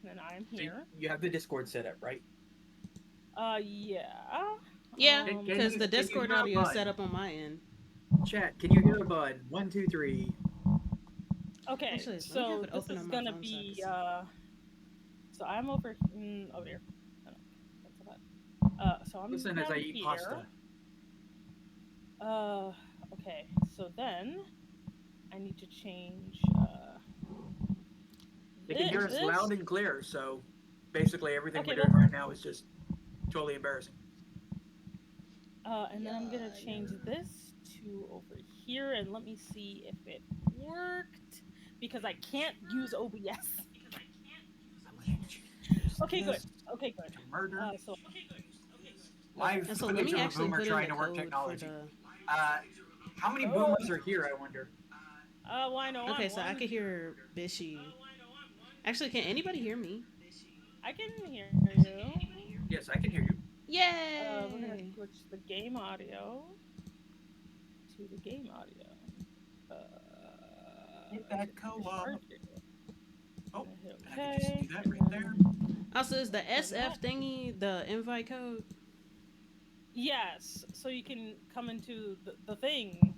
and I'm So here. you have the Discord set up, right? Yeah. Yeah, Can because Um. the you Discord hear a audio is bud? set up on my end. Chat, can you hear a bud? One, two, three. Okay. Actually, let me have So it this open is on my gonna phone so I can be. see. So I'm over here. No, no, cancel that. So I'm Listen as I down eat here. pasta. Uh. Okay. So then I need to change. They can hear us This. loud and clear, so basically everything we're Okay. doing Well. right now is just totally embarrassing. And then I'm gonna change this to over here, and let me see if it worked because I can't use OBS. I'm going to choose Okay, good. this Okay, good. to murder. So okay. Live And so let footage me of a actually boomer put in trying the to work code for technology. the. Uh, how many Oh. boomers are here, I wonder? Well, I know Okay, I'm so I one. could hear Bishy. Actually, can anybody hear me? I can hear you. Yes, I can hear you. We're gonna Yay! switch the game audio to the game audio. Hit Okay, that co-op. start here. Oh, Gonna hit and I could just do okay, that and right there. then Also, is the turn that. SF thingy the invite code? Yes, so you can come into the thing.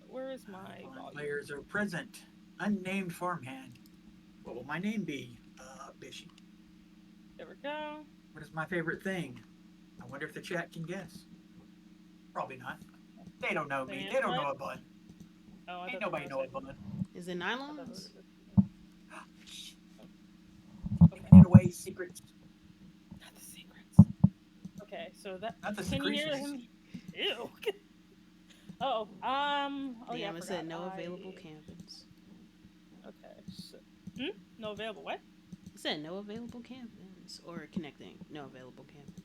Where is my Foreign volume? players are present. Unnamed farmhand. What will my name be? Bishy. There we go. What is my favorite thing? I wonder if the chat can guess. Probably not. They don't know me. Saying They don't what? know a bud. Oh, I Ain't thought they were nobody gonna know say. a bud. Is it I thought they were nylons? gonna. Okay, Giving it away secrets. not the secrets. Okay, so that Not the can you hear secretions. him? Ew. Oh, oh yeah, I Damn, it said forgot. no available cabins. Okay. So, no available. What? It said no available cabins or connecting. No available cabins.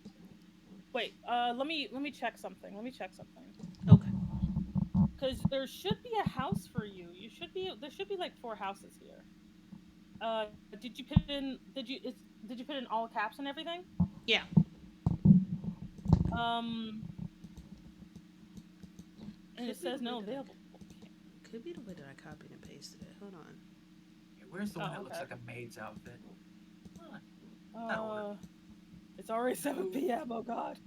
Wait. Let me check something. Let me check something. Okay. Because there should be a house for you. There should be like 4 houses here. Did you put in? Did you put in all caps and everything? Yeah. Um, and it Could be the says way no that I. available. Could be the way that I copied and pasted it. Hold on. Yeah, where's the one Oh, that looks okay. like a maid's outfit? Huh, that'll work. Uh, it's already 7 p.m. Oh God.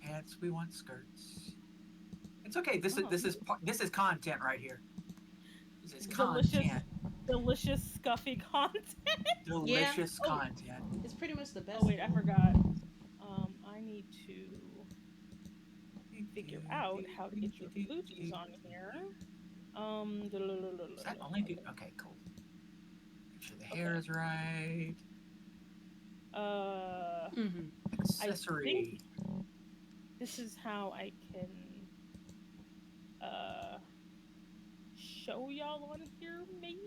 Pants, we want skirts. It's okay. This is Oh, this is content right here. This is delicious, content. delicious, scuffy content. Yeah. Delicious Oh, content. It's pretty much the oh best wait, I one. forgot. I need to figure out how to get your booties on here. Is that only do? Okay, cool. Make sure the hair Okay. is right. Uh, Mm-hmm. I think Accessory. this is how I can uh show y'all on here. Maybe.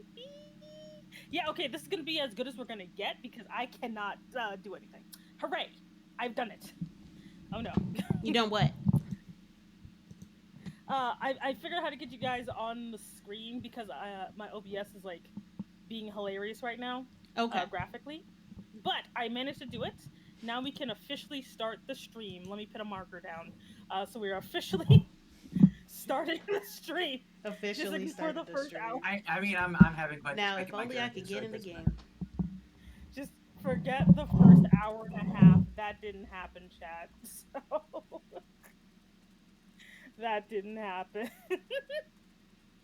Yeah. Okay. This is gonna be as good as we're gonna get because I cannot do anything. Hooray! I've done it. Oh no. You done what? I figured out how to get you guys on the screen because my OBS is like being hilarious right now, Okay. graphically. But I managed to do it. Now we can officially start the stream. Let me put a marker down. So we're officially starting the stream. Just Officially ignore the started the first hour. stream. I mean I'm having fun just Now, if making my only I could characters, so get it in the doesn't matter. game. Just forget the first hour and a half. That didn't happen, chat. So that didn't happen.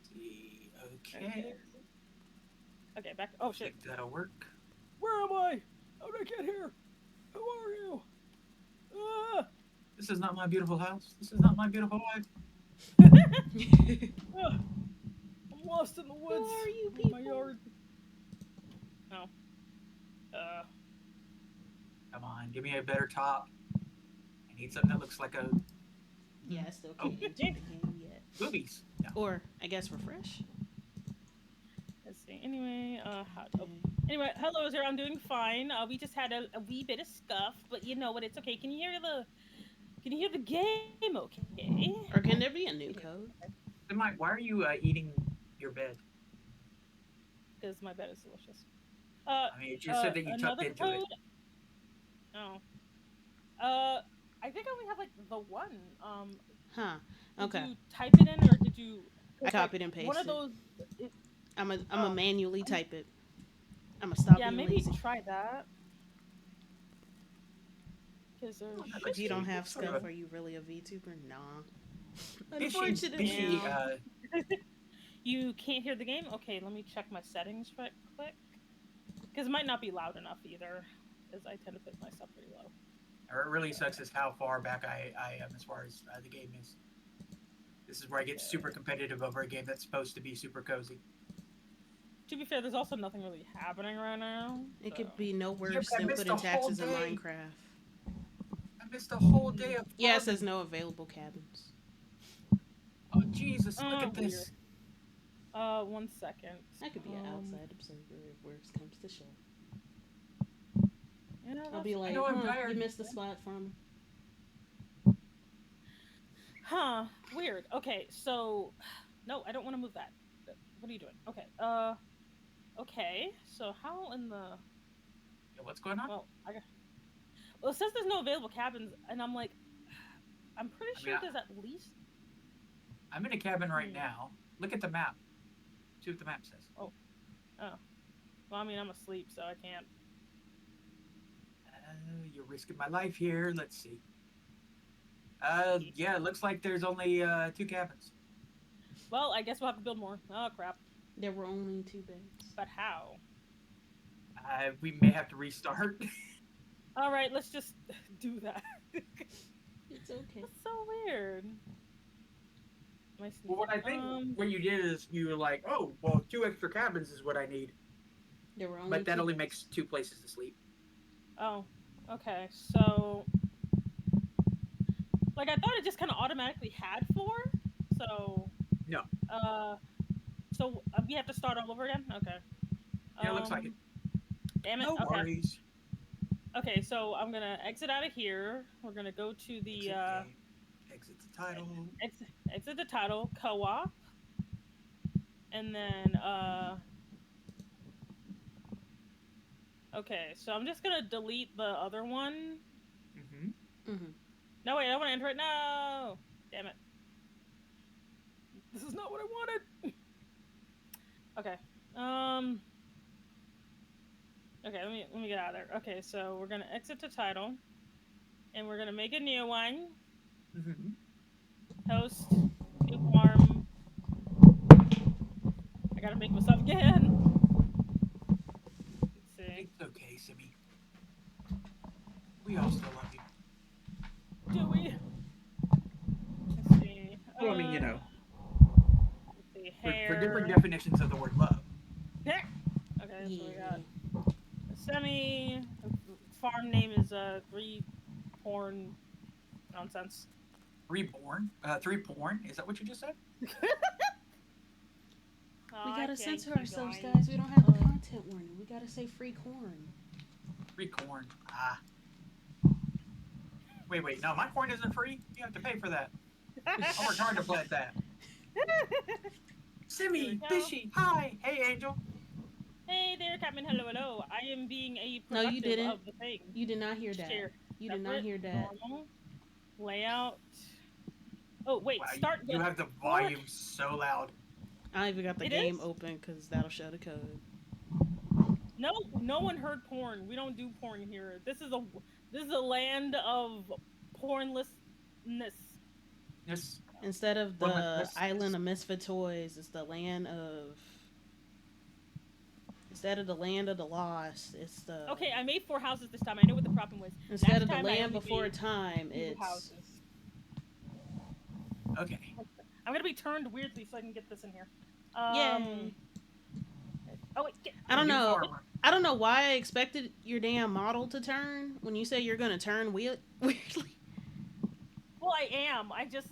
See, Okay. okay. Okay, back. Oh shit. Think that'll work. Where am I? How did I get here? Who are you? Ah! This is not my beautiful house. This is not my beautiful wife. Ah, I'm lost in the Who woods. are you In my people? yard. Oh. Uh. Come on, give me a better top. I need something that looks like a Yeah, I still oh can't enter the game yet. boobies. No. Or, I guess, refresh. Let's see. Anyway, Okay. anyway, hello, Zero. I'm doing fine. We just had a wee bit of scuff, but you know what? It's okay. Can you hear the game? Okay. Or can there be a Can new you hear code? Then why are you eating your bed? because my bed is delicious. I mean, it just said that you tucked Another into it. code. Oh. Uh, I think I only have like the one. Huh. Did Okay. you type it in or did you? I Cause like copied and one of pasted. those. It, I'm a oh, manually type it. I'm gonna stop Yeah, being maybe lazy. try that. Because there's. Oh, that If looks you don't cute. have It's sort of stuff, a are you really a VTuber? Nah. fishy. Unfortunately. You can't hear the game? Okay, let me check my settings right quick. Because it might not be loud enough either. Because I tend to put my stuff pretty low. Or it really sucks is how far back I am as far as the game is. This is where I get super competitive over a game that's supposed to be super cozy. To be fair, there's also nothing really happening right now. It So. could be no Yeah, worse but I than missed putting a whole taxes in day. Minecraft. I missed a whole day of Yeah, it says farming. no available cabins. Oh Jesus! Look at Weird. this. 1 second. I could be an outside observer if worse comes to shove. Yeah, I'll be like, know I'm huh, tired. you missed the spot, farmer. Huh. Weird. Okay, so no, I don't want to move that. What are you doing? Okay. Okay. So how in the Yeah, what's going on? well, well, it says there's no available cabins, and I'm like, I'm pretty I sure mean, there's at least. I'm in a cabin right now. Look at the map. See what the map says. Oh. Well, I mean, I'm asleep, so I can't. You're risking my life here. Let's see. Yeah, it looks like there's only 2 cabins. Well, I guess we'll have to build more. Oh crap! There were only 2 beds. But how? We may have to restart. All right, let's just do that. It's okay. That's so weird. Well, what I think what you did is you were like, oh, well, 2 extra cabins is what I need. There were only But that 2 only beds. makes 2 places to sleep. Oh, okay. So, like, I thought it just kind of automatically had 4. So. No. So we have to start all over again. Okay. Yeah, looks like it. Damn it. No Okay. worries. Okay, so I'm gonna exit out of here. We're gonna go to the Exit the title. exit the title co-op, and then okay, so I'm just gonna delete the other one. No wait, I want to enter it. No, damn it. This is not what I wanted. Okay. Okay, let me get out of there. Okay, so we're gonna exit the title, and we're gonna make a new one. Host, new farm. I gotta make myself again. Let's see. It's okay, Simi. We all still love you. Do we? Let's see. Well, I mean, you know. Let's see. For Hair. different definitions of the word love. Yeah. Okay, so we got Semi. Farm name is Reborn nonsense. Reborn? 3 porn? Is that what you just said? Oh, We I gotta can't censor keep ourselves, going. guys. We don't have a content warning. We gotta say free corn. Free corn. Ah. Wait. No, my corn isn't free. You have to pay for that. I'll work hard to plant that. Simi, Fishy, hi. Hey, Angel. Hey there, Captain. Hello. I am being a No, you productive didn't. of the thing. You did not hear that. Share. You did not hear that. Normal. Layout. Oh wait, Wow, start. you have the volume so loud. I even got the It game is? open because that'll show the code. No one heard porn. We don't do porn here. This is a land of pornlessness. Yes. Instead of the Womanless. island of misfit toys, it's the land of. Instead of the land of the lost, it's the. Okay, I made 4 houses this time. I know what the problem was. Instead Last of the time I land only before made time, 2 it's. houses. Okay. I'm gonna be turned weirdly so I can get this in here. Yay. Oh wait. I don't New know. farmer. I don't know why I expected your damn model to turn when you say you're gonna turn weirdly. Well, I am. I just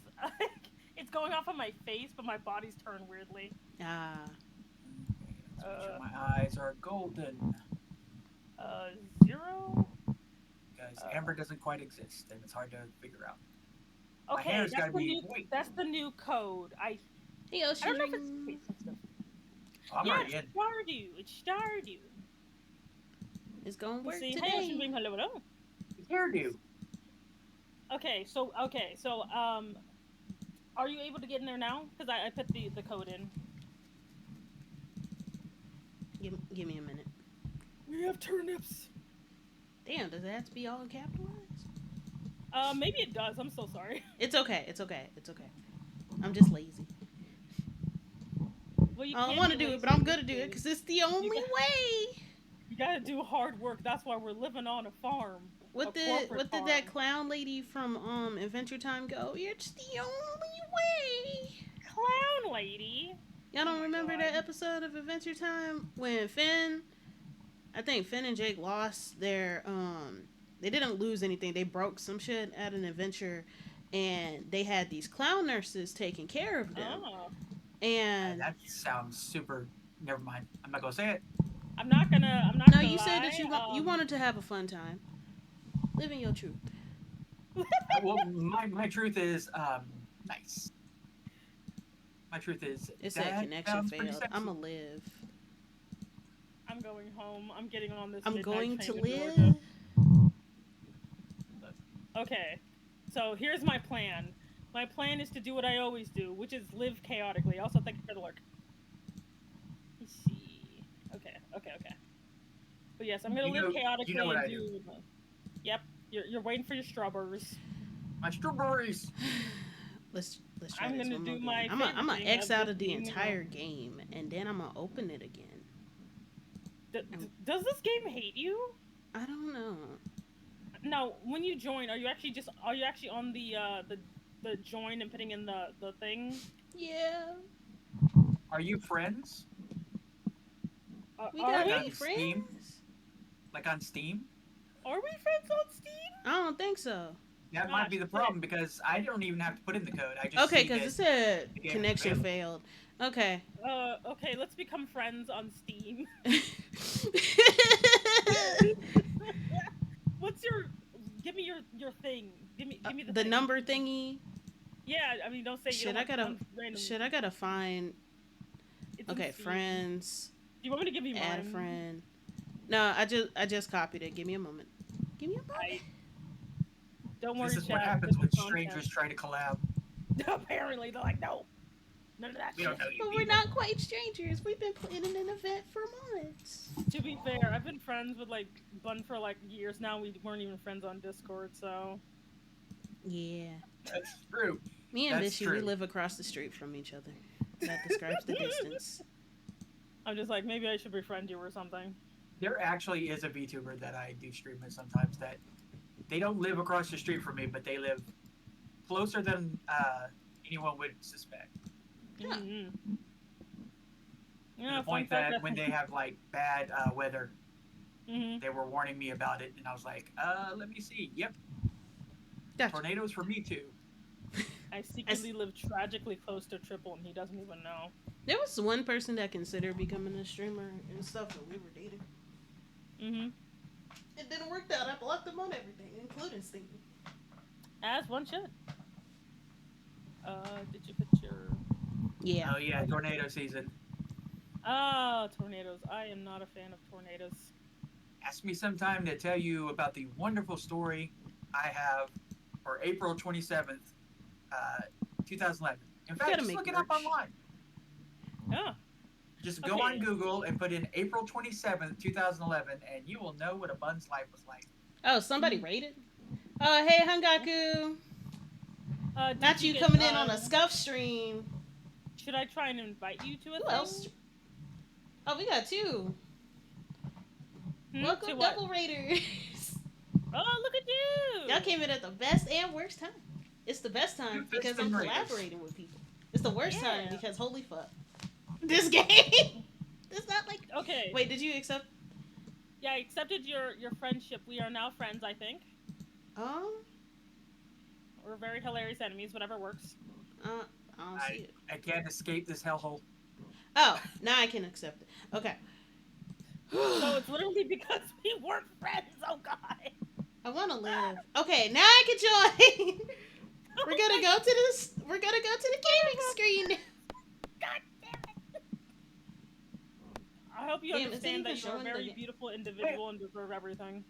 it's going off of my face, but my body's turned weirdly. Ah. Let's make sure my eyes are golden. 0. Because amber doesn't quite exist, and it's hard to figure out. Okay, hair's gotta be white. that's the new code. Hey, I don't know if it's case sensitive. Oh, I'm Yeah, already in. It's Stardew. It's gonna work See, hey, today. Ocean hello. Hairdo. Okay, so are you able to get in there now? Because I put the code in. Give me a minute. We have turnips. Damn, does it have to be all capitalized? Maybe it does. I'm so sorry. It's okay. It's okay. It's okay. I'm just lazy. Well, you I don't can't want to be do it, lazy but I'm in gonna this do it game. because it's the only way. You gotta do hard work. That's why we're living on a farm. What A did corporate farm. that clown lady from Adventure Time go? It's the only way. Clown lady? Y'all Oh don't my remember God. that episode of Adventure Time when I think Finn and Jake lost their they didn't lose anything. They broke some shit at an adventure and they had these clown nurses taking care of them. Oh. And That sounds super. Never mind. I'm not gonna say it. I'm not gonna no, you said lie. that you wanted to have a fun time. Living your truth. Well, my truth is nice. My truth is It said that connection sounds pretty failed. sexy. I'ma live. I'm going home. I'm getting on this. I'm midnight going train to Georgia. live. Okay, so here's my plan. My plan is to do what I always do, which is live chaotically. Also, thank you for the lurk. Let's see. Okay. But yes, I'm gonna live chaotically what and I do. Yep, you're waiting for your strawberries. My strawberries. Let's try I'm this gonna one do more my game. I'm gonna favorite thing X of out this of the game, entire game and then I'm gonna open it again. Does this game hate you? I don't know. No, when you join, are you actually on the join and putting in the thing? Yeah. Are you friends? We Are gotta we? on be Steam? friends. Like on Steam? Are we friends on Steam? I don't think so. That Ah, might be the shit. problem because I don't even have to put in the code. I just Okay, see because that it said the game is connection available. failed. Okay. Okay, let's become friends on Steam. What's your? Give me your thing. Give me the the thing. number thingy. Yeah, I mean, don't say you Shit, don't I gotta. have random. Shit, I gotta find. It's in Okay, Steam. friends. Do you want me to give you Add a mine? friend. No, I just copied it. Give me a moment. Give me a moment. Don't worry, This is what chat, happens this when is content. strangers try to collab. Apparently, they're like, no, none of that We shit. don't know you But we're people. not quite strangers. We've been planning an event for months. To be fair, I've been friends with like Bun for like years now. We weren't even friends on Discord, so Yeah. That's true. Me and That's Bishy, we true. live across the street from each other. That describes the distance. I'm just like, maybe I should befriend you or something. There actually is a VTuber that I do stream with sometimes that they don't live across the street from me, but they live closer than anyone would suspect. Yeah. Mm-hmm. To the point that when they have like bad weather, mm-hmm. they were warning me about it, and I was like, let me see. Yep, Gotcha. tornadoes for me too. I secretly live tragically close to Triple, and he doesn't even know. There was one person that considered becoming a streamer and stuff when we were dating. Mm-hmm. It didn't work out. I blocked them on everything, including Steam. As one should. Did you put your... Yeah. Oh yeah, tornado season. Oh, tornadoes. I am not a fan of tornadoes. Ask me sometime to tell you about the wonderful story I have for April 27th, 2011. In fact, gotta just make look it up merch. online. Yeah. Just go Okay. on Google and put in April 27th, 2011, and you will know what a bun's life was like. Oh, somebody rated? Hey, Hangaku. Did Not you get, coming in on a scuff stream. Should I try and invite you to a Who thing? else? Oh, we got two. To Welcome, what? double raiders. Oh, look at you! Y'all came in at the best and worst time. It's the best time You because fixed I'm them raiders. collaborating with people. It's the worst time Yeah. because holy fuck. This game. It's not like. Okay. Wait, did you accept? Yeah, I accepted your friendship. We are now friends, I think. We're very hilarious enemies, whatever works. I don't see it. I can't escape this hellhole. Oh, now I can accept it. Okay. So it's literally because we weren't friends, oh god. I want to live. Okay, now I can join. We're gonna go to this. We're gonna go to the gaming screen. God damn it. I hope you Damn, is it understand even that you're a showing very the- beautiful individual and deserve everything.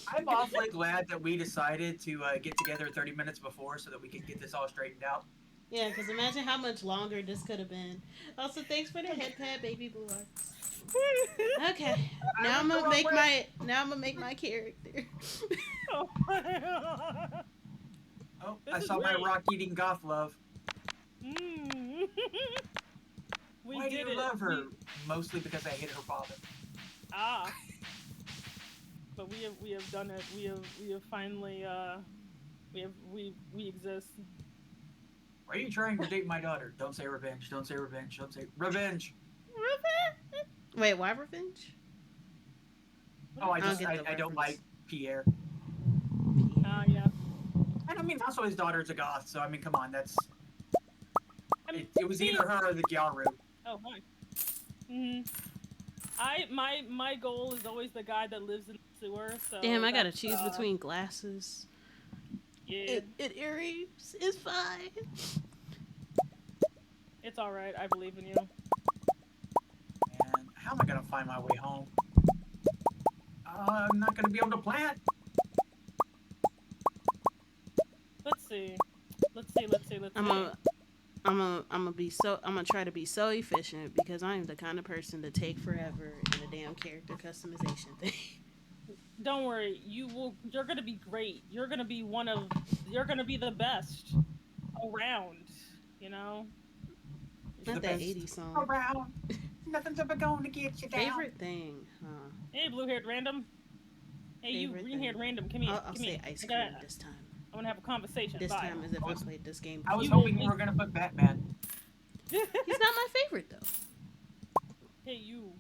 I'm awfully glad that we decided to get together 30 minutes before so that we could get this all straightened out. Yeah, because imagine how much longer this could have been. Also, thanks for the head pad, baby blue hearts. Okay, I went the wrong way. now I'm gonna make my character. Oh, Oh, this I is saw my great. rock-eating goth love. Mm. We Why do did you it. love her? Mostly because I hate her father. Ah, but we have done it. We have finally we exist. Why are you trying to date my daughter? Don't say revenge. Don't say revenge. Don't say revenge. Wait, why revenge? Oh, I don't get the I don't reference. like Pierre. Yeah. And I mean, also his daughter's a goth, so I mean, come on, that's I mean, it was either her or the Gyaru. oh hi. Hmm. My goal is always the guy that lives in the sewer. So Damn, I gotta that's, choose between glasses. yeah, It earrings is fine. it's all right. I believe in you. And how am I gonna find my way home? I'm not gonna be able to plant. Let's see. Let's see. I'm gonna try to be so efficient because I am the kind of person to take forever in a damn character customization thing. Don't worry. You're gonna be great. You're gonna be You're gonna be the best around. You know. Not The that best 80s song. around. Nothing's ever gonna get you down. Favorite thing, huh? Hey, blue-haired random. Hey, you Favorite green-haired thing. random. Come here. I'll Come here. say ice I cream gotta- this time. I want to have a conversation. This Bye. time as if I was- played this game I was before. hoping you were gonna put Batman. He's not my favorite though. Hey, you.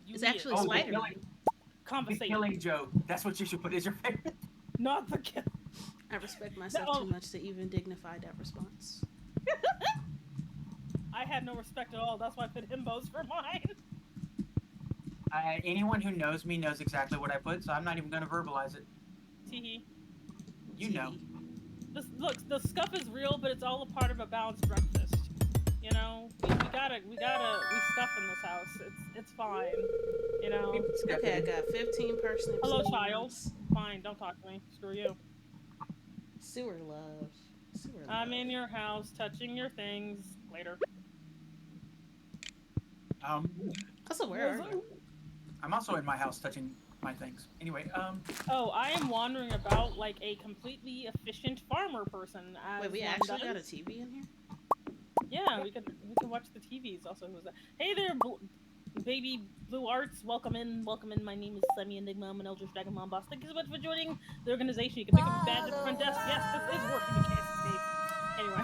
It's actually Oh, the Spider-Man. killing, the Conversation. killing joke. That's what you should put as your favorite. Not the kill. I respect myself No. too much to even dignify that response. I had no respect at all. That's why I put himbos for mine. Anyone who knows me knows exactly what I put, so I'm not even gonna verbalize it. Teehee. You know. Look, the scuff is real, but it's all a part of a balanced breakfast. You know, we stuff in this house. It's fine. You know. Okay, I got 15 parsnips. Hello, child. Fine, don't talk to me. Screw you. Sewer love. I'm in your house, touching your things. Later. Also, where are you? I'm also in my house touching my things. Anyway, Oh, I am wandering about like a completely efficient farmer person. As Wait, we one actually does. got a TV in here? Yeah, we can watch the TVs. Also, who's that? Hey there, baby blue arts. Welcome in. My name is Semi Enigma. I'm an Eldritch Dragon Mom boss. Thank you so much for joining the organization. You can pick up a badge at the front desk. Yes, this is working. You can't escape. Anyway.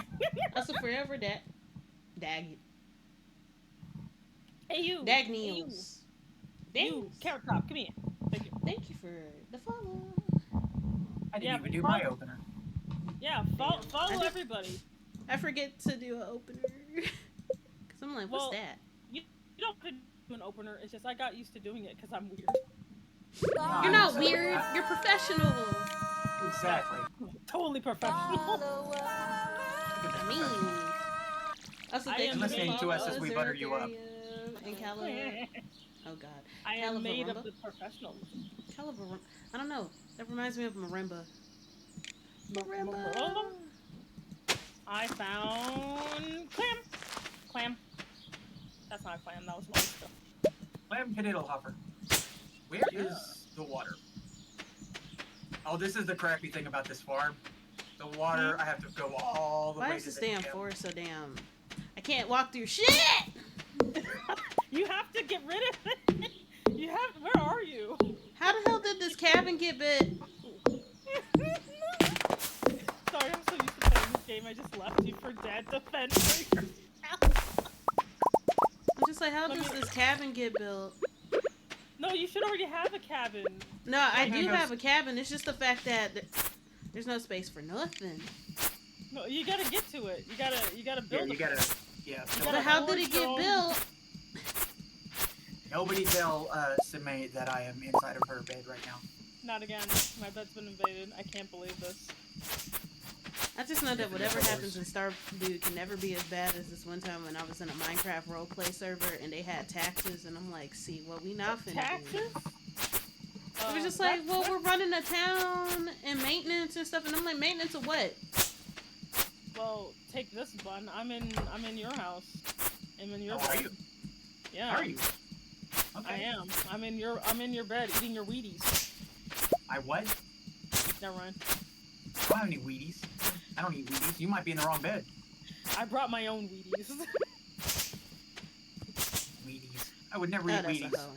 Also, forever Dag. Hey you. Dagneals. Hey you. Carrot Top, come here. Thank you. Thank you for the follow. I didn't Yeah, even do my opener. Yeah, follow everybody. I forget to do an opener. Because I'm like, what's that? You don't have to do an opener. It's just I got used to doing it because I'm weird. You're not weird. You're professional. Exactly. Totally professional. I mean. Also, I thank am you listening for to us follow as we butter you up. And Caliber. Oh God. I am made of Calibarumba? the professionals. Caliber. I don't know. That reminds me of marimba. Marimba. I found clam. That's not a clam. That was more stuff. Clam Canoodle Hopper. Where is the water? Oh, this is the crappy thing about this farm. The water, I have to go all the way Why to is this the damn dam. forest so damn? I can't walk through shit. You have to get rid of it. You have. Where are you? How the hell did this cabin get bit? Sorry, I'm so used to playing this game. I just left you for dead to fend for yourself. I'm just like, how does this cabin get built? No, you should already have a cabin. No, I do have a cabin. It's just the fact that there's no space for nothing. No, you gotta get to it. You gotta build Yeah, it. you gotta, yeah. But how did it get built? Nobody tell Sime that I am inside of her bed right now. Not again. My bed's been invaded. I can't believe this. I just know that whatever happens in Stardew can never be as bad as this one time when I was in a Minecraft roleplay server and they had taxes and I'm like, see, what we not finna do. Taxes? It was just like, well, we're running a town and maintenance and stuff, and I'm like, maintenance of what? Well, take this bun. I'm in your house. I'm in your How are bed. you? Yeah. How are you? Okay. I am. I'm in your bed eating your Wheaties. I what? Never mind. I don't have any Wheaties. I don't eat Wheaties. You might be in the wrong bed. I brought my own Wheaties. Wheaties. I would never Oh, eat that's a Wheaties. hoe.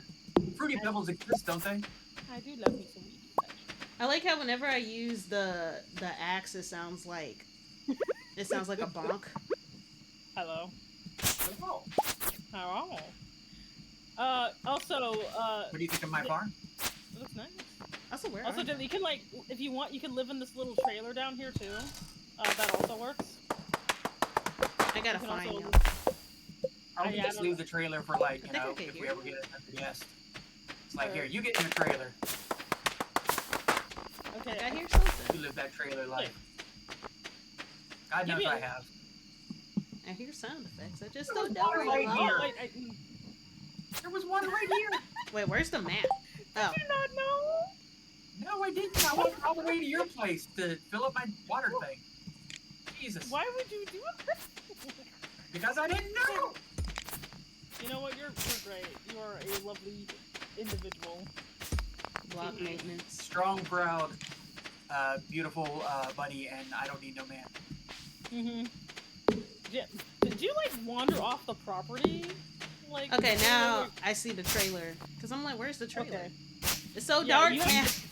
Fruity Pebbles exist, don't they? I do love me some Wheaties. Actually. I like how whenever I use the axe, it sounds like a bonk. Hello. Oh. Hello. Also, What do you think of my farm? it looks nice. Also, where Also, are you? you can like, if you want, you can live in this little trailer down here too. That also works. I gotta You can find also- you. I'll yeah, just I leave the trailer for like, I you think I know, can if we hear ever you. get another guest. It's like, Sure. here, you get in the trailer. Okay. I hear You something. live that trailer life. Give God knows me I a- have. I hear sound effects. I just There was don't know water where right you here. are. There was one right here. Wait, where's the map? Oh, Did you not know? No, I didn't. I went all the way to your place to fill up my water thing. Jesus. Why would you do it? Because I didn't know. You know what? You're great. You are a lovely individual. block maintenance. Strong, proud, beautiful bunny, and I don't need no man. Mm-hmm. Did you like wander off the property? Like. Okay, now I see the trailer. Cause I'm like, where's the trailer? Okay. It's so Yeah, dark, you man. have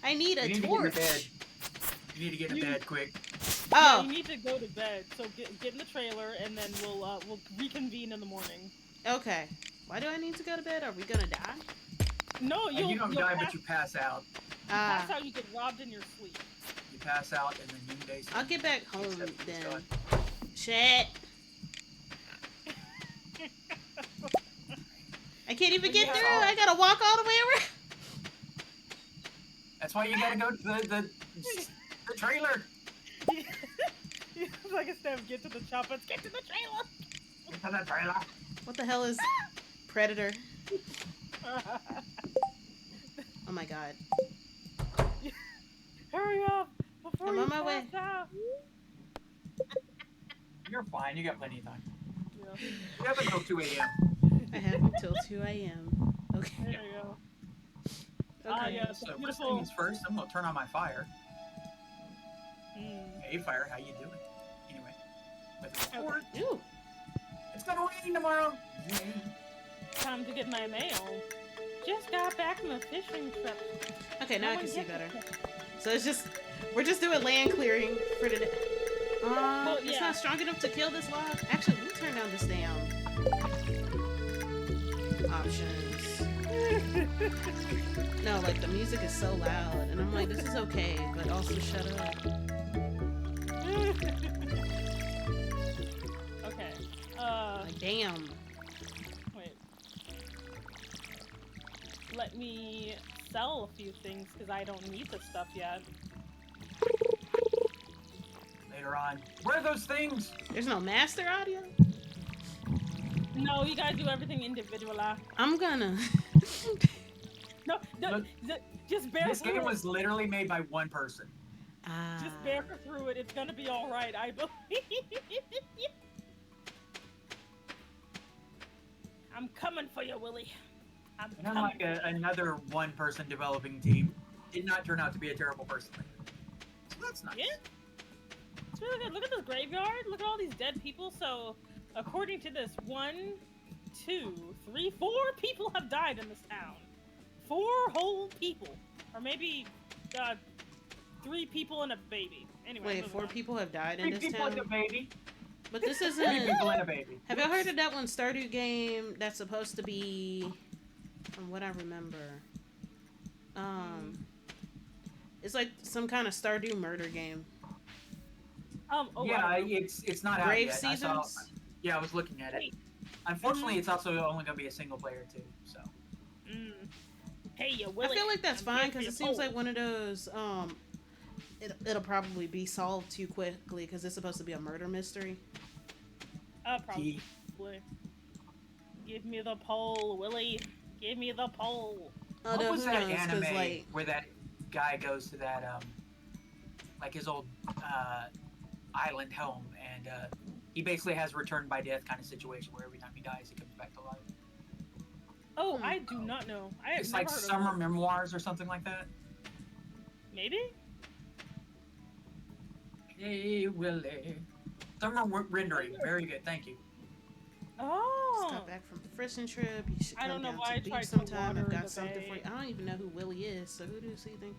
I need a You need torch. to get in bed. You need to get in bed quick. Yeah, Oh, you need to go to bed. So get in the trailer, and then we'll reconvene in the morning. okay. Why do I need to go to bed? Are we gonna die? No, And you don't you'll die, pass, but you pass out. pass out. You get robbed in your sleep. You pass out, and then noonday. I'll get back home Except it's then. done. Shit. I can't even get Yeah. through. I gotta walk all the way around. That's why you gotta go to the trailer. It's like instead of get to the chopper, get to the trailer. Get to the trailer. What the hell is Predator? Oh my god. Hurry up before I'm you on my way. pass out. You're fine. You got plenty of time. Yeah. You have until 2 a.m. I have until 2 a.m. Okay. There you go. Okay. Yeah, So first beautiful. things first, I'm gonna turn on my fire. Mm. Hey, fire, how you doing? Anyway, with the Okay. fort, Ooh. it's gonna rain tomorrow. Time to get my mail. Just got back from a fishing trip. Okay, now I No can one see gets better. it. So it's just we're just doing land clearing for today. Well, It's yeah. not strong enough to kill this log. Actually, let me turn down this damn options. No, like the music is so loud, and I'm like, this is okay, but also shut up. Okay. Like, damn. Wait. Let me sell a few things because I don't need this stuff yet. Later on, where are those things? There's no master audio. No, you gotta do everything individually. I'm gonna. No, Look, just bear This through game it. was literally made by one person. Just bear through it. It's gonna be all right. I believe. I'm coming for you, Willie. I'm And coming. unlike another one-person developing team, did not turn out to be a terrible person. So that's nice. Yeah. It's really good. Look at this graveyard. Look at all these dead people. So, according to this, 1, 2, 3, 4 people have died in this town. 4 whole people, or maybe 3 people and a baby. Anyway. Wait, moving 4 on. people have died in 3 this people town. and a baby. But this 3 isn't. people and a baby. Have y'all heard of that one Stardew game that's supposed to be, from what I remember, it's like some kind of Stardew murder game. Oh, Yeah, I don't know. it's not out Grave yet. I saw, Seasons. yeah, I was looking at it. Unfortunately, it's also only going to be a single player too. So Hey, you I Willie. feel like that's I'm fine here for because your it seems pole. like one of those. It'll probably be solved too quickly because it's supposed to be a murder mystery. Probably. Give me the pole, Willie. Give me the pole. Oh, what no, was who that knows? 'Cause, anime like, where that guy goes to that like his old island home, and he basically has a return by death kind of situation where every time he dies, he comes back to life. Oh, I do not know. I have It's never like heard Summer of it. Memoirs or something like that. Maybe? Hey, Willie. Summer rendering. Very good. Thank you. Oh. Just got back from the fishing trip. You should I come don't know down why to I the beach tried to sometime. I've water got the something for bay. you. I don't even know who Willie is, so who does he think?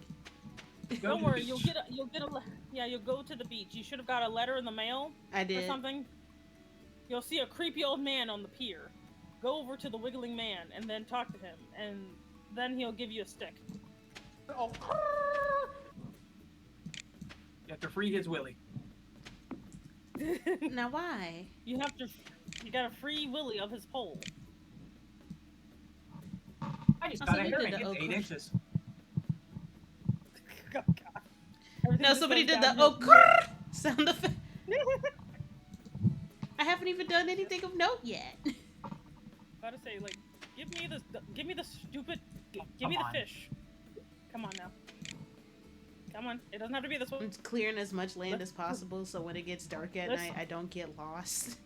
Go Don't to the worry, beach. you'll go to the beach. You should have got a letter in the mail I or did. something. You'll see a creepy old man on the pier. Go over to the wiggling man and then talk to him, and then he'll give you a stick. Oh. You have to free his Willie. Now why? You gotta free Willie of his pole. I just Oh, got so a you herring. did the It's 8 okra. inches. Oh, God. Everything No, just somebody goes did the downhill. sound effect. I haven't even done anything of note yet. Gotta say, like, give me the stupid, give Come me on. the fish. Come on now. Come on, it doesn't have to be this one. I'm clearing as much land as possible so when it gets dark at night, I don't get lost.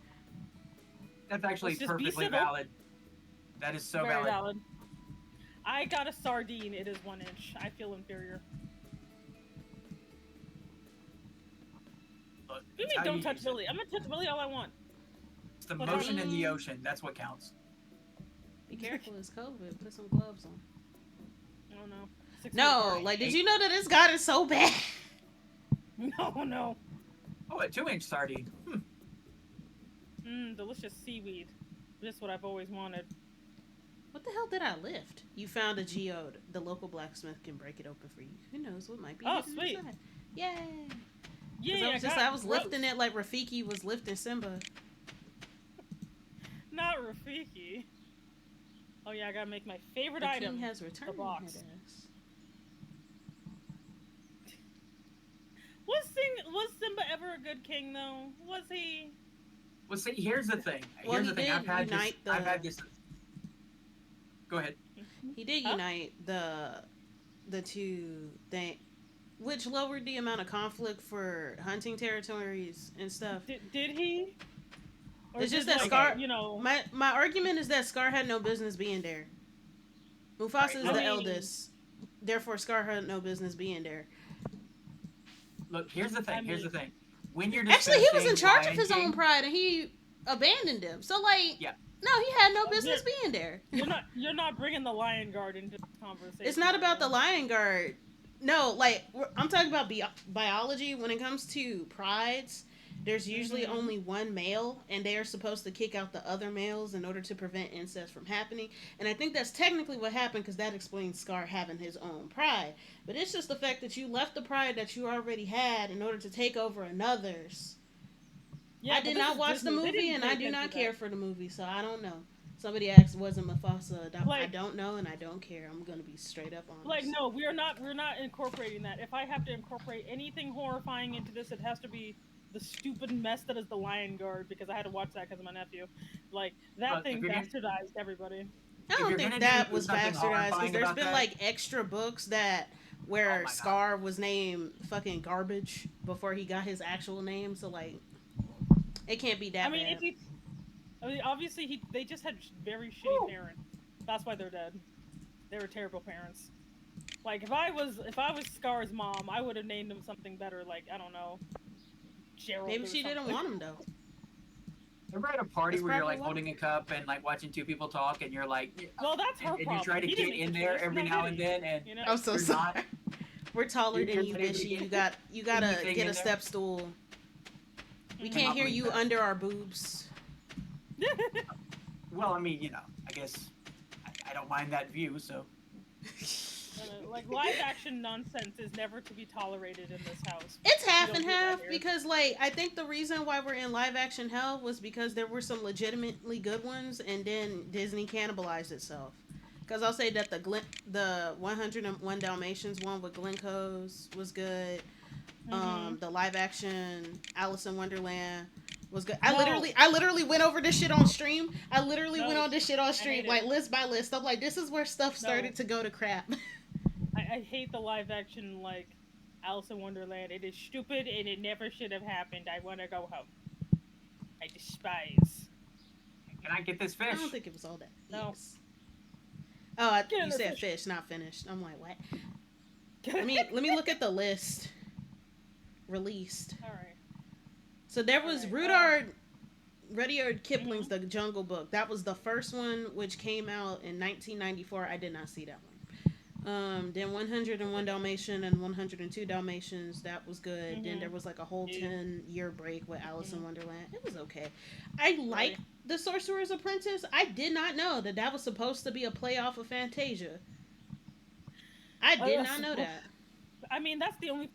That's actually Let's just be perfectly civil. valid. That is so Very valid. valid. I got a sardine. It is 1 inch. I feel inferior. Look, What do you it's mean how don't you touch use it. Willie? I'm gonna touch Willie all I want. It's the But motion in the I- ocean. That's what counts. Be careful, it's COVID. Put some gloves on. I don't know. 6 feet No, apart. like, did you know that it's gotten so bad? No. Oh, a 2-inch sardine. Delicious seaweed. Just what I've always wanted. What the hell did I lift? You found a geode. The local blacksmith can break it open for you. Who knows what might be Oh, hidden sweet. inside. Yay! Yeah, I was lifting it like Rafiki was lifting Simba. Not Rafiki. Oh yeah, I gotta make my favorite The item. king has returned. box. it is. Was Simba ever a good king though? Was he? Well, see, here's the thing. Well, Here's he the thing. did I've had unite this. I've had this. Go ahead. He did Huh? unite the two thing, which lowered the amount of conflict for hunting territories and stuff. Did he? Or It's just did, that like, Scar- You know. My argument is that Scar had no business being there. Mufasa Right, is I the mean- eldest, therefore Scar had no business being there. Look, here's the thing. I Here's the mean- thing. When you're Actually, he was in discussing charge of Lion his own King- pride, and he abandoned him. So, like, Yeah. no, he had no Oh, business being there. You're not bringing the Lion Guard into this conversation. It's not about the right Lion Guard. No, like, I'm talking about biology. When it comes to prides, there's usually Mhm. only one male, and they are supposed to kick out the other males in order to prevent incest from happening. And I think that's technically what happened, because that explains Scar having his own pride. But it's just the fact that you left the pride that you already had in order to take over another's. Yeah, I but did this not is watch Disney. the They movie, didn't and pay I do attention not to care that. for the movie, so I don't know. Somebody asked, was it Mufasa? I Like- don't know, and I don't care. I'm gonna be straight up honest. Like, no, we're not incorporating that. If I have to incorporate anything horrifying into this, it has to be the stupid mess that is the Lion Guard, because I had to watch that because of my nephew. Like, that Look, thing if you're gonna- bastardized everybody. I don't you're think gonna that do was something bastardized, because horrifying there's about been that- like extra books where Oh my God. Scar was named fucking garbage before he got his actual name. So like, it can't be that I mean, bad. obviously they just had very shitty parents. That's why they're dead. They were terrible parents. Like, if I was Scar's mom, I would have named him something better. Like, I don't know, Gerald. Maybe or she didn't something. want him though. Ever at a party That's where you're probably like why. holding a cup and like watching two people talk, and you're like, Well, that's her and you problem. try to He get didn't make in the there choice. every No, now did and he? then, and You know? I'm so you're sorry. not. We're taller You're than you, trying to Bishy. get You gotta anything get in a there? step stool. We Mhm. can't hear believe you that. under our boobs. Well, I mean, I guess I don't mind that view. So Like, live action nonsense is never to be tolerated in this house. It's half don't and do that half here. because, like, I think the reason why we're in live action hell was because there were some legitimately good ones, and then Disney cannibalized itself. Because I'll say that the 101 Dalmatians one with Glenn Close was good. Mhm. The live action Alice in Wonderland was good. No. I literally went over this shit on stream. I literally No. went on this shit on I stream, hate like it. list by list. I'm like, this is where stuff started to go to crap. I hate the live action, like, Alice in Wonderland. It is stupid and it never should have happened. I want to go home. I despise. Can I get this I don't fish? think it was all that. No. Yes. Oh, Get in you there, said fish. fish, not finished. I'm like, what? Get Let me look at the list. Released. All right. So there was Alright, Rudyard Kipling's mhm. The Jungle Book. That was the first one, which came out in 1994. I did not see that one. Then 101 Dalmatian and 102 Dalmatians. That was good. Then there Mhm. was like a whole Yeah. 10-year break with Alice in Mhm. Wonderland. It was okay. I like Right. The Sorcerer's Apprentice. I did not know that that was supposed to be a play off of Fantasia. I did I not know suppose. that. I mean, that's the only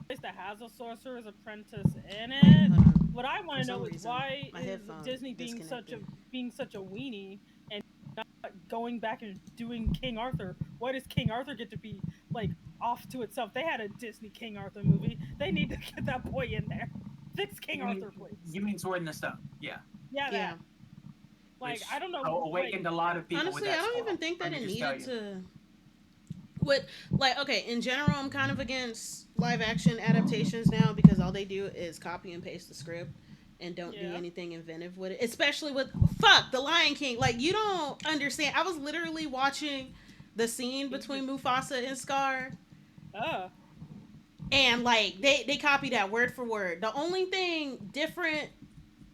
place that has a Sorcerer's Apprentice in Wait, it. hold on. What I For want to some know is reason, why my is headphone Disney disconnected. being such a weenie and not going back and doing King Arthur? Why does King Arthur get to be like off to itself? They had a Disney King Arthur movie. They need to get that boy in there. Fix King You mean Arthur, please. you mean Sword in the Stone? Yeah, Yeah, Yeah. that. Like I which don't know. Like awakened a lot of people with Honestly, I that don't story. even think Let that me it just tell needed you. to. With like, okay, in general, I'm kind of against live action adaptations now because all they do is copy and paste the script and don't do yeah. anything inventive with it. Especially with fuck the Lion King. Like you don't understand. I was literally watching the scene between Mufasa and Scar, Uh. and like they copy that word for word. The only thing different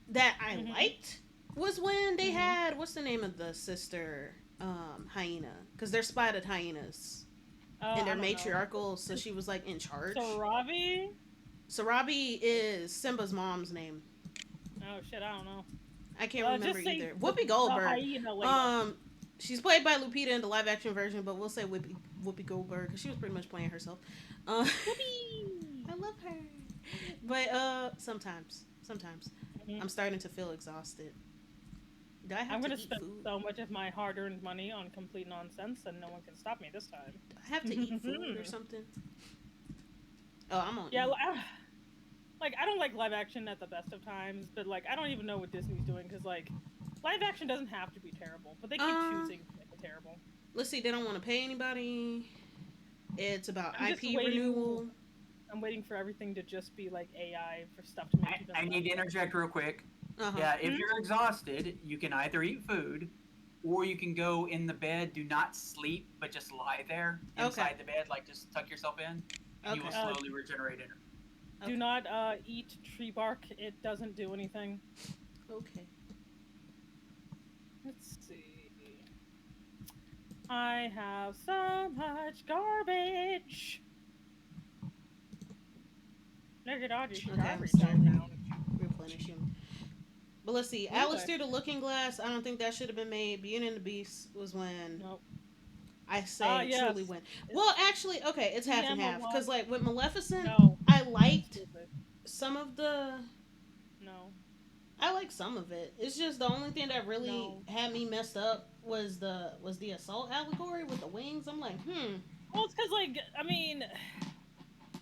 that I Mhm. liked was when they Mhm. had what's the name of the sister hyena, because they're spotted hyenas and they're I don't know. matriarchal, so she was like in charge. So Ravi. Sarabi is Simba's mom's name. Oh shit, I don't know. I can't remember Just say either. the Whoopi Goldberg. hyena lady. Um, she's played by Lupita in the live action version, but we'll say Whoopi Goldberg because she was pretty much playing herself. Uh, Whoopee. I love her, but sometimes Mhm. I'm starting to feel exhausted. Do I have I'm to gonna eat spend food? so much of my hard-earned money on complete nonsense, and no one can stop me this time. Do I have to eat food or something? Oh, I'm on Yeah, eat. like I don't like live action at the best of times, but like I don't even know what Disney's doing because like live action doesn't have to be terrible, but they keep Um, choosing to make it terrible. let's see. They don't want to pay anybody. It's about I'm just IP waiting. renewal. I'm waiting for everything to just be like AI for stuff to make even I less need to sense. interject real quick. Uh huh. Yeah, if Mhm. you're exhausted, you can either eat food or you can go in the bed, do not sleep, but just lie there Okay. inside the bed, like just tuck yourself in, and you will Okay. slowly regenerate energy. Do Okay. not eat tree bark. It doesn't do anything. Okay. Let's see. I have so much garbage. Look at all this Okay. I'm garbage I slowly found. replenishing. But let's see. Alice Anyway, through the Looking Glass. I don't think that should have been made. Beauty and the Beast was when nope. I Ah, say truly yes. win. It's Well, actually, okay, it's half and Emma half. one. Cause like with Maleficent, No, I liked stupid. some of the. No, I like some of it. It's just the only thing that really no. had me messed up was the assault allegory with the wings. I'm like, Well, it's because like I mean,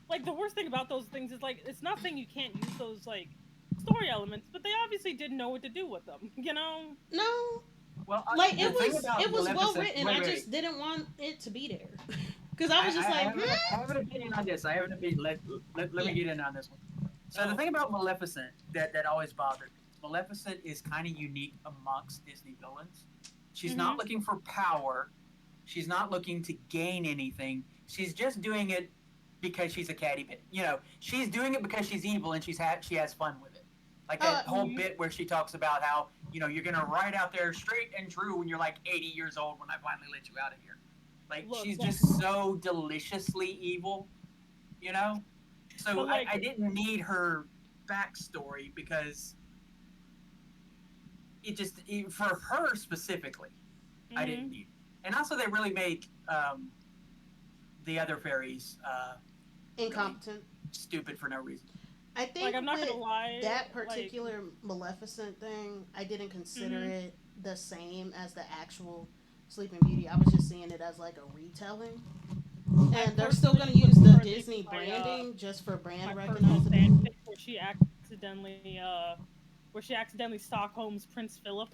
like the worst thing about those things is like it's not saying you can't use those like story elements, but they obviously didn't know what to do with them. You know? no, Well, like the thing about it was well Maleficent, written. wait, I wait, wait. just didn't want it to be there because I was just I like, have I have an opinion on this. I have an opinion. Let me yeah, get in on this one. So the Oh. thing about Maleficent that always bothered me, Maleficent is kind of unique amongst Disney villains. She's not Mhm. looking for power. She's not looking to gain anything. She's just doing it because she's a catty bit. You know, she's doing it because she's evil and she has fun with it. Like uh, that whole Mhm. bit where she talks about how you're gonna ride out there straight and true when you're like 80 years old when I finally let you out of here. Like Look, she's just so deliciously evil, you know. but So like, I didn't need her backstory because for her specifically, I didn't mhm. need. It. And also, they really made the other fairies really incompetent. stupid for no reason. I Like think I'm not with gonna lie. that Like, particular Maleficent thing, I didn't consider mhm. it the same as the actual Sleeping Beauty. I was just seeing it as like a retelling. I And they're still personally going to would use the prefer they Disney branding just for my brand personal recognizability. fanfic where she accidentally Stockholm's Prince Philip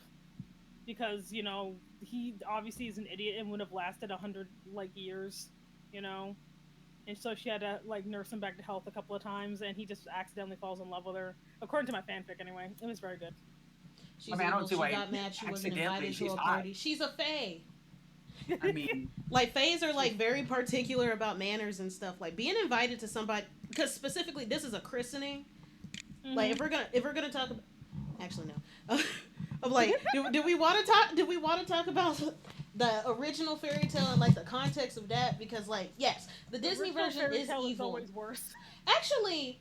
because he obviously is an idiot and would have lasted 100 like years, you know, and so she had to like nurse him back to health a couple of times, and he just accidentally falls in love with her, according to my fanfic. Anyway, it was very good. She's I mean, I evil. don't see She why got mad. She wasn't accidentally invited to she's a hot. party. She's a fae. I mean, Like fays are like very particular about manners and stuff. Like being invited to somebody, because specifically this is a christening. Like if we're gonna talk about, actually no, of like do we want to talk about the original fairy tale and like the context of that, because like yes, the Disney version is evil. Is always worse. Actually,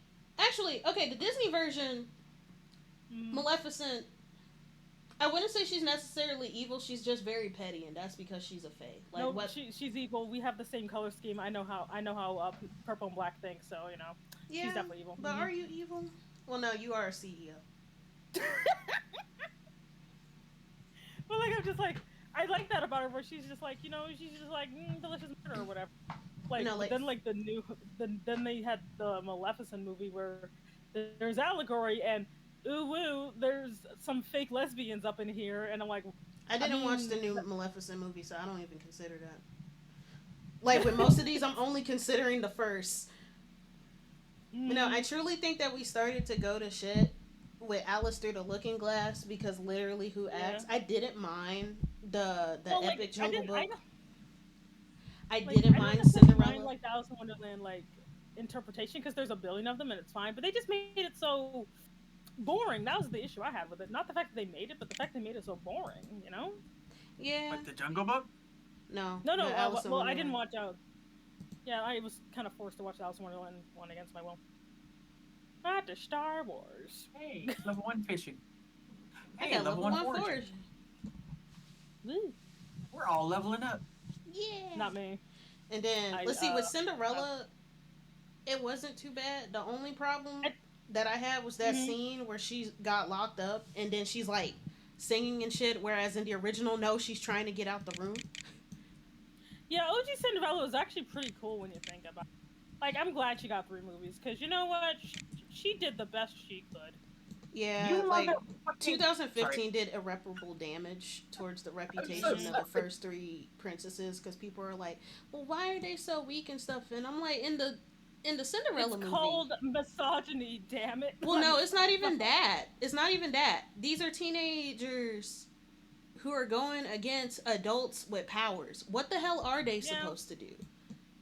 okay, the Disney version, Maleficent, I wouldn't say she's necessarily evil. She's just very petty, and that's because she's a fae. Like no, what? She's evil. We have the same color scheme. I know how purple and black think. So you know, Yeah, she's definitely evil. but are you evil? Well, no, you are a CEO. But like I'm just like I like that about her, where she's just like she's just like delicious murder or whatever. Like, No, like then like then they had the Maleficent movie where there's allegory and ooh woo, there's some fake lesbians up in here, and I'm like, I didn't watch the new Maleficent movie, so I don't even consider that. Like with most of these, I'm only considering the first. You know, I truly think that we started to go to shit with Alistair the Looking Glass, because literally who acts. I didn't mind the epic Jungle Book. I didn't mind Cinderella. Mind, like the Alice in Wonderland like interpretation, because there's a billion of them and it's fine, but they just made it so boring. That was the issue I had with it. Not the fact that they made it, but the fact they made it so boring. You know? Yeah. like the Jungle Book. No. No. Alice in Well, I Wonderland. didn't watch out. Yeah, I was kind of forced to watch the Alice in Wonderland one against my will. Not the Star Wars. Hey, level 1 fishing. I Hey, got level 1 foraging. foraging. Woo. We're all leveling up. Yeah. Not me. And then let's see, with Cinderella, it wasn't too bad. The only problem that I had was that scene where she got locked up and then she's like singing and shit, whereas in the original, no, she's trying to get out the room. Yeah, OG Cinderella was actually pretty cool when you think about it. Like, I'm glad she got 3 movies, because you know what? She did the best she could. Yeah, like 2015 did irreparable damage towards the reputation of the first 3 princesses, because people are like, well, why are they so weak and stuff? And I'm like, in the Cinderella movie, it's called misogyny, damn it. Well, no, it's not even that. It's not even that. These are teenagers who are going against adults with powers. What the hell are they supposed to do?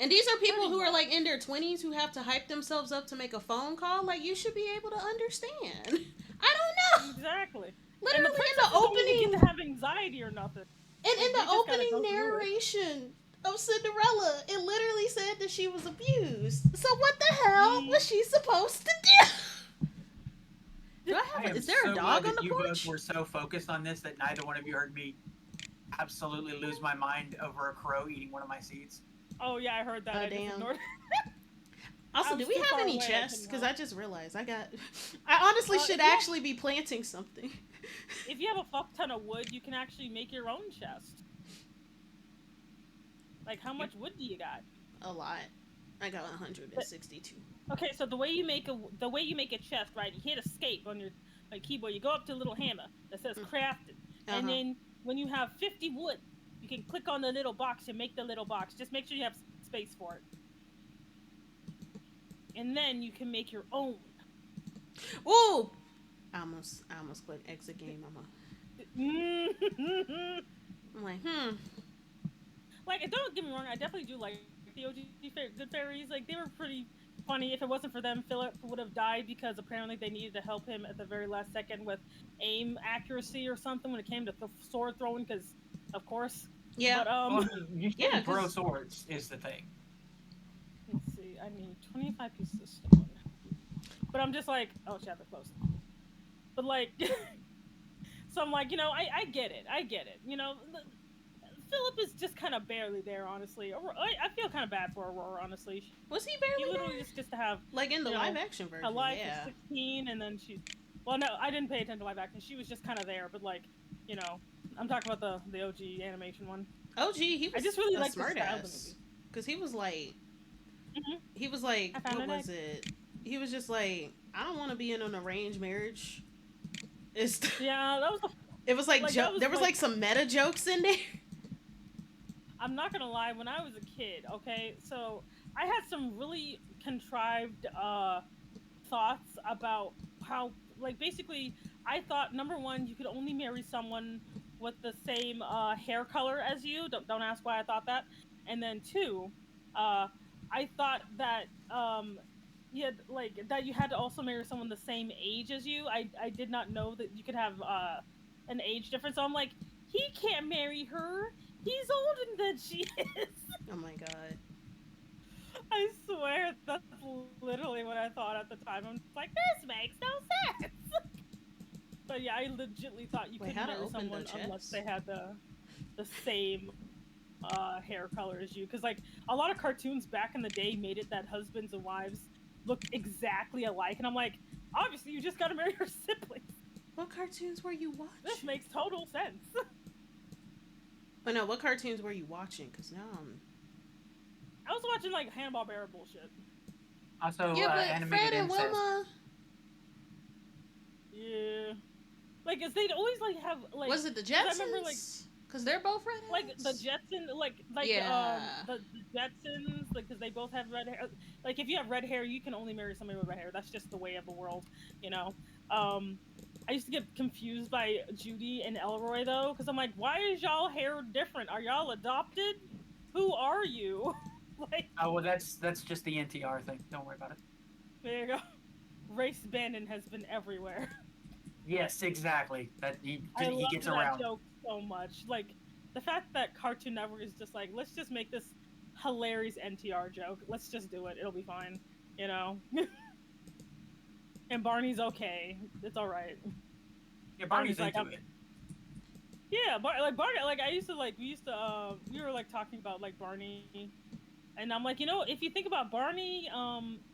And these are people who are like in their 20s who have to hype themselves up to make a phone call. Like, you should be able to understand. I don't know. Exactly. Literally and in the opening, don't get to have anxiety or nothing. And in the opening narration of Cinderella, it literally said that she was abused. So what the hell was she supposed to do? Is there a dog on the porch? You both were so focused on this that neither one of you heard me absolutely lose my mind over a crow eating one of my seeds. Oh yeah, I heard that. I damn. just ignored it. Also, do we have any chests? Because I just realized I honestly should actually be planting something. If you have a fuck ton of wood, you can actually make your own chest. Like, how much wood do you got? A lot. I got 162. Okay, so the way you make a chest, right? You hit escape on your keyboard. You go up to a little hammer that says crafted, and then when you have 50 wood, you can click on the little box and make the little box. Just make sure you have space for it. And then you can make your own. Ooh! I almost clicked exit game. I'm like, Like, don't get me wrong, I definitely do like the OG Good Fairies. Like, they were pretty funny. If it wasn't for them, Philip would have died, because apparently they needed to help him at the very last second with aim accuracy or something when it came to sword throwing, because, of course. Yeah. But, you can't throw swords is the thing. Let's see, I need 25 pieces of stone. But I'm just like, oh shit, they're close. But like, so I'm like, I get it. You know, Philip is just kind of barely there, honestly. I feel kind of bad for Aurora, honestly. Was he barely there? He literally there? just gets to have, like in the live action version. A life of 16, and then she's, well, no, I didn't pay attention to live action. She was just kind of there, but like, I'm talking about the OG animation one. OG, he was I just really a like smart the style of the ass. movie. Because he was like, what was it? He was just like, I don't want to be in an arranged marriage. Yeah, that was. It was like, there was like some meta jokes in there. I'm not gonna lie. When I was a kid, okay, so I had some really contrived thoughts about how, like, basically, I thought number one, you could only marry someone with the same hair color as you. Don't ask why I thought that. And then two, uh, I thought that like that you had to also marry someone the same age as you. I did not know that you could have an age difference. So I'm like, he can't marry her. He's older than she is. Oh my god. I swear that's literally what I thought at the time. I'm just like, this makes no sense. But yeah, I legitly thought you Wait, couldn't how to marry open someone the unless chest? they had the same hair color as you. Because like a lot of cartoons back in the day made it that husbands and wives looked exactly alike, and I'm like, obviously you just got to marry your siblings. What cartoons were you watching? This makes total sense. Oh no, what cartoons were you watching? Because now I was watching like Hanna-Barbera bullshit. Also, yeah, but animated Fred and incest. Wilma. Yeah. Like, cause they'd always like have like. Was it the 'cause I remember like Jetsons? Because they're both redheads. like the Jetsons, Yeah. the Jetsons, like because they both have red hair. Like if you have red hair, you can only marry somebody with red hair. That's just the way of the world, you know. I used to get confused by Judy and Elroy though, because I'm like, why is y'all hair different? Are y'all adopted? Who are you? Like, Oh well, that's just the NTR thing. Don't worry about it. there you go. Race Bannon has been everywhere. Yes, exactly. That I he love gets that around. joke so much. Like the fact that Cartoon Network is just like, let's just make this hilarious NTR joke. Let's just do it. It'll be fine, you know. And Barney's okay. It's all right. Yeah, Barney's like, into it. Yeah, Barney. Like I used to like we were like talking about like Barney, and I'm like, you know, if you think about Barney,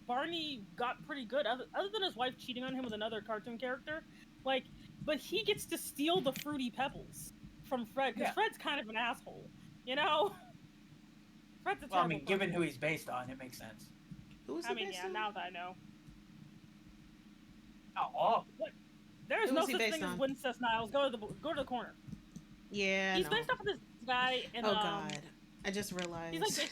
Barney got pretty good other than his wife cheating on him with another cartoon character, like, but he gets to steal the Fruity Pebbles from Fred because Yeah. Fred's kind of an asshole, you know. Fred's a Well, I terrible mean, given person. who he's based on, it makes sense. Who was I the mean, best yeah, one? now that I know, Oh, there's Who no was he such based thing as on? Wincest Niles. Go to the corner. Yeah. He's no. based off of this guy, and Oh god. I just realized. he's like this.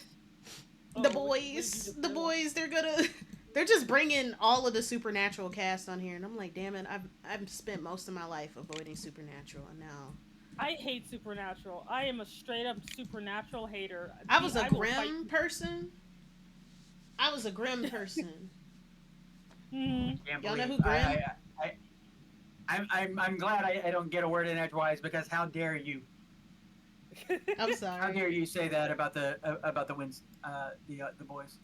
The Oh, what did you boys, just the do? boys, they're just bringing all of the Supernatural cast on here, and I'm like, damn it, I've spent most of my life avoiding Supernatural, and now I hate Supernatural. I am a straight up Supernatural hater. I was a will fight Grimm person. I was a Grimm person. Mhm. can't Y'all know believe who Grimm? I'm glad I don't get a word in edgewise because how dare you? I'm How sorry. dare you say that about the wins the boys?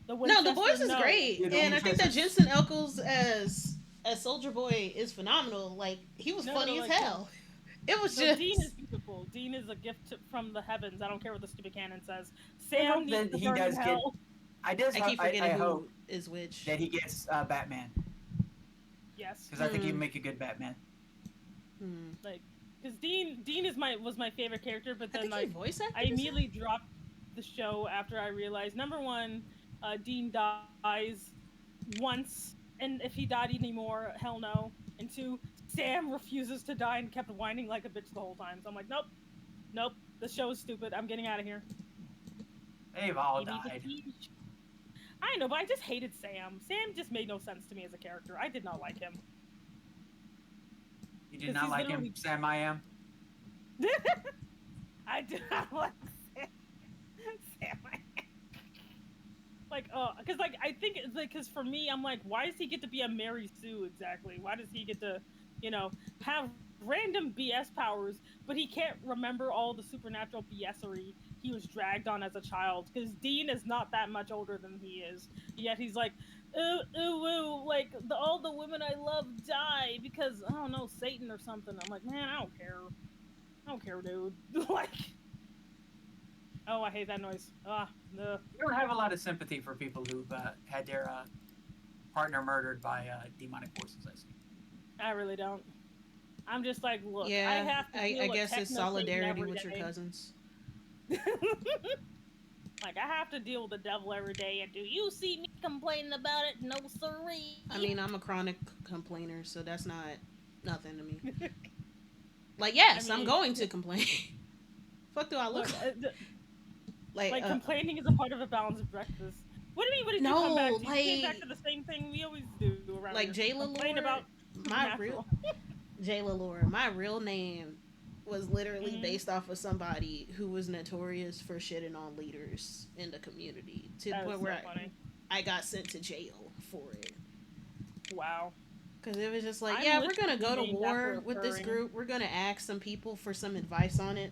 The No, the Winchester, boys is no. great, Yeah, the and I think that Winchesters. Jensen Ackles as Soldier Boy is phenomenal. Like he was No, funny no, as like, hell. It was No, just Dean is beautiful. Dean is a gift from the heavens. I don't care what the stupid canon says. I hope Sam that needs to he burn in does get. hell. I keep forgetting I who hope is which. that he gets Batman Yes, because I think he'd make a good Batman. like because Dean was my favorite character, but I then think he like voice acted I immediately dropped the show after I realized number one, Dean dies once, and if he died anymore, hell no. And two, Sam refuses to die and kept whining like a bitch the whole time. So I'm like, nope, the show is stupid. I'm getting out of here. They've all You need to died. teach. I know, but I just hated Sam. Sam just made no sense to me as a character. I did not like him. You did 'Cause not he's like him, literally- Sam. I am. I did not like Sam. Sam. Like, because like I think it's like because for me, I'm like, why does he get to be a Mary Sue exactly? Why does he get to, have random BS powers, but he can't remember all the supernatural BSery he was dragged on as a child? Because Dean is not that much older than he is, yet he's like, like all the women I love die because I don't know, Satan or something. I'm like, man, I don't care, dude. Like, oh, I hate that noise. No. You don't have a lot of sympathy for people who've had their partner murdered by demonic forces. I see. I really don't. I'm just like, look, Yeah, I have to. I guess it's techno-Satan solidarity every with your day. cousins. Like, I have to deal with the devil every day, and do you see me complaining about it? No, sirree. I mean, I'm a chronic complainer, so that's not nothing to me. Like, yes, I mean, I'm going to complain. Fuck do I look look, like? Like, Like complaining is a part of a balanced breakfast. What did you come back no, to? You came back to the same thing we always do around here. like Jayla Complain Lore, about my real supernatural. Jayla Lore, my real name was literally Mm-hmm. based off of somebody who was notorious for shitting on leaders in the community to the That is point so where funny. I got sent to jail for it. Wow. Because it was just like, I'm yeah, we're gonna literally go to named after war a with this furry. group. We're gonna ask some people for some advice on it.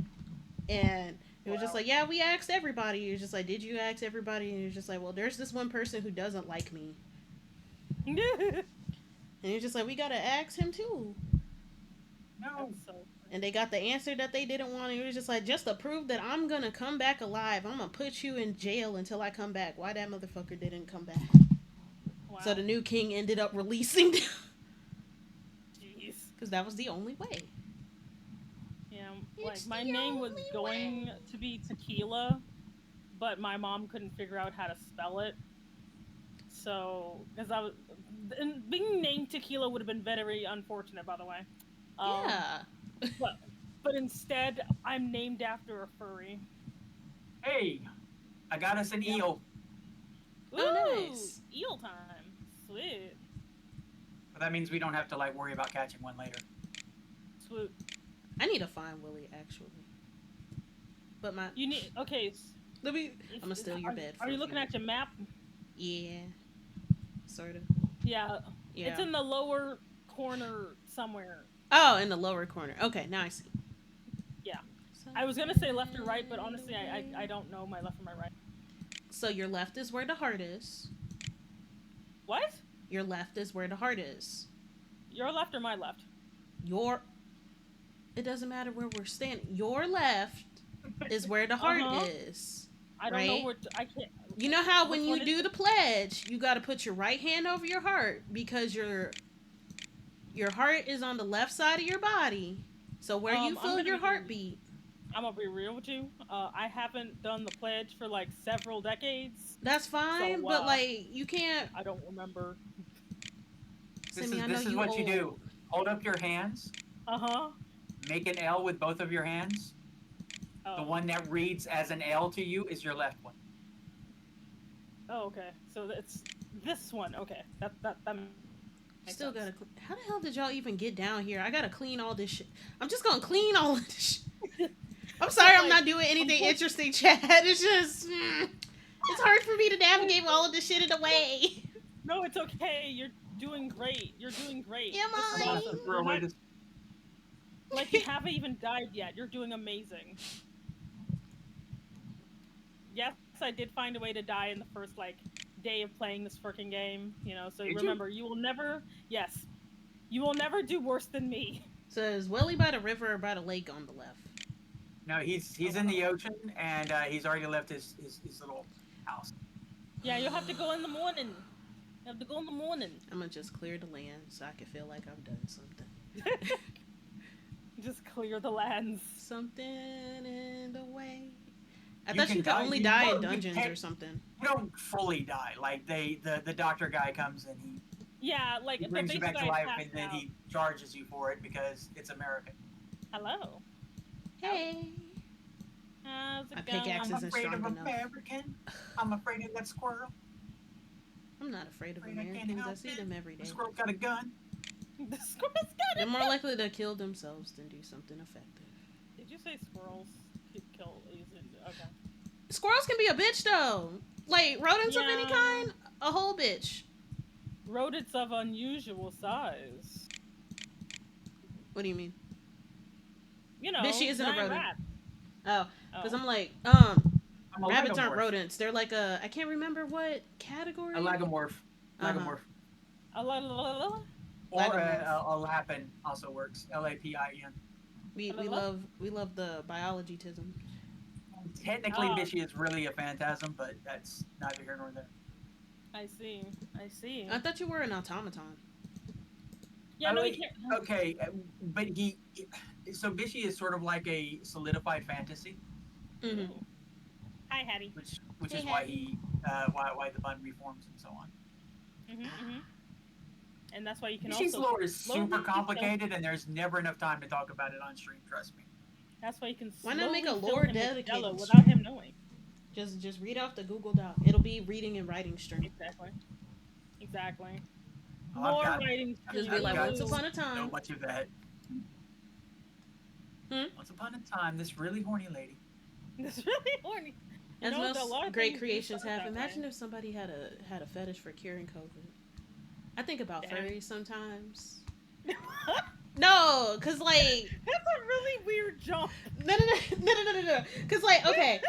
And it was just Wow. like, yeah, we asked everybody. It was just like, did you ask everybody? And it was just like, well, there's this one person who doesn't like me. And he was just like, we gotta ask him too. No. That's so And they got the answer that they didn't want. And it was just like, just to prove that I'm gonna come back alive, I'm gonna put you in jail until I come back. Why that motherfucker didn't come back? wow. So the new king ended up releasing them. Jeez. Because that was the only way. Yeah, It's like my the name was only going way. to be Tequila, but my mom couldn't figure out how to spell it. So, because I was, and being named Tequila would have been very unfortunate, by the way. Um, Yeah. but but instead, I'm named after a furry. Hey, I got us an Yep. eel. Oh, Ooh, nice. eel time. Sweet, But that means we don't have to like worry about catching one later. sweet. I need to find Willie, actually. But my. You need okay. Let me. If, I'm gonna steal your bed. are For you a looking few. at your map? Yeah. Sort of. Yeah, Yeah. it's in the lower corner somewhere. Oh, in the lower corner. Okay, now I see. Yeah. I was gonna say left or right, but honestly, I don't know my left from my right. So your left is where the heart is. What? Your left is where the heart is. Your left or my left? Your. It doesn't matter where we're standing. Your left is where the heart Uh-huh. is. I don't know Right? where I can't. You know how Which when one you is do it? the pledge, you got to put your right hand over your heart because your heart is on the left side of your body. So where you I'm feel gonna your be heartbeat. I'm gonna be real with you. I haven't done the pledge for like several decades, That's fine, so but like you can't. I don't remember. Simi, I know This is you what old. you do. Hold up your hands. Uh huh. Make an L with both of your hands. Oh. The one that reads as an L to you is your left one. Oh, okay. So it's this one. Okay. That makes Still sense. gotta. How the hell did y'all even get down here? I gotta clean all this shit. I'm just gonna clean all of this shit. I'm sorry, I'm not doing anything interesting, Chad. It's just. It's hard for me to navigate all of this shit in a way. No, it's okay. You're doing great. You're doing great. Am This is I? awesome. Throw You're away not, this- like you haven't even died yet. You're doing amazing. Yes, I did find a way to die in the first like day of playing this freaking game. You know, so Did you? remember, you will never. Yes, you will never do worse than me. So is Welly by the river or by the lake on the left? No, he's in the ocean and he's already left his little house. Yeah, you'll have to go in the morning. You have to go in the morning. I'm gonna just clear the land so I can feel like I've done something. Just clear the lands. Something in the way. I You thought can you could die- only you- die well, in you dungeons can't- or something. You don't fully die. Like the doctor guy comes and Yeah, like he the brings you back basic to life guy and then passed out. he charges you for it because it's American. Hello. Hey. How's it My going? pickaxe I'm isn't afraid of strong enough. American. I'm afraid of that squirrel. I'm not afraid of Afraid I can't Americans. I help see it. them every day. The squirrel got a gun. The squirrel's got They're it. more likely to kill themselves than do something effective. Did you say squirrels could kill? Okay. Squirrels can be a bitch though. Like rodents of any Yeah. kind, a whole bitch. Rodents of unusual size. What do you mean? You know, Bitch, she isn't a giant rodent. rat. Oh, because Oh. I'm like, I'm a rabbits aren't lagomorph. rodents. They're like a, I can't remember what category. A lagomorph. Uh-huh. Lagomorph. A la la la la. Or Lagomorph. a lapin also works. LAPIN. We love the biology tism. Technically, Oh. Bishy is really a phantasm, but that's neither here nor there. I see. I see. I thought you were an automaton. Yeah, I no, mean, you can't. Okay, but so Bishy is sort of like a solidified fantasy, Mm-hmm. Ooh. Hi, Hattie. which Hey, is why Hattie. why the bun reforms and so on. And that's why you can Bishy's also. lore is slowly super fill- complicated, and there's never enough time to talk about it on stream. Trust me. That's why you can. Why not make a slowly lore fill him with dedicated Jello stream? without him knowing. Just read off the Google Doc. It'll be reading and writing stream. Exactly. Exactly. Oh, I've More got writing Just stream. be I've like, got once Woo. upon a so time. much of that. Hmm? Once upon a time, this really horny lady. It's really horny. You As know, a most lot of great things do creations start have. that Imagine way. if somebody had a fetish for curing COVID. I think about Damn. furries sometimes. That's No, cause like a really weird jump. no. Cause like okay,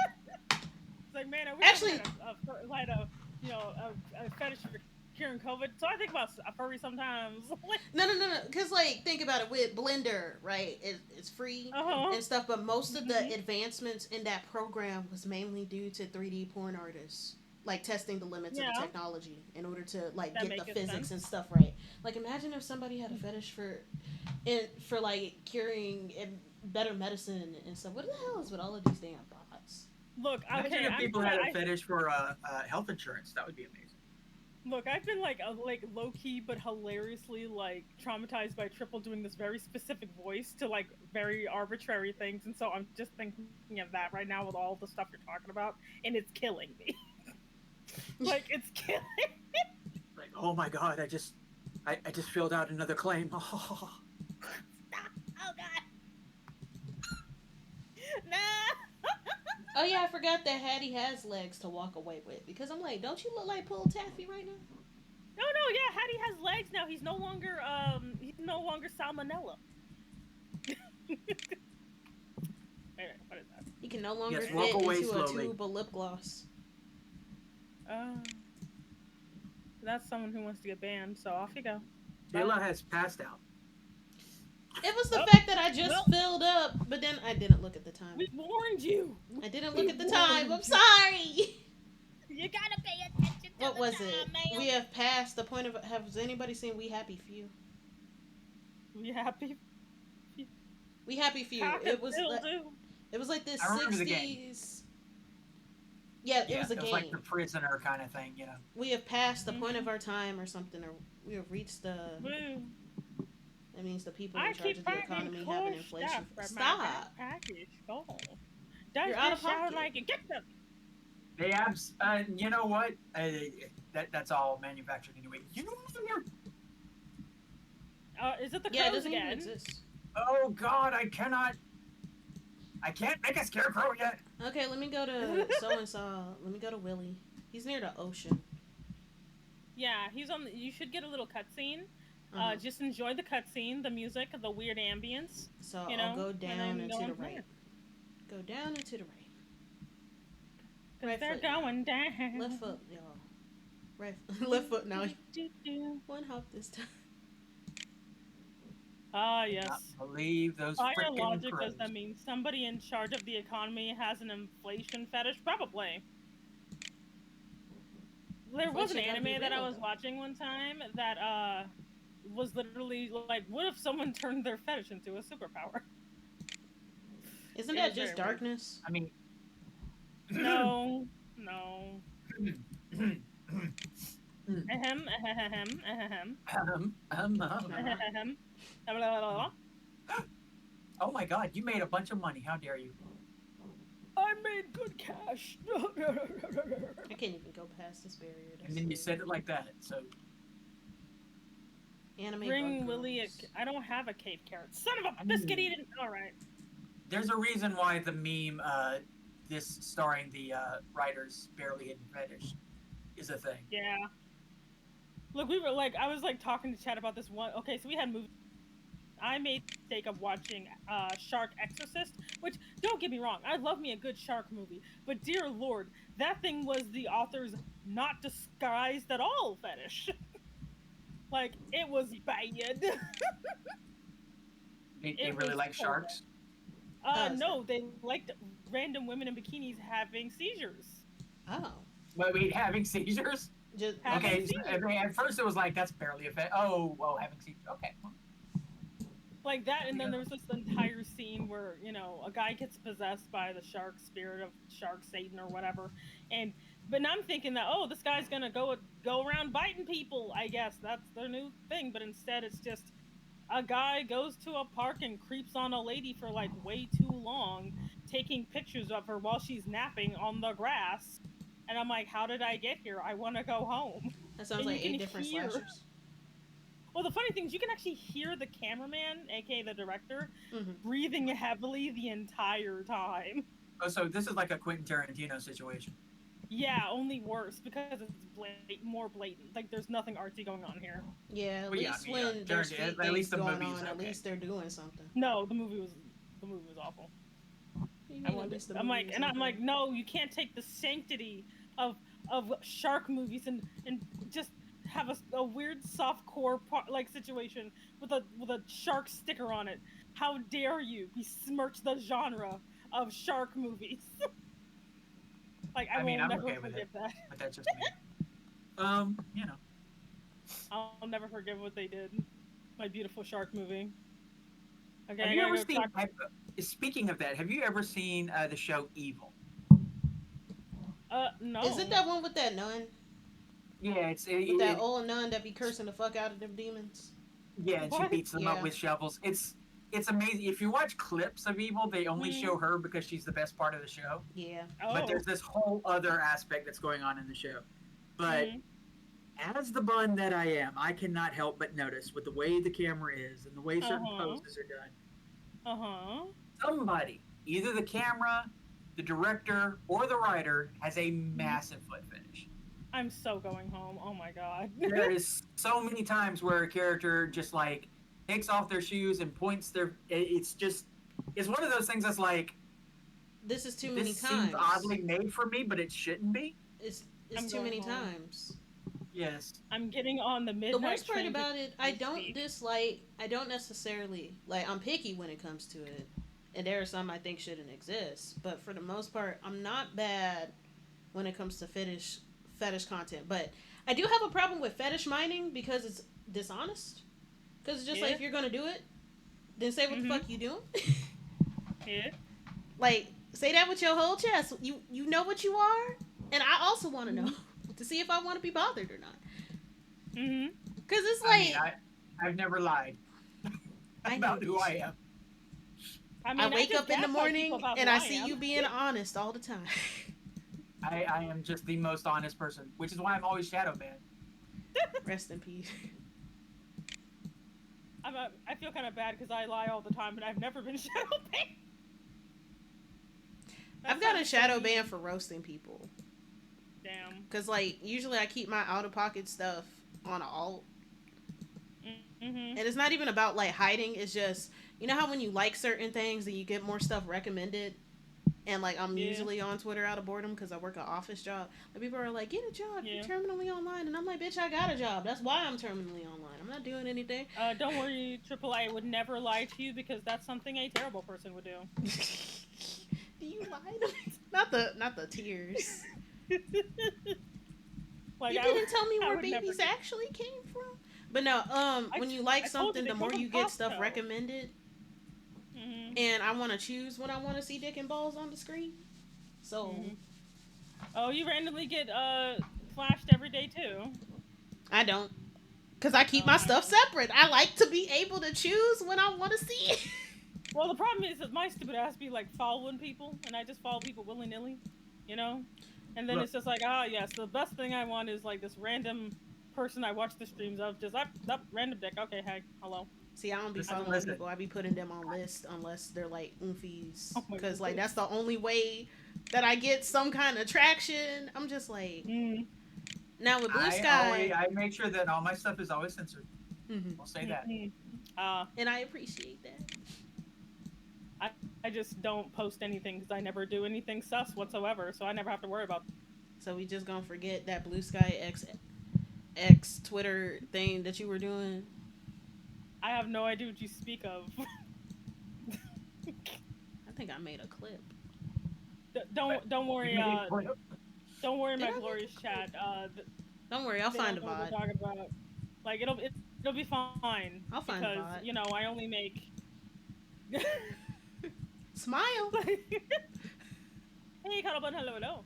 It's like, man, I wish I actually, had a you know, a fetish for curing COVID. So I think about a furry sometimes. no. Cause like think about it with Blender, right? It's free Uh-huh. and stuff, but most of Mm-hmm. the advancements in that program was mainly due to 3D porn artists. Like testing the limits of the Yeah, technology in order to like that get the makes physics sense. and stuff right. Like imagine if somebody had a fetish for like curing and better medicine and stuff. What the hell is with all of these damn bots? Look, Imagine okay, if people had a fetish for health insurance. That would be amazing. look. I've been like low key but hilariously like traumatized by Triple doing this very specific voice to like very arbitrary things, and so I'm just thinking of that right now with all the stuff you're talking about, and it's killing me. Like it's killing. Like, oh my god, I just filled out another claim. Oh, Stop! Oh god! No! Oh yeah, I forgot that Hattie has legs to walk away with because I'm like, don't you look like Pull Taffy right now? No, yeah, Hattie has legs now. He's no longer salmonella. Wait, what is that? He can no longer yes, walk fit away into a slowly. tube of lip gloss. Uh, that's someone who wants to get banned. So off you go. Jayla has passed out. It was the Oh, fact that I just well, filled up, but then I didn't look at the time. we warned you. I didn't We look at the time. warned I'm you. sorry. You gotta pay attention to What the was time, it? man. We have passed the point of. Has anybody seen We Happy Few? We happy? We Happy Few. Cock and still do. It was like this I remember the game. 60s. Yeah, it Yeah, was a it was game. like the prisoner kind of thing, you know. We have passed the point of Mhm. our time or something, or we have reached the. Woo. That means the people I in charge keep of the finding economy have cool an inflation. stuff at Stop. my package. Go. Does You're out this of sound pocket. like it? Get them. They have, you know what? That's all manufactured anyway. Is it the Yeah, it crows doesn't even again? exist. Oh god, I can't make a scarecrow yet. Okay, let me go to so and so. Let me go to Willie. He's near the ocean. Yeah, he's on. You should get a little cutscene. Uh-huh. Just enjoy the cutscene, the music, the weird ambience. So You know, I'll go and down then and go to the on from right. there. Go down and to the right. Cause Right they're foot. going down. Left foot, y'all. Right, left foot now. Do. One hop this time. Ah, Not yes. believe those By your freaking logic, crows. does that mean somebody in charge of the economy has an inflation fetish? Probably. There was an Inflation gotta be anime that I real, was though. watching one time that was literally like, what if someone turned their fetish into a superpower? Isn't It that was just very weird. darkness? I mean, No, no. Ahem, ahem, ahem, ahem. Blah, blah, blah, blah. oh my god, you made a bunch of money. How dare you? I made good cash. I can't even go past this barrier. That's And then you scary. said it like that. So Anime Bring bug Willie a. girls. I don't have a cave carrot. Son of a biscuit eating. All right. there's a reason why the meme, this starring the writer's barely hidden fetish, is a thing. Yeah. Look, we were like, I was like talking to Chad about this one. Okay, so we had movies. I made the mistake of watching Shark Exorcist, which, don't get me wrong, I love me a good shark movie, but dear lord, that thing was the author's not disguised at all fetish. Like, it was bad. They It really was like so sharks. No, they liked random women in bikinis having seizures. Oh. Wait, having seizures? Just Having Okay, so, seizures. I mean, at first it was like, that's barely a fet. Oh, well, having seizures. Okay. Like that, and then there was this entire scene where, you know, a guy gets possessed by the shark spirit of shark Satan or whatever, but now I'm thinking that, oh, this guy's gonna go around biting people. I guess that's their new thing, but instead it's just a guy goes to a park and creeps on a lady for like way too long, taking pictures of her while she's napping on the grass. And I'm like, how did I get here? I want to go home. That sounds And like you can 8 different hear. slashers. Well, the funny thing is, you can actually hear the cameraman, aka the director, Mm-hmm. breathing heavily the entire time. Oh, so this is like a Quentin Tarantino situation. Yeah, only worse because it's more blatant. Like, there's nothing artsy going on here. Yeah, at Well, yeah, least I mean, yeah, when there's at fake least things the going movie is on, at okay. least they're doing something. No, the movie was awful. I'm like, no, you can't take the sanctity of shark movies and just have a weird softcore like situation with a shark sticker on it. How dare you besmirch the genre of shark movies? Like, I mean, will I'm never okay with forgive it, that. but that's just me. You know. I'll never forgive what they did. My beautiful shark movie. Okay, Have I you gotta ever go seen? talk. Speaking of that, have you ever seen the show Evil? No. Is it that one with that nun? Yeah, With that old nun that be cursing the fuck out of them demons? yeah, and she What? beats them up with shovels. It's amazing. If you watch clips of Evil, they only show her because she's the best part of the show. Yeah. But Oh. there's this whole other aspect that's going on in the show. But as the bun that I am, I cannot help but notice with the way the camera is and the way certain poses are done. Somebody, either the camera, the director, or the writer, has a massive foot fetish. I'm so going home. Oh my god. There is so many times where a character just like takes off their shoes and points their. It's one of those things that's like. This is too many This times. seems oddly made for me, but it shouldn't be. It's I'm too many going home. times. Yes. I'm getting on the midnight The worst part train about it, I don't speak. dislike. I don't necessarily like. I'm picky when it comes to it, and there are some I think shouldn't exist. But for the most part, I'm not bad when it comes to fetish content. But I do have a problem with fetish mining because it's dishonest. Because it's just like, if you're gonna do it, then say what the fuck you doing. Yeah. Like, say that with your whole chest. You know what you are, and I also want to know to see if I want to be bothered or not. Because it's like, I've never lied about who I am. I wake up in the morning and I see you being honest all the time. I am just the most honest person, which is why I'm always shadow banned. Rest in peace. I feel kind of bad because I lie all the time, and I've never been shadow banned. I've got a shadow ban for roasting people. Damn. Because, like, usually I keep my out-of-pocket stuff on alt. And it's not even about, like, hiding. It's just, you know how when you like certain things and you get more stuff recommended? And, like, I'm usually on Twitter out of boredom because I work an office job. And people are like, get a job. You're terminally online. And I'm like, bitch, I got a job. That's why I'm terminally online. I'm not doing anything. Don't worry, I would never lie to you because that's something a terrible person would do. Do you lie to me? Not the tears. Like, you didn't tell me where babies actually came from. But no, when you like something, the more you get stuff recommended. And I want to choose when I want to see dick and balls on the screen. So. Oh, you randomly get flashed every day too. I don't. Because I keep my stuff separate. I like to be able to choose when I want to see it. Well, the problem is that my stupid ass be like following people, and I just follow people willy-nilly, you know? And then it's just like, yes, the best thing I want is like this random person I watch the streams of, just up, random dick. Okay, hey, hello. See, I don't be following people. I be putting them on lists unless they're like oomfies. Because like that's the only way that I get some kind of traction. I'm just like, now with Blue Sky, I make sure that all my stuff is always censored. I'll say that. And I appreciate that. I just don't post anything because I never do anything sus whatsoever, so I never have to worry about. So we just gonna forget that Blue Sky X Twitter thing that you were doing. I have no idea what you speak of. I think I made a clip. Don't worry. Don't worry, my glorious chat. Don't worry, I'll find a VOD. About. Like it'll be fine. I'll find a VOD. You know, I only make. Smile. Hey, Cuddlebun, hello.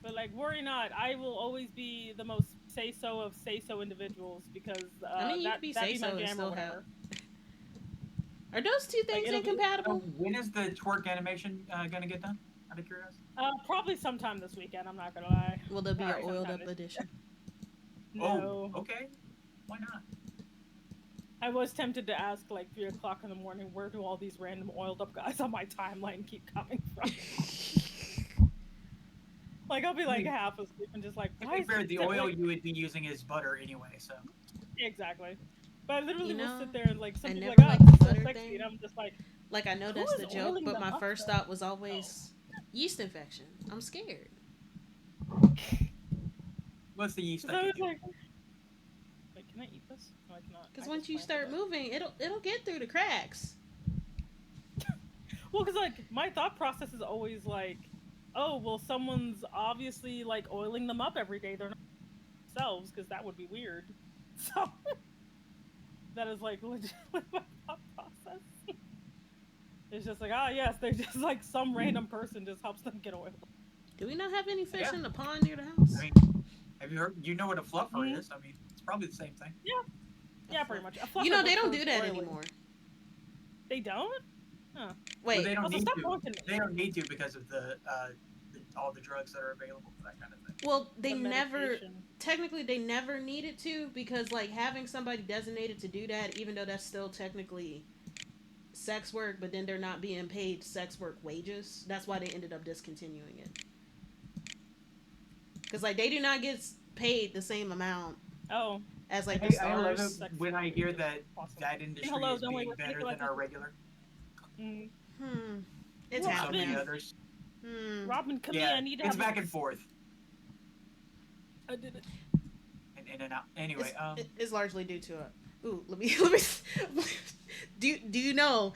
But like, worry not. I will always be the most say-so of say-so individuals because I mean, you that be that'd be say-so my and jam still or whatever. Are those two things incompatible? When is the twerk animation gonna get done? Out of curiosity. Probably sometime this weekend. I'm not gonna lie. Will there be an oiled up edition? No. Oh, okay. Why not? I was tempted to ask like 3:00 in the morning, where do all these random oiled up guys on my timeline keep coming from? Like I'll be like half asleep and just like, why is the oil you would be using is butter anyway, so. Exactly. But I literally will sit there and like some people like, oh, this is so sexy, and I'm just like I know that's the joke, but my first thought was always yeast infection. I'm scared. What's the yeast? Wait, can I eat this? No, I cannot. Because once you start moving, it'll get through the cracks. Well, because like my thought process is always like, oh, well, someone's obviously like oiling them up every day. They're not themselves, because that would be weird. So that is like legit my thought process. It's just like, yes, they're just like some random person just helps them get oiled. Do we not have any fish in the pond near the house? I mean, have you heard? You know what a fluffer is? I mean, it's probably the same thing. Yeah, pretty much. You know, they don't do that anymore. They don't? Huh. Wait, well, they don't need to. They don't need to because of all the drugs that are available for that kind of thing. Well, technically they never needed to, because like having somebody designated to do that, even though that's still technically sex work, but then they're not being paid sex work wages. That's why they ended up discontinuing it. Because like they do not get paid the same amount. As like the stars. When I hear that industry is being better than our regular. It's happening. Robin, come here. I need to have. It's back and forth. I did it. And in and out. Anyway, it's largely due to a. Ooh, let me. Do you know?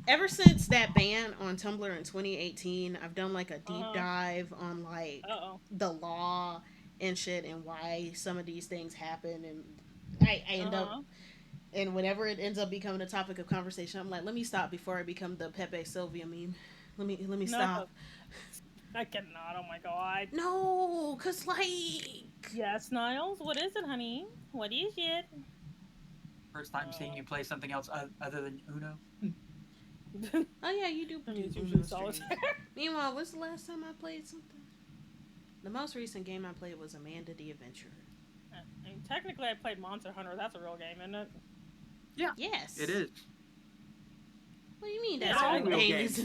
Ever since that ban on Tumblr in 2018, I've done like a deep dive on like the law and shit and why some of these things happen, and I end up. And whenever it ends up becoming a topic of conversation, I'm like, let me stop before I become the Pepe Sylvia meme. Let me stop. I cannot. Oh my god. No, cause like. Yes, Niles. What is it, honey? What is it? First time seeing you play something else other than Uno. Oh yeah, you do. Usually solitaire. Meanwhile, what's the last time I played something? The most recent game I played was Amanda the Adventurer. I mean, technically, I played Monster Hunter. That's a real game, isn't it? Yeah. Yes. It is. What do you mean that's all real games?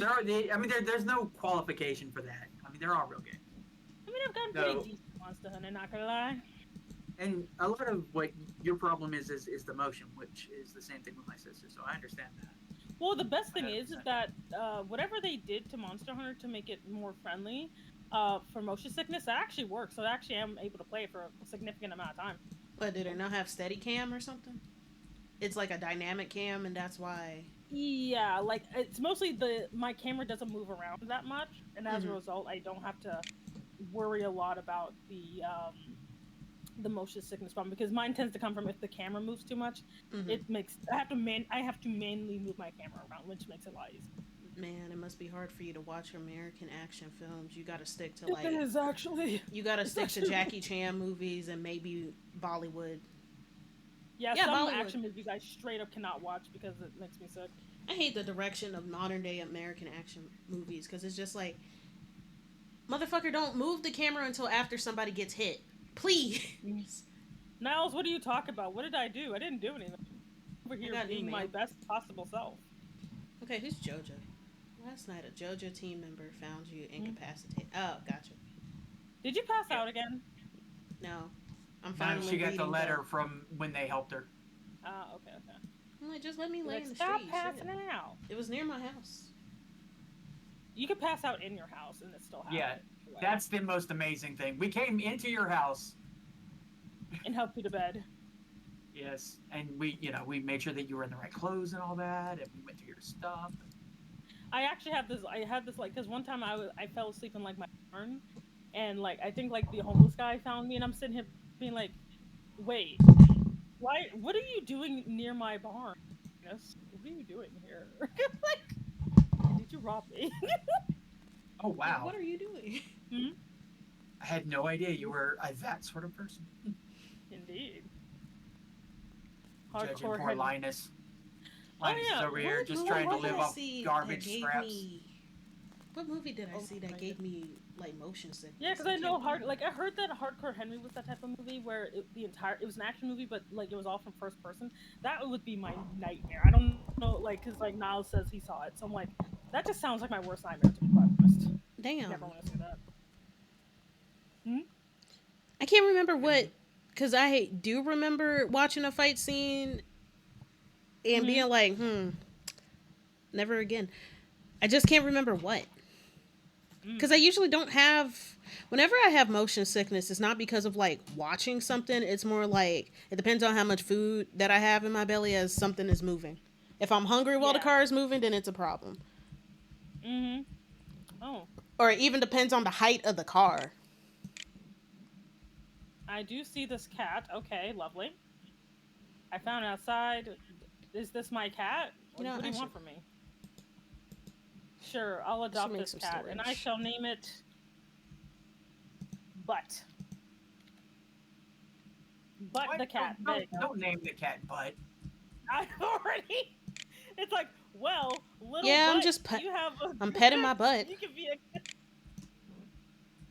There's no qualification for that. I mean, they're all real games. I mean, I've gotten pretty decent Monster Hunter, not gonna lie. And a lot of what your problem is the motion, which is the same thing with my sister, so I understand that. Well, the best thing is that whatever they did to Monster Hunter to make it more friendly for motion sickness, that actually works. So I actually am able to play it for a significant amount of time. But did it not have steady cam or something? It's like a dynamic cam, and that's why. Yeah, like it's mostly my camera doesn't move around that much, and as a result, I don't have to worry a lot about the motion sickness problem, because mine tends to come from if the camera moves too much. It makes I have to manually move my camera around, which makes it a lot easier. Man, it must be hard for you to watch American action films. You got to stick to like. It is actually. You got to stick to Jackie Chan movies and maybe Bollywood. Yeah, some Bollywood action movies I straight up cannot watch because it makes me sick. I hate the direction of modern day American action movies because it's just like, motherfucker, don't move the camera until after somebody gets hit. Please. Niles, what do you talk about? What did I do? I didn't do anything. Over here being my best possible self. Okay, who's JoJo? Last night, a JoJo team member found you incapacitated. Oh, gotcha. Did you pass out again? No. I'm finally she got the letter from when they helped her. Oh, okay. I'm like, just let me lay in the stop street. Stop passing out. It was near my house. You could pass out in your house and it still happened. Yeah, that's the most amazing thing. We came into your house. And helped you to bed. Yes, and we made sure that you were in the right clothes and all that, and we went through your stuff. I actually had this, like, because one time I fell asleep in, like, my barn, and, like, I think, like, the homeless guy found me, and I'm sitting here being like, wait, what are you doing near my barn? Yes, what are you doing here? Like, did you rob me? Oh, wow. What are you doing? I had no idea you were that sort of person. Indeed. Judging poor Linus. Linus is over here just trying to live off garbage scraps. What movie did I see that gave God. me like motion sickness? Yeah, because I know I heard that Hardcore Henry was that type of movie where it was an action movie, but like it was all from first person. That would be my nightmare. I don't know, like, because like Niles says he saw it, so I'm like, that just sounds like my worst nightmare, to be quite honest. Damn. Never want to see that. Hmm? I can't remember what, because I do remember watching a fight scene and being like, never again. I just can't remember what. Because I usually don't have, whenever I have motion sickness, it's not because of like watching something. It's more like, it depends on how much food that I have in my belly as something is moving. If I'm hungry while the car is moving, then it's a problem. Oh. Or it even depends on the height of the car. I do see this cat. Okay, lovely. I found it outside. Is this my cat? What do you want from me? Sure, I'll adopt this cat, and I shall name it Butt. Butt the cat. Don't name the cat Butt. I already. It's like, well, little. Yeah, Butt, I'm just. I'm petting my butt. You can be a.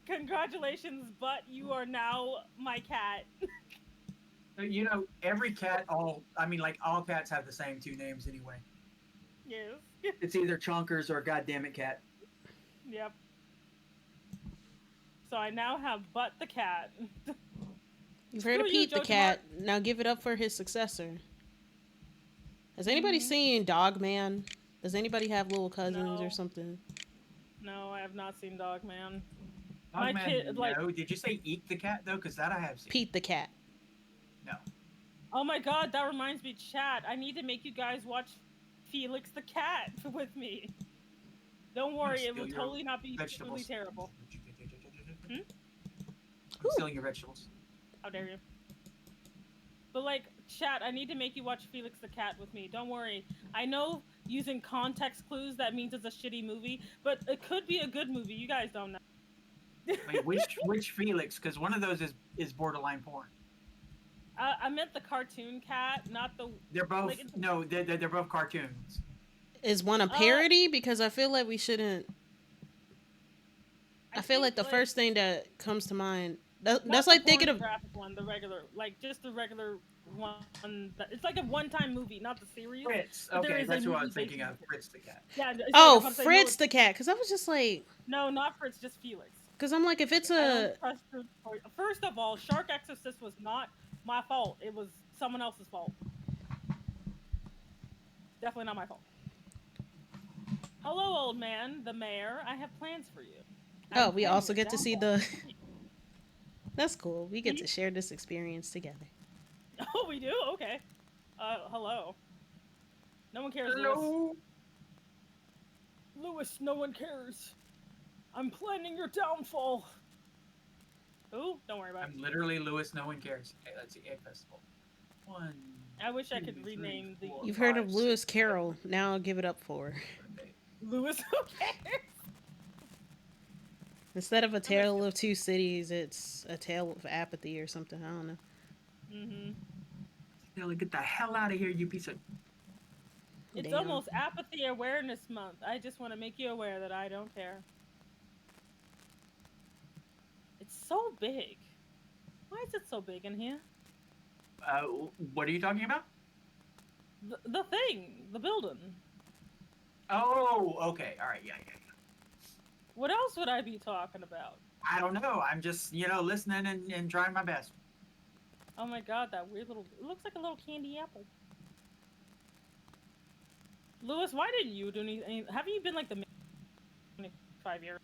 Congratulations, Butt. You are now my cat. You know, every cat, all cats have the same two names anyway. Yes. It's either Chonkers or Goddammit Cat. Yep. So I now have Butt the cat. You've heard of Pete the cat. Now give it up for his successor. Has anybody seen Dogman? Does anybody have little cousins or something? No, I have not seen Dogman. Dogman, kid, no. Did you say Eek the cat, though? Because that I have seen. Pete the cat. No. Oh my god, that reminds me, chat. I need to make you guys watch Felix the cat with me. Don't worry, it will totally not be really terrible. I'm stealing your vegetables. How dare you? But like, chat, I need to make you watch Felix the cat with me. Don't worry. I know using context clues that means it's a shitty movie, but it could be a good movie. You guys don't know. Wait, which Felix? Because one of those is borderline porn. I meant the cartoon cat, not the. They're both they're both cartoons. Is one a parody? Because I feel like we shouldn't. I feel like the first thing that comes to mind. That's like thinking of one, the regular, like just the regular one. It's like a one-time movie, not the series. Fritz. Okay, that's what I was thinking of. Fritz the cat. Yeah. Fritz the cat. Because I was just like. No, not Fritz, just Felix. Because I'm like, if it's a. First of all, Shark Exorcist was not my fault. It was someone else's fault. Definitely not my fault. Hello, old man, the mayor. I have plans for you. We also get to see the. That's cool. We get to share this experience together. Oh, we do? Okay. Hello. No one cares, Hello. Lewis, no one cares. I'm planning your downfall. Ooh, don't worry about it. I'm literally Lewis, no one cares. Okay, let's see. Egg Festival. One. I wish I could rename the... You've heard of Lewis Carroll. Now give it up for. Lewis, who cares? Instead of A Tale of Two Cities, it's A Tale of Apathy or something. I don't know. Jayla, get the hell out of here, you piece of... It's almost Apathy Awareness Month. I just want to make you aware that I don't care. It's so big. Why is it so big in here? What are you talking about? The thing. The building. Oh, okay. All right. Yeah. What else would I be talking about? I don't know. I'm just, listening and trying my best. Oh my god, that weird little... It looks like a little candy apple. Lewis, why didn't you do anything? Haven't you been like the 25 years?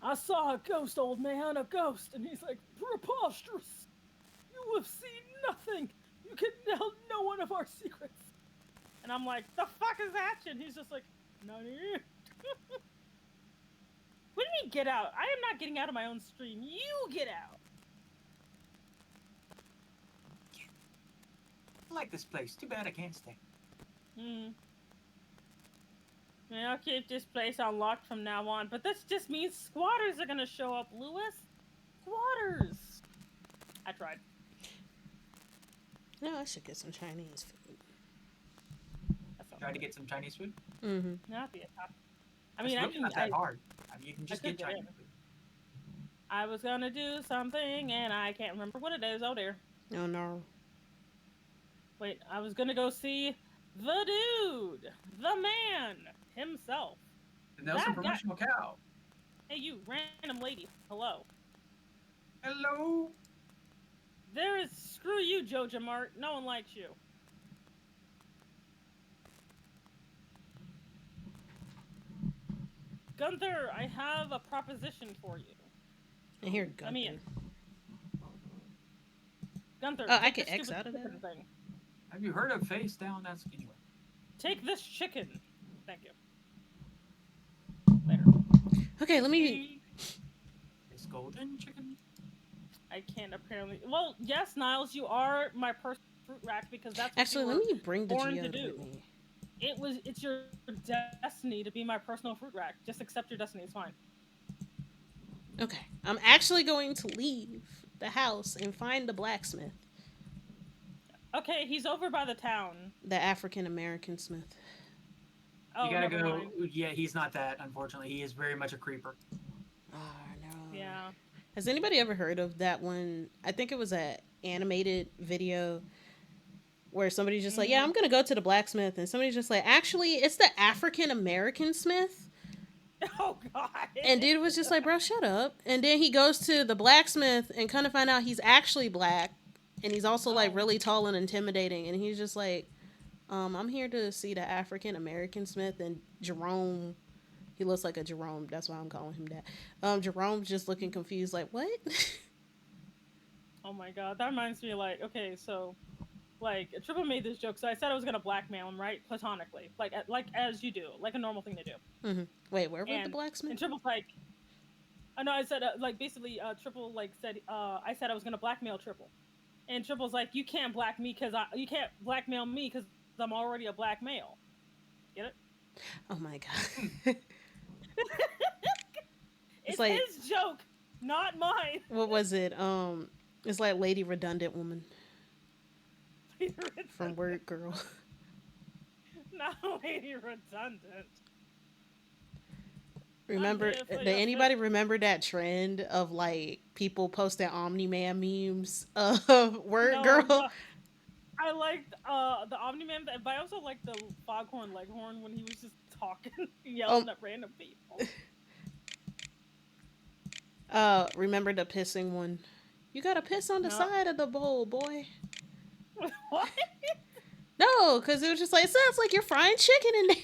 I saw a ghost, old man, a ghost. And he's like, preposterous. You have seen nothing. You can tell no one of our secrets. And I'm like, the fuck is that shit? And he's just like, nani? What do you mean get out? I am not getting out of my own stream. You get out. I like this place. Too bad I can't stay. I'll keep this place unlocked from now on. But this just means squatters are gonna show up, Lewis. Squatters. I tried. No, I should get some Chinese food. Try to get some Chinese food? Mm-hmm. Not the. I It's mean, really not that hard. I mean, you can just get do Chinese it. food. I was gonna do something and I can't remember what it is. Oh dear. Oh no. Wait, I was gonna go see the dude, the man himself. The Nelson promotional cow. Hey, you random lady. Hello. Hello. There is screw you, Joja Mart. No one likes you. Gunther, I have a proposition for you. I hear Gunther. Let me in. Gunther. Oh, I can X out of that. Thing. Have you heard of face down? That's anyway. Take this chicken. Thank you. Later. Okay, let me. It's golden chicken. I can't apparently. Well, yes, Niles, you are my personal fruit rack because that's what actually. Let me bring the geode with me. It's your destiny to be my personal fruit rack. Just accept your destiny. It's fine. Okay, I'm actually going to leave the house and find the blacksmith. Okay, he's over by the town. The African American smith. Oh, you gotta go. Mind. Yeah, he's not that. Unfortunately, he is very much a creeper. Oh no. Yeah. Has anybody ever heard of that one? I think it was an animated video where somebody's just like, yeah, I'm going to go to the blacksmith. And somebody's just like, actually, it's the African American smith. Oh, God. And dude was just like, bro, shut up. And then he goes to the blacksmith and kind of find out he's actually black. And he's also like really tall and intimidating. And he's just like, I'm here to see the African American smith. And Jerome, he looks like a Jerome. That's why I'm calling him that. Jerome's just looking confused, like, what? Oh my God. That reminds me, like, okay, so, like, Triple made this joke. So I said I was going to blackmail him, right? Platonically. Like as you do. Like a normal thing to do. Mm-hmm. Wait, where was the blacksmith? And Triple's like, no, I said, like, basically, Triple, like, said, I said I was going to blackmail Triple. And Triple's like, you can't blackmail me because I'm already a black male. Get it? Oh my God. It's like, his joke, not mine. What was it? It's like Lady Redundant Woman. From Word Girl. Not Lady Redundant. Remember, did anybody remember that trend of like people posting Omni-Man memes of Word Girl? No, I liked the Omni-Man, but I also liked the Foghorn Leghorn when he was just talking, yelling at random people. Remember the pissing one? You gotta piss on the side of the bowl, boy. What? No, because it was just like, it sounds like you're frying chicken in there.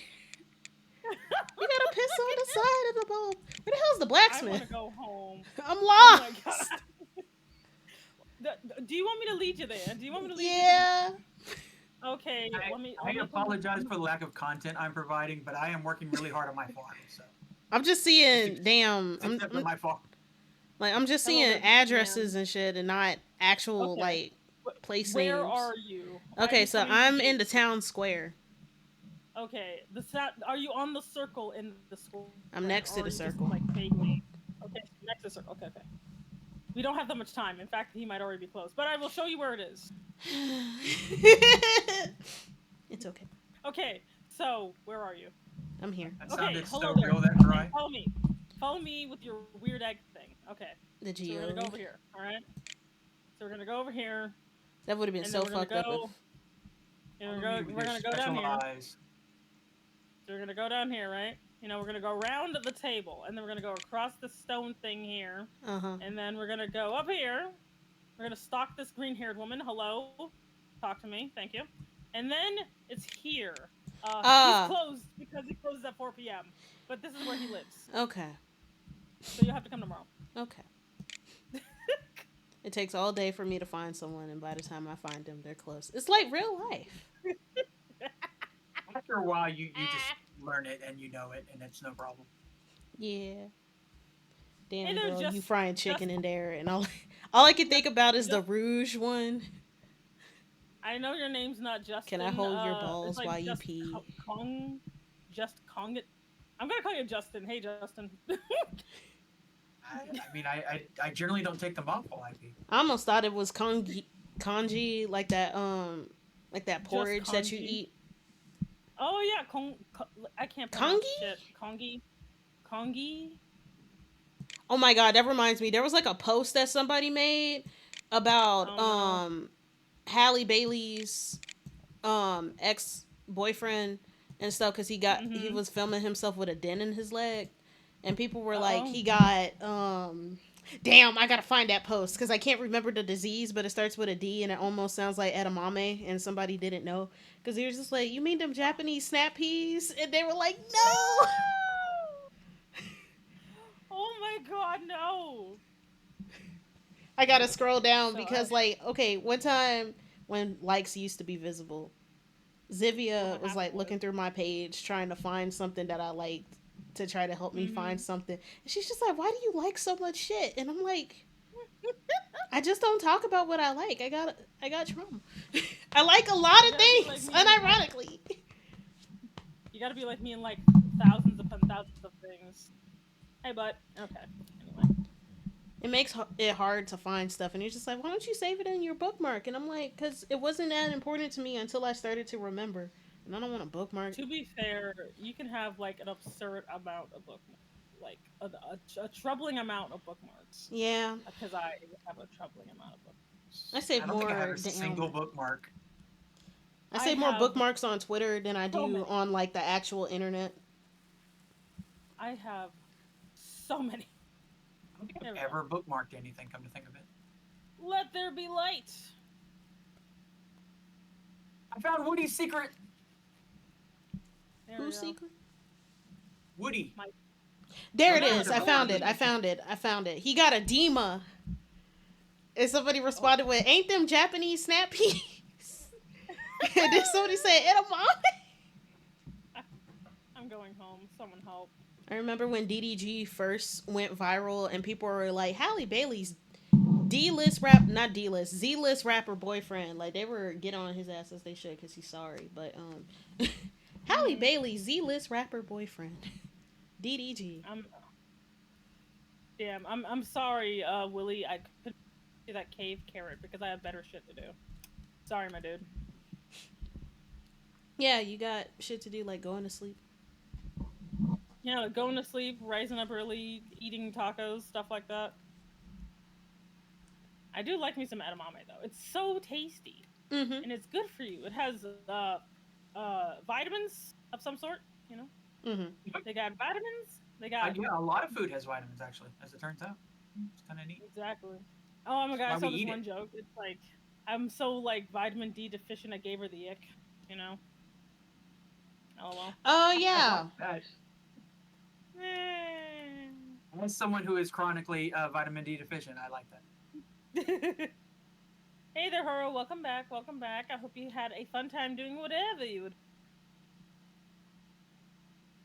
You gotta piss on the side of the bowl. Where the hell's the blacksmith? I want to go home. I'm lost. Oh my God. Do you want me to lead you there? Do you want me to lead you? Yeah. Okay. I apologize for the lack of content I'm providing, but I am working really hard on my farm. So I'm just seeing my farm. Like I'm just seeing addresses and shit, and not actual like place names. Where are you? Okay, so I'm in the town square. Okay, are you on the circle in the school? I'm next to the circle. Like vaguely. Okay, next to the circle. Okay. We don't have that much time. In fact, he might already be close, but I will show you where it is. It's okay. Okay, so where are you? I'm here. That sounded so real that dry. Follow me. Follow me with your weird egg thing. Okay. The geode. So we're gonna go over here. All right. So we're gonna go over here. That would have been so fucked up. We're gonna go down here. So we're gonna go down here, right? You know, we're gonna go around the table, and then we're gonna go across the stone thing here, and then we're gonna go up here. We're gonna stalk this green-haired woman. Hello, talk to me. Thank you. And then it's here. He's closed because he closes at 4 p.m. But this is where he lives. Okay. So you'll have to come tomorrow. Okay. It takes all day for me to find someone, and by the time I find them, they're close. It's like real life. After a while, you just learn it and you know it, and it's no problem. Yeah. Damn, girl, you frying chicken in there, and all I can think about is the Rouge one. I know your name's not Justin. Can I hold your balls while you pee? Kong it. I'm gonna call you Justin. Hey, Justin. I mean, I generally don't take them off while I pee. I almost thought it was Kong Congee, like that Just porridge that you kanji. eat. Oh yeah, I can't pronounce Kongi? shit. Kongi, kongi. Oh my god, that reminds me. There was like a post that somebody made about Oh no. Halle Bailey's ex boyfriend and stuff because he Mhm. was filming himself with a dent in his leg, and people were like Oh. he got damn, I gotta find that post because I can't remember the disease, but it starts with a D and it almost sounds like edamame, and somebody didn't know because he was just like, you mean them Japanese snap peas, and they were like, no. Oh my god, no. I gotta scroll down So I because, like, okay, one time when likes used to be visible, Zivia what was happened like was. looking through my page trying to find something that I liked to try to help me find Mhm. something. And she's just like, why do you like so much shit? And I'm like, I just don't talk about what I like. I got trauma. I like a lot You of gotta be like things, me and like unironically. you gotta be like me and like thousands upon thousands of things. Hey, but okay. Anyway. It makes it hard to find stuff, and you're just like, why don't you save it in your bookmark? And I'm like, because it wasn't that important to me until I started to remember, and I don't want to bookmark. To be fair, you can have like an absurd amount of bookmarks, like a troubling amount of bookmarks. Yeah, Because I have a troubling amount of I bookmarks. save I don't think I have more a single damn. bookmark. I I save more have bookmarks on Twitter than I so do many. on like the actual internet. I have so many. I don't think There we I've go. ever bookmarked anything, come to think of it. Let there be light. I found Woody's secret. There we Who's go. secret? Woody. My There The, it yeah, is. the I go found bookmark it. Woody. I extension. found it. I found it. He got a Dima. And somebody Oh, responded with, "Ain't them Japanese snap peas?" And then somebody said, "Edamame." I'm going home. Someone help. I remember when DDG first went viral, and people were like, "Halle Bailey's D-list rap, not D-list, Z-list rapper boyfriend." Like they were getting on his ass as they should because he's sorry, but Halle Mhm. Bailey Z-list rapper boyfriend, DDG. I'm damn. I'm sorry, Willie. I couldn't see that cave carrot because I have better shit to do. Sorry, my dude. Yeah, you got shit to do like going to sleep. You know, going to sleep, rising up early, eating tacos, stuff like that. I do like me some edamame though. It's so tasty Mm-hmm. and it's good for you. It has vitamins of some sort. You know, Mm-hmm. they got vitamins. They got Yeah, a lot of food has vitamins, actually, as it turns out. It's kind of neat. exactly. Oh my god, I Why we saw this eat one it. joke. It's like I'm so like vitamin D deficient. I gave her the ick. You know. LOL. Oh I like yeah. that. Eh. As someone who is chronically vitamin D deficient, I like that. Hey there, Horo. Welcome back. Welcome back. I hope you had a fun time doing whatever you would.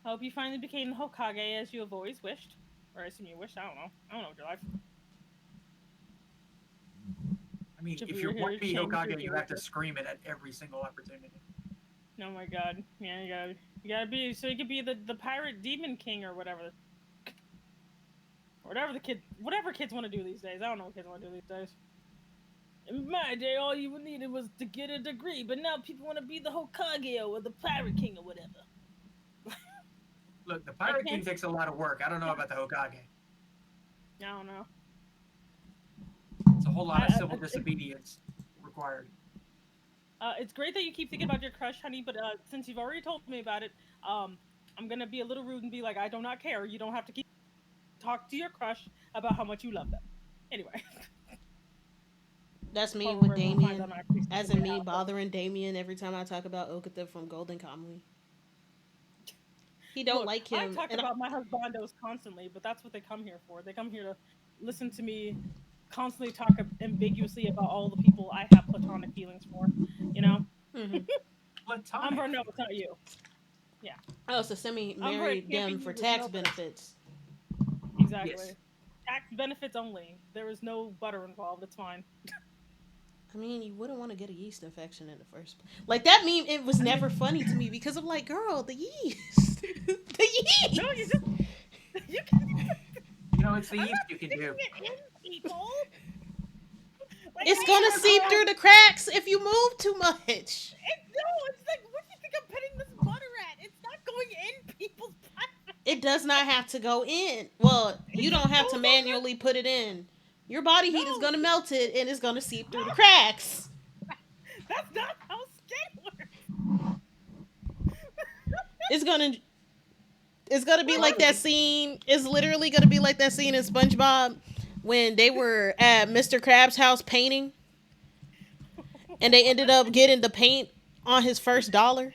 Hope you finally became the Hokage as you have always wished. Or I assume you wished. I don't know. I don't know what your life. I mean, if Jabir you want here to be changed your Hokage, you have to character. scream it at every single opportunity. Oh my god. Yeah, you gotta be so you could be the pirate demon king or whatever. Or whatever kids want to do these days. I don't know what kids want to do these days. In my day, all you needed was to get a degree, but now people want to be the Hokage or the pirate king or whatever. Look, the I Pirate King can't. takes a lot of work. I don't know about the Hokage. I don't know. It's a whole lot of civil disobedience required. It's great that you keep thinking about your crush, honey. But since you've already told me about it, I'm gonna be a little rude and be like, I do not care. You don't have to keep talk to your crush about how much you love them. Anyway, That's me with however everyone finds out Damien. my appreciation As of in their me asshole. bothering Damien every time I talk about Okata from Golden Kamuy. He don't Look, like I him, talk and about my husbandos constantly, but that's what they come here for. They come here to listen to me constantly talk ambiguously about all the people I have platonic feelings for. You know, mm-hmm. Umber, Platonic no, it's not feelings. you. Yeah, Oh, so Semi Umber, it married can't be them for you. There's tax no other. benefits. Exactly. Yes. Tax benefits only. There is no butter involved. It's fine. I mean, you wouldn't want to get a yeast infection in the first place. Like that meme, it was never funny to me because I'm like, girl, the yeast, the No, you yeast. just you can. You know, it's the I'm yeast not you can sticking do. it in people. It's gonna seep through the cracks if you move too much. It's like, what do you think I'm putting this butter at? It's not going in people's private. It does not have to go in. Well, It you just don't have to goes on manually put it in. Your body heat is No, gonna melt it and it's gonna seep through the cracks. that's not how skin works. It's gonna be like that scene. It's literally gonna be like that scene in SpongeBob when they were at Mr. Krabs' house painting, and they ended up getting the paint on his first dollar.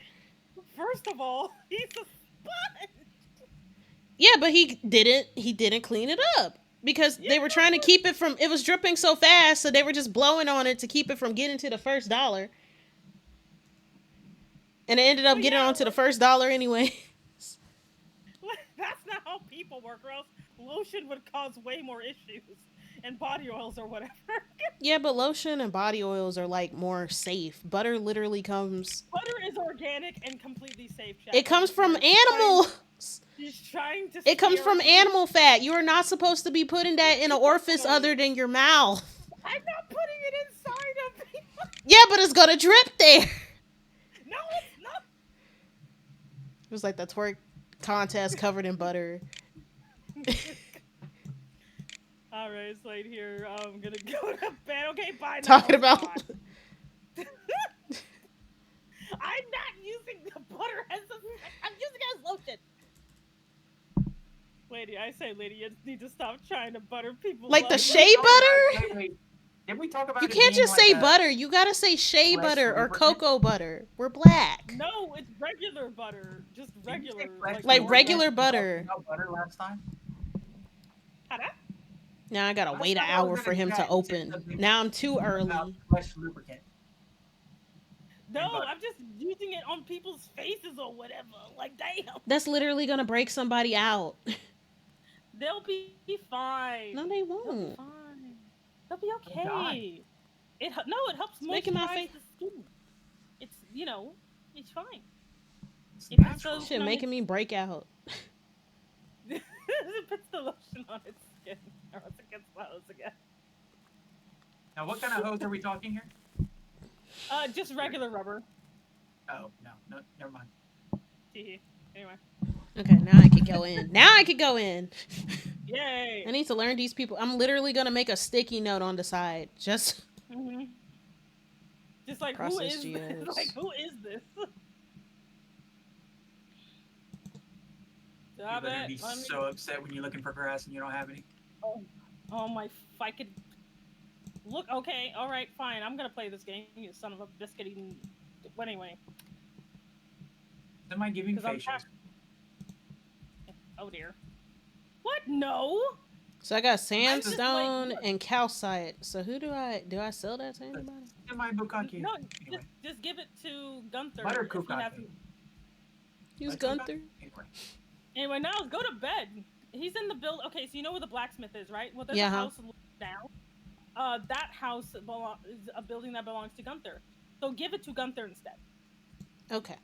First of all, he's a sponge. Yeah, but he didn't clean it up because they were trying to keep it from. It was dripping so fast, so they were just blowing on it to keep it from getting to the first dollar. And it ended up getting onto the first dollar anyway. That's not how people work, or else lotion would cause way more issues, and body oils or whatever. Yeah, but lotion and body oils are like more safe. Butter literally comes. Butter is organic and completely safe. It comes from animals. He's trying to. It comes from animal fat. You are not supposed to be putting that in an orifice other than your mouth. I'm not putting it inside of people. Yeah, but it's gonna drip there. No, it's not. It was like the twerk contest covered in butter. All right, it's late here. I'm gonna go to bed. Okay, bye. Now. Talking about. I'm not using the butter as I'm using it as lotion. Lady, I say, lady, you need to stop trying to butter people. Like up. the shea butter? Wait. Did we talk about You it can't being just like say a- butter. You gotta say shea less butter or lubricant? cocoa butter. We're black. No, it's regular butter. Just Did you say regular. less Like lubricant? regular You butter. talked about butter last time? Now I gotta Last wait an time I was hour in for a him chat, to you said open. something Now I'm too about early. less lubricant. No, And butter. I'm just using it on people's faces or whatever. Like, damn. That's literally gonna break somebody out. They'll be fine. No, they They'll be won't. fine. They'll be Oh, God. okay. It helps making my moisturize face- the skin. It's it's fine. It's It puts natural. those- Shit, making me break out. It puts the lotion on its skin, or else it gets close again. Now, what kind of hose are we talking here? Just regular rubber. Oh, no, never mind. Anyway. Okay, now I could go in. Now I could go in. Yay. I need to learn these people. I'm literally gonna make a sticky note on the side. Just Just like, who Processed is GOs. this? Like, who is this? You're gonna be so upset when you're looking for grass and you don't have any. Oh my! If I could look. Okay, all right, fine. I'm gonna play this game. You son of a biscuit eating. Anyway. Am I giving 'Cause I'm facials? Oh dear. What? No. so I got just sandstone like- and calcite. So who do I sell that to anybody? Am I bukkake? No, Anyway. just give it to Gunther. Butter if you have- bukkake. Use Butter Gunther. Anyway. Anyway, now go to bed. He's in the build. Okay, so you know where the blacksmith is, right? Well, there's Yeah, a huh? house down. That house is a building that belongs to Gunther. So give it to Gunther instead. Okay.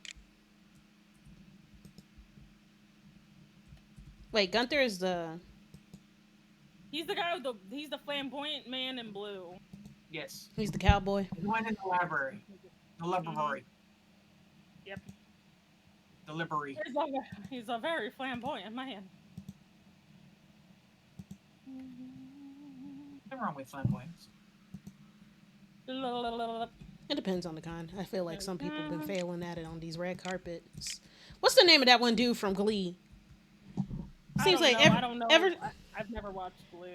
Wait, Gunther is the. He's the guy with he's the flamboyant man in blue. Yes. He's the cowboy. The one in the library. The library. Yep. The library. He's a very flamboyant man. Nothing wrong with flamboyance. It depends on the kind. I feel like some people have been failing at it on these red carpets. What's the name of that one dude from Glee? Seems like I don't know. I've never watched Glee.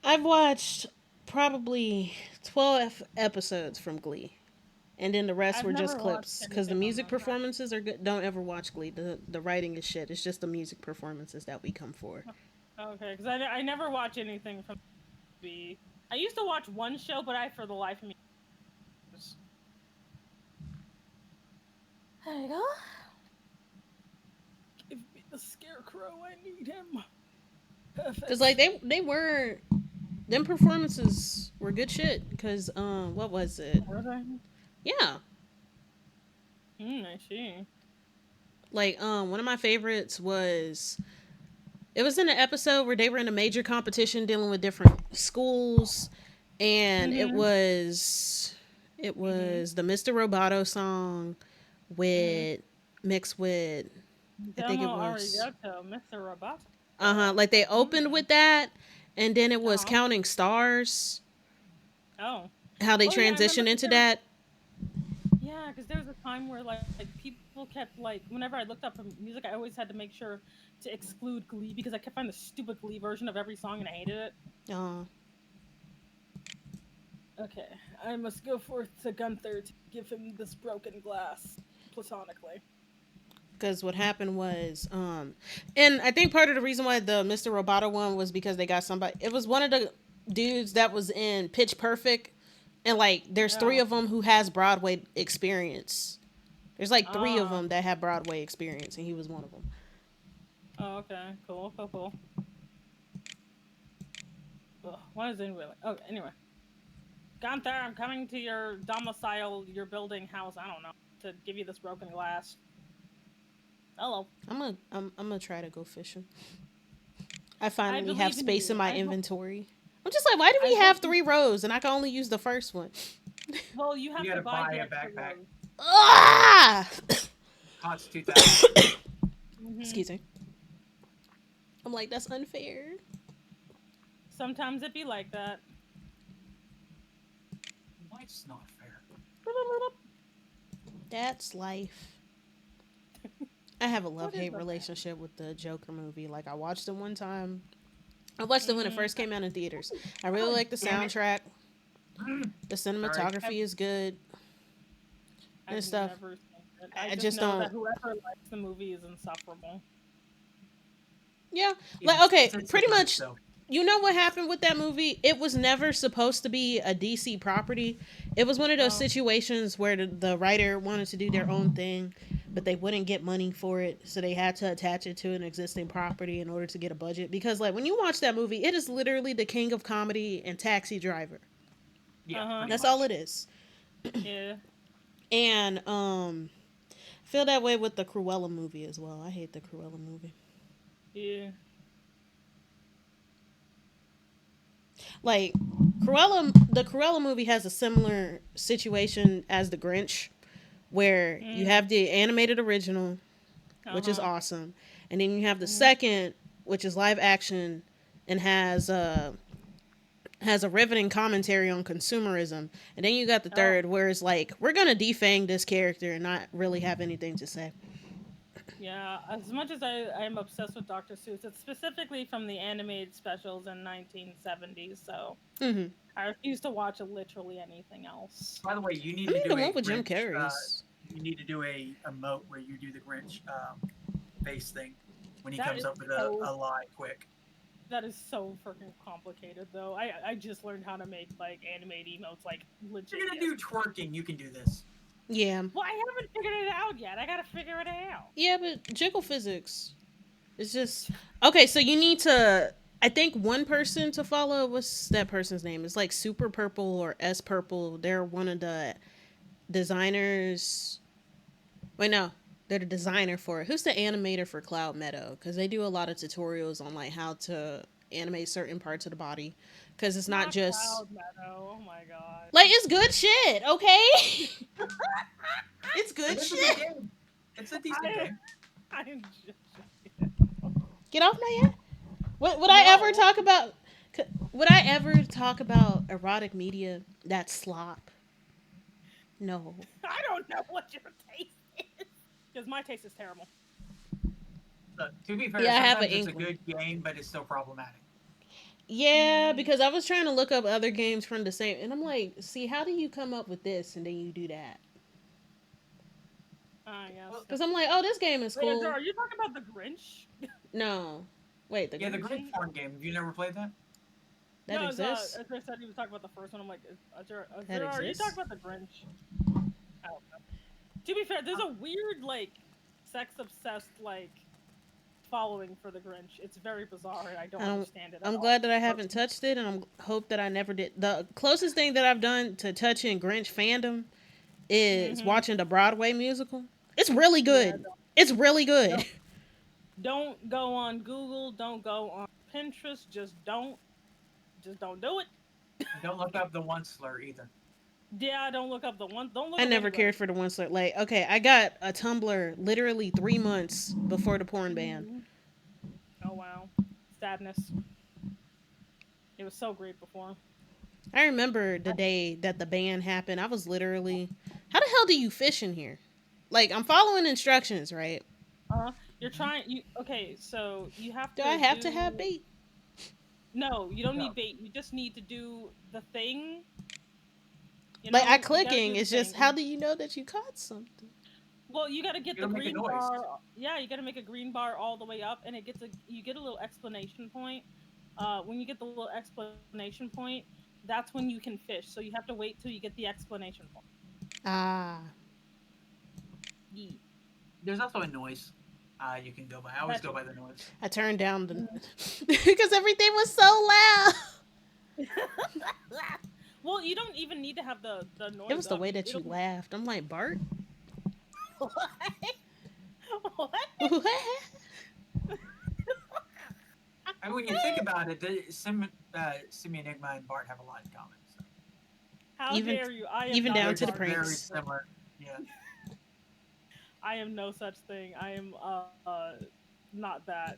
I've watched probably 12 episodes from Glee. And then the rest I've were just never clips. watched Because the anything on music that. performances are good. Don't ever watch Glee. The writing is shit. It's just the music performances that we come for. Okay, because I never watch anything from Glee. I used to watch one show, but for the life of me. There you go. Give me the scarecrow. I need him. Perfect. Because like they were, them performances were good shit. Because what was it? Were they? Yeah, I see. like one of my favorites was, it was in an episode where they were in a major competition dealing with different schools, and it Mhm. was it Mhm. was the Mr. Roboto song Mhm. with mixed with, I think it Domo was, arigato, Mr. Roboto. like they opened Mhm. with that, and then it was Uh-huh. Counting Stars, Oh. how they Oh yeah, I remember transitioned because into there was that. yeah, because there was a time where like people kept like whenever I looked up music, I always had to make sure to exclude Glee because I kept finding the stupid Glee version of every song and I hated it. uh Okay, I must go forth to Gunther to give him this broken glass platonically. because what happened was, and I think part of the reason why the Mr. Roboto one was because they got somebody, it was one of the dudes that was in Pitch Perfect, and like there's three Oh. of them who has Broadway experience. There's like three of Ah. them that have Broadway experience, and he was one of them. Oh, okay. Cool. Cool. Cool. Ugh, why is anybody like? Okay. Anyway, Gunther, I'm coming to your domicile, your building house. I don't know to give you this broken glass. Hello. I'm gonna try to go fishing. I I finally have believe in space in you. my inventory. I'm just like, why do I we hope have you. 3 rows and I can only use the first one? Well, you You have to gotta buy buy the a extra backpack. rows. Ah! Costs 2,000. Hmm. Excuse me. I'm like, that's unfair. Sometimes it be like that. Life's not fair. That's life. I have a love What is hate the best? relationship with the Joker movie. Like, I watched it one time. I watched it when it Mm, first came out in theaters. I really God like the damn it. soundtrack. The Sorry. I've cinematography is good I've and stuff. never seen it. I I just just know that don't. whoever likes the movie is insufferable. Yeah, like It's okay, a pretty premise, much. though. You know what happened with that movie? It was never supposed to be a DC property. It was one of those Oh, situations where the writer wanted to do their own thing, but they wouldn't get money for it, so they had to attach it to an existing property in order to get a budget. Because like when you watch that movie, it is literally the king of comedy and Taxi Driver. Yeah, uh huh. pretty That's all much. it is. Yeah, And feel that way with the Cruella movie as well. I hate the Cruella movie. yeah. Like the Cruella movie has a similar situation as the Grinch, where you Mm, have the animated original, uh which is huh. awesome, and then you have the Mm-hmm. second, which is live action and has a riveting commentary on consumerism, and then you got the Oh, third where it's like we're gonna defang this character and not really have anything to say. yeah. As much as I am obsessed with Dr. Seuss, it's specifically from the animated specials in 1970s. So Mm-hmm. I refuse to watch literally anything else. By the way, you I need to mean, do the a one with Jim Grinch. Carrey's. You need to do a moat where you do the Grinch face thing when he That comes is up with so a lie quick. that is so freaking complicated though. I just learned how to make like animated emotes like If legit you're gonna do yesterday. twerking, you can do this. Yeah, Well, I haven't figured it out yet. I gotta figure it out. yeah, but jiggle physics. It's just okay. So you need to. I think one person to follow. What's that person's name? It's like Super Purple or S Purple. They're one of the designers. Wait, no, they're the designer for it. Who's the animator for Cloud Meadow? Because they do a lot of tutorials on like how to animate certain parts of the body. Because it's not Not just Cloud Meadow. Oh my god. like it's good shit. Okay, it's It good is a good shit. game. It's a decent I game. I'm just Get off my head. Would I ever no. talk about? Would I ever talk about erotic media that's slop? No. I don't know what your taste is because my taste is terrible. To be fair, Yeah, I have an sometimes it's a inkling. good game, but it's still problematic. Yeah, Mm, because I was trying to look up other games from the same, and I'm like, see, how do you come up with this and then you do that? yes. Well, Because I'm like, oh, this game is Wait, cool. are you talking about the Grinch? No, wait, the yeah, the Grinch Grinch porn game. Have you never played that? that No, exists. as I said, he was talking about the first one. I'm like, That are you talking exists. about the Grinch? I don't know. To be fair, there's a weird like sex obsessed like following for the Grinch. It's very bizarre, and I don't I don't. understand it at I'm all. glad that I haven't touched it, and I'm hope that I never did. The closest thing that I've done to touching Grinch fandom is Mm-hmm. watching the Broadway musical. It's really Yeah, good. It's really good. don't don't go on Google. Don't go on Pinterest. Just don't do it. And don't look up the one slur either. Yeah, don't look up the one. Don't look I up never anybody. cared for the one slur. Like, okay, I got a Tumblr literally 3 months before the porn ban. Mhm. Oh wow, sadness. It was so great before. I remember the day that the ban happened. I was literally, how the hell do you fish in here? Like, I'm following instructions, right? You're trying. You okay? So you have Do I to have to have do. bait? No, you don't No. need bait. You just need to do the thing. Like, I You got to clicking. do the It's just, thing. how do you know that you caught something? Well, you got to get You the don't make a green noise. bar. Yeah, you got to make a green bar all the way up, and it gets a. You get a little explanation point. When you get the little explanation point, that's when you can fish. So you have to wait till you get the explanation point. Ah. Yeah, There's also a noise you can go by. I always got go you. by the noise. I turned down the. Mhm. Because everything was so loud. Well, you don't even need to have the It noise was the up. way that you It'll laughed. I'm like, Bart? what? What? What? I mean, when you think about it, Simi Enigma and Bart have a lot in common. So. How Even dare you? I am even not down They're a to the just Bart very pranks. Simpson. similar. Yeah. I am no such thing. I am not that.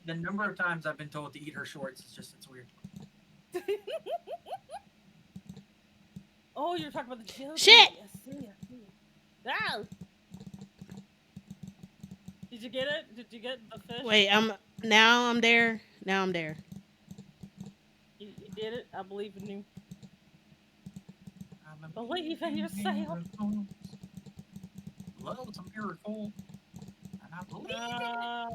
The number of times I've been told to eat her shorts is just it's weird. Oh, you're talking about the Shit! jellyfish. I see. I see. Ah! Did you get it? Did you get the fish? Wait, I'm there. Now I'm there. You did it. I believe in you. I'm a Believe in believing yourself. miracles. Love's a miracle, and I believe in it. Uh,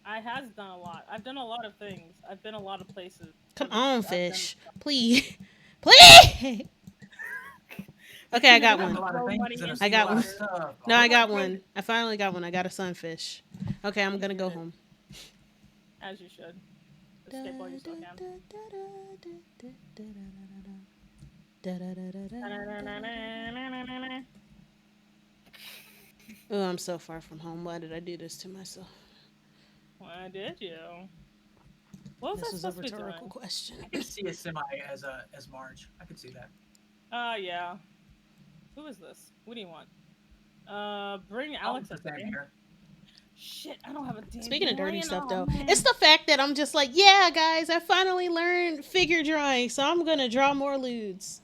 I has done a lot. I've done a lot of things. I've been a lot of places. Come I've on, I've done fish. stuff. Please. Please! Okay, I You're got I've done gonna a one. lot of throw things money and I've I into seen a got lot one. of water. stuff. No, All I I got could. one. I finally got one. I got a sunfish. Okay, I'm You gonna did go it home. as you should. Escape while you still can. Oh, I'm so far from home. Why did I do this to myself? Why did you? What was I This was a supposed to be rhetorical doing? question. I can see a semi as Marge. I can see that. Yeah. Who is this? What do you want? Bring Oh, Alex the a same thing. here. Shit, I don't have a Speaking of dirty dandelion. stuff, Oh though, it's man. the fact that I'm just like, yeah, guys, I finally learned figure drawing, so I'm gonna draw more lewds.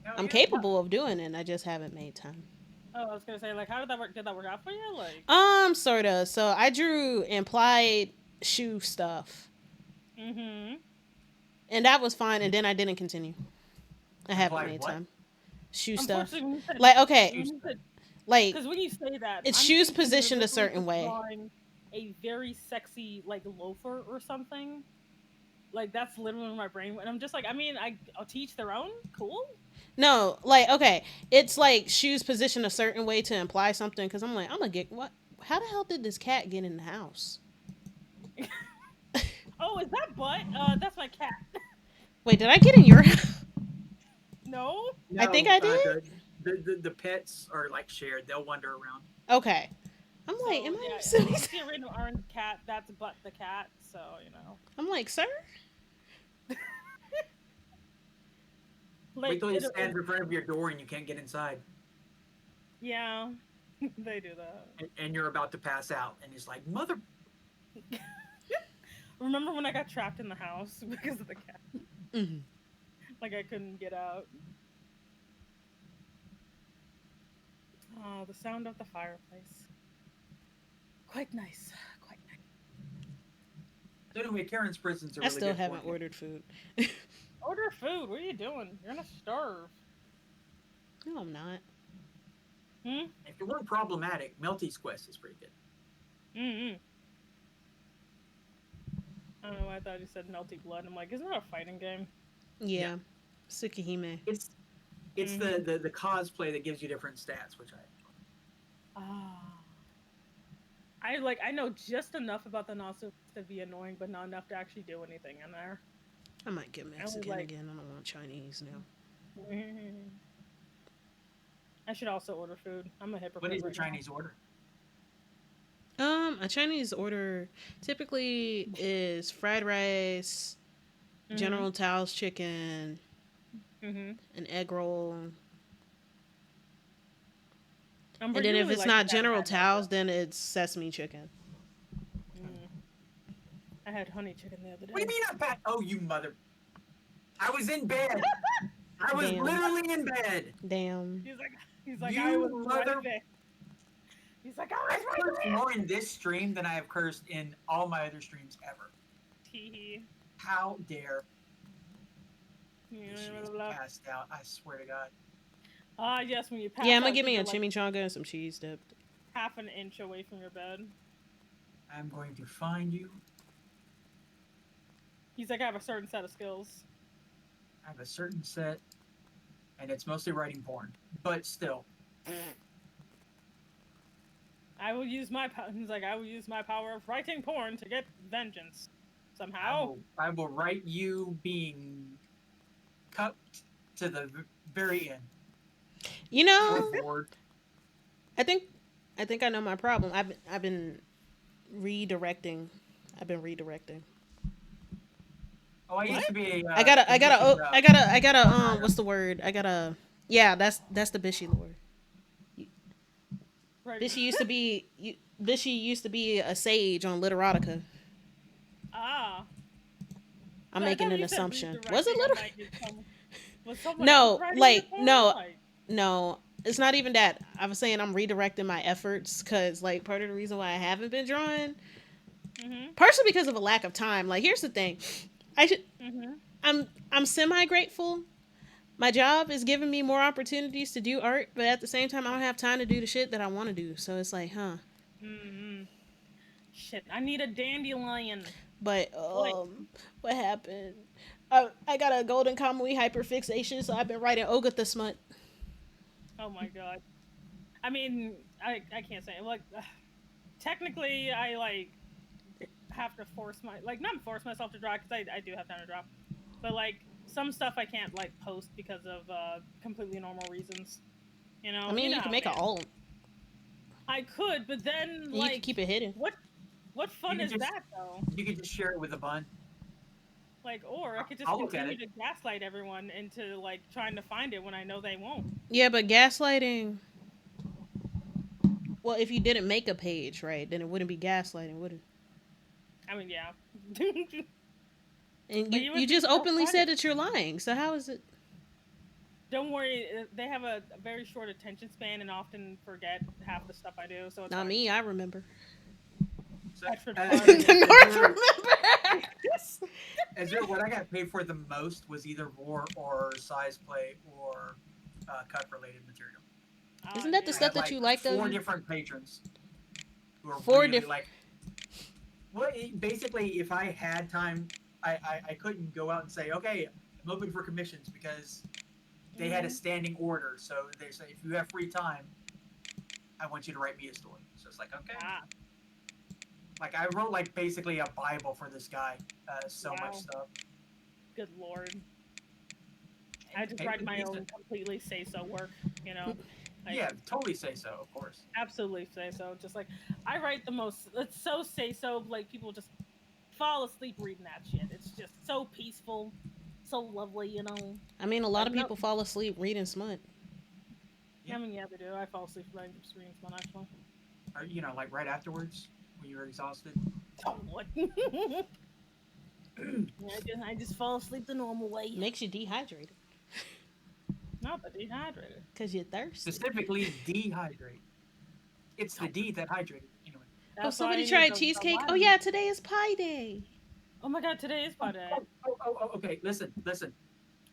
Hell I'm yeah. capable of doing it. I just haven't made time. Oh, I was gonna say, like, how did that work? Did that work out for you? Like, Sorta. So I drew implied shoe stuff, mm-hmm. and that was fine. And then I didn't continue. I haven't Implied made what? time. Shoe stuff, Unfortunately, like okay, Shoes. like because when you say that, it's I'm shoes thinking you're positioned a literally certain just way. drawing a very sexy like loafer or something. Like that's literally in my brain, and I'm just like, I mean, I'll teach their own. Cool. No, like okay, it's like shoes positioned a certain way to imply something. Because I'm like, I'm gonna get what? How the hell did this cat get in the house? Oh, is that butt? That's my cat. Wait, did I get in your house? No. I think No, I did. the pets are like shared. They'll wander around. Okay. I'm like, So am I yeah, silly? if you see a random orange cat, that's butt the cat. So you know, I'm like, sir? Wait like till it stands in front of your door and you can't get inside, yeah, they do that. and you're about to pass out, and it's like mother. Remember when I got trapped in the house because of the cat? Mm-hmm. Like I couldn't get out. Oh, the sound of the fireplace. Quite nice. Quite nice. So anyway, Karen's prison's a I really still good haven't point. ordered food. Order food. What are you doing? You're gonna starve. No, I'm not. Hmm. If you weren't problematic, Melty's Quest is pretty good. Mm-hmm. I don't know why I thought you said melty blood. I'm like, isn't that a fighting game? Yeah. Yeah, Tsukihime. it's Mm-hmm. the cosplay that gives you different stats, which I enjoy. Ah. I know just enough about the Nasu to be annoying, but not enough to actually do anything in there. I might get I only Mexican like. again. I don't want Chinese now. I should also order food. I'm a What hypocrite is your right now. Chinese order? A Chinese order typically is fried rice, General Tao's chicken, Mhm. an egg roll. But And then you if really it's like the not bad General bad, don't Tao's, then it's sesame chicken. you? I had honey chicken the other What do day. you mean I'm back? Oh, you mother! I was in bed. I was Damn. literally in bed. Damn. He's like, I was You right mother! there. He's like, I was I've right cursed there. more in this stream than I have cursed in all my other streams ever. Tee How dare hee. this shit is passed out? I swear to God. Ah, yes, when you pass Yeah, I'm gonna out, give me you're a like chimichanga and some cheese dip. half an inch away from your bed. I'm going to find you. He's like, I have a certain set of skills. I have a certain set, and it's mostly writing porn, but still. I will use my power. He's like, I will use my power of writing porn to get vengeance. Somehow. I will write you being cupped to the very end. You know, Good Lord. I think I know my problem. I've been redirecting. Oh, I used to be a. I gotta. What's the word? Yeah, that's the Bishy lore. Right. Bishy used to be a sage on Literotica. Ah. I'm So I making thought an you said assumption. redirecting. Was it I'm liter? like, was someone else No, writing like your porn? no, Like, no. It's not even that. I was saying I'm redirecting my efforts because like part of the reason why I haven't been drawing, partially because of a lack of time. Like here's the thing, I should. I'm semi grateful. My job is giving me more opportunities to do art, but at the same time, I don't have time to do the shit that I want to do. So it's like, huh. Shit, I need a dandelion. But what happened? I got a golden Kamui hyperfixation, so I've been writing Ogatha smut. Oh my god. I mean, I can't say like technically I like have to force not force myself to draw because I do have time to draw, but like some stuff I can't like post because of completely normal reasons. I mean, you how can it make an is. alt. I could, but then And like you can keep it hidden. What fun is that though? You could just share it with a bun. Like, or I could just continue to gaslight everyone into like trying to find it when I know they won't. Yeah, but gaslighting. Well, if you didn't make a page, right, then it wouldn't be gaslighting, would it? I mean, yeah. And you just openly said that you're lying. So how is it? Don't worry, they have a very short attention span and often forget half the stuff I do. So it's not fine. me. I remember. So, the North remember. Ezra, what I got paid for the most was either war or size play or cut related material. Isn't that the stuff that you like? Four different patrons. Who are four really different. Like, well, basically, if I had time, I couldn't go out and say, okay, I'm open for commissions because they had a standing order. So they say, if you have free time, I want you to write me a story. So it's like, okay. Like I wrote like basically a Bible for this guy. Much stuff. Good Lord. I just write my own completely say-so work, Like, yeah, totally say so, of course. Absolutely say so. Just like I write the most. It's so say so. Like people just fall asleep reading that shit. It's just so peaceful, so lovely. I mean, a lot of people fall asleep reading smut. Yeah. I mean, yeah, they do. I fall asleep reading smut actually. Or like right afterwards when you're exhausted. Oh, what? I just fall asleep the normal way. Makes you dehydrated. Not the dehydrated. Because you're thirsty. Specifically, dehydrate. It's the D that hydrated. Anyway. Oh, somebody tried cheesecake? Oh, yeah, today is Pie Day. Oh my god, today is Pie Day. Okay, listen.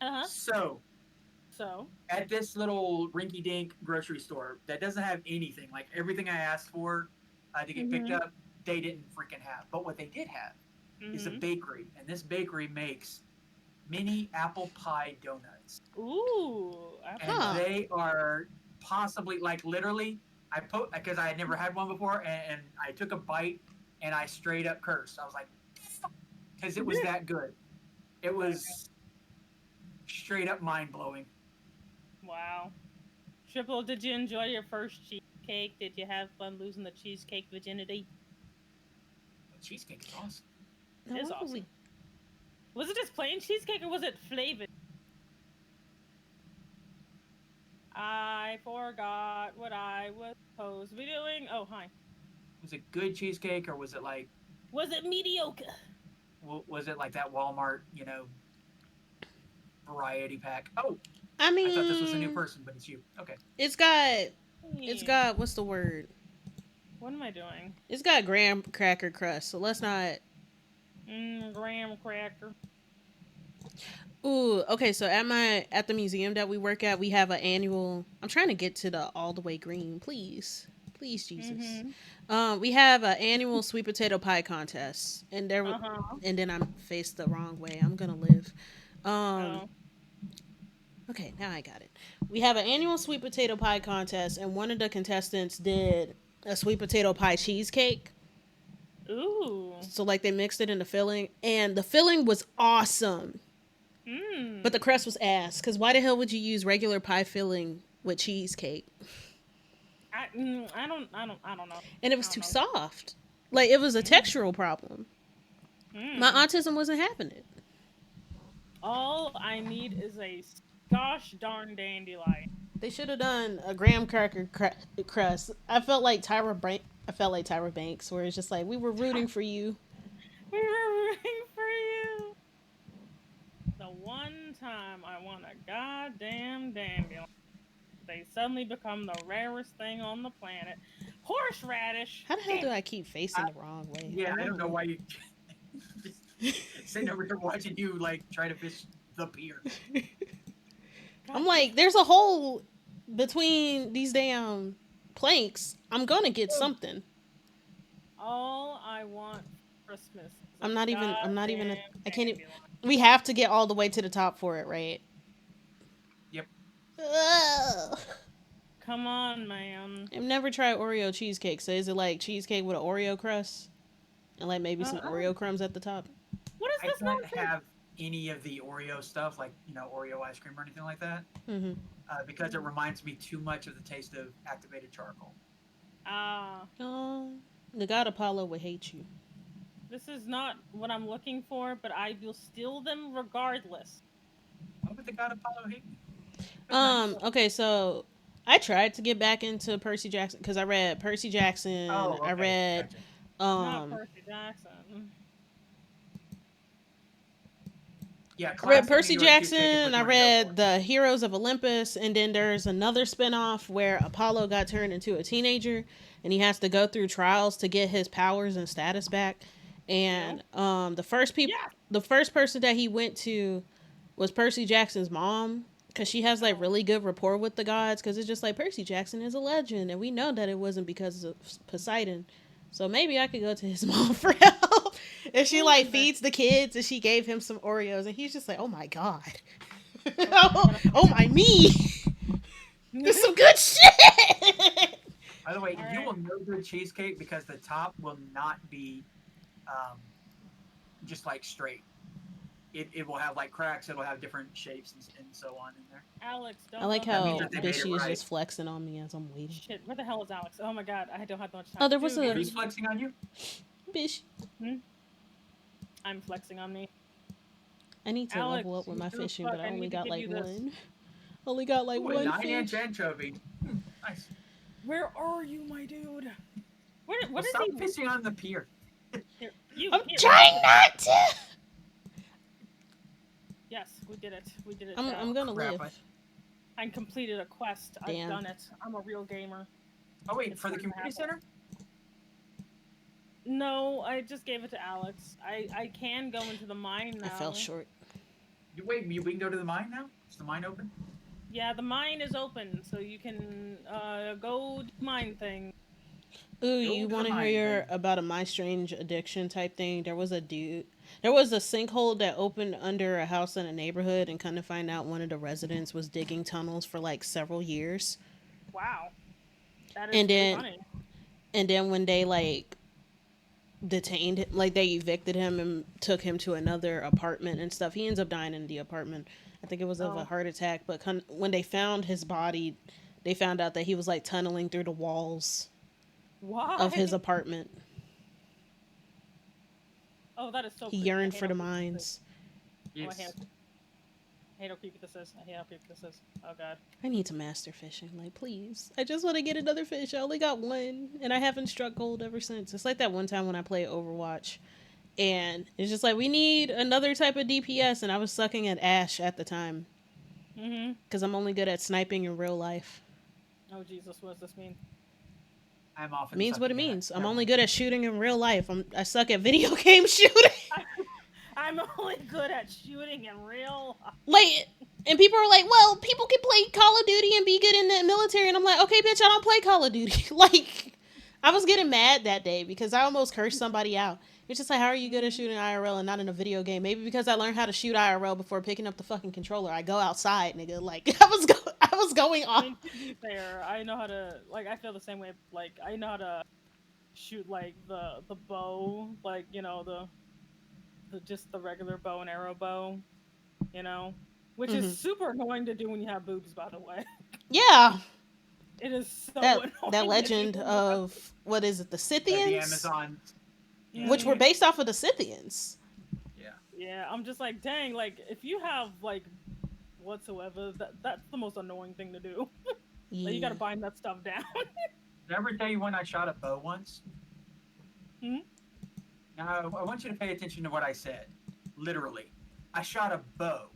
Uh-huh. So? At this little rinky-dink grocery store that doesn't have anything, like everything I asked for to get picked up, they didn't freaking have. But what they did have is a bakery, and this bakery makes mini apple pie donuts. Ooh. And they are possibly, like literally, because I had never had one before, and I took a bite, and I straight up cursed. I was like, because it was that good. It was straight up mind-blowing. Wow. Triple, did you enjoy your first cheesecake? Did you have fun losing the cheesecake virginity? The cheesecake is awesome. It is awesome. Was it just plain cheesecake or was it flavored? I forgot what I was supposed to be doing. Oh, hi. Was it good cheesecake or was it like? Was it mediocre? Was it like that Walmart, variety pack? Oh, I I thought this was a new mean, person, but it's you. Okay. it's got it's Yeah. got what's the word? What am I doing? It's got graham cracker crust. So let's not. Graham cracker. Ooh, okay. So at the museum that we work at, we have an annual. I'm trying to get to the all the way green, please, please, Jesus. Mm-hmm. We have an annual sweet potato pie contest, Uh-huh. and then I'm faced the wrong way. I'm gonna live. Um, Oh. okay, now I got it. We have an annual sweet potato pie contest, and one of the contestants did a sweet potato pie cheesecake. Ooh. So like they mixed it in the filling, and the filling was awesome. Mmm. But the crust was ass. Because why the hell would you use regular pie filling with cheesecake? I don't know. And it I was don't too know. soft. Like it was a Mm. textural problem. My Mm. autism wasn't having it. All I need is a gosh darn dandelion. They should have done a graham cracker crust. I felt like Tyra Banks, where it's just like we were rooting for you. We were rooting for you. The one time I want a goddamn dandelion, they suddenly become the rarest thing on the planet. Horseradish. How the hell Damn do it. I keep facing I, the wrong way? yeah, I don't know why you. Sitting over here watching you like try to fish the pier. I'm God damn. like, there's a hole between these damn planks. I'm gonna get something. All I want for Christmas is a I'm not even, goddamn I can't even, dandelion. we have to get all the way to the top for it, right? Yep. Ugh. Come on, man. I've never tried Oreo cheesecake. So is it like cheesecake with an Oreo crust? And like maybe some Uh-uh. Oreo crumbs at the top? What is I this can't nonsense? have any of the Oreo stuff, like Oreo ice cream or anything like that, Mm-hmm. because it reminds me too much of the taste of activated charcoal. Ah, Oh, the god Apollo would hate you. this is not what I'm looking for, but I will steal them regardless. Why would the god Apollo hate me? That's nice. Okay, so I tried to get back into Percy Jackson because I read Percy Jackson. Oh, I okay, read gotcha. Not um Percy Jackson. Yeah, I read classic New Percy York cheesecake is Jackson. what you I want to go for. read The Heroes of Olympus, and then there's another spinoff where Apollo got turned into a teenager, and he has to go through trials to get his powers and status back. Yep. And Yeah. the first person that he went to was Percy Jackson's mom, because she has like Oh. really good rapport with the gods. Because it's just like Percy Jackson is a legend, and we know that it wasn't because of Poseidon. So maybe I could go to his mom for help. And she like feeds the kids, and she gave him some Oreos, and he's just like, "Oh my god, Okay, I'm gonna oh find my out. me, it's some good shit." By the way, All you right. will know good cheesecake because the top will not be um, just like straight. It will have like cracks. It'll have different shapes and so on in there. Alex, I don't like look at That means me how that like they that. made it Bishy is right. just flexing on me as I'm waiting. Shit, where the hell is Alex? Oh my god, I don't have much time. Oh, there was Dude, a Who's flexing on you? Bish. I'm flexing on me. I need to Alex, level up with you my good fishing, fuck, but I I only need to got give like you this. one. Only got like Ooh, a one 9-inch fish. anchovy. Nice. Where are you, my dude? What Well, is stop he? fishing on the pier. Here, you I'm here. trying not to. Yes, we did it. We did it, I'm chat. gonna Crap. live. I completed a quest. I've Damn. done it. I'm a real gamer. Oh wait, It's for the starting to community happen. center? No, I just gave it to Alex. I can go into the mine now. I fell short. We can go to the mine now? Is the mine open? Yeah, the mine is open, so you can go do mine thing. Ooh, Go you to the want to mine hear thing. about a My Strange Addiction type thing? There was a dude. There was a sinkhole that opened under a house in a neighborhood, and kind of find out one of the residents was digging tunnels for like several years. Wow, that is And pretty then, funny. and then when they like detained, like they evicted him and took him to another apartment and stuff, he ends up dying in the apartment. I think it was of a Oh, heart attack. But when they found his body, they found out that he was like tunneling through the walls of his why? apartment. Oh, that is so He creepy. I yearned hate for how the creepy this is. mines. Oh, Yes. I hate how creepy this is. I hate how creepy this is. Oh god. I need to master fishing. Like, please. I just want to get another fish. I only got one, and I haven't struck gold ever since. It's like that one time when I played Overwatch, and it's just like, we need another type of DPS, and I was sucking at Ash at the time. Because I'm only good at sniping in real life. Oh Jesus, what does this mean? I'm often It means what it sucking at means. I'm it. only good at shooting in real life. I suck at video game shooting. I'm only good at shooting in real. Like, and people are like, well, people can play Call of Duty and be good in the military. And I'm like, okay, bitch, I don't play Call of Duty. Like, I was getting mad that day because I almost cursed somebody out. It's just like, how are you good at shooting IRL and not in a video game? Maybe because I learned how to shoot IRL before picking up the fucking controller. I go outside, nigga. Like, I was going I off. mean, to be fair, I know how to, like, I feel the same way. Like, I know how to shoot, like, the bow, like, you know, the just the regular bow and arrow bow, you know, which is super annoying to do when you have boobs, by the way. Yeah. It is so That annoying. legend of, what is it, the The Scythians? Amazon. Which were based off of the Scythians. Yeah. Yeah, I'm just like, dang, like, if you have, like, whatsoever, that's the most annoying thing to do. Yeah. Like, you gotta bind that stuff down. Did I ever tell you when I shot a bow once? Hmm? Now, I want you to pay attention to what I said. Literally. I shot a bow.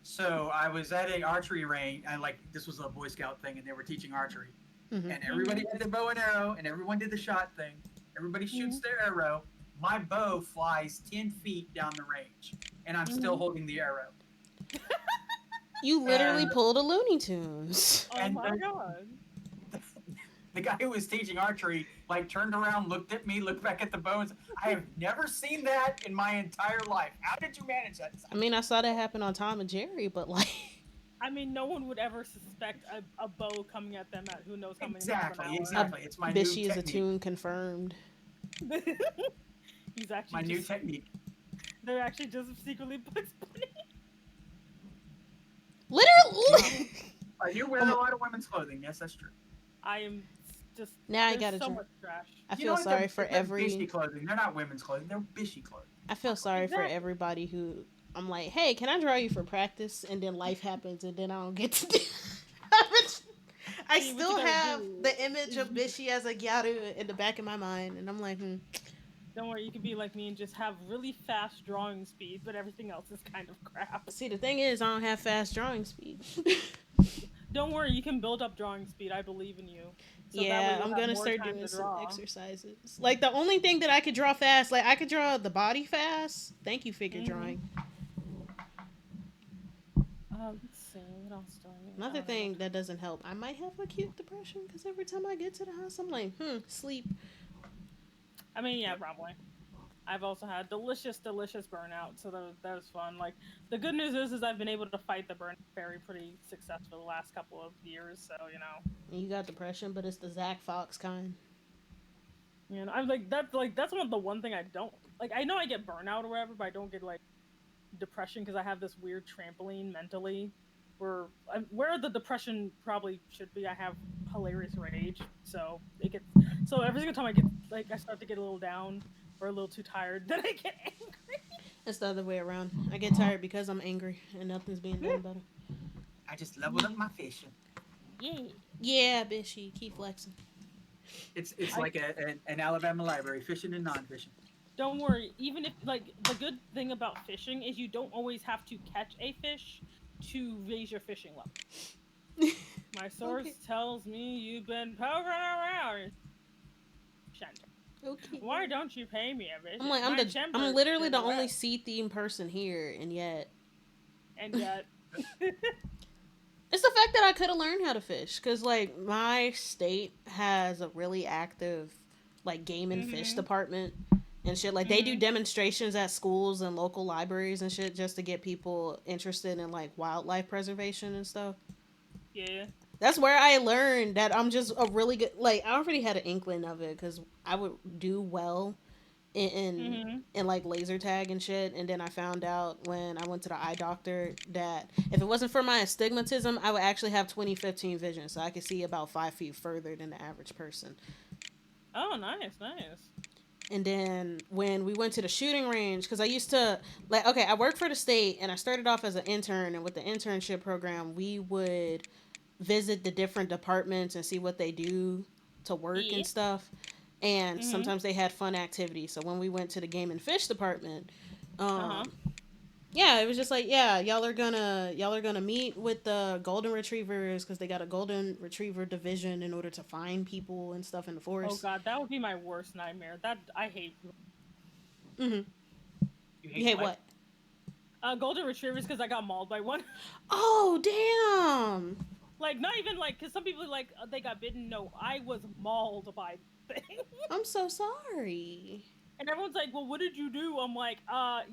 So I was at an archery range, and like this was a Boy Scout thing, and they were teaching archery. And everybody had their bow and arrow, and everyone did the shot thing. Everybody shoots their arrow. My bow flies 10 feet down the range, and I'm still holding the arrow. You literally pulled a Looney Tunes. Oh my god. The guy who was teaching archery, like, turned around, looked at me, looked back at the bow, and said, I have never seen that in my entire life. How did you manage that? I mean, I saw that happen on Tom and Jerry, but like... I mean, no one would ever suspect a bow coming at them at who knows how many Exactly. It's my Bishy new is a technique. tune confirmed. He's actually My new technique. They're actually just secretly Bugs Bunny. Literally! You wear a lot of women's clothing. Yes, that's true. I am just... Now I gotta so drink. much trash. I feel sorry for they're every... Bishy clothing. They're not women's clothing. They're bishy clothing. I feel sorry for everybody who... I'm like, hey, can I draw you for practice? And then life happens and then I don't get to do... I still have the image of Bishy as a Gyaru in the back of my mind. And I'm like, Don't worry, you can be like me and just have really fast drawing speed, but everything else is kind of crap. See, the thing is, I don't have fast drawing speed. Don't worry, you can build up drawing speed. I believe in you. So yeah, I'm gonna start doing some exercises. Like, the only thing that I could draw fast, like, I could draw the body fast. Thank you, figure drawing. Let's see, what else do I need? Another thing that doesn't help, I might have acute depression, because every time I get to the house, I'm like, sleep. I mean, yeah, probably. I've also had delicious burnout, so that was fun. Like, the good news is I've been able to fight the burnout fairy pretty successfully the last couple of years, so, you know. You got depression, but it's the Zach Fox kind. You know, I'm like, that's the one thing I don't, like, I know I get burnout or whatever, but I don't get, like, depression, because I have this weird trampoline mentally, where the depression probably should be, I have hilarious rage, so every single time I get, like, I start to get a little down, or a little too tired, then I get angry. It's the other way around. I get tired because I'm angry and nothing's being done about it. I just leveled up my fishing. Yeah, Bishy, keep flexing. It's like an Alabama library, fishing and non-fishing. Don't worry, even if, like, the good thing about fishing is you don't always have to catch a fish to raise your fishing level. My source tells me you've been poking around. Shanty. Okay. Why don't you pay me a visit? I'm like, I'm literally the only sea-themed person here, and yet... It's the fact that I could have learned how to fish, because, like, my state has a really active, like, game and fish department and shit. Like, they do demonstrations at schools and local libraries and shit just to get people interested in, like, wildlife preservation and stuff. Yeah. That's where I learned that I'm just a really good, like, I already had an inkling of it, because I would do well in like laser tag and shit, and then I found out when I went to the eye doctor that if it wasn't for my astigmatism, I would actually have 20/15 vision, so I could see about 5 feet further than the average person. Oh, nice. And then when we went to the shooting range, because I used to, like, okay, I worked for the state and I started off as an intern. And with the internship program, we would visit the different departments and see what they do to work Yeah. and stuff. And sometimes they had fun activities. So when we went to the game and fish department, Uh-huh. yeah, it was just like, yeah, y'all are gonna meet with the golden retrievers because they got a golden retriever division in order to find people and stuff in the Oh forest. god, that would be my worst nightmare. That I hate Mm-hmm. You You hate hate what? what? golden retrievers because I got mauled by one. Oh damn! Like not even like because some people like they got bitten. No, I was mauled by the thing. I'm so sorry. And everyone's like, "Well, what did you do?" I'm like,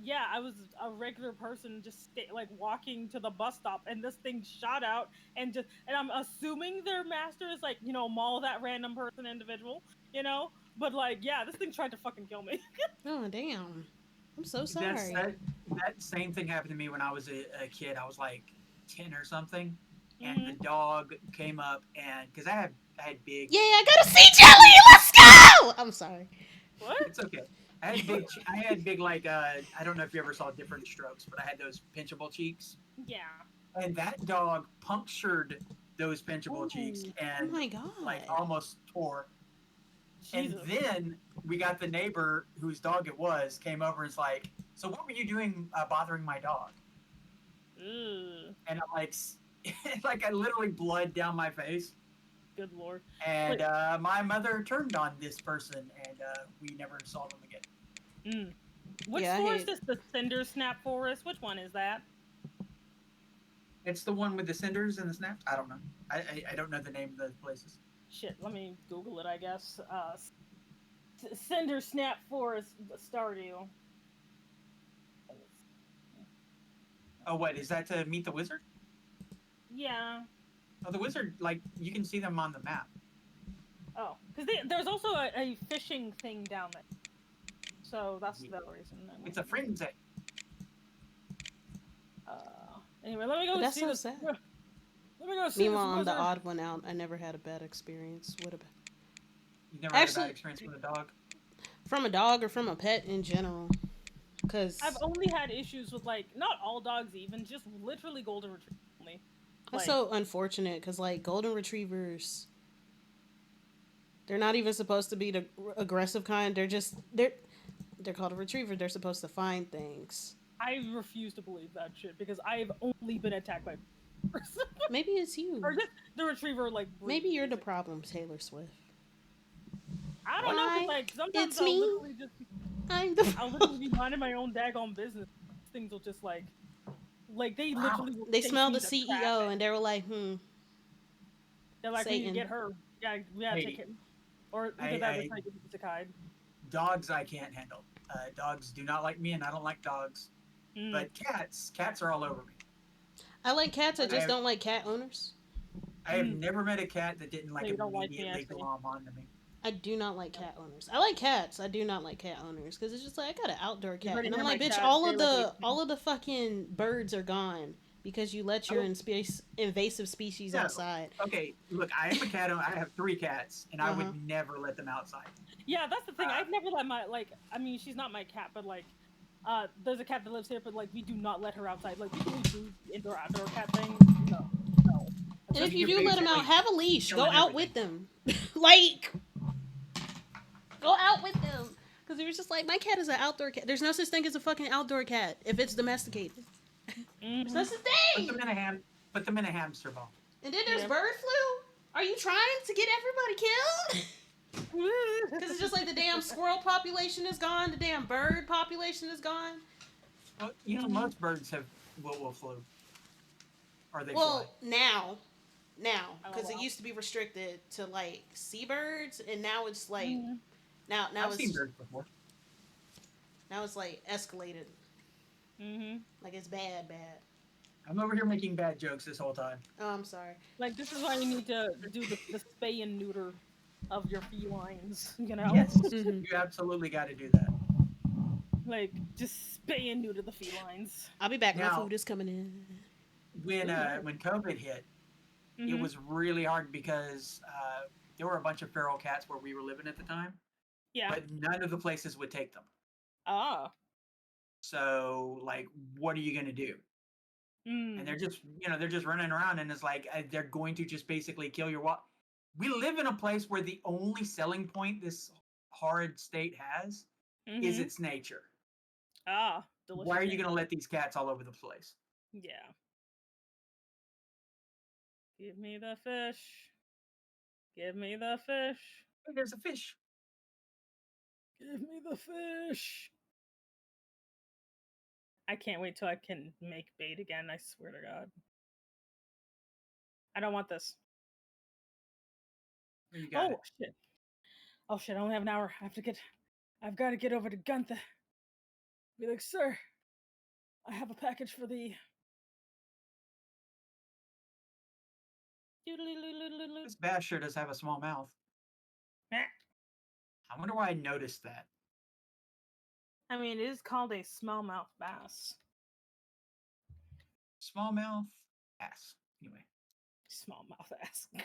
yeah, I was a regular person, just like walking to the bus stop, and this thing shot out, and I'm assuming their master is like, maul that random person, individual, But like, yeah, this thing tried to fucking kill me. Oh damn! I'm so That's sorry. that same thing happened to me when I was a kid. I was like 10 or something, and the Hmm. dog came up and because I had big. Yeah, I gotta see Jelly. Let's go. I'm sorry. What? It's okay. I had big like I don't know if you ever saw Different Strokes, but I had those pinchable cheeks, Yeah. and that dog punctured those pinchable cheeks Ooh, Oh and my like god. almost tore. And Jesus. then we got the neighbor whose dog it was came over and is like, "So what were you doing bothering my dog?" Ugh, And I'm like, like I literally blood down my face. good lord. And Wait. my mother turned on this person, and we never saw them again. Mm. Which Yeah, I forest hate. is the Cinder Snap Forest? Which one is that? It's the one with the cinders and the snaps. I don't know. I don't know the name of the places. Shit, let me Google it. I guess. Cinder Snap Forest, Stardew. Oh, what is that to meet the wizard? Yeah. Oh, the wizard, like you can see them on the map. Oh, because there's also a fishing thing down there. So that's the reason. It's a frenzy. Anyway, let me go But that's see so this. sad. Let me go see this Meanwhile, I'm the wizard. odd one out. I never had a bad experience with a You never had a bad actually experience with a dog. from a dog or from a pet in general. Cause I've only had issues with like not all dogs, even just literally golden retrievers only. that's Like, so unfortunate. Cause like golden retrievers, they're not even supposed to be the aggressive kind. They're called a retriever. They're supposed to find things. I refuse to believe that shit because I've only been attacked by person. Maybe it's Or you. just the retriever like Maybe breed, you're the basically. problem, Taylor Swift. I don't know, cause Hi, like sometimes it's I'll me. literally just I'm the I'll literally problem. be minding my own daggone business. Things will just like they Wow. literally will They chase smelled me the to CEO traffic. and they were like, They're like, we need to Satan. get her. Yeah, we gotta take Hey, him. Or I, either that or I try to get the hide. dogs I can't handle. Dogs do not like me, and I don't like dogs. Mm. But cats are all over me. I like cats. I I just have, don't like cat owners. I have never met a cat that didn't So like you don't like me, I immediately see. glom onto me. I do not like cat owners. I like cats. I do not like cat owners because it's just like I got an outdoor You cat, heard it and I'm here, like, my bitch, cat. all of Jayla hates the me. all of the fucking birds are gone because you let your Oh invasive species no. outside. Okay, look, I am a cat owner. I have 3 cats, and I Uh huh. would never let them outside. Yeah, that's the thing. Uh, I've never let my I mean, she's not my cat, but there's a cat that lives here, but like we do not let her outside. Like people who do indoor outdoor cat thing, no, no. And so if you you're do let them out, basically have a leash. Go killing out everything. with them. Like, go out with them. Because it was just like, my cat is an outdoor cat. There's no such thing as a fucking outdoor cat if it's domesticated. There's no Mm-hmm. such Put them thing. in a ham. Put them in a hamster ball. And then there's Yeah. bird flu. Are you trying to get everybody killed? Because it's just like the damn squirrel population is gone, the damn bird population is gone. Well, Mm-hmm. most birds have will flu, or they fly. Well, now, Oh because it wow. used to be restricted to like seabirds, and now it's like Mm-hmm. now I've seen it's birds before. like escalated, Mm-hmm. like it's bad. I'm over here making bad jokes this whole time. Oh, I'm sorry. Like this is why you need to do the spay and neuter of your felines. Yes, Mm-hmm. you absolutely got to do that. Like just spay and neuter the felines. I'll be back. My Now, food is coming in. when COVID hit, it Mm-hmm. was really hard because there were a bunch of feral cats where we were living at the time, Yeah. But none of the places would take them. Oh. So, like, what are you going to do? And they're just, they're just running around, and it's like they're going to just basically kill your wild. We live in a place where the only selling point this horrid state has is its nature. Ah, delicious. Why are you going to let these cats all over the place? Yeah. Give me the fish. Give me the fish. Oh, there's a fish. Give me the fish. I can't wait till I can make bait again. I swear to God. I don't want this. You got it. Shit. Oh shit, I only have an hour. I've got to get over to Gunther. Be like, sir, I have a package for thee. This bass sure does have a small mouth. I wonder why I noticed that. I mean, it is called a smallmouth bass. Smallmouth ass. Anyway. Smallmouth ass. It's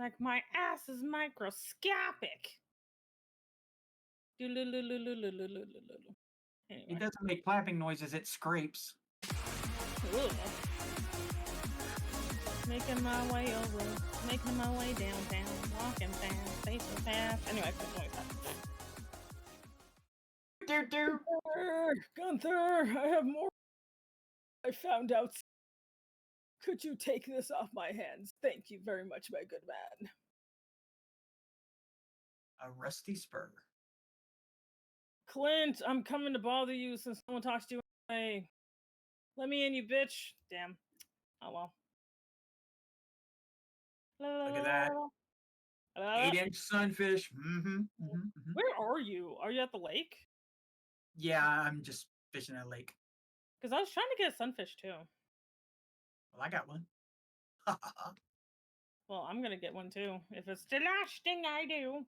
like, my ass is microscopic. Anyway. It doesn't make clapping noises, it scrapes. Ugh. Making my way over, making my way downtown, walking fast, facing fast. Anyway, Gunther, I have more. I found out. Could you take this off my hands? Thank you very much, my good man. A rusty spur. Clint, I'm coming to bother you since no one talks to you anyway. Let me in, you bitch. Damn. Oh well. Look at that. 8-inch sunfish. Where are you? Are you at the lake? Yeah, I'm just fishing at a lake. Because I was trying to get a sunfish too. Well, I got one. Well, I'm going to get one too. If it's the last thing I do.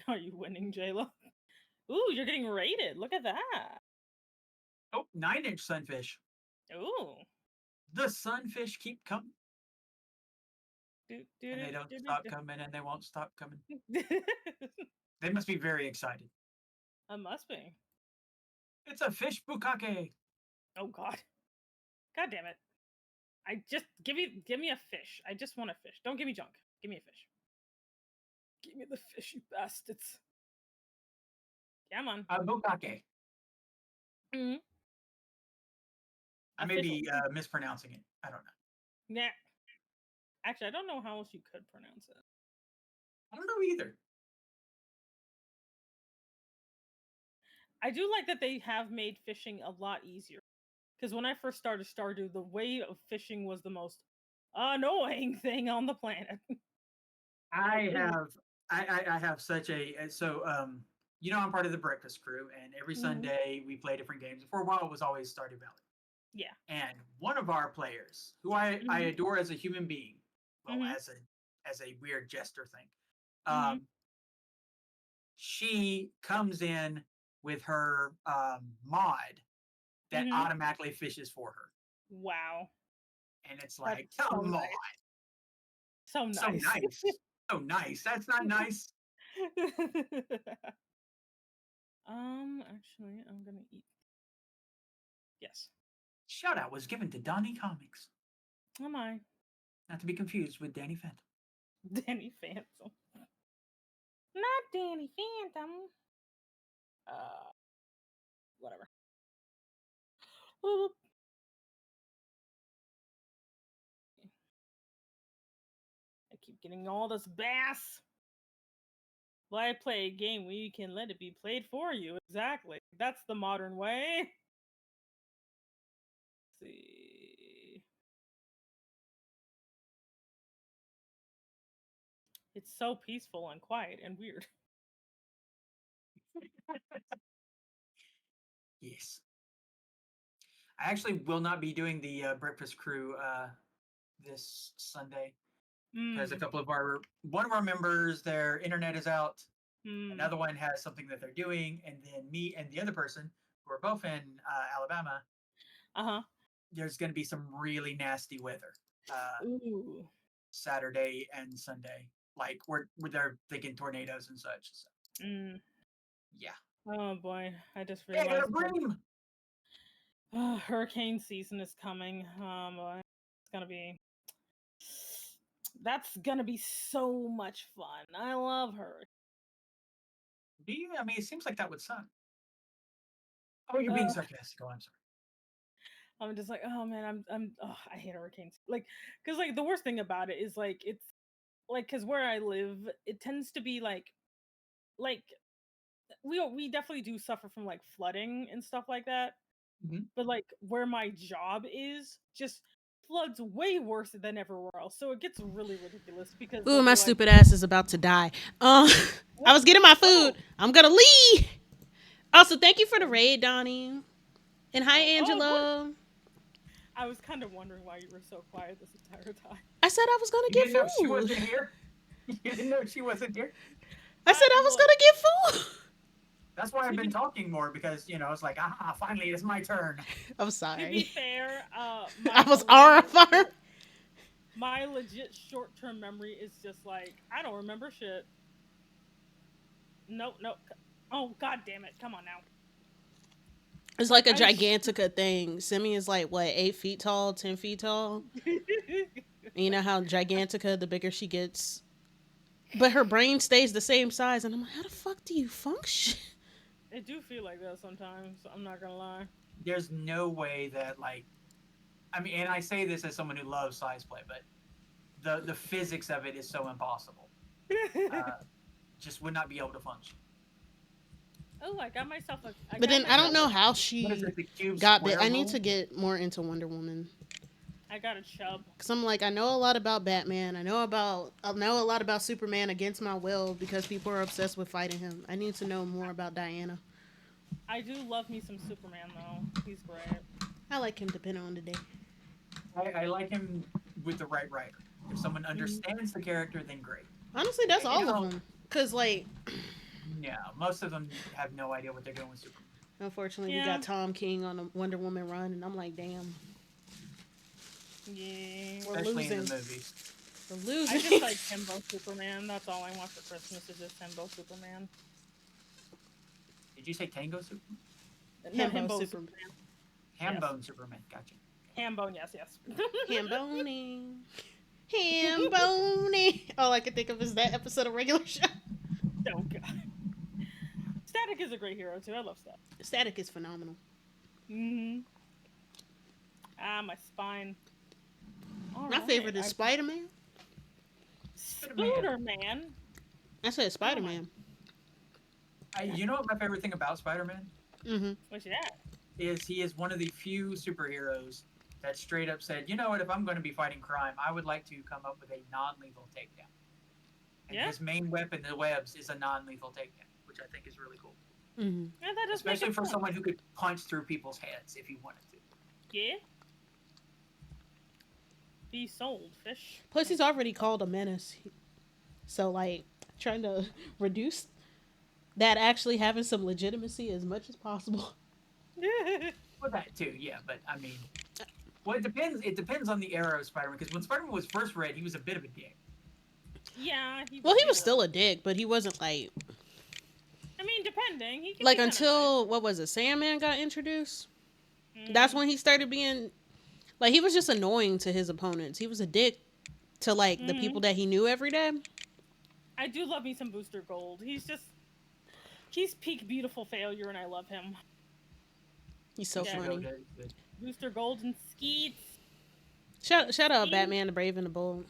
Are you winning, Jayla? Ooh, you're getting rated. Look at that. Oh, 9-inch sunfish. Ooh. The sunfish keep coming. And they don't stop coming, and they won't stop coming. They must be very excited. I must be. It's a fish bukkake. Oh God. God damn it. I just give me a fish. I just want a fish. Don't give me junk. Give me a fish. Give me the fish, you bastards. Come on. A bukkake. Mm-hmm. I may be mispronouncing it. I don't know. Yeah. Actually, I don't know how else you could pronounce it. I don't know either. I do like that they have made fishing a lot easier. Because when I first started Stardew, the way of fishing was the most annoying thing on the planet. I have such a I'm part of the breakfast crew, and every Sunday we play different games. For a while, it was always Stardew Valley. Yeah. And one of our players, who I adore as a human being, well, as a weird jester thing, she comes in with her mod that automatically fishes for her. Wow. And it's like, come on. So nice. So nice. So nice. That's not nice. Actually, I'm gonna eat. Yes. Shout out was given to Donnie Comics. Am I? Not to be confused with Danny Phantom. Danny Phantom. Not Danny Phantom. Whatever. Oop. I keep getting all this bass. Why play a game where you can let it be played for you? Exactly. That's the modern way. Let's see. It's so peaceful and quiet and weird. Yes. I actually will not be doing the breakfast crew this Sunday because one of our members, their internet is out. Another one has something that they're doing, and then me and the other person, who are both in Alabama, there's going to be some really nasty weather Saturday and Sunday. like where they're thinking tornadoes and such. So, yeah. Oh boy, I just Yeah, realized that hurricane season is coming. Oh boy, it's gonna be. That's gonna be so much fun. I love her. Do you? I mean, it seems like that would suck. Oh, you're being sarcastic. Oh, I'm sorry. I'm just like, oh man, I hate hurricanes. Like, cause like the worst thing about it is like it's like cause where I live, it tends to be like we definitely do suffer from like flooding and stuff like that. Mm-hmm. But like where my job is, just floods way worse than everywhere else. So it gets really ridiculous because Ooh, they'll my be like, stupid ass is about to die. I was getting my food. oh, I'm gonna leave. Also, thank you for the raid, Donnie. And hi, what? Angela. I was kind of wondering why you were so quiet this entire time. I said I was gonna You get didn't know she food. wasn't here. You didn't know she wasn't here. I said I was Look, gonna get food. That's why I've been talking more because it's like finally it's my turn. I'm to be sorry. fair, I was horrified. my legit short-term memory is just like I don't remember shit. Nope, nope. Oh god damn it! Come on now. It's like a Gigantica thing. Simi is like what, 8 feet tall, 10 feet tall. And you know how Gigantica, the bigger she gets, but her brain stays the same size. And I'm like, how the fuck do you function? It do feel like that sometimes. I'm not gonna lie. There's no way that I mean, and I say this as someone who loves size play, but the physics of it is so impossible. Just would not be able to function. Oh, I got myself a. But then I don't know how she got bit. I need rule? to get more into Wonder Woman. I got a chub. Cause I'm like, I know a lot about Batman. I know a lot about Superman against my will because people are obsessed with fighting him. I need to know more about Diana. I do love me some Superman though. He's great. I like him depending on the day. I like him with the right writer. If someone understands the character, then great. Honestly, that's all of them. Cause like, yeah, most of them have no idea what they're doing with Superman. Unfortunately, we got Tom King on the Wonder Woman run, and I'm like, damn. Yeah, we're especially losing. In the movies. We're losing. I just like Himbo Superman. That's all I want for Christmas is just Himbo Superman. Did you say Tango Superman? Himbo Superman. Hambone yes. Superman. Gotcha. Hambone, yes. Hamboning. Hambone. All I can think of is that episode of Regular Show. Oh god. Static is a great hero too. I love Static. Static is phenomenal. My spine. My favorite is Spider-Man. Spider-Man. I said Spider-Man. You know what my favorite thing about Spider-Man? What's that? Is he is one of the few superheroes that straight up said, you know what, if I'm going to be fighting crime, I would like to come up with a non-lethal takedown. And his main weapon, the webs, is a non-lethal takedown, which I think is really cool. Yeah, that does especially make for someone who could punch through people's heads if he wanted to. Yeah. Be sold, fish. Plus, he's already called a menace. So, like, trying to reduce that actually having some legitimacy as much as possible. Well, that too, yeah. But, I mean, well, it depends. It depends on the era of Spider-Man. Because when Spider-Man was first read, he was a bit of a dick. Yeah. He was still a dick, but he wasn't, like... I mean, depending. He like, until, what was it, Sandman got introduced? That's when he started being... Like, he was just annoying to his opponents. He was a dick to, like, the people that he knew every day. I do love me some Booster Gold. He's peak beautiful failure, and I love him. He's so funny. Booster Gold and Skeets. Shout out Batman, the Brave and the Bold.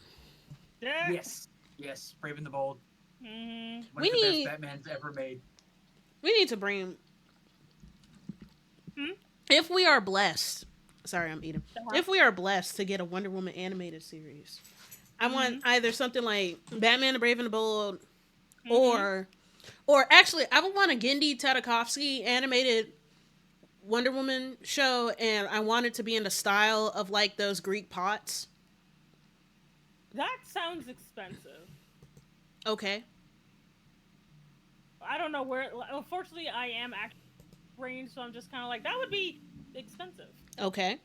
Yeah. Yes, Brave and the Bold. One of the best Batmans ever made. We need to bring... If we are blessed... Sorry, I'm eating. If we are blessed to get a Wonder Woman animated series, I want either something like Batman the Brave and the Bold, or actually, I would want a Gendy Tartakovsky animated Wonder Woman show, and I want it to be in the style of like those Greek pots. That sounds expensive. Okay. I don't know where. Unfortunately, I am actually range, so I'm just kind of like that would be expensive. Okay.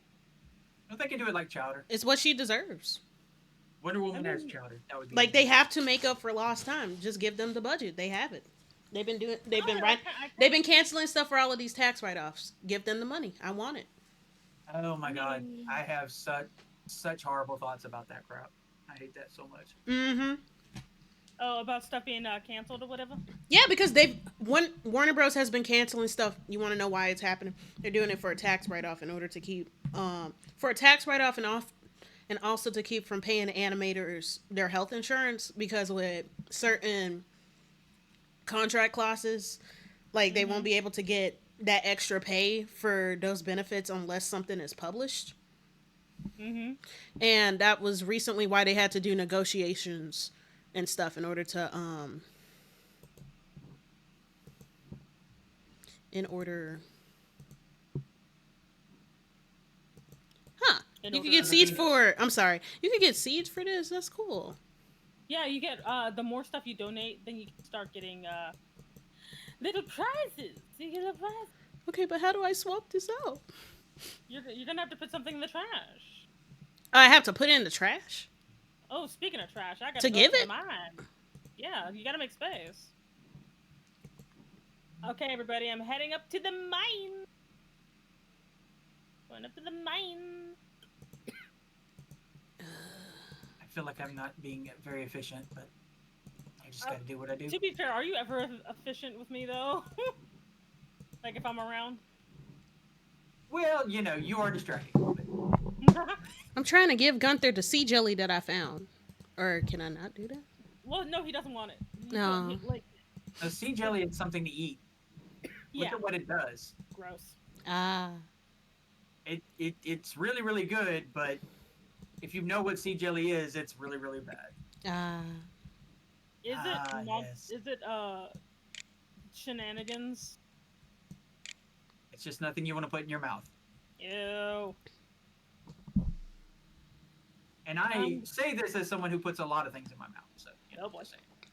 Well, they can do it like Chowder. It's what she deserves. Wonder Woman as chowder. That would be like they have to make up for lost time. Just give them the budget. They have it. They've been doing. They've been canceling stuff for all of these tax write-offs. Give them the money. I want it. Oh my god, I have such horrible thoughts about that crap. I hate that so much. Mm-hmm. Oh, about stuff being canceled or whatever? Yeah, because Warner Bros. Has been canceling stuff. You want to know why it's happening? They're doing it for a tax write-off in order to keep for a tax write-off and also to keep from paying animators their health insurance, because with certain contract clauses, like they won't be able to get that extra pay for those benefits unless something is published. And that was recently why they had to do negotiations and stuff in order to you could get seeds for you could get seeds for this. That's cool. Yeah, you get the more stuff you donate, then you can start getting little prizes. You get a prize. Okay, but how do I swap this out? You're gonna have to put something in the trash. I have to put it in the trash? Oh, speaking of trash, I gotta to go give to it? mine. Yeah, you gotta make space. Okay, everybody, I'm heading up to the mine. Going up to the mine. I feel like I'm not being very efficient, but I just gotta do what I do. To be fair, are you ever efficient with me, though? Like, if I'm around? Well, you are distracting. I'm trying to give Gunther the sea jelly that I found. Or can I not do that? Well, no, he doesn't want it. No. A sea jelly is something to eat. Look at what it does. Gross. Ah. It's really, really good, but if you know what sea jelly is, it's really, really bad. Ah. Is it shenanigans? It's just nothing you want to put in your mouth. Ew. And I say this as someone who puts a lot of things in my mouth. So, oh boy.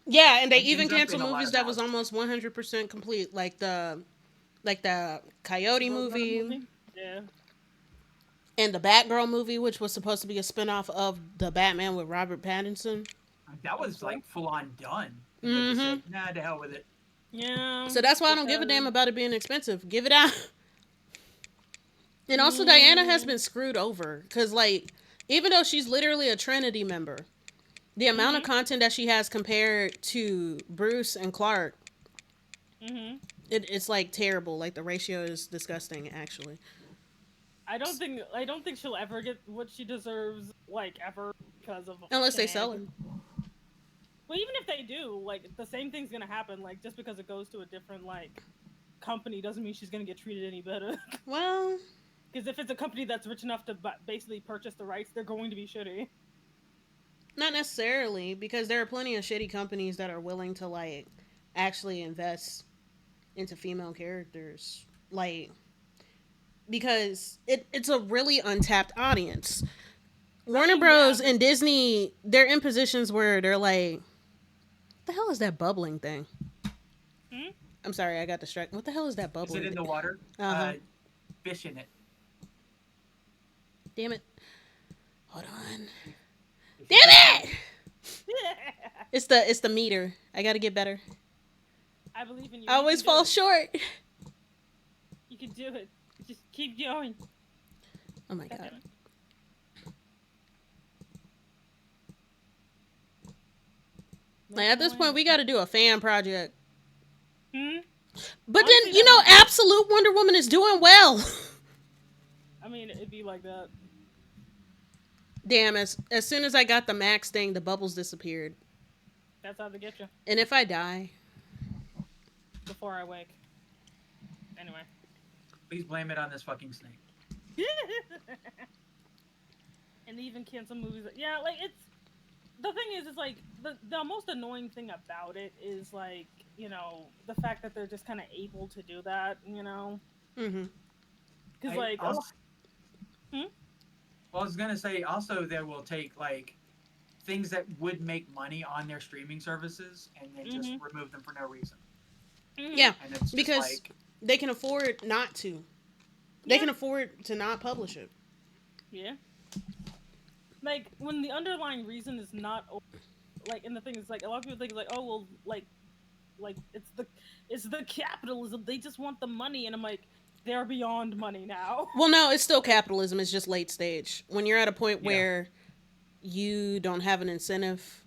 Yeah, and they even canceled movies that was almost 100% complete, like the Coyote movie. Yeah. And the Batgirl movie, which was supposed to be a spinoff of the Batman with Robert Pattinson. That was like full on done. Mm-hmm. They just said, nah, to hell with it. Yeah. So that's why I don't give a damn about it being expensive. Give it out. And also, Diana has been screwed over because, like, even though she's literally a Trinity member, the amount of content that she has compared to Bruce and Clark, it's like terrible. Like the ratio is disgusting, actually. I don't think she'll ever get what she deserves, like, ever, because of unless they sell her. Well, even if they do, like, the same thing's gonna happen. Like, just because it goes to a different, like, company doesn't mean she's gonna get treated any better. Well, because if it's a company that's rich enough to basically purchase the rights, they're going to be shitty. Not necessarily, because there are plenty of shitty companies that are willing to, like, actually invest into female characters. Like, because it's a really untapped audience. Warner Bros. And Disney, they're in positions where they're like, what the hell is that bubbling thing? I'm sorry, I got distracted. What the hell is that bubbling thing? Is it in the water? Fish in it. Damn it. Hold on. Damn it! It's the meter. I gotta get better. I believe in you. I always fall short. You can do it. Just keep going. Oh my god. Like, at this point, we gotta do a fan project. But then, Absolute Wonder Woman is doing well. I mean, it'd be like that. Damn, as soon as I got the Max thing, the bubbles disappeared. That's how they get you. And if I die? Before I wake. Anyway. Please blame it on this fucking snake. And they even cancel movies. Yeah, like, it's... The thing is, it's like, the most annoying thing about it is, like, the fact that they're just kind of able to do that, Mm-hmm. Because, like... Well, I was gonna say, also, they will take, like, things that would make money on their streaming services and then just remove them for no reason. Yeah, and it's because like, they can afford not to. They can afford to not publish it. Yeah. like when the underlying reason is not like, and the thing is like a lot of people think like, oh well, like it's the capitalism. They just want the money, and I'm like, they're beyond money now. Well, no, it's still capitalism. It's just late stage. When you're at a point Yeah. where you don't have an incentive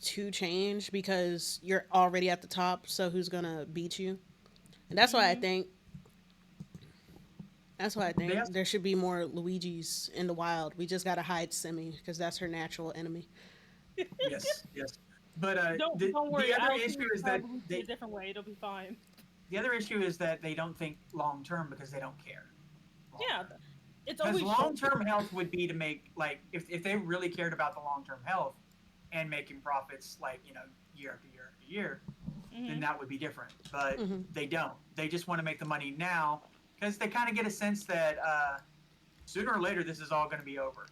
to change because you're already at the top, so who's gonna beat you? And that's why I think there should be more Luigi's in the wild. We just gotta hide Simi because that's her natural enemy. Yes, yes. But Don't worry. the other I'll do issue is that Luigi a different way. It'll be fine. the other issue is that they don't think long term because they don't care. Yeah, it's Because always long term health would be to make like if they really cared about the long term health and making profits like year after year after year, then that would be different. But they don't. They just want to make the money now because they kind of get a sense that sooner or later this is all going to be over.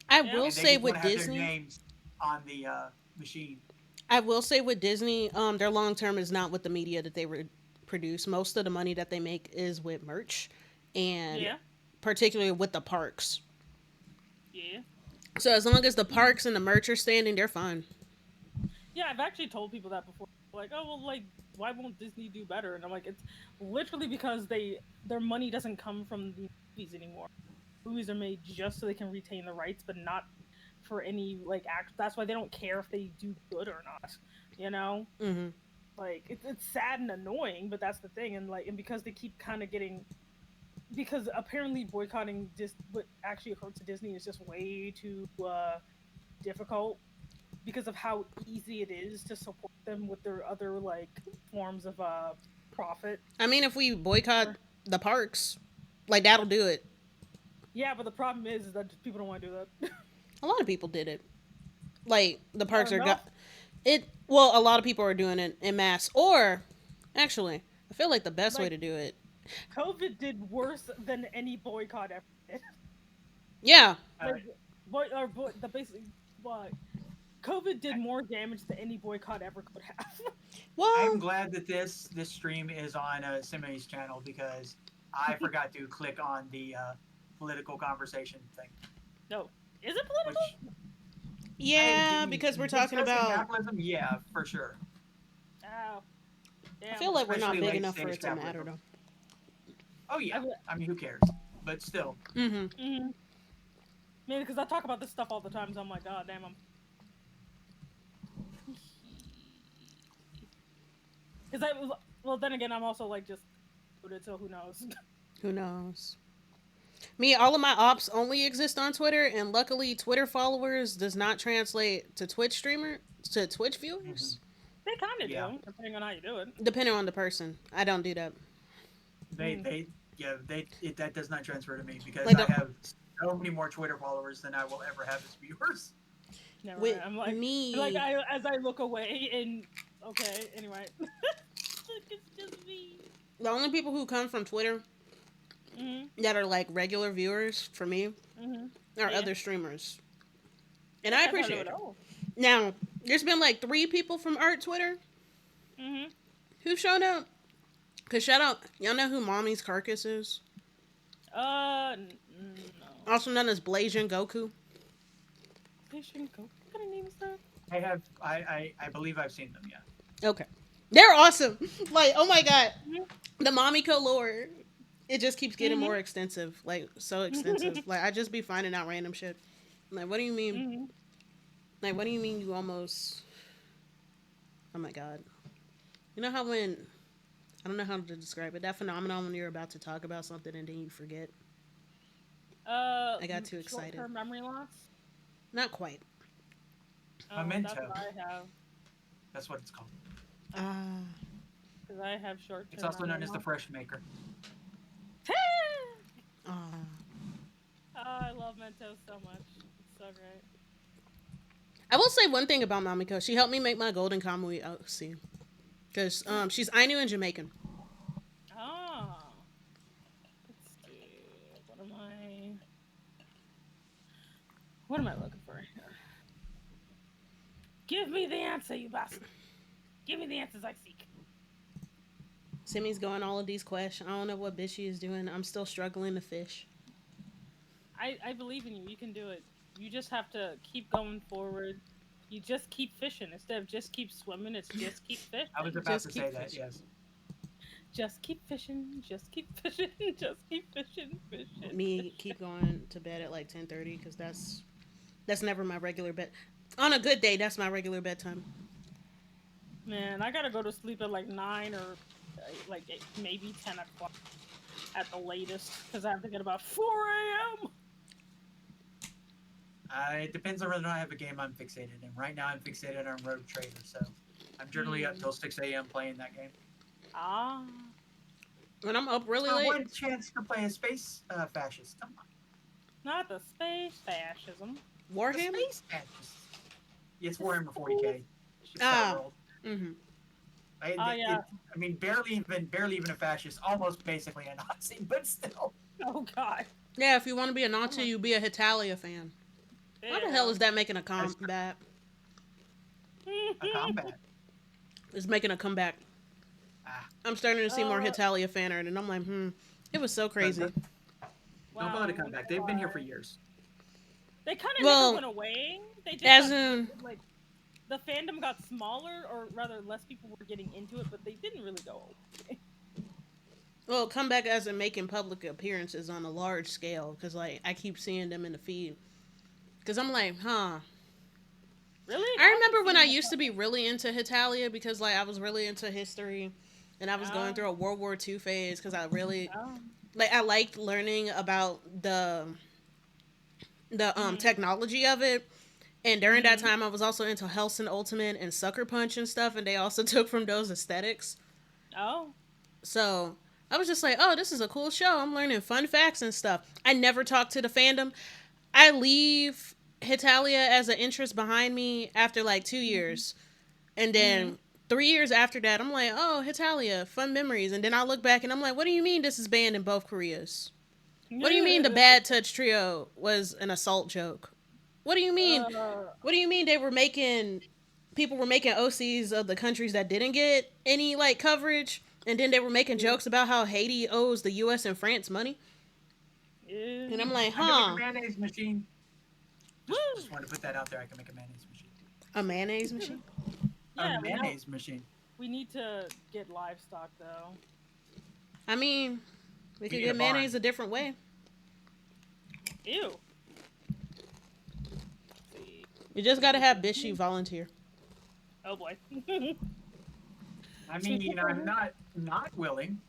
I will say with have their Disney, names on the machine. I will say with Disney, their long term is not with the media that they produce. Most of the money that they make is with merch, and particularly with the parks. Yeah. So as long as the parks and the merch are standing, they're fine. Yeah, I've actually told people that before. Like, oh well, like why won't Disney do better? And I'm like, it's literally because their money doesn't come from the movies anymore. Movies are made just so they can retain the rights, but not for any like act. That's why they don't care if they do good or not. You know, like it's sad and annoying, but that's the thing. And because they keep kind of getting, because apparently boycotting just what actually hurts Disney is just way too difficult because of how easy it is to support them with their other like forms of profit. I mean, if we boycott the parks, like that'll do it. Yeah, but the problem is that people don't want to do that. A lot of people did it. Like the parks are enough. it. Well, a lot of people are doing it en masse. Or actually, I feel like the best way to do it. COVID did worse than any boycott ever did. Yeah. The basically what COVID did more damage than any boycott ever could have. Well, I'm glad that this stream is on Simi's channel because I forgot to click on the political conversation thing. No, is it political? Yeah, because we're talking about capitalism. Yeah, for sure. Oh, damn. I feel like we're not Especially big late enough for stage it to matter, capitalism. though. Oh yeah, I mean, who cares? But still. I mean, because I talk about this stuff all the time, so I'm like, God damn, Because then again, I'm also like just, so who knows? Who knows? Me, all of my ops only exist on Twitter, and luckily, Twitter followers does not translate to Twitch viewers. They kind of do, depending on how you do it. Depending on the person, I don't do that. That does not transfer to me because Like I have so many more Twitter followers than I will ever have as viewers. No, With I'm like me, as I look away and okay, anyway, it's just me. the only people who come from Twitter that are like regular viewers for me are other streamers, and I appreciate it. Now, there's been like 3 people from Art Twitter who showed up. Cause shout out, y'all know who Mommy's Carcass is? No. Also known as Blasian Goku. Blasian Goku? What kind of name is that? I believe I've seen them. Yeah. Okay, they're awesome. Like, oh my god, the Mommy lore. It just keeps getting more extensive, like so extensive. Like I just be finding out random shit. I'm like, what do you mean? Like, what do you mean you almost? Oh my god, you know how when I don't know how to describe it. That phenomenon when you're about to talk about something and then you forget. I got too excited. Short-term memory loss. Not quite. Memento. That's what I have. That's what it's called. Because I have short-term. It's also known as the Fresh Maker. I love Mentos so much. It's so great. I will say one thing about Mamiko. She helped me make my golden Kamui OC. Because she's Ainu and Jamaican. Ah. Let's see. What am I looking for here? Give me the answer, you bastard. Give me the answers I seek. Simi's going all of these questions. I don't know what bitch she is doing. I'm still struggling to fish. I believe in you. You can do it. You just have to keep going forward. You just keep fishing instead of just keep swimming. It's just keep fishing. I was about Just to keep say that. fishing. Yes. Just keep fishing. Just keep fishing. Just keep fishing. Fishing. Me Fishing. keep going to bed at like 10:30 because that's never my regular bed. On a good day, that's my regular bedtime. Man, I gotta go to sleep at like 9 or like maybe 10 o'clock at the latest because I have to get about 4 a.m. It depends on whether or not I have a game I'm fixated in. Right now, I'm fixated on Rogue Trader, so I'm generally up till 6 a.m. playing that game. Ah. When I'm up really Not late, one chance to play a space fascist. Come on. Not the space fascism. The Warhammer. space fascist. It's Warhammer 40k. It's Ah. world. Mm-hmm. Oh yeah. I mean, barely even a fascist. Almost basically a Nazi, but still. Oh god. Yeah, if you want to be a Nazi, you be a Hitalia fan. Why the hell is that making a comeback? A combat. It's making a comeback. I'm starting to see more Hitalia fan art, and I'm like, it was so crazy. Don't call it a comeback. They've been here for years. They kind of never went away. They just as in, like the fandom got smaller, or rather, less people were getting into it, but they didn't really go away. Well, comeback as in making public appearances on a large scale, because like I keep seeing them in the feed. Because I'm like, Really? I remember when I used to be really into Hitalia because like I was really into history, and I was going through a World War II phase because I really like I liked learning about the technology of it. And during that time, I was also into Hellsing Ultimate and Sucker Punch and stuff, and they also took from those aesthetics. Oh. So I was just like, oh, this is a cool show. I'm learning fun facts and stuff. I never talked to the fandom. I leave Hitalia as an interest behind me after like 2 years. And then 3 years after that, I'm like, oh, Hitalia, fun memories. And then I look back and I'm like, what do you mean this is banned in both Koreas? What do you mean the Bad Touch Trio was an assault joke? What do you mean? What do you mean people were making OCs of the countries that didn't get any like coverage, and then they were making jokes about how Haiti owes the U.S. and France money? And I'm like, I can make a mayonnaise machine. Just wanted to put that out there. I can make a mayonnaise machine. A mayonnaise machine? Yeah, a mayonnaise machine. We need to get livestock though. I mean, we could get mayonnaise a different way. Ew. You just gotta have Bishy volunteer. Oh boy. I mean, I'm not willing.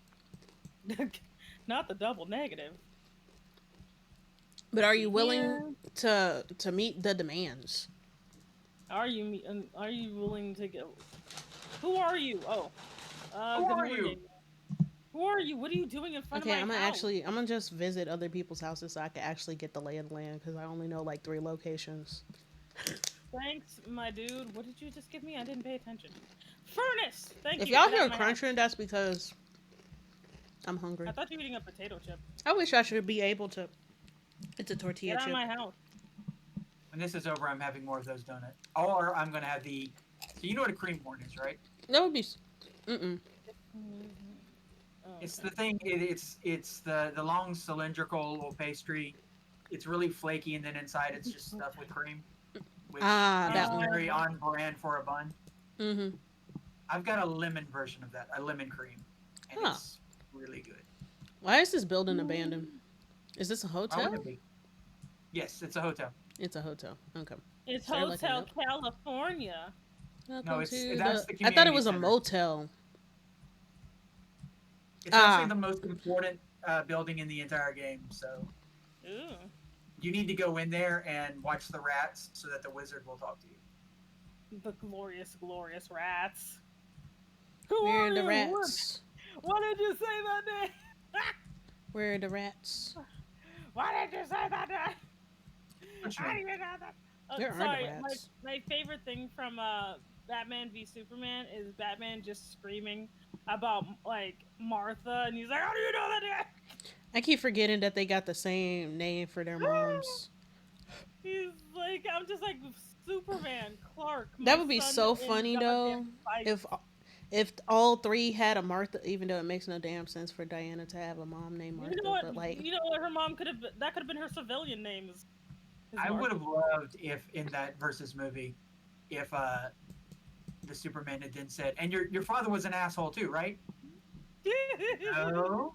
Not the double negative. But are you willing to meet the demands? Are you willing to go? Who are you? Oh. Who are you? Who are you? What are you doing in front of my house? I'm gonna just visit other people's houses so I can actually get the lay of the land because I only know like 3 locations. Thanks, my dude. What did you just give me? I didn't pay attention. Furnace! Thank you. If y'all hear crunching, that's because I'm hungry. I thought you were eating a potato chip. I wish I should be able to. It's a tortilla chip. Get out of my house. When this is over, I'm having more of those donuts. Or I'm going to have the... So you know what a cream horn is, right? That would be... Mm-mm. It's the thing, it's the long cylindrical pastry. It's really flaky, and then inside it's just stuffed with cream. Which is very on brand for a bun. Mm-hmm. I've got a lemon version of that, a lemon cream. And it's really good. Why is this building abandoned? Is this a hotel? Why would it be? Yes, it's a hotel. It's a hotel. Okay. It's Hotel California. No, that's the community I thought it was center. A motel. It's actually the most important building in the entire game, so... Ooh. You need to go in there and watch the rats so that the wizard will talk to you. The glorious, glorious rats. Where are the rats? Why did you say that name? Where are the rats? Why did you say that name? I didn't even know that. There sorry, are the rats. my favorite thing from Batman v Superman is Batman just screaming about like Martha, and he's like, "How do you know that name?" I keep forgetting that they got the same name for their moms. He's like, I'm just like Superman, Clark. That would be so funny though, if all 3 had a Martha, even though it makes no damn sense for Diana to have a mom named Martha. You know what? But like, You know what her mom could have? That could have been her civilian name. His I mark. would have loved if in that versus movie, if the Superman had then said, "And your father was an asshole too, right?" No,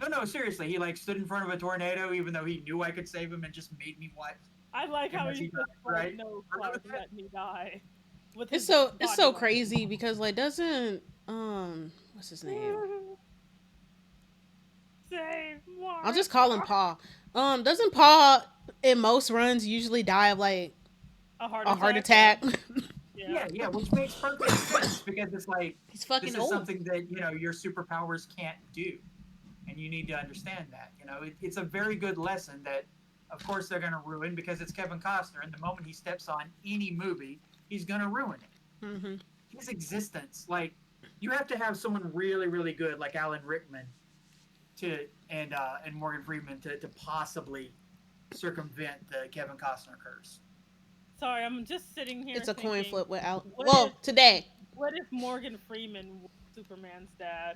no, seriously. He like stood in front of a tornado, even though he knew I could save him, and just made me watch I like him how as he's he died. just like, Right? no, Remember Clark, that? let me die. With It's his so body language. crazy because like doesn't what's his name? Save I'll just call him Martha. Paul. Doesn't Paul in most runs usually die of like A heart a heart attack, yeah. attack? Yeah. Yeah, which makes perfect sense because it's like He's this fucking is old. something that your superpowers can't do, and you need to understand that. It's a very good lesson that, of course, they're going to ruin because it's Kevin Costner, and the moment he steps on any movie, he's going to ruin it. Mm-hmm. His existence, like you have to have someone really, really good like Alan Rickman and Morgan Freeman to possibly circumvent the Kevin Costner curse. Sorry, I'm just sitting here It's a coin thinking, flip with Al. what if Well, today, what if Morgan Freeman was Superman's dad?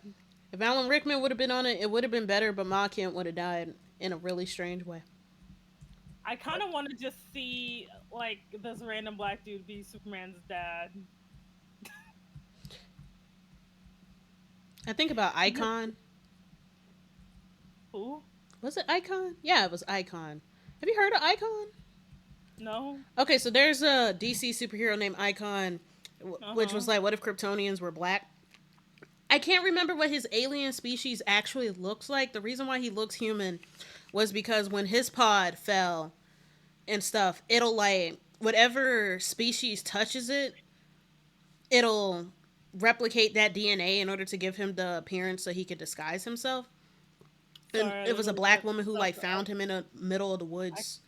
if Alan Rickman would have been on it, it would have been better. But Ma Kent would have died in a really strange way. I kind of want to just see like this random black dude be Superman's dad. I think about Icon. Who? Was it Icon? Yeah, it was Icon. Have you heard of Icon? No. Okay, so there's a DC superhero named Icon, which was Uh-huh. like, what if Kryptonians were black? I can't remember what his alien species actually looks like. The reason why he looks human was because when his pod fell and stuff, it'll like, whatever species touches it, it'll replicate that DNA in order to give him the appearance so he could disguise himself. And Sorry, I it was a literally black got woman who stuck. like found him in the middle of the I woods.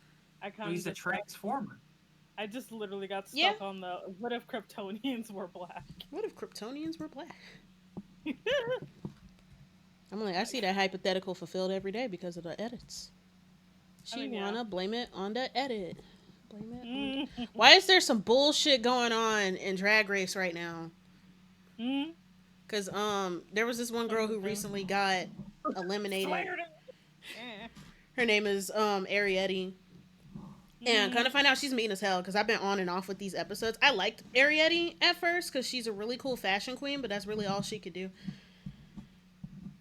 I kind of He's a just got. transformer. I just literally got Yeah. stuck on the what if Kryptonians were black? What if Kryptonians were black? I'm like, I see that hypothetical fulfilled every day because of the edits. I She mean, yeah. wanna blame it on the edit. Blame it on. Mm. Why is there some bullshit going on in Drag Race right now? Mm. Cause there was this one girl who recently got eliminated. Flared it. Eh. Her name is Arietti. And kind of find out she's mean as hell because I've been on and off with these episodes. I liked Arietti at first because she's a really cool fashion queen, but that's really all she could do.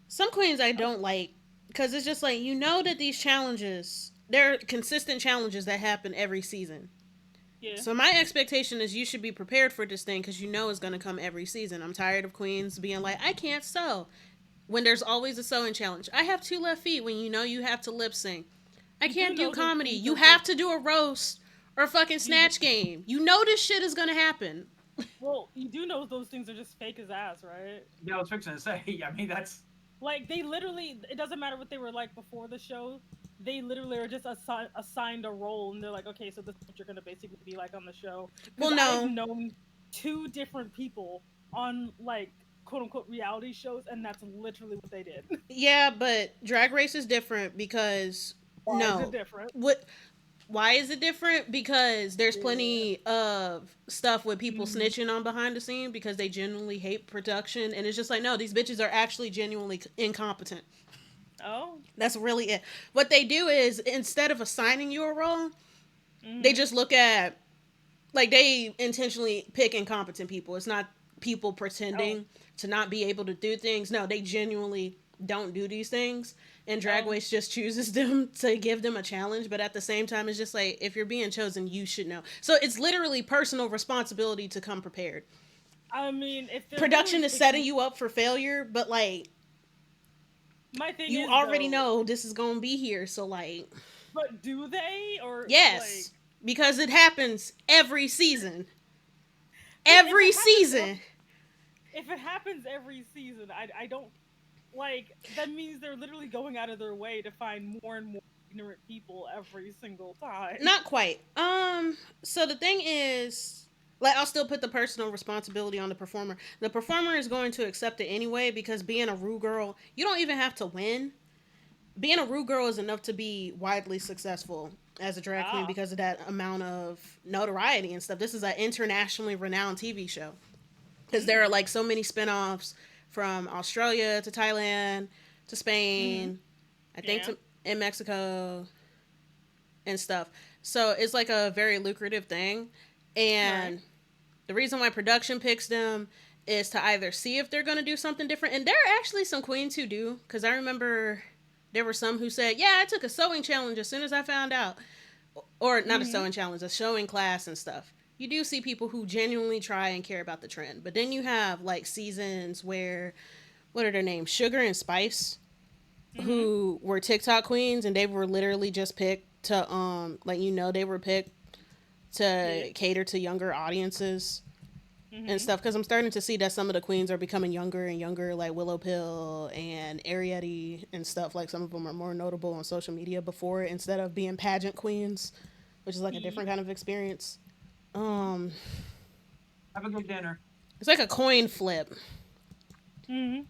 Some queens I don't like because it's just like, you know that these challenges, they're consistent challenges that happen every season. Yeah. So my expectation is you should be prepared for this thing because you know it's going to come every season. I'm tired of queens being like, I can't sew when there's always a sewing challenge. I have 2 left feet when you know you have to lip sync. I can't do comedy. You have to do a roast or a fucking snatch game. You know this shit is gonna happen. Well, you do know those things are just fake as ass, right? Yeah, I was fixing to say. I mean, that's Like they literally, it doesn't matter what they were like before the show. They literally are just assigned a role, and they're like, okay, so this is what you're gonna basically be like on the show. Well, I've no. known 2 different people on like quote unquote reality shows, and that's literally what they did. Yeah, but Drag Race is different because Why no. is it different? What? Why is it different? Because there's plenty of stuff with people snitching on behind the scene because they genuinely hate production, and it's just like, no, these bitches are actually genuinely incompetent. Oh. That's really it. What they do is instead of assigning you a role, they just look at, like, they intentionally pick incompetent people. It's not people pretending to not be able to do things. No, they genuinely don't do these things. And Drag Race just chooses them to give them a challenge. But at the same time, it's just like, if you're being chosen, you should know. So it's literally personal responsibility to come prepared. I mean, if Production is setting you up for failure, but like, my thing you is, already though, know this is going to be here. So like, but do they or yes, because it happens every season. If Every season. If it happens every season, I don't like. That means they're literally going out of their way to find more and more ignorant people every single time. Not quite. So the thing is, like, I'll still put the personal responsibility on the performer. The performer is going to accept it anyway because being a Rue girl, you don't even have to win. Being a Rue girl is enough to be widely successful as a drag queen because of that amount of notoriety and stuff. This is an internationally renowned TV show because there are like so many spinoffs from Australia to Thailand to Spain, I think in Mexico and stuff. So it's like a very lucrative thing. And Right. the reason why production picks them is to either see if they're going to do something different. And there are actually some queens who do. Because I remember there were some who said, yeah, I took a sewing challenge as soon as I found out. Or not a Mm-hmm. sewing challenge, a showing class and stuff. You do see people who genuinely try and care about the trend. But then you have like seasons where, what are their names? Sugar and Spice, Mm-hmm. who were TikTok queens, and they were literally just picked to like, they were picked Yeah, yeah. to cater to younger audiences and Mm-hmm. stuff, because I'm starting to see that some of the queens are becoming younger and younger, like Willow Pill and Ariete and stuff. Like, some of them are more notable on social media before, instead of being pageant queens, which is like a different kind of experience. Mm-hmm. um Have a good dinner. it's like a coin flip. Mm-hmm.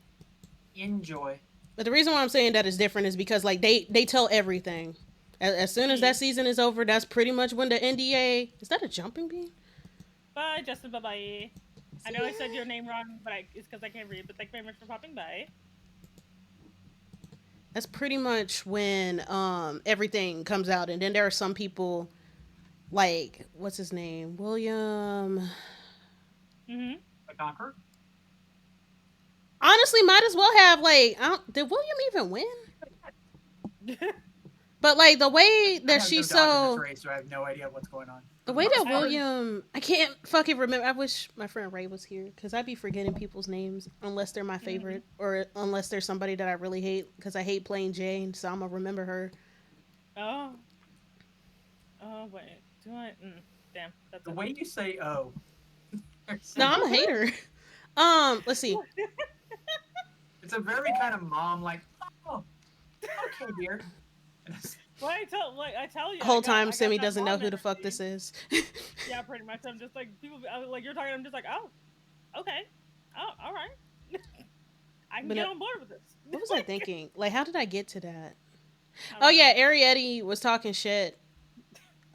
Enjoy. But the reason why I'm saying that is different is because, like, they tell everything. As soon as Yeah. that season is over, that's pretty much when the NDA, is that a jumping bean? Bye, Justin. Bye bye. I See know I said ya. your name wrong, but it's because I can't read. But thank you very much for popping by. That's pretty much when everything comes out. And then there are some people, like, what's his name, William. Mm-hmm. The Conqueror? Honestly, might as well have, like, I don't, did William even win? But like the way I that have no she's dog in this so, race, so I have no idea what's going on. the For the way most that part. William, I can't fucking remember. I wish my friend Ray was here, because I'd be forgetting people's names unless they're my Mm-hmm. favorite, or unless there's somebody that I really hate, because I hate playing Jane, so I'm gonna remember her. Oh. Oh wait. Do I? Damn. That's The it. way you say "oh," No, I'm a hater. Let's see. it's a very kind of mom like, "Oh, okay, dear." Well, I tell you, Whole time I got Simi that doesn't know mom who the fuck energy. this is. Yeah, pretty much. I'm just like people like you're talking. I'm just like, oh, okay, oh, all right. I can But get on board with this. what was I thinking? Like, how did I get to that? I Oh don't yeah, know. Ariete was talking shit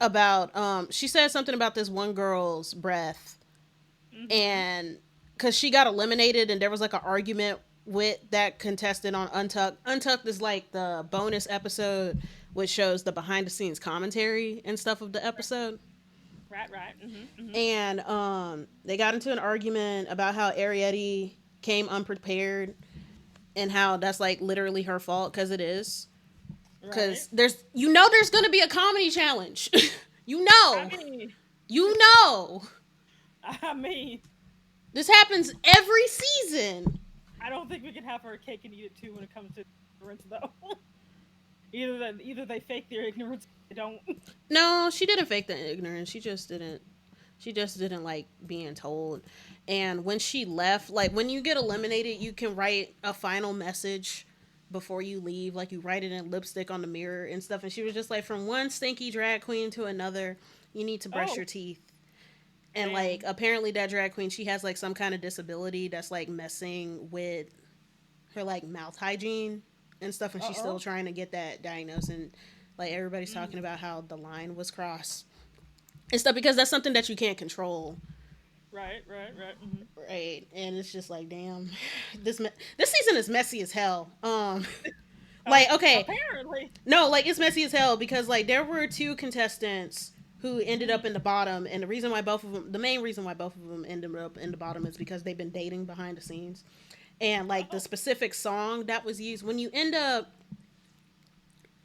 about, she said something about this one girl's breath, Mm-hmm. and because she got eliminated, and there was like an argument with that contestant on Untucked. Untucked is like the bonus episode, which shows the behind the scenes commentary and stuff of the episode. Right, right. Mm-hmm. Mm-hmm. And they got into an argument about how Ariete came unprepared, and how that's like literally her fault, because it is. Right. Because there's gonna be a comedy challenge. you I know, mean, you know, I mean, this happens every season. I don't think we can have her cake and eat it too when it comes to ignorance, though. Either they fake their ignorance, or they don't. No, she didn't fake the ignorance. She just didn't. She just didn't like being told. And when she left, like, when you get eliminated, you can write a final message before you leave. Like, you write it in lipstick on the mirror and stuff. And she was just like, from one stinky drag queen to another, you need to brush Oh, your teeth. And like, damn. apparently that drag queen, she has like some kind of disability that's like messing with her like mouth hygiene and stuff, and Uh she's still oh. trying to get that diagnosed. And like, everybody's talking Mm. about how the line was crossed and stuff, because that's something that you can't control. Right, right, right. Mm-hmm. Right. And it's just like, damn, this season is messy as hell. Like, okay, Apparently. no, like, it's messy as hell, because like there were two contestants who ended up Mm. in the bottom, and the main reason why both of them ended up in the bottom is because they've been dating behind the scenes. And like, the Oh, specific song that was used, when you end up,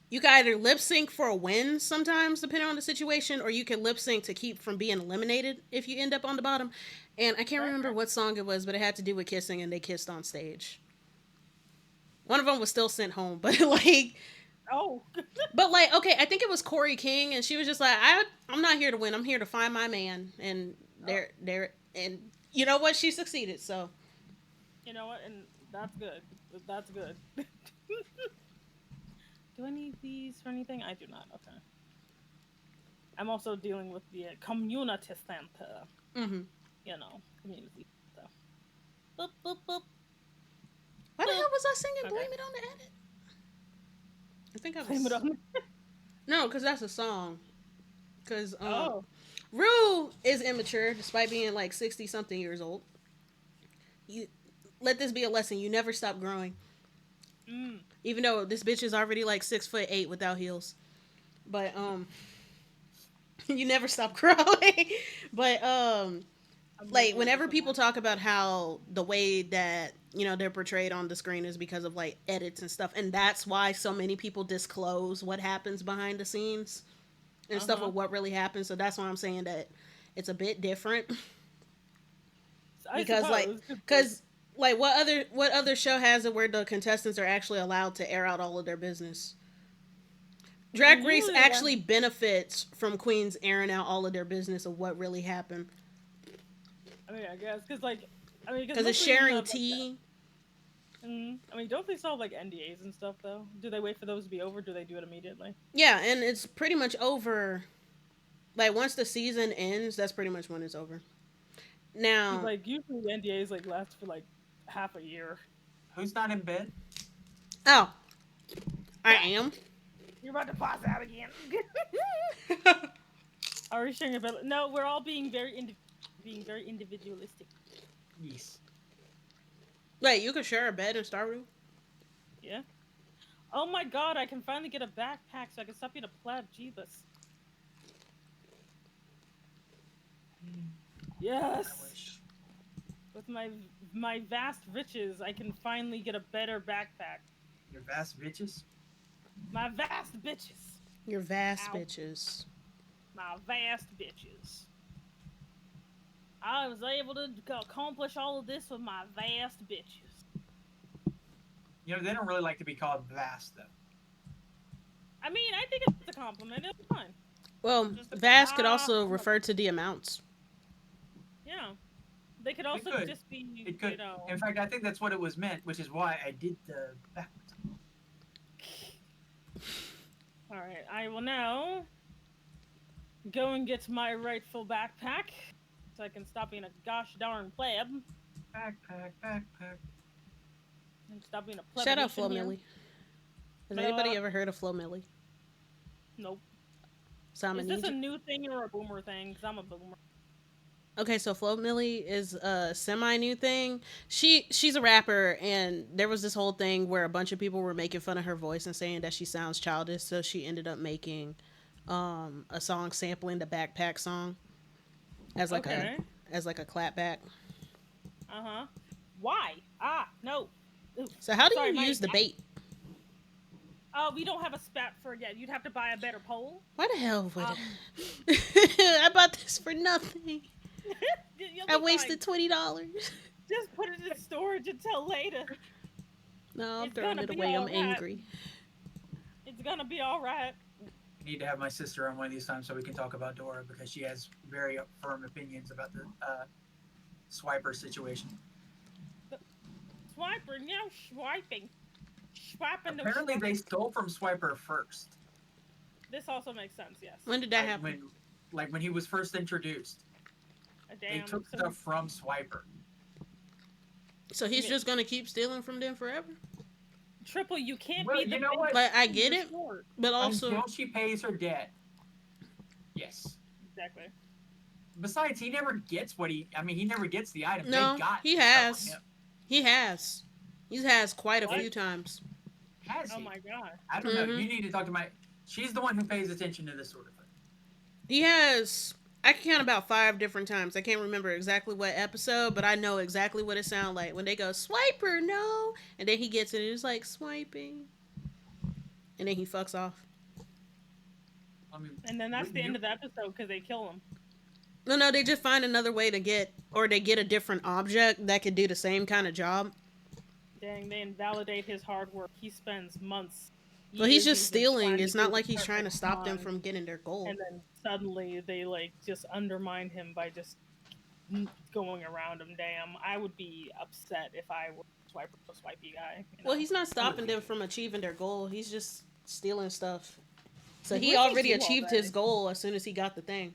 you can either lip sync for a win sometimes, depending on the situation, or you can lip sync to keep from being eliminated if you end up on the bottom. And I can't right, remember right. what song it was, but it had to do with kissing, and they kissed on stage. One of them was still sent home, but like, Oh, okay, I think it was Corey King, and she was just like, I'm not here to win. I'm here to find my man, and oh. and you know what? She succeeded. So You know what? And that's good. That's good. Do I need these for anything? I do not. Okay. I'm also dealing with the community center. hmm Community. So. Boop, boop, boop, why the boop. hell was I singing Okay. "Blame It on the Edit"? I think I Blame it was, on. no, because that's a song. Because Oh. Rue is immature despite being like 60 something years old. You let this be a lesson. You never stop growing. Mm. Even though this bitch is already like 6'8" without heels. But You never stop growing. But I'm like literally whenever just a people mom. talk about how the way that they're portrayed on the screen is because of like edits and stuff, and that's why so many people disclose what happens behind the scenes and stuff Uh-huh. of what really happens. So that's why I'm saying that it's a bit different I because like suppose. 'Cause, like, because like what other show has it where the contestants are actually allowed to air out all of their business? I Drag mean, Race usually they have. actually benefits from queens airing out all of their business of what really happened I mean, I guess because like, I mean, because because most it's reasons sharing have like that. tea. I mean, don't they still have like NDAs and stuff though? Do they wait for those to be over? Do they do it immediately? Yeah, and it's pretty much over. Like once the season ends, that's pretty much when it's over. Because Now, like usually the NDAs like last for like half a year. Who's not in bed? oh, I What? am. You're about to pause out again. Are we sharing about? No, we're all being being very individualistic. Yes. Wait, you could share a bed in Stardew? Yeah. Oh my god, I can finally get a backpack so I can stop being a pleb. Jeebus. I Yes. wish. With my vast riches, I can finally get a better backpack. Your vast riches. My vast bitches. Your vast Ow. bitches. My vast bitches. I was able to accomplish all of this with my vast bitches. They don't really like to be called vast though. I mean, I think it's a compliment. It's fine. Well, Just vast could also refer to the amounts. yeah. They could It also could. just be, It could. In fact, I think that's what it was meant, which is why I did the backwards. All right. I will now go and get my rightful backpack so I can stop being a gosh darn pleb Backpack, backpack. and stop being a Shout out plebiscite Flo here. Millie. Has anybody ever heard of Flo Millie? Nope. So I'm Is gonna this need a you. new thing or a boomer thing? Because I'm a boomer. Okay, so Flo Millie is a semi new thing. She's a rapper, and there was this whole thing where a bunch of people were making fun of her voice and saying that she sounds childish. So she ended up making a song sampling the Backpack song as like a Okay. clapback. Uh huh. Why? No. Ooh, So how do sorry, you my. use the bait? We don't have a spat for it yet. You'd have to buy a better pole. Why the hell would Um, I bought this for nothing? you'll I be fine. wasted $20. Just put it in storage until later. No, I'm It's throwing gonna it be away. all I'm right. angry. It's gonna be all right. I need to have my sister on one of these times so we can talk about Dora because she has very firm opinions about the swiper situation. Swiping, swiping. Swiping those Apparently, they swipers. stole from Swiper first. This also makes sense, yes. When did that happen? When he was first introduced, they Damn. took So, stuff from Swiper. So he's just gonna keep stealing from them forever? Triple, you can't Well, be the you know what? Like I get it, sport. but also Until she pays her debt. Yes. Exactly. Besides, he never gets he never gets the item. no, They got he stuff from has. him. He has. He has quite a What? few times. Has Oh he? my god. I don't know. You need to talk to my. She's the one who pays attention to this sort of thing. He has. I can count about 5 different times. I can't remember exactly what episode, but I know exactly what it sounds like when they go swiper, no, and then he gets it. And it's like swiping, and then he fucks off. I mean, And then that's the end of the episode because they kill him. No, they just find another way to get, or they get a different object that could do the same kind of job. Dang, they invalidate his hard work. He spends months. Well, he's years just even stealing. trying to It's do not the like he's trying to perfect stop them con, from getting their goal. and then suddenly they like just undermine him by just going around him. Damn, I would be upset if I were a swipey guy. Well, he's not stopping them from achieving their goal. He's just stealing stuff. So Like, he what does he already do all achieved day? his goal as soon as he got the thing.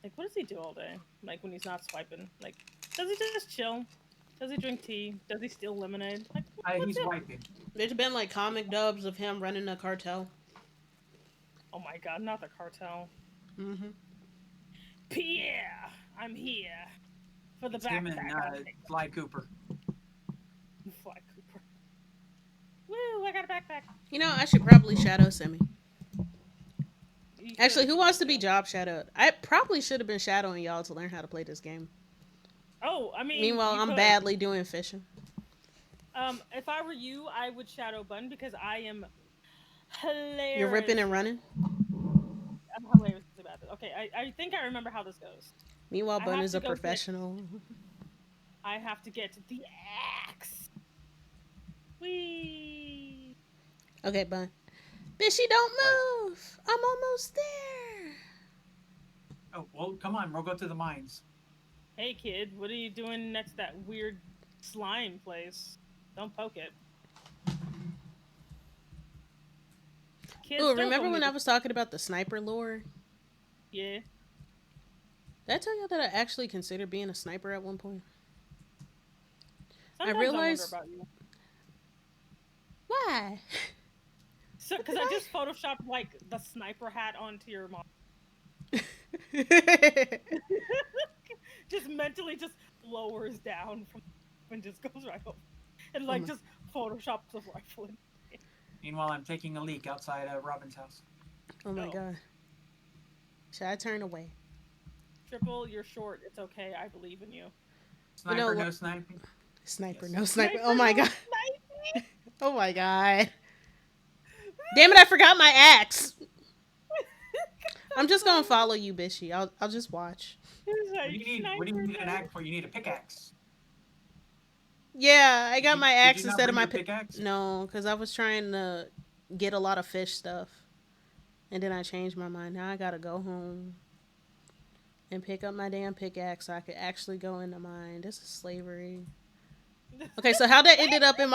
Like, what does he do all day? Like, when he's not swiping? Like, does he just chill? Does he drink tea? Does he steal lemonade? Like, what's he's it? wiping. There's been like comic dubs of him running a cartel. Oh my god, not the cartel. Mm-hmm. Pierre, I'm here for the It's him and backpack. Fly Cooper. Fly Cooper. Woo! I got a backpack. You know, I should probably shadow Semi. Actually, who wants to be job shadowed? I probably should have been shadowing y'all to learn how to play this game. Oh, I mean, Meanwhile, you I'm could. badly doing fishing. If I were you, I would shadow Bun because I am You're ripping and hilariously. running. I'm hilariously bad at this. Okay, I think I remember how this goes. Meanwhile, I Bun have is to a go get. professional. I have to get the axe. Wee. Okay, Bun. Bishy, don't What? move. I'm almost there. Oh, well, come on. We'll go to the mines. Hey, kid, what are you doing next to that weird slime place? Don't poke it. Kids, Ooh, don't go remember near when I the. was talking about the sniper lore? Yeah. Did I tell you that I actually considered being a sniper at one point? I Sometimes I wonder realized about you. why. So, because I just photoshopped like the sniper hat onto your mom. Just mentally just lowers down from and just goes right over and like just photoshops the rifle in. Meanwhile, I'm taking a leak outside Robin's house. Oh my god. Should I turn away? Triple, you're short. It's okay. I believe in you. Sniper, You know no what? sniping. Sniper, Yes. no sniper. Sniper, Oh my no god. sniping. Oh my god. Damn it, I forgot my axe. I'm just gonna follow you, Bishy. I'll just watch. What do you need? What do you need an axe for? You need a pickaxe. Yeah, I got my Did axe you not instead of bring my your pickaxe? No, because I was trying to get a lot of fish stuff. And then I changed my mind. Now I gotta go home and pick up my damn pickaxe so I could actually go in the mine. This is slavery. Okay, so how that ended up in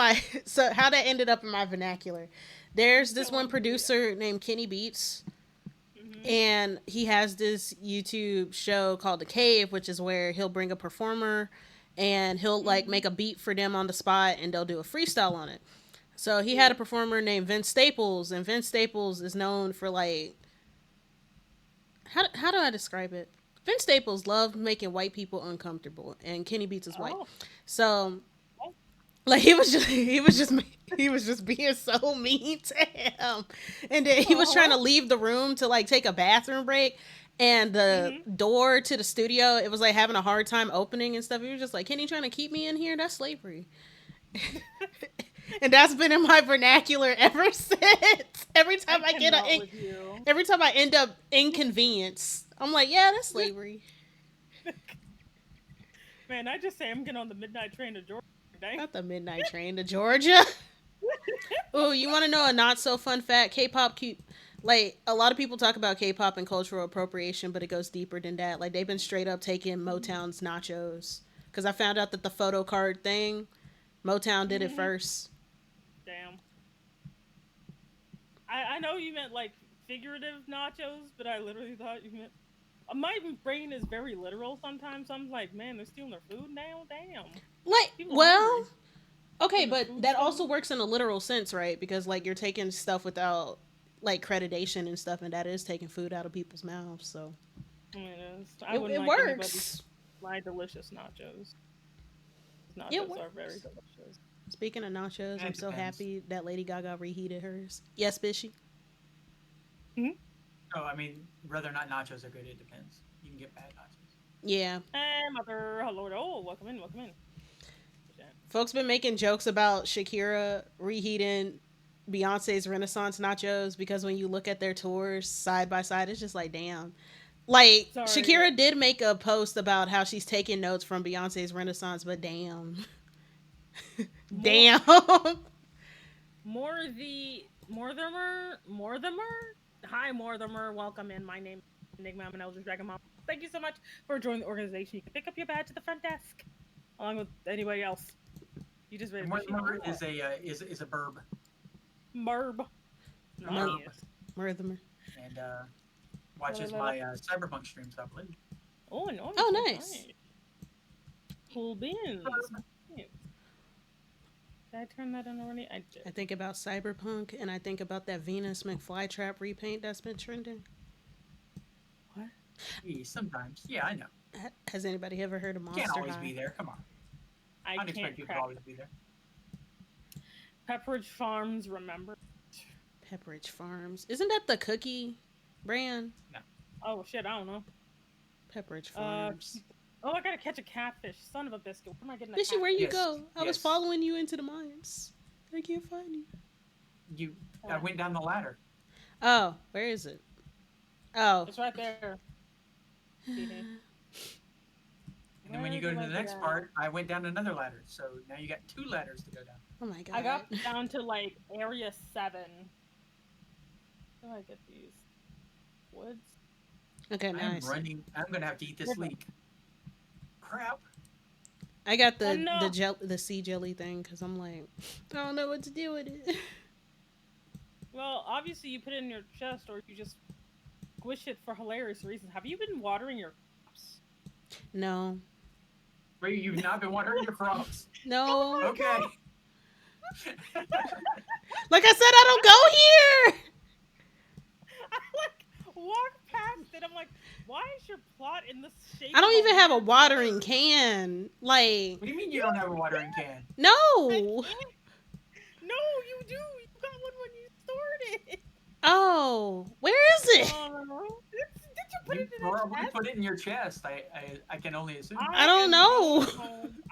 my vernacular. There's this one producer named Kenny Beats, and he has this YouTube show called The Cave, which is where he'll bring a performer and he'll like make a beat for them on the spot and they'll do a freestyle on it. So he had a performer named Vince Staples, and Vince Staples is known for like how do I describe it? Vince Staples loved making white people uncomfortable, and Kenny Beats is white, so like he was just being so mean to him, and then he was trying to leave the room to like take a bathroom break, and the door to the studio, it was like having a hard time opening and stuff. He was just like, Kenny trying to keep me in here? That's slavery. And that's been in my vernacular ever since. Every time every time I end up inconvenience, I'm like, yeah, that's slavery. Man, I just say I'm getting on the midnight train to Georgia. Not the midnight train to Georgia. Ooh, you want to know a not so fun fact? K-pop like a lot of people talk about K-pop and cultural appropriation, but it goes deeper than that. Like they've been straight up taking Motown's nachos, because I found out that the photo card thing, Motown did it first. Damn. I know you meant like figurative nachos, but I literally thought you meant. My brain is very literal sometimes. I'm like, man, they're stealing their food now. Damn. Like, well, okay, but that store. also works in a literal sense, right? Because like you're taking stuff without like accreditation and stuff, and that is taking food out of people's mouths. So it works. My delicious nachos. Nachos it works. are very delicious. Speaking of nachos, I'm so happy that Lady Gaga reheated hers. Yes, Bishy? Oh, I mean, whether or not nachos are good, it depends. You can get bad nachos. Yeah. Hey, mother. Hello. Oh, welcome in. Welcome in. Folks been making jokes about Shakira reheating Beyonce's Renaissance nachos because when you look at their tours side by side, it's just like, damn. Like, Shakira did make a post about how she's taking notes from Beyonce's Renaissance, but damn. Damn. Morthamer. Hi, Morthamer. Welcome in. My name is Enigma. I'm an Elder Dragon Mom. Thank you so much for joining the organization. You can pick up your badge at the front desk, along with anybody else. You just Morthamer is a burb. Merb. Nice. Morthamer. And watches my Cyberpunk streams, I believe. Oh, no. Oh, nice. Cool beans. Did I turn that on already? I did. I think about Cyberpunk, and I think about that Venus McFlytrap repaint that's been trending. What? Yeah, sometimes. Yeah, I know. Has anybody ever heard of Monster High? Can't always be there. Come on. I don't expect you to always be there. Pepperidge Farms, remember? Pepperidge Farms. Isn't that the cookie Bran. No. Oh shit, I don't know. Pepperidge Farms. Oh, I gotta catch a catfish. Son of a biscuit. Where am I getting a Fishy, catfish? where you Yes. go? I was Yes. following you into the mines. I can't find you. I went down the ladder. Oh, where is it? Oh. It's right there. And then when you go to the next part, I went down another ladder. So now you got 2 ladders to go down. Oh my god. I got down to like area 7. How do I get these? Woods? Okay, nice. I'm running. I'm going to have to eat this leek. Crap. I got the sea jelly thing because I'm like, I don't know what to do with it. Well, obviously you put it in your chest or you just squish it for hilarious reasons. Have you been watering your crops? No. Wait, you've not been watering your crops? No. Okay. Like I said, I don't go here. I like walk past it. I'm like, why is your plot in the shape? I don't even have a watering can. Like. What do you mean you don't have a watering can? No. No, you do. You got one when you stored it. Oh, where is it? Did you put it in probably put it in your chest. I can only assume. I don't know.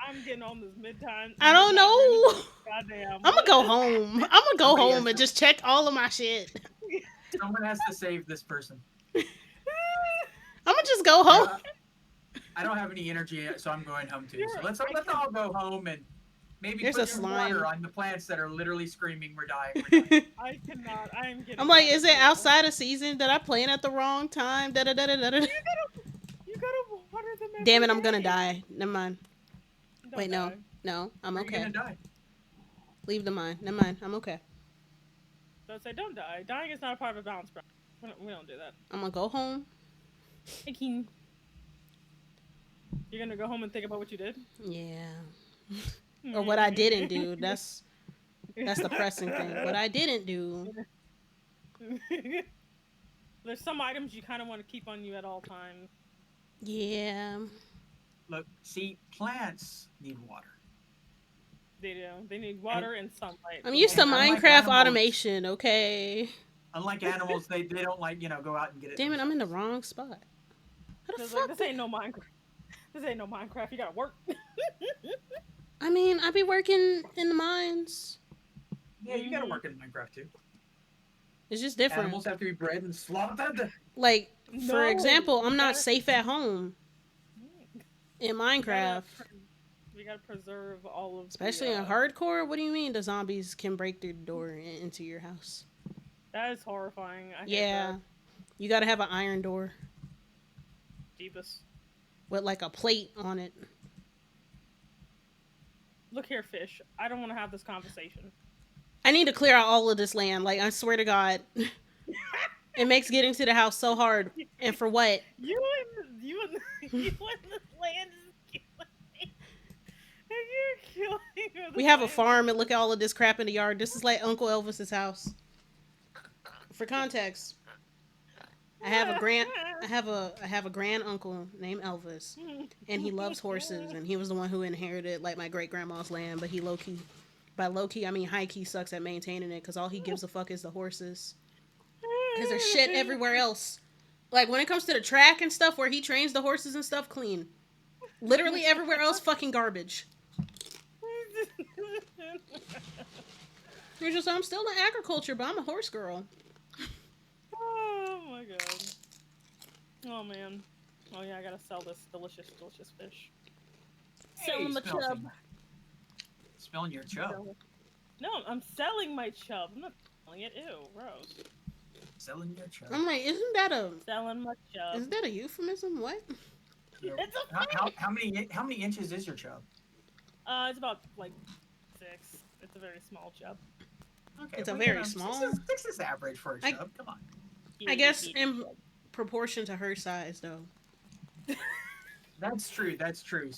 I'm getting on this mid-time. I don't know. Goddamn. I'm gonna go home. I'm gonna go home and just check all of my shit. Someone has to save this person. I'm gonna just go home. I don't have any energy, so I'm going home too. So let's all go home and maybe There's put a some slime. water on the plants that are literally screaming, "We're dying." We're dying. I cannot. I am getting. I'm like, is it outside of season? Did I plan at the wrong time? Da da da da da. You gotta water them. Damn it! I'm gonna die. Never mind. Don't Wait, die. no, I'm okay. You're gonna die. Leave the mine. Never mind. I'm okay. Don't say don't die. Dying is not a part of a balance, bro. We don't do that. I'm gonna go home. Hey, King. You're gonna go home and think about what you did? Yeah. Or what I didn't do. That's the pressing thing. What I didn't do. There's some items you kind of want to keep on you at all times. Yeah. Look, see, plants need water. They do. They need water and sunlight. I'm used to Unlike Minecraft animals- automation, okay? Unlike animals, they don't like, go out and get it. Damn it, I'm in the wrong spot. How the fuck? This ain't no Minecraft. This ain't no Minecraft. You gotta work. I mean, I be working in the mines. Yeah, you gotta work in Minecraft too. It's just different. Animals have to be bred and slaughtered. Like, for No, example, I'm not gotta- safe at home in Minecraft. We gotta preserve all of Especially in hardcore. What do you mean the zombies can break their door into your house? That is horrifying. I hate Yeah. that. You gotta have an iron door Jeebus. with like a plate on it. Look here, fish. I don't want to have this conversation. I need to clear out all of this land. Like, I swear to God. It makes getting to the house so hard. And for what? You and this land is killing me. You're killing me. We have a farm and look at all of this crap in the yard. This is like Uncle Elvis's house. For context, I have a grand uncle named Elvis, and he loves horses, and he was the one who inherited like my great grandma's land. But he low key, by low key I mean high key, sucks at maintaining it because all he gives a fuck is the horses. Because there's shit everywhere else. Like when it comes to the track and stuff where he trains the horses and stuff, clean. Literally everywhere else, fucking garbage. I'm still in agriculture, but I'm a horse girl. Oh my god. Oh man. Oh yeah, I gotta sell this delicious, delicious fish. Selling my chub. Smelling your chub. No, I'm selling my chub. I'm not selling it. Ew, gross. Selling your chub. I'm like, isn't that Selling my chub. a euphemism? What? It's a how many inches is your chub? It's about like 6. It's a very small chub. Okay, It's a very small. Six is average for a chub. Come on. I guess in proportion to her size, though. That's true. That's true.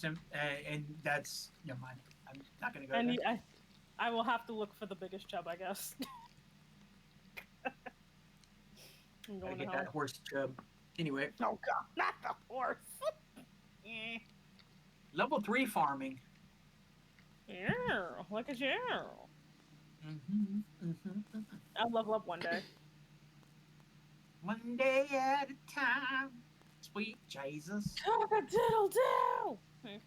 And that's never mind. I'm not gonna go there. I will have to look for the biggest chub, I guess. I'm Gotta going get home. that horse chub. Anyway. Oh god, not the horse. Level 3 farming. Yeah, look at you. I'll level up one day. One day at a time. Sweet Jesus. Cock-a-diddle-doo! Okay,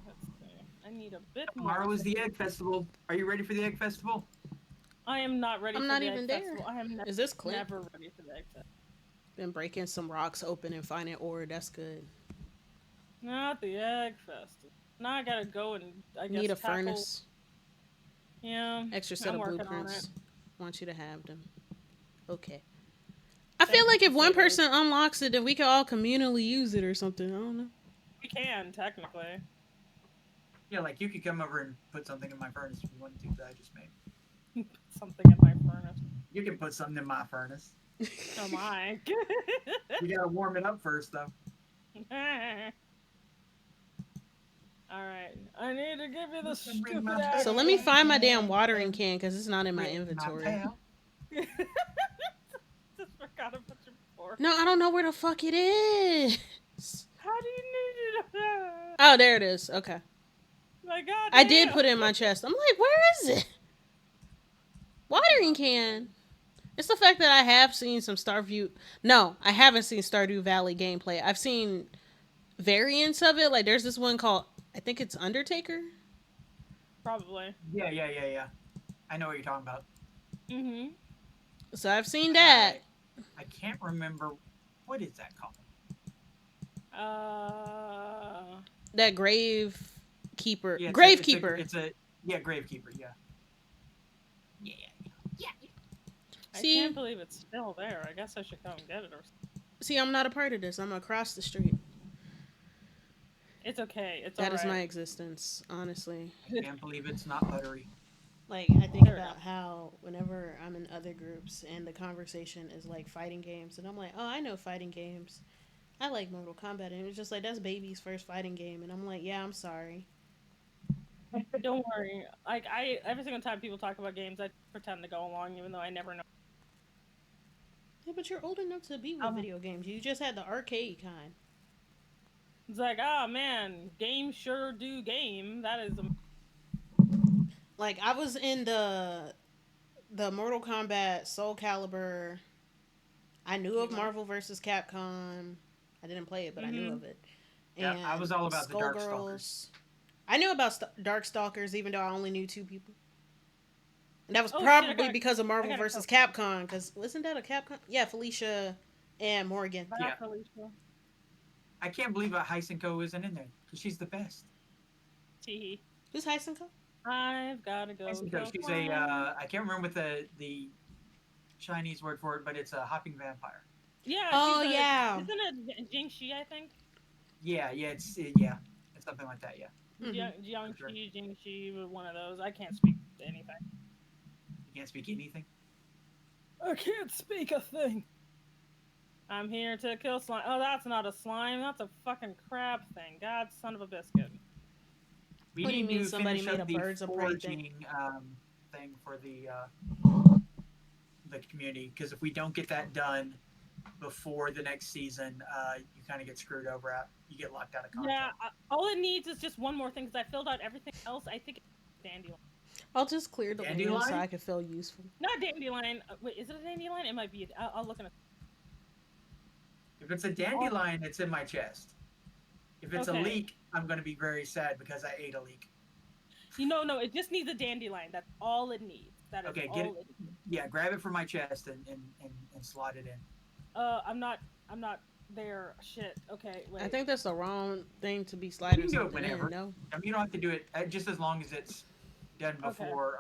let's see. I need a bit more. Tomorrow is the Egg Festival. Are you ready for the Egg Festival? I am not ready I'm for not the even Egg there. Festival. I am Is this Clint? never ready for the Egg Festival. Been breaking some rocks open and finding ore. That's good. Not the Egg Festival. Now I gotta go and I guess Need a tackle... furnace. Yeah. Extra set I'm of working blueprints. Want you to have them. Okay. I Thank feel like you if for one saying person unlocks it, then we could all communally use it or something. I don't know. We can, technically. Yeah, like you could come over and put something in my furnace if you wanted to that I just made. Something in my furnace. You can put something in my furnace. Oh my. You gotta warm it up first, though. Alright. I need to give you the You can bring my stupid ass. So let me find my damn watering can because it's not in my inventory. Just forgot about your before. No, I don't know where the fuck it is. How do you need it? Oh, there it is. Okay. My God. I did put it in my chest. I'm like, where is it? Watering can. It's the fact that I have seen some Starview. No, I haven't seen Stardew Valley gameplay. I've seen variants of it. Like, there's this one called, I think it's Undertaker. Probably. Yeah. I know what you're talking about. Mm-hmm. So I've seen that. I can't remember. What is that called? That grave keeper. Yeah, Gravekeeper. Gravekeeper, yeah. See? I can't believe it's still there. I guess I should come and get it or something. See, I'm not a part of this. I'm across the street. It's okay. It's That is my existence, honestly. I can't believe it's not buttery. Like, I think about how whenever I'm in other groups and the conversation is like fighting games, and I'm like, oh, I know fighting games. I like Mortal Kombat. And it's just like, that's baby's first fighting game. And I'm like, yeah, I'm sorry. Don't worry. Like, every single time people talk about games, I pretend to go along, even though I never know. Yeah, but you're old enough to be with video games. You just had the arcade kind. It's like, oh man, games sure do game. That is like, I was in the Mortal Kombat Soul Calibur. I knew of Marvel vs. Capcom. I didn't play it, but I knew of it. Yeah, and I was all about the Darkstalkers. I knew about Darkstalkers, even though I only knew 2 people. And that was probably because of Marvel vs. Capcom. Because wasn't that a Capcom? Yeah, Felicia and Morgan. Yeah. Felicia. I can't believe Heisenko isn't in there because she's the best. Tee. Who's Heisenko? I've gotta go. Heisenko, she's I can't remember what the Chinese word for it, but it's a hopping vampire. Yeah. Oh yeah. Isn't it Jingxi? I think. Yeah. It's something like that. Yeah. Jiangxi, Sure. Jingxi, one of those. I can't speak anything. You can't speak anything. I can't speak a thing. I'm here to kill slime. Oh, that's not a slime. That's a fucking crab thing. God, son of a biscuit. We What do you need mean to somebody finish made up a Birds the of Prey thing? foraging thing for the community, because if we don't get that done before the next season, you kind of get screwed over. You get locked out of content. Yeah, all it needs is just one more thing, because I filled out everything else. I think it's dandelion. I'll just clear the land so I can feel useful. Not dandelion. Wait, is it a dandelion? It might be. I'll look in a... If it's a dandelion, it's in my chest. If it's a leek, I'm going to be very sad because I ate a leek. No, it just needs a dandelion. That's all it needs. That is okay, all get it. It needs. Yeah, grab it from my chest and slot it in. I'm not there. Shit. Okay, wait. I think that's the wrong thing to be sliding. You can do it whenever. No. I mean, you don't have to do it just as long as it's done before.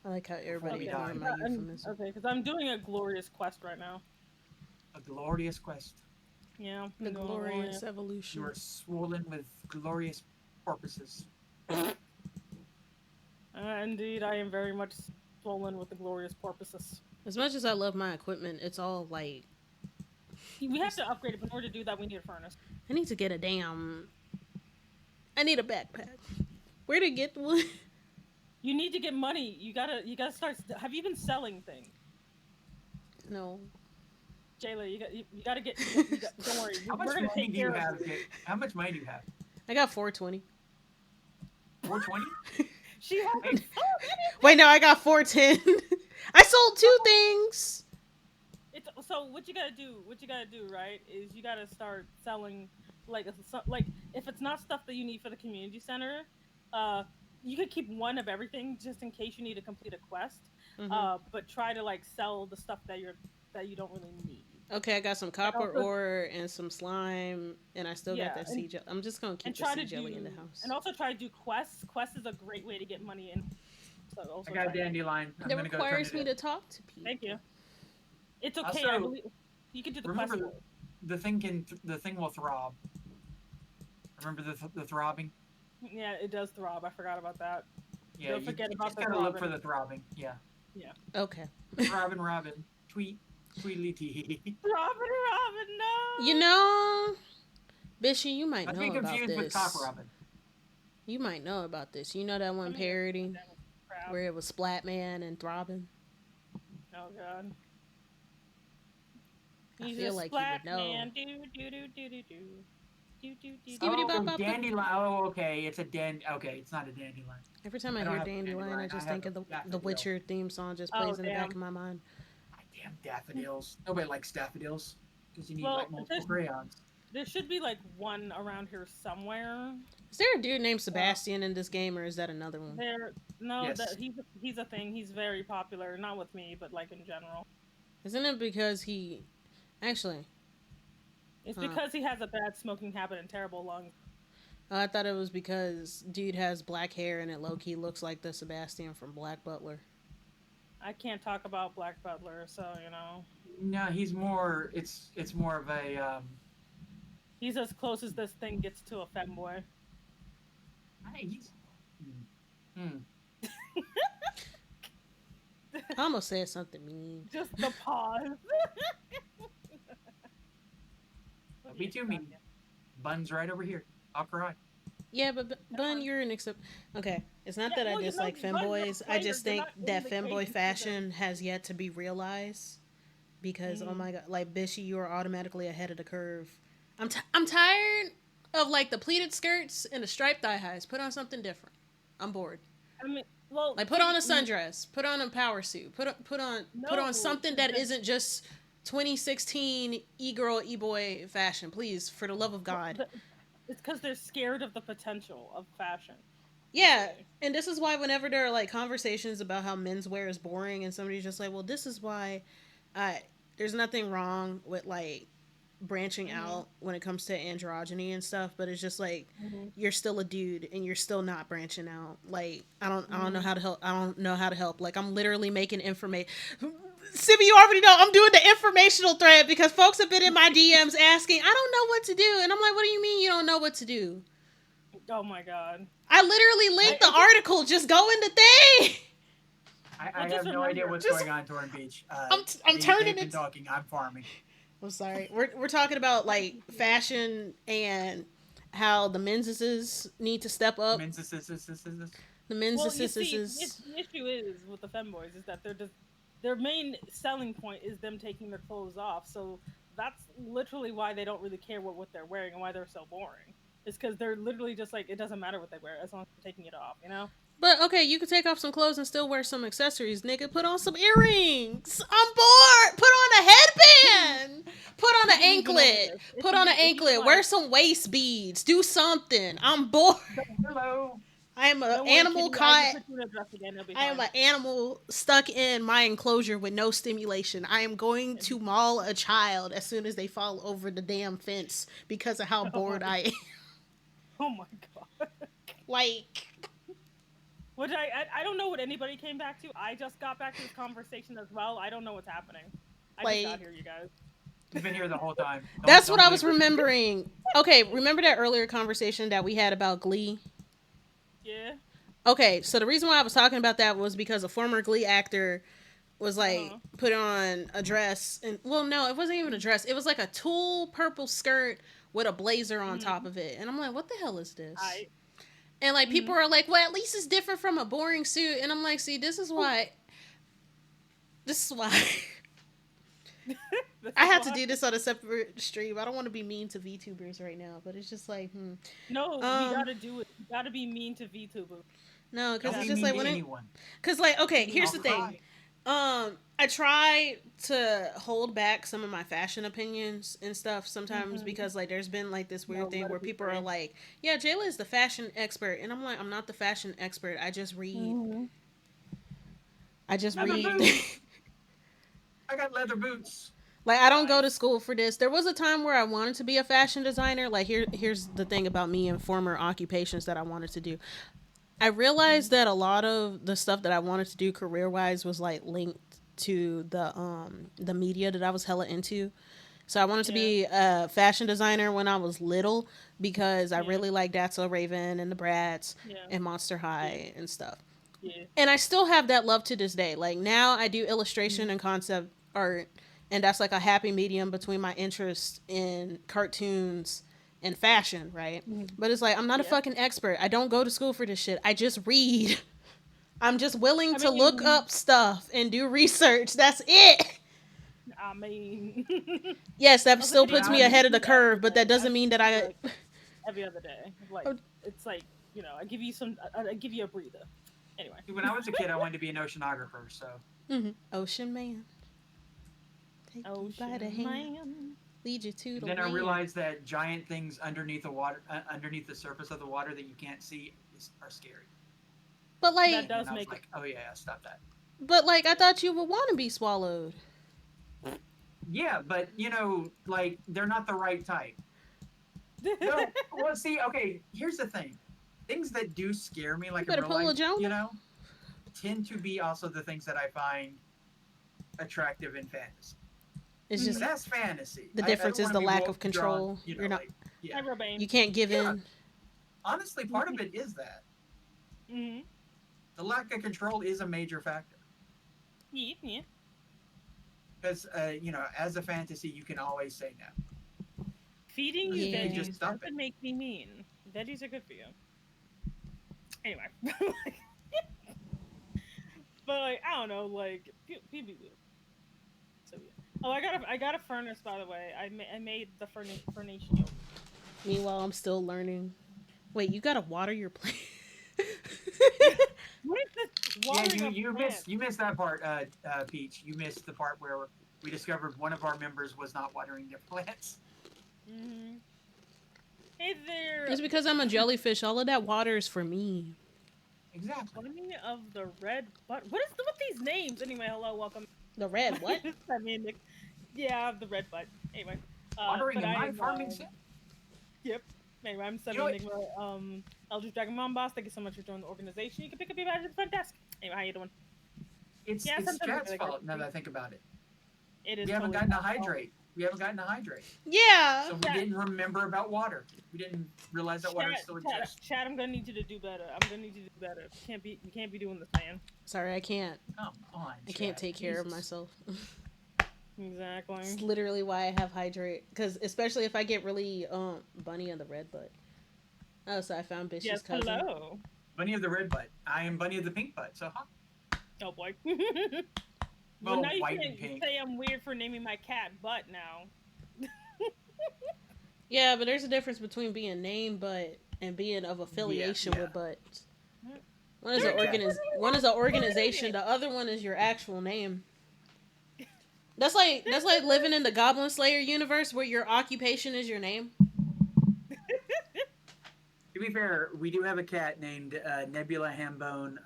I like how everybody ignored my euphemism. Okay, because I'm doing a glorious quest right now. A glorious quest. Yeah. The glorious evolution. You are swollen with glorious purposes. Indeed, I am very much swollen with the glorious porpoises. As much as I love my equipment, it's all like... We have to upgrade it, but in order to do that, we need a furnace. I need to get a damn... I need a backpack. Where to get one? You need to get money. You gotta start... Have you been selling things? No. Jayla, you gotta get... don't worry. How much money do you have? How much money do you have? I got 420. 420? She has... Wait, no, I got 410. I sold 2 things. So what you gotta do? Right? Is you gotta start selling like if it's not stuff that you need for the community center, uh, you could keep one of everything just in case you need to complete a quest. Mm-hmm. But try to like sell the stuff that you don't really need. Okay, I got some And copper also, ore and some slime, and I still got yeah, that sea jelly. I'm just gonna and keep the try sea to jelly in the do house. try to do quests. Quest is a great way to get money in. So I also got a try to do. dandelion. I'm That gonna go turn requires it me in. to talk to Thank you. people. It's okay. I Also, believe you can do the quest remember for it. the thing will throb. Remember the throbbing? Yeah, it does throb. I forgot about that. Yeah, Don't forget you about just the gotta look for throbbing. the throbbing. Yeah, Yeah. Okay. Robin, tweet, tweetly tee. Robin, You no. know, Bishy, you might Not to be know about confused with Cock this. Robin. You might know about this. You know that Let one me answer my parody damn crap. where it was Splatman and Throbbing? Oh god. I He's a feel like you splat would know. man. Do do do do do do. Do do do do Skibbity do. bop Oh, bop. dandelion. Oh, okay. It's a Okay, it's not a dandelion. Every time I I don't hear have a Dandelion, I dandelion. I just have think a of the daffodil. Witcher theme song just Oh plays in the back damn. of my mind. Damn daffodils. Nobody likes daffodils because you need Well, like multiple crayons. there should be like one around here somewhere. Is there a dude named Uh, Sebastian in this game, or is that another one? there. No, that Yes. he's a thing. He's very popular. Not with me, but like in general. Isn't it because he actually? It's Huh. because he has a bad smoking habit and terrible lungs. I thought it was because dude has black hair and it low key looks like the Sebastian from Black Butler. I can't talk about Black Butler, so you know. No, he's more. It's more of a. He's as close as this thing gets to a femboy. He's. Hmm. I almost said something mean. Just the pause. Be too mean. Bun's right over here. I'll cry. Yeah, but Bun, you're an except. Okay, it's not Yeah, that I well, you know, dislike Bun, you're a femboys. I just player. You're think not in that the femboy game. fashion has yet to be realized. Because oh Mm. my god, like Bishy, you are automatically ahead of the curve. I'm tired of like the pleated skirts and the striped thigh highs. Put on something different. I'm bored. I mean, well, Like put on a sundress, put on a power suit, put on no, something that isn't just 2016 e-girl e-boy fashion, please, for the love of God. it's because they're scared of the potential of fashion. Yeah, and this is why whenever there are like conversations about how menswear is boring, and somebody's just like, "Well, this is why," there's nothing wrong with like branching out when it comes to androgyny and stuff, but it's just like you're still a dude and you're still not branching out. Like I don't know how to help. I don't know how to help. Like I'm literally making information. Sibby, you already know I'm doing the informational thread because folks have been in my DMs asking, I don't know what to do, and I'm like, what do you mean you don't know what to do? Oh my god! I literally linked the article. Just go in the thing. I have no idea what's going on, Torn Beach. I'm turning it. Talking. I'm farming. I'm sorry. We're talking about like fashion and how the menses need to step up. The Well, you see, the issue is with the femboys is that their main selling point is them taking their clothes off. So that's literally why they don't really care what they're wearing and why they're so boring. It's because they're literally just like, it doesn't matter what they wear as long as they're taking it off, you know? But okay, you could take off some clothes and still wear some accessories, nigga. Put on some earrings. I'm bored. Put on a headband. Put on an anklet. Put on an anklet. Wear some waist beads. Do something. I'm bored. Hello. I am an animal caught. I am an animal stuck in my enclosure with no stimulation. I am going to maul a child as soon as they fall over the damn fence because of how bored I am. Oh my god. Like. Which I don't know what anybody came back to. I just got back to this conversation as well. I don't know what's happening. I just got here, you guys. You've been here the whole time. That's what I was remembering. Okay, remember that earlier conversation that we had about Glee? Yeah. Okay, so the reason why I was talking about that was because a former Glee actor was like put on a dress and well no, it wasn't even a dress. It was like a tulle purple skirt with a blazer on top of it. And I'm like, what the hell is this? And like people are like, well, at least it's different from a boring suit. And I'm like, see, this is why I have to do this on a separate stream. I don't want to be mean to VTubers right now, but it's just like, No, we gotta do it. You gotta be mean to VTubers. No, because it's just like when because like okay, here's the thing. I try to hold back some of my fashion opinions and stuff sometimes Mm-hmm. because like there's been like this weird No, thing let where it be people are free. like, "Yeah, Jayla is the fashion expert," and I'm like, "I'm not the fashion expert. I just read. Mm-hmm. I just Leather read." boots. I got leather boots. Like I don't go to Nice. school for this. There was a time where I wanted to be a fashion designer. Like here's the thing about me and former occupations that I wanted to do. I Mm-hmm. realized that a lot of the stuff that I wanted to do career wise was like linked to the media that I was hella into. So I wanted to Yeah. be a fashion designer when I was little because I Yeah. really liked That's So Raven and the Bratz Yeah. and Monster Yeah. High and stuff. Yeah. And I still have that love to this day. Like now I do Mm-hmm. illustration and concept art, and that's like a happy medium between my interest in cartoons and fashion, right? Mm-hmm. But it's like I'm not a Yeah. fucking expert. I don't go to school for this shit. I just read. I'm just willing I to look mean, up stuff and do research. That's it. I mean, Yes, that I was like, still it Yeah, ain't puts I me nothing to ahead of mean, the do every curve, but that day. I doesn't mean just that do I. like every other day. Like it's like I give you some, I give you a breather. Anyway. when I was a kid, I wanted to be an oceanographer. So, Ocean man, take you by the Ocean hand, man. lead you to and the then I land. realized that giant things underneath the water, underneath the surface of the water that you can't see, are scary. But like, That And then does I was make it. like, oh yeah, stop that. I Yeah. thought you would want to be swallowed. Yeah, but like they're not the right type. No, well, see, okay, here's the thing. Things that do scare me, You like in better real pull life, a Jonah. tend to be also the things that I find attractive in fantasy. It's But just Mm-hmm. that's fantasy. the I difference don't is want to the be lack of drawn, control. You're not. like, yeah. Hi, You Robane. can't give Yeah, in. honestly, part of it is that. Mm-hmm. The lack of control is a major factor. Yeah, yeah. Because, as a fantasy, you can always say no. Feeding you You can Yeah. just veggies dump it. doesn't make me mean. Veggies are good for you. Anyway, but like I don't know, like feed me weird. So yeah. Oh, I got a furnace by the way. I made the furnation yogurt. Meanwhile, I'm still learning. Wait, you gotta water your plant. What is this Yeah, watering of plants? you missed that part, Peach. You missed the part where we discovered one of our members was not watering their plants. Mm-hmm. Hey there, It's because I'm a jellyfish. All of that water is for me. Exactly. bunny of the red butt. What is with these names? Anyway, hello, welcome. The red what? I mean, yeah, the red butt. Anyway, Watering but in I my am farming sim. yep. Anyway, I'm You know Semi what? Enigma, Eldritch Dragon Mom Boss. Thank you so much for joining the organization. You can pick up your badge at the front desk. Anyway, how you doing? Yeah, It's sometimes I Chad's feel like fault now that I think about it. it is We haven't totally gotten to my fault. hydrate. We haven't gotten to hydrate. Yeah. So we Chat, didn't remember about water. We didn't realize that water still exists. Chat, I'm gonna need you to do better. I'm gonna need you to do better. You can't be doing this, man. Sorry, I can't. Come on, I can't Chad. take care of Jesus. myself. Exactly. It's literally why I have hydrate. Because especially if I get really bunny of the red butt. Oh, so I found Bish's Yes, cousin. hello. Bunny of the red butt. I am Bunny of the pink butt. So, huh? Oh boy. Well, Well, now white and you pink. say I'm weird for naming my cat Butt now. Yeah, but there's a difference between being named butt and being of Yeah, affiliation yeah. with butt. There Exactly. One is an is organization. The other one is your actual name. That's like living in the Goblin Slayer universe where your occupation is your name. To be fair, we do have a cat named Nebula Hambone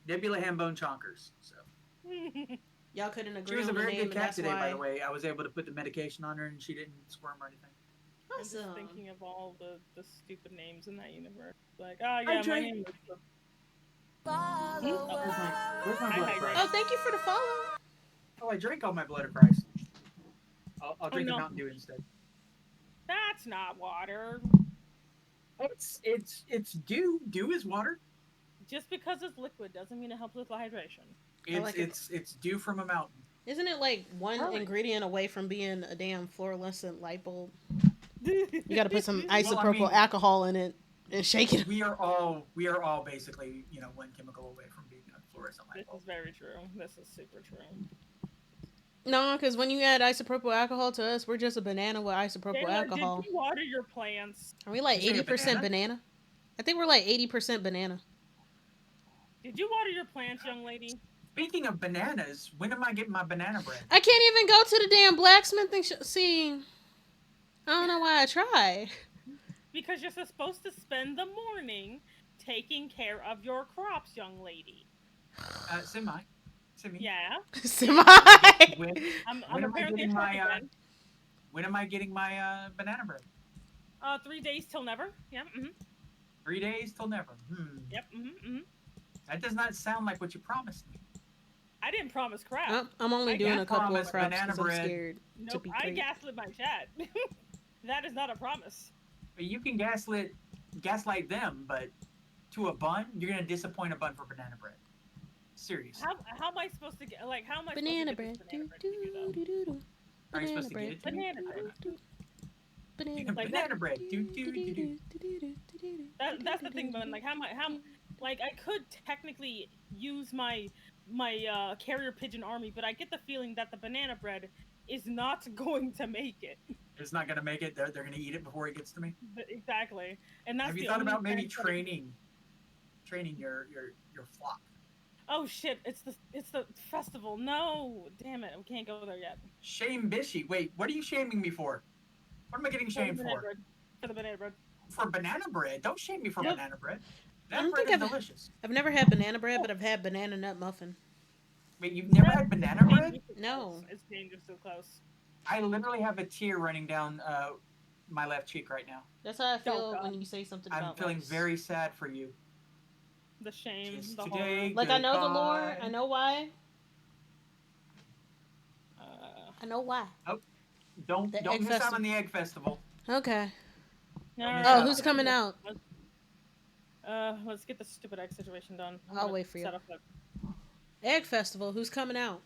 Chonkers. So Y'all couldn't she agree was a on the very name, good and cat that's today, by the why. way. I was able to put the medication on her, and she didn't squirm or anything. I'm just Awesome. thinking of all the stupid names in that universe. Like, oh I yeah, my drank. name is. Oh, Where's my hi, blood of hydrate. Oh, Christ? thank you for the follow. Oh, I drank all my blood of Christ. I'll Oh drink the no, Mountain Dew instead. that's not water. It's dew. Dew is water. Just because it's liquid doesn't mean it helps with hydration. I like it. It's dew from a mountain. Isn't it like one Really? ingredient away from being a damn fluorescent light bulb? Well, You got to put some Well, I isopropyl mean, alcohol in it and shake it. we are all basically one chemical away from being a fluorescent light this bulb. is very true. This is super true. No, because when you add isopropyl alcohol to us, we're just a banana with isopropyl Jayla, did alcohol. you water your plants? Are we like You say a 80% banana? banana? I think we're like 80% banana. Did you water your plants, young lady? Speaking of bananas, when am I getting my banana bread? I can't even go to the damn blacksmith thing. See, I don't know why I try. Because you're supposed to spend the morning taking care of your crops, young lady. Semi. Yeah. Semi. I'm apparently a trucker then. when am I getting my banana bread? 3 days till never. Yeah. 3 days till never. Yep. That does not sound like what you promised me. I didn't promise crap. I'm only doing a couple of crops because I'm scared. Nope, I gaslit my chat. That is not a promise. But you can gaslight them, but to a bun, you're gonna disappoint a bun for banana bread. Serious. How am I supposed to get like how am I banana supposed to get bread? this banana bread to you though? Are you supposed to get it to banana me? bread? Banana bread. That's the thing, man. Like how like I could technically use my carrier pigeon army, but I get the feeling that the banana bread is not going to make it. It's not gonna make it. They're gonna eat it before it gets to me. But exactly, and that's. Have you thought about maybe training your flock? Oh shit! It's the festival. No, damn it! We can't go there yet. Shame Bishy. Wait, what are you shaming me for? What am I getting shamed for? For the banana bread. For banana bread? Don't shame me for banana bread. Banana bread is delicious. I've never had banana bread, but I've had banana nut muffin. Wait, you've never had banana bread? No. It's dangerous so close. I literally have a tear running down my left cheek right now. That's how I feel when you say something about I'm feeling very sad for you. The shame, Just the today, horror. Like, I know the lore. I know why. I know why. Oh, don't miss out on the egg festival. Okay. Right. Who's coming out? Let's get the stupid egg situation done. I'll wait for you. Egg festival. Who's coming out?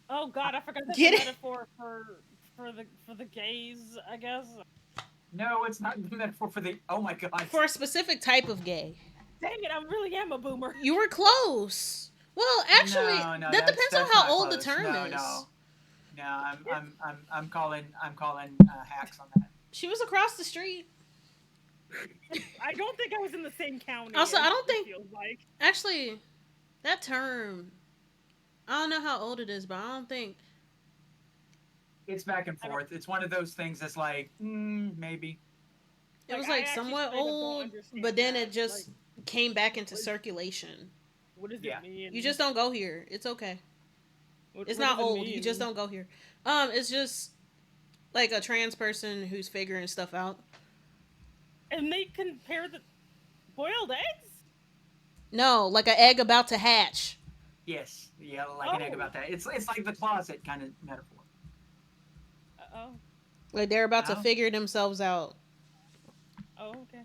Oh god, I forgot that's a metaphor for the gays, I guess. No, it's not the metaphor for the. Oh my god. For a specific type of gay. Dang it! I really am a boomer. You were close. Well, actually, that depends on how old the term is. No, I'm calling hacks on that. She was across the street. I don't think I was in the same county. Also, I don't think. Actually, that term. I don't know how old it is, but I don't think. It's back and forth. It's one of those things that's like, maybe. It was like somewhat old, but then it just came back into circulation. What does it mean? You just don't go here. It's okay. It's not old. You just don't go here. It's just like a trans person who's figuring stuff out. And they compare the boiled eggs? No, like an egg about to hatch. Yes, yeah, like an egg about that. It's like the closet kind of metaphor. Like they're about to figure themselves out. Oh, okay.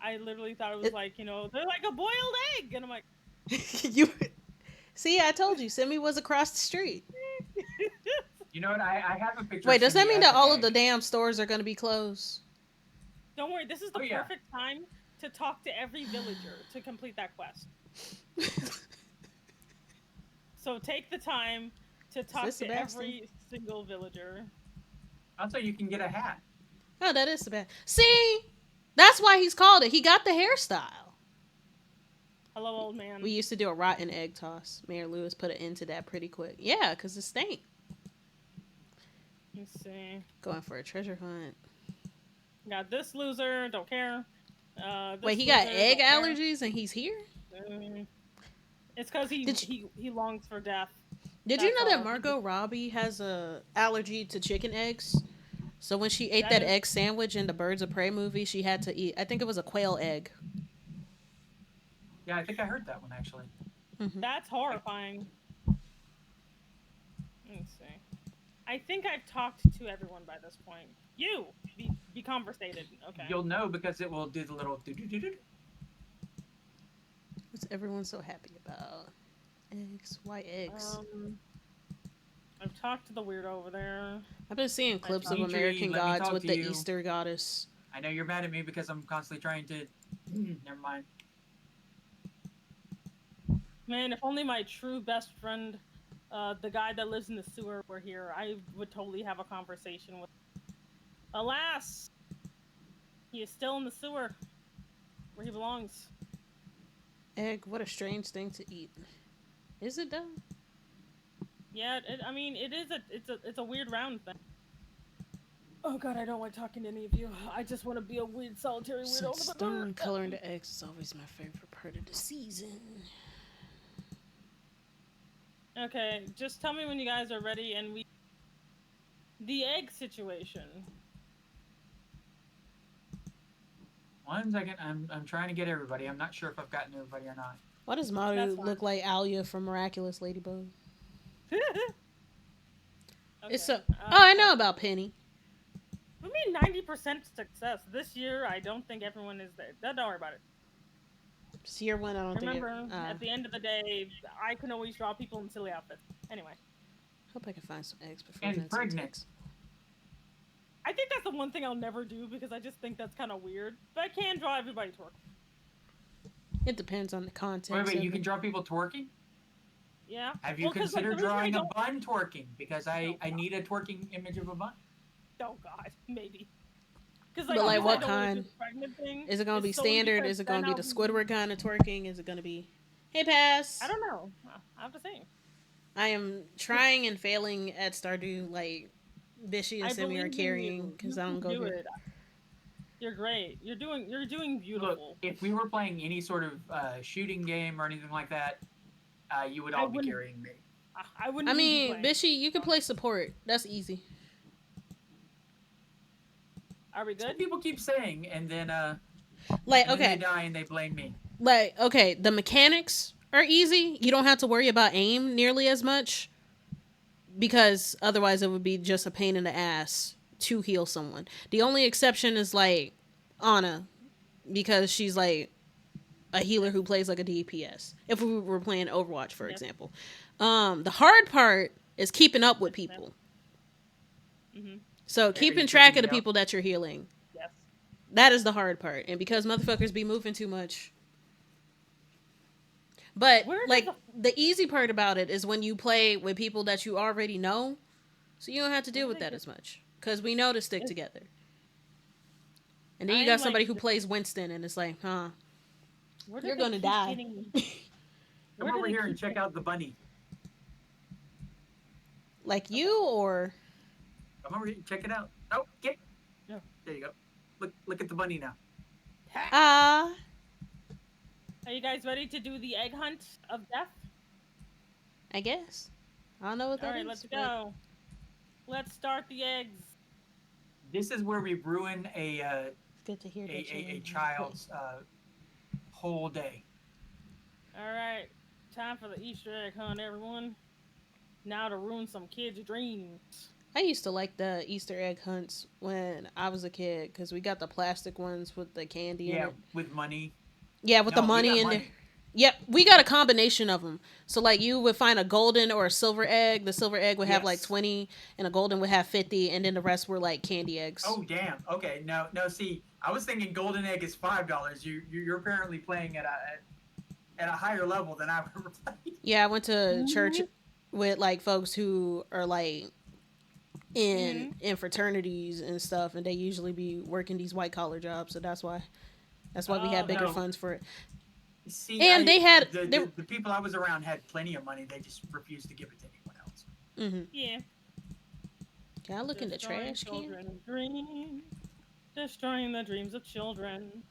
I literally thought it was like, they're like a boiled egg, and I'm like, you. See, I told you, Simi was across the street. You know what? I have a picture. Wait, does that mean that all of the damn stores are going to be closed? Don't worry, this is the perfect time to talk to every villager to complete that quest. So take the time to talk to every single villager. Also, you can get a hat. Oh, that is Sebastian. See? That's why he's called it. He got the hairstyle. Hello, old man. We used to do a rotten egg toss. Mayor Lewis put an end to that pretty quick. Yeah, because it stank. Let's see. Going for a treasure hunt. Got this loser. Don't care. Wait, he got egg allergies and he's here? It's because he longs for death. Did you know that Margot Robbie has a allergy to chicken eggs? So when she ate that egg sandwich in the Birds of Prey movie, she had to eat, I think it was a quail egg. Yeah, I think I heard that one, actually. Mm-hmm. That's horrifying. Let's see. I think I've talked to everyone by this point. You! Be conversated. Okay. You'll know because it will do the little do-do-do-do. What's everyone so happy about? Eggs. Why eggs? I've talked to the weirdo over there. I've been seeing clips of American Gods with the Easter goddess. I know you're mad at me because I'm constantly trying to... Never mind. Man, if only my true best friend, the guy that lives in the sewer, were here, I would totally have a conversation with him. Alas! He is still in the sewer, where he belongs. Egg, what a strange thing to eat. Is it though? Yeah, I mean, it's a weird round thing. Oh god, I don't like talking to any of you. I just want to be a weird, solitary weirdo. Since stone coloring the eggs is always my favorite part of the season. Okay, just tell me when you guys are ready, and we. The egg situation. 1 second. I'm trying to get everybody. I'm not sure if I've gotten everybody or not. Why does Maru look like Alia from Miraculous Ladybug? Okay. It's so. I know about Penny. I mean, 90% success this year. I don't think everyone is there. Don't worry about it. It's year one. I don't Remember, think. at the end of the day, I can always draw people in silly outfits. Anyway. Hope I can find some eggs before. And pregnant. I think that's the one thing I'll never do because I just think that's kind of weird. But I can draw everybody twerking. It depends on the content. Wait, you can draw people twerking? Yeah. Have you considered drawing a bun twerking? Because I need a twerking image of a bun. Oh god, maybe. But like what kind? Is it going to be standard? Is it going to be the Squidward kind of twerking? Is it going to be, hey pass? I don't know. I have to say. I am trying and failing at Stardew, like Bishy and Simi are carrying because I don't go here. You're great. You're doing beautiful. Look, if we were playing any sort of shooting game or anything like that, you would all be carrying me. I wouldn't. I mean, Bishy, you can play support. That's easy. Are we good? Some people keep saying, and then like okay, they die and they blame me. Like okay, the mechanics are easy. You don't have to worry about aim nearly as much because otherwise it would be just a pain in the ass to heal someone. The only exception is like Anna because she's like a healer who plays like a DPS. If we were playing Overwatch, for example, the hard part is keeping up with people. Mm-hmm. So keeping track of the people that you're healing. Yes. That is the hard part. And because motherfuckers be moving too much. But like the easy part about it is when you play with people that you already know. So you don't have to deal with that as much. Because we know to stick together. And then you got somebody who plays Winston and it's like, huh. You're going to die. Come over here and check out the bunny. Like you or... Come over here, check it out. Oh, get. Yeah. There you go. Look at the bunny now. Are you guys ready to do the egg hunt of death? I guess. I don't know what that is. All right, let's go. Let's start the eggs. This is where we ruin a good to hear a child's whole day. All right, time for the Easter egg hunt, everyone. Now to ruin some kids' dreams. I used to like the Easter egg hunts when I was a kid because we got the plastic ones with the candy in it. Yeah, with money. Yeah, with the money in there. Yep, we got a combination of them. So, like, you would find a golden or a silver egg. The silver egg would have, like, 20, and a golden would have 50, and then the rest were, like, candy eggs. Oh, damn. Okay, no, see, I was thinking golden egg is $5. You're apparently playing at a higher level than I've ever played. Yeah, I went to church with, like, folks who are, like... in fraternities and stuff, and they usually be working these white collar jobs, so that's why we had bigger funds for it. See, and they had the people I was around had plenty of money. They just refused to give it to anyone else. Mm-hmm. Yeah. Can I look in the trash can? Destroying the dreams of children.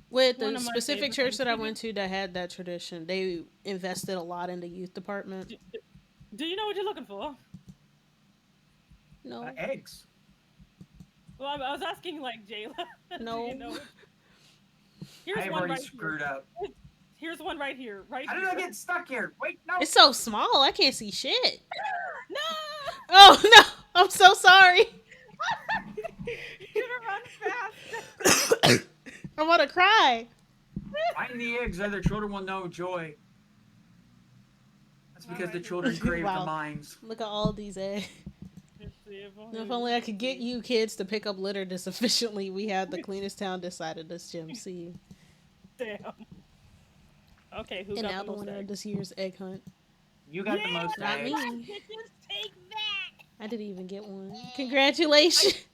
With the specific church that I went to that had that tradition, they invested a lot in the youth department. Do you know what you're looking for? No. Eggs. Well, I was asking, like, Jayla. No. You know? I've already screwed up. Here's one right here. How did I get stuck here? Wait, no. It's so small. I can't see shit. No. Oh, no. I'm so sorry. You're gonna run fast. I want to cry. Find the eggs, other children will know joy. That's because the children crave the mines. Look at all these eggs. If only I could get you kids to pick up litter this efficiently, we had the cleanest town decided this gym. See. Damn. Okay, who got the winner of this year's egg hunt? You got the most not eggs. Me. Take that. I didn't even get one. Congratulations.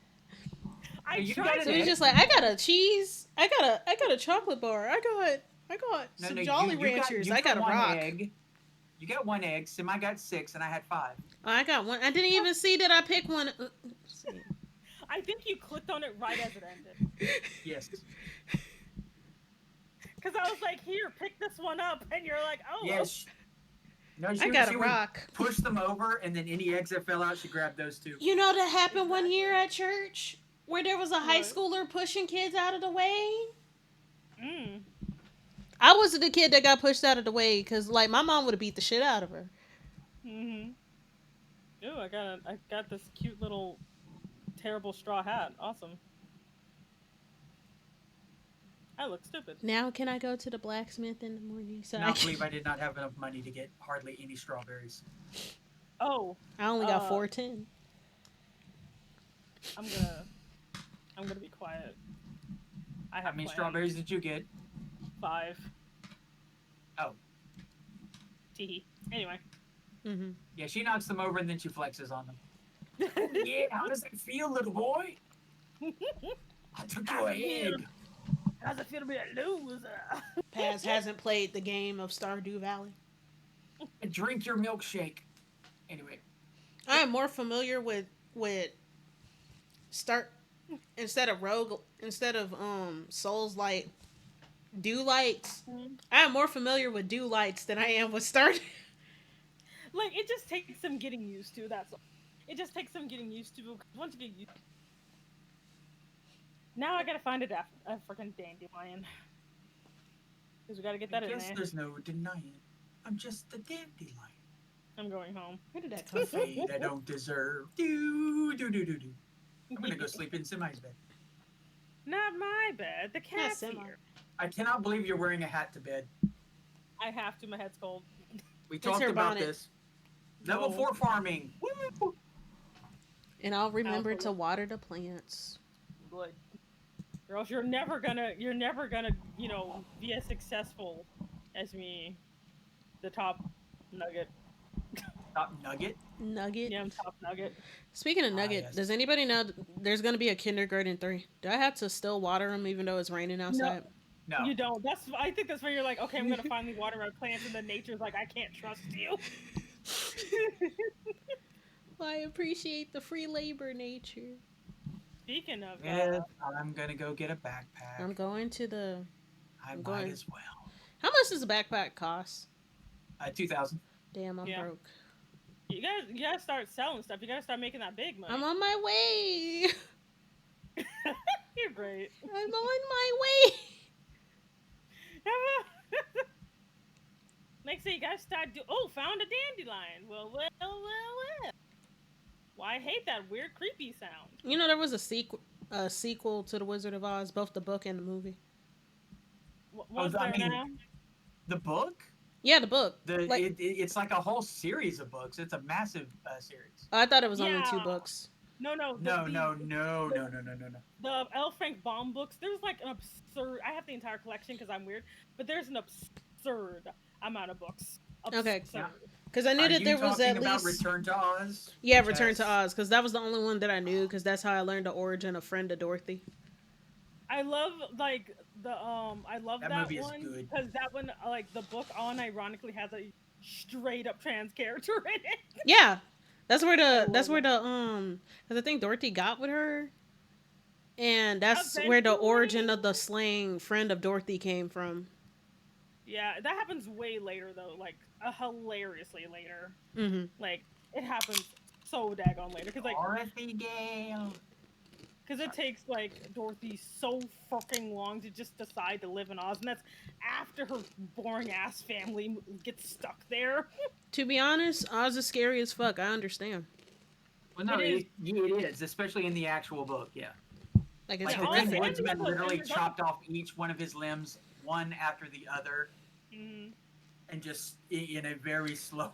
I so he's just like, I got a cheese. I got a chocolate bar. I got I got some No, Jolly Ranchers. I got a one rock. egg. You got 1 egg. Semi got 6, and I had 5. Oh, I got one. I didn't even see that I picked one. I think you clicked on it right as it ended. Yes. Because I was like, here, pick this one up. And you're like, oh. Yes. No, I got a rock. Push them over, and then any eggs that fell out, she grabbed those 2. You know that happened one year at church? Where there was a high schooler pushing kids out of the way? Mm. I wasn't the kid that got pushed out of the way because, like, my mom would have beat the shit out of her. Mm-hmm. Ooh, I got this cute little terrible straw hat. Awesome. I look stupid. Now can I go to the blacksmith in the morning? So I believe I did not have enough money to get hardly any strawberries. Oh. I only got 410. I'm gonna be quiet. How many strawberries did you get? 5. Oh. Teehee. Anyway. Mm-hmm. Yeah, she knocks them over and then she flexes on them. Yeah, how does it feel, little boy? I took your egg. How's it feel to be a loser? Paz hasn't played the game of Stardew Valley. Drink your milkshake. Anyway. I am more familiar with instead of Souls Light Dew Lights. Mm-hmm. I am more familiar with Dew Lights than I am with Stardew. Like, it just takes some getting used to, that's all. It just takes some getting used to. Once you get used to, now I gotta find a freaking dandelion. Because we gotta get that in there. I guess there's no denying. I'm just a dandelion. I'm going home. Where did that come from? Fate I don't deserve. Do. I'm gonna go sleep in Semi's bed. Not my bed. The cat's here. I cannot believe you're wearing a hat to bed. I have to. My head's cold. We talked about this. Level 4 farming. Woo! And I'll remember to water the plants. Good. Or else you're never gonna, be as successful as me. The top nugget. Top nugget? Nugget? Yeah, I'm top nugget. Speaking of nugget, yes. Does anybody know there's going to be a kindergarten 3? Do I have to still water them even though it's raining outside? No. You don't. I think that's where you're like, okay, I'm going to finally water my plants, and then nature's like, I can't trust you. I appreciate the free labor, nature. Speaking of I'm going to go get a backpack. I'm going to the... I might as well. How much does a backpack cost? 2,000. Damn, I'm broke. You gotta start selling stuff. You gotta start making that big money. I'm on my way. You're great. I'm on my way. Next thing you gotta start found a dandelion. Well. Well, I hate that weird, creepy sound. You know, there was a sequel to The Wizard of Oz, both the book and the movie. What's there now? The book? Yeah, the book. It's like a whole series of books. It's a massive series. I thought it was only 2 books. No. The L. Frank Baum books, there's like an absurd... I have the entire collection because I'm weird, but there's an absurd amount of books. Absurd. Okay. Because I knew that there was at least... Return to Oz? Yeah, Return to Oz, because that was the only one that I knew, because that's how I learned the origin of Friend of Dorothy. I love that movie one is good. because that one, the book unironically has a straight up trans character in it. Yeah, that's where because I think Dorothy got with her, and that's where the origin of the slang "friend of Dorothy" came from. Yeah, that happens way later though, hilariously later. Mm-hmm. Like it happens so daggone later because Dorothy Gale. Because it takes, Dorothy so fucking long to just decide to live in Oz, and that's after her boring-ass family gets stuck there. To be honest, Oz is scary as fuck. I understand. Well, no, it is, especially in the actual book, yeah. Like, it's the Green Woodsman literally chopped off each one of his limbs, one after the other, and just in a very slow...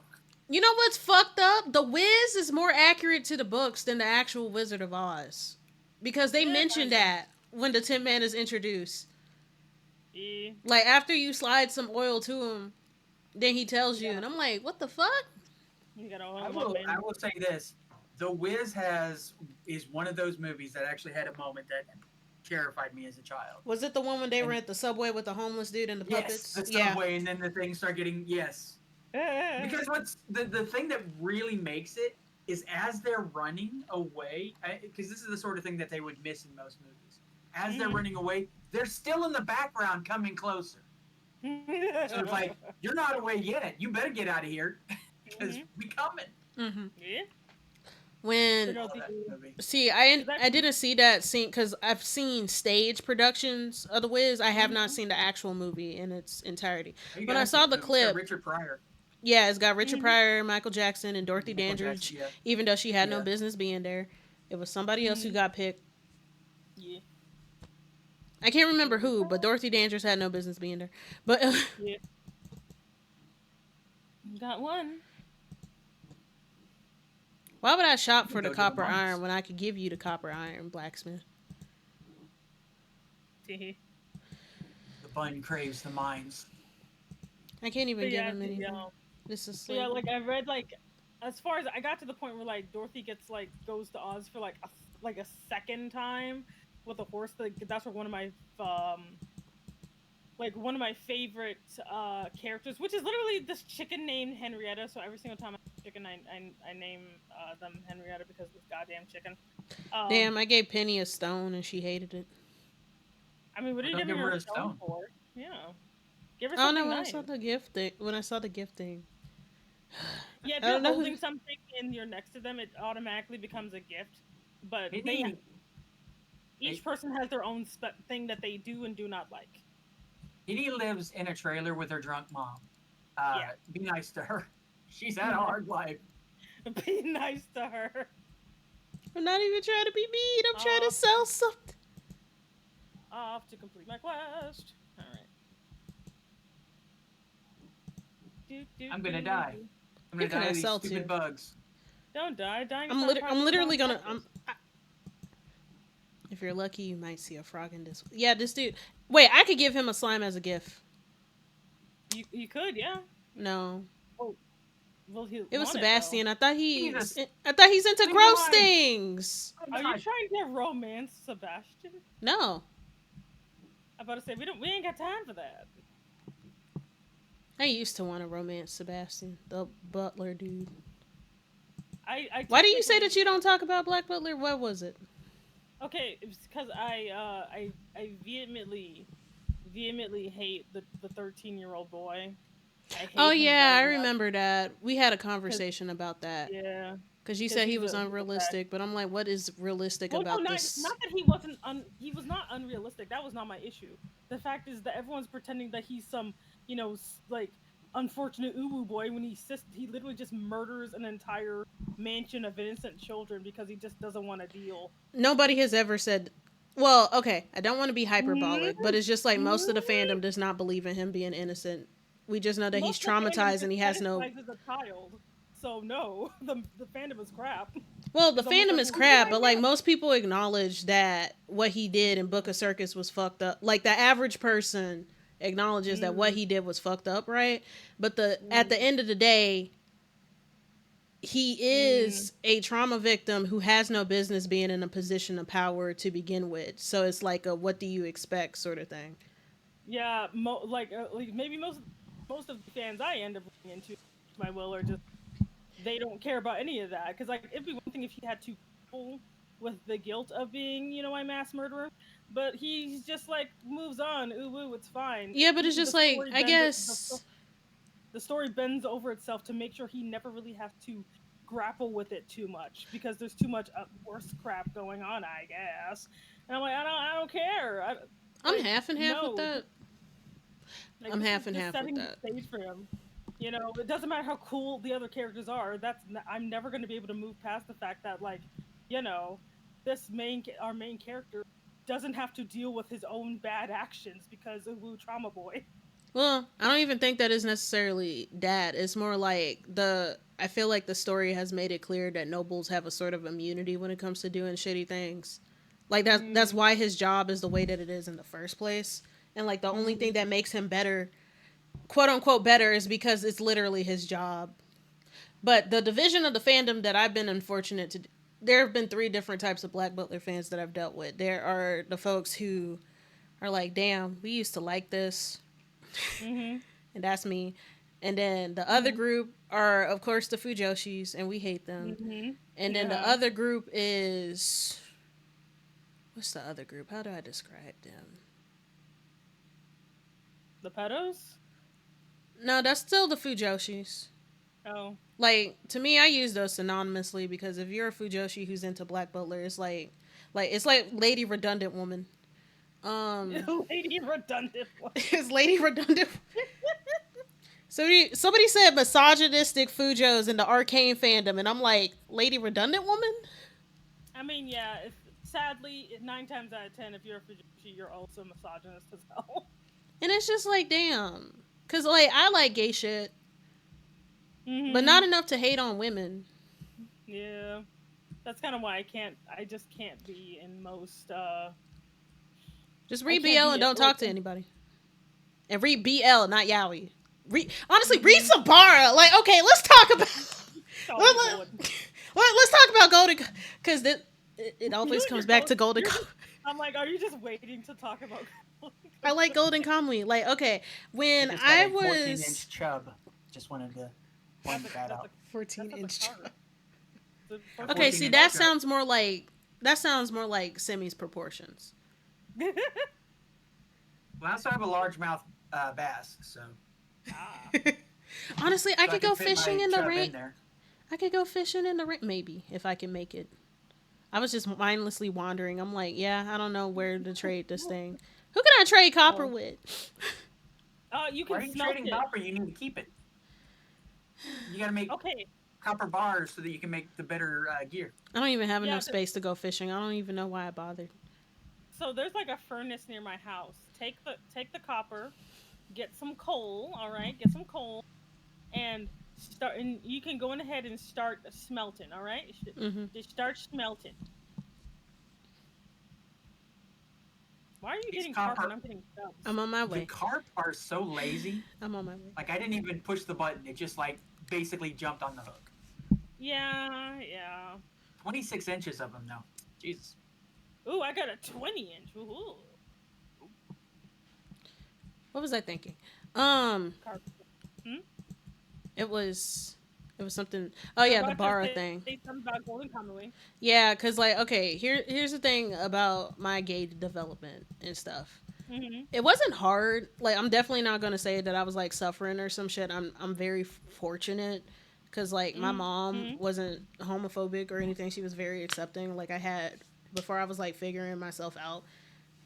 You know what's fucked up? The Wiz is more accurate to the books than the actual Wizard of Oz. Because they mentioned that when the Tin Man is introduced. Yeah. Like, after you slide some oil to him, then he tells you. And I'm like, what the fuck? You gotta I will say this. The Wiz is one of those movies that actually had a moment that terrified me as a child. Was it the one when they were at the subway with the homeless dude and the puppets? Yes, the subway, and then the things start getting Because what's the thing that really makes it is as they're running away, because this is the sort of thing that they would miss in most movies. As they're running away, they're still in the background coming closer. So it's like, you're not away yet. You better get out of here because we coming. Yeah. When see, I didn't see that scene because I've seen stage productions of The Wiz. I have not seen the actual movie in its entirety. When I saw the clip, Richard Pryor. Yeah, it's got Richard Pryor, Michael Jackson, and Dorothy Dandridge. Jackson, even though she had no business being there, it was somebody else who got picked. Yeah. I can't remember who, but Dorothy Dandridge had no business being there. But yeah. Got one. Why would I shop for the copper iron when I could give you the copper iron, blacksmith? The bun craves the mines. I can't even give him anything. This is yeah, like I read as far as I got to the point where like Dorothy goes to Oz for like a second time with a horse. That's where one of my favorite characters, which is literally this chicken named Henrietta. So every single time I have a chicken, I name them Henrietta because of this goddamn chicken. Damn, I gave Penny a stone and she hated it. I mean, what are you giving her a stone for? Yeah. Give her something nice. When I saw the gift thing. Yeah, if you're holding something and you're next to them, it automatically becomes a gift. But each person has their own thing that they do and do not like. Edie lives in a trailer with her drunk mom. Be nice to her. She's had a hard life. Be nice to her. I'm not even trying to be mean. I'm trying to sell something. Off to complete my quest. All right. I'm gonna die. I'm gonna die of these stupid bugs. Don't die. Dying. I'm literally gonna. If you're lucky, you might see a frog in this. Yeah, this dude. Wait, I could give him a slime as a gift. You could, yeah. No. Oh. Well, it was Sebastian. I thought he's into gross things. Are you trying to romance Sebastian? No. I'm about to say we ain't got time for that. I used to want to romance Sebastian, the butler dude. Why do you say that you don't talk about Black Butler? What was it? Okay, it's because I vehemently hate the 13-year-old boy. Oh yeah, I remember that. We had a conversation about that. Yeah. Because you said he was unrealistic, but I'm like, what is realistic about this? Not that he wasn't. He was not unrealistic. That was not my issue. The fact is that everyone's pretending that he's some, like unfortunate uwu boy when he literally just murders an entire mansion of innocent children because he just doesn't want to deal. Nobody has ever said. Well, okay, I don't want to be hyperbolic, but it's just like most of the fandom does not believe in him being innocent. We just know that he's traumatized and he has no. As a child. So no, the fandom is crap. Well, the fandom is crap, but like most people acknowledge that what he did in Book of Circus was fucked up. Like the average person acknowledges that what he did was fucked up, right? But at the end of the day, he is a trauma victim who has no business being in a position of power to begin with. So it's like a what do you expect sort of thing. Yeah, maybe most of the fans I end up bringing into my will are just they don't care about any of that because like it'd be one thing if he had to pull with the guilt of being a mass murderer, but he's just like moves on. Ooh, it's fine. Yeah, but it's just like I guess the story bends over itself to make sure he never really has to grapple with it too much because there's too much worse crap going on, I guess. And I'm like, I don't care. I'm half and half with that. Like, I'm half and half with that. The stage for him. It doesn't matter how cool the other characters are. I'm never going to be able to move past the fact that, like, our main character doesn't have to deal with his own bad actions because of trauma boy. Well, I don't even think that is necessarily that. It's more like I feel like the story has made it clear that nobles have a sort of immunity when it comes to doing shitty things. Like that's why his job is the way that it is in the first place. And like the only thing that makes him better, quote unquote better, is because it's literally his job. But the division of the fandom that I've been unfortunate to there have been three different types of Black Butler fans that I've dealt with. There are the folks who are like, damn, we used to like this. Mm-hmm. And that's me. And then the other group are, of course, the Fujoshis, and we hate them. Mm-hmm. And then the Yeah. other group is. What's the other group? How do I describe them? The pedos? No, that's still the Fujoshis. Oh. Like, to me, I use those synonymously because if you're a Fujoshi who's into Black Butler, it's like Lady Redundant Woman. Lady Redundant one. It's Lady Redundant. Somebody said misogynistic Fujos in the Arcane fandom, and I'm like, Lady Redundant Woman? I mean, yeah, sadly, 9 times out of 10, if you're a Fujoshi, you're also misogynist as hell. And it's just like, damn. Because, like, I like gay shit, Mm-hmm. but not enough to hate on women. Yeah. That's kind of why I just can't be in most, Just read BL and don't talk to anybody. And read BL, not Yaoi. Honestly, read Sabara. Like, okay, let's talk about... let's talk about Golden... Because it always comes back to Golden... I'm like, are you just waiting to talk about Golden? I like Golden Kamuy. Like, okay, when I was... 14-inch chub. Just wanted to point that out. 14-inch chub. Okay, Okay, see, that sounds more like Semi's proportions. Well, I also have a largemouth bass, so. Honestly, I could go fit fishing my in the chub rain. there. I could go fishing in the rain, maybe, if I can make it. I was just mindlessly wandering. I'm like, yeah, I don't know where to trade this thing. Who can I trade copper with? You Why are can you smelt trading it. copper? You need to keep it. You gotta make copper bars so that you can make the better gear. I don't even have enough space to go fishing. I don't even know why I bothered. So there's like a furnace near my house. Take the copper, get some coal, all right? Get some coal, and you can go ahead and start smelting, all right? Just start smelting. Why are you getting copper and I'm getting stubs? I'm on my way. The carp are so lazy. I'm on my way. Like, I didn't even push the button. It just, like, basically jumped on the hook. Yeah. 26 inches of them, though. Jesus. Ooh, I got a 20-inch. Ooh. What was I thinking? It was something. Oh yeah, the Bara thing. Say something about Golden Kamuy. Yeah, cause like, okay, here's the thing about my gay development and stuff. Mm-hmm. It wasn't hard. Like, I'm definitely not gonna say that I was like suffering or some shit. I'm very fortunate, cause like my mom wasn't homophobic or anything. She was very accepting. Like, I had, before I was like figuring myself out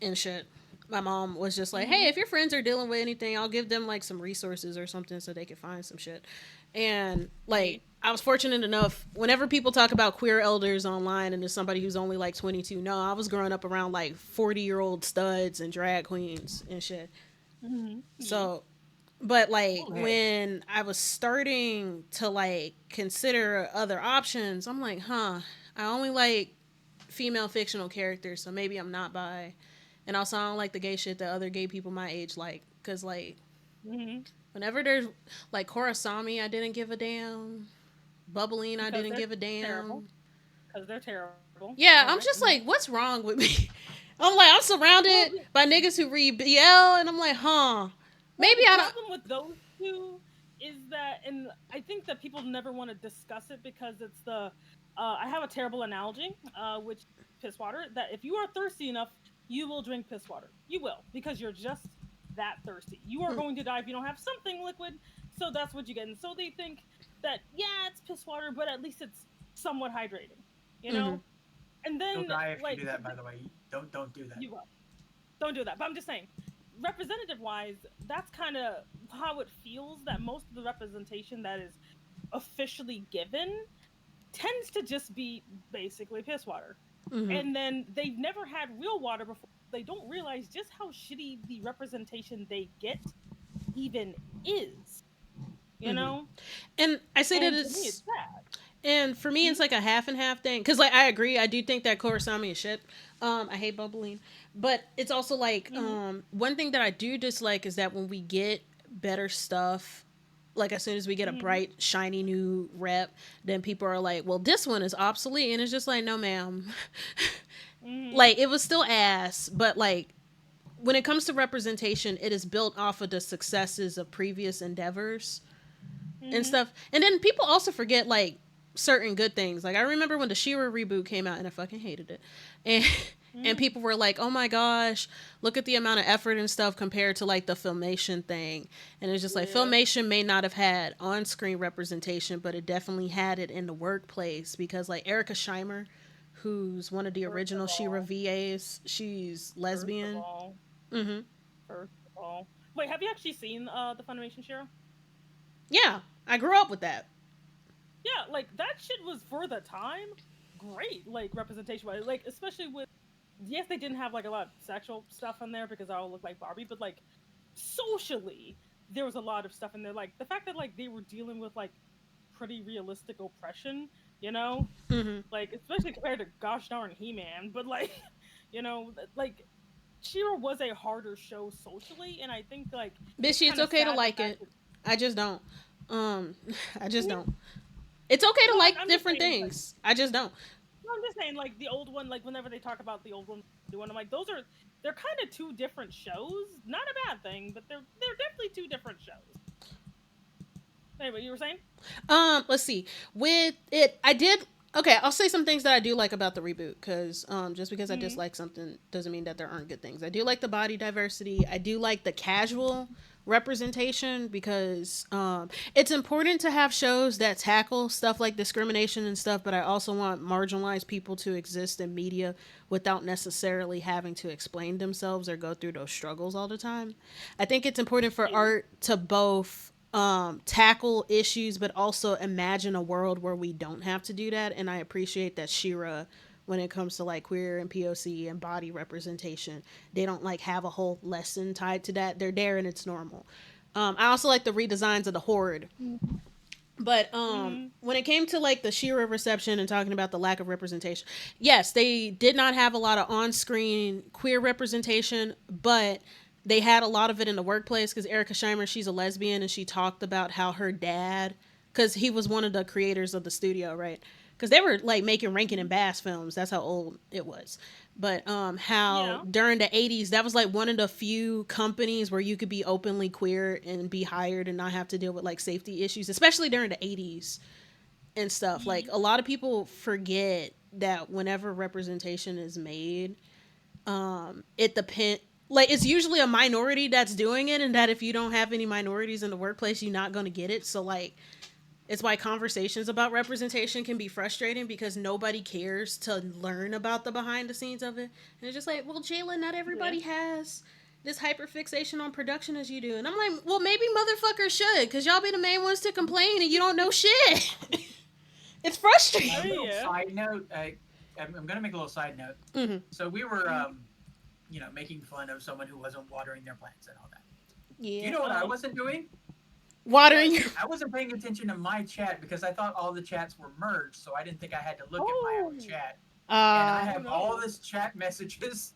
and shit, my mom was just like, hey, if your friends are dealing with anything, I'll give them like some resources or something so they can find some shit. And like, I was fortunate enough, whenever people talk about queer elders online and there's somebody who's only like 22, no, I was growing up around like 40-year-old studs and drag queens and shit. Mm-hmm. So, but like, when I was starting to like consider other options, I'm like, I only like female fictional characters, so maybe I'm not bi. And also, I don't like the gay shit that other gay people my age like. Because, like, whenever there's, like, Korosami, I didn't give a damn. Bubbling, I didn't give a damn. Because they're terrible. Yeah, I'm just like, what's wrong with me? I'm like, I'm surrounded by niggas who read BL, and I'm like, maybe I don't. The problem with those two is that, and I think that people never want to discuss it because it's I have a terrible analogy, which piss water, that if you are thirsty enough, you will drink piss water. You will, because you're just that thirsty. You are going to die if you don't have something liquid, so that's what you get. And so they think that, yeah, it's piss water, but at least it's somewhat hydrating, you know? And then, You'll die if like, you do that, by the way. Don't do that. You will. Don't do that. But I'm just saying, representative-wise, that's kind of how it feels, that most of the representation that is officially given tends to just be basically piss water. And then they've never had real water before. They don't realize just how shitty the representation they get even is. You know? And I say that it's sad. And for me, it's like a half and half thing. Because, like, I agree. I do think that Korosami is shit. I hate bubbling. But it's also, like, one thing that I do dislike is that when we get better stuff like as soon as we get a bright shiny new rep, then people are like, well, this one is obsolete, and it's just like, no ma'am. Like it was still ass, but like when it comes to representation, it is built off of the successes of previous endeavors and stuff. And then people also forget like certain good things. Like I remember when the She-Ra reboot came out, and I fucking hated it, and and people were like, "Oh my gosh, look at the amount of effort and stuff compared to like the Filmation thing." And it's just like Filmation may not have had on-screen representation, but it definitely had it in the workplace because like Erica Scheimer, who's one of the original She-Ra VAs, she's lesbian. Mm-hmm. First of all, wait, have you actually seen the Funimation show? Yeah, I grew up with that. Yeah, like that shit was for the time great, like representation wise, like especially with yes, they didn't have like a lot of sexual stuff in there because I all look like Barbie, but like socially there was a lot of stuff in there. Like the fact that like they were dealing with like pretty realistic oppression, you know, Mm-hmm. like especially compared to gosh darn He-Man, but like you know, like She-Ra was a harder show socially, and I think like it's Bitchy, it's kind of okay to sad the like fact it. that I just don't. I I just mean, don't. It's okay to no, like I'm just different saying like things. I just don't. no, I'm just saying like the old one, like whenever they talk about the old one doing, I'm like they're kind of two different shows. Not a bad thing, but they're definitely two different shows. Anyway, you were saying? Let's see. With it, I did. Okay, I'll say some things that I do like about the reboot because just because I Mm-hmm. dislike something doesn't mean that there aren't good things. I do like the body diversity. I do like the casual representation because it's important to have shows that tackle stuff like discrimination and stuff, but I also want marginalized people to exist in media without necessarily having to explain themselves or go through those struggles all the time. I think it's important for Yeah. art to both tackle issues but also imagine a world where we don't have to do that, and I appreciate that Shira, when it comes to like queer and POC and body representation, they don't like have a whole lesson tied to that. They're there and it's normal. I also like the redesigns of the horde. But Mm-hmm. when it came to like the Shira reception and talking about the lack of representation, yes, they did not have a lot of on-screen queer representation, but they had a lot of it in the workplace because Erica Scheimer, she's a lesbian, and she talked about how her dad, because he was one of the creators of the studio, right? Because they were like making Rankin and Bass films. That's how old it was. But how Yeah. during the 80s, that was like one of the few companies where you could be openly queer and be hired and not have to deal with like safety issues, especially during the 80s and stuff. Like Ye- a lot of people forget that whenever representation is made, it depend, like it's usually a minority that's doing it, and that if you don't have any minorities in the workplace, you're not going to get it. So like it's why conversations about representation can be frustrating because nobody cares to learn about the behind the scenes of it. And it's just like, well, Jayla, not yeah. everybody has this hyperfixation on production as you do. And I'm like, well, maybe motherfuckers should, because y'all be the main ones to complain and you don't know shit. It's I A frustrating. mean, little yeah. side note. I'm going to make a little side note. Mm-hmm. So we were, making fun of someone who wasn't watering their plants and all that. Do you Yeah. know what I Uh-huh. wasn't doing? Watering What? your. I wasn't paying attention to my chat because I thought all the chats were merged, so I didn't think I had to look at my own Oh. chat. And I Uh, Oh have all no. this chat messages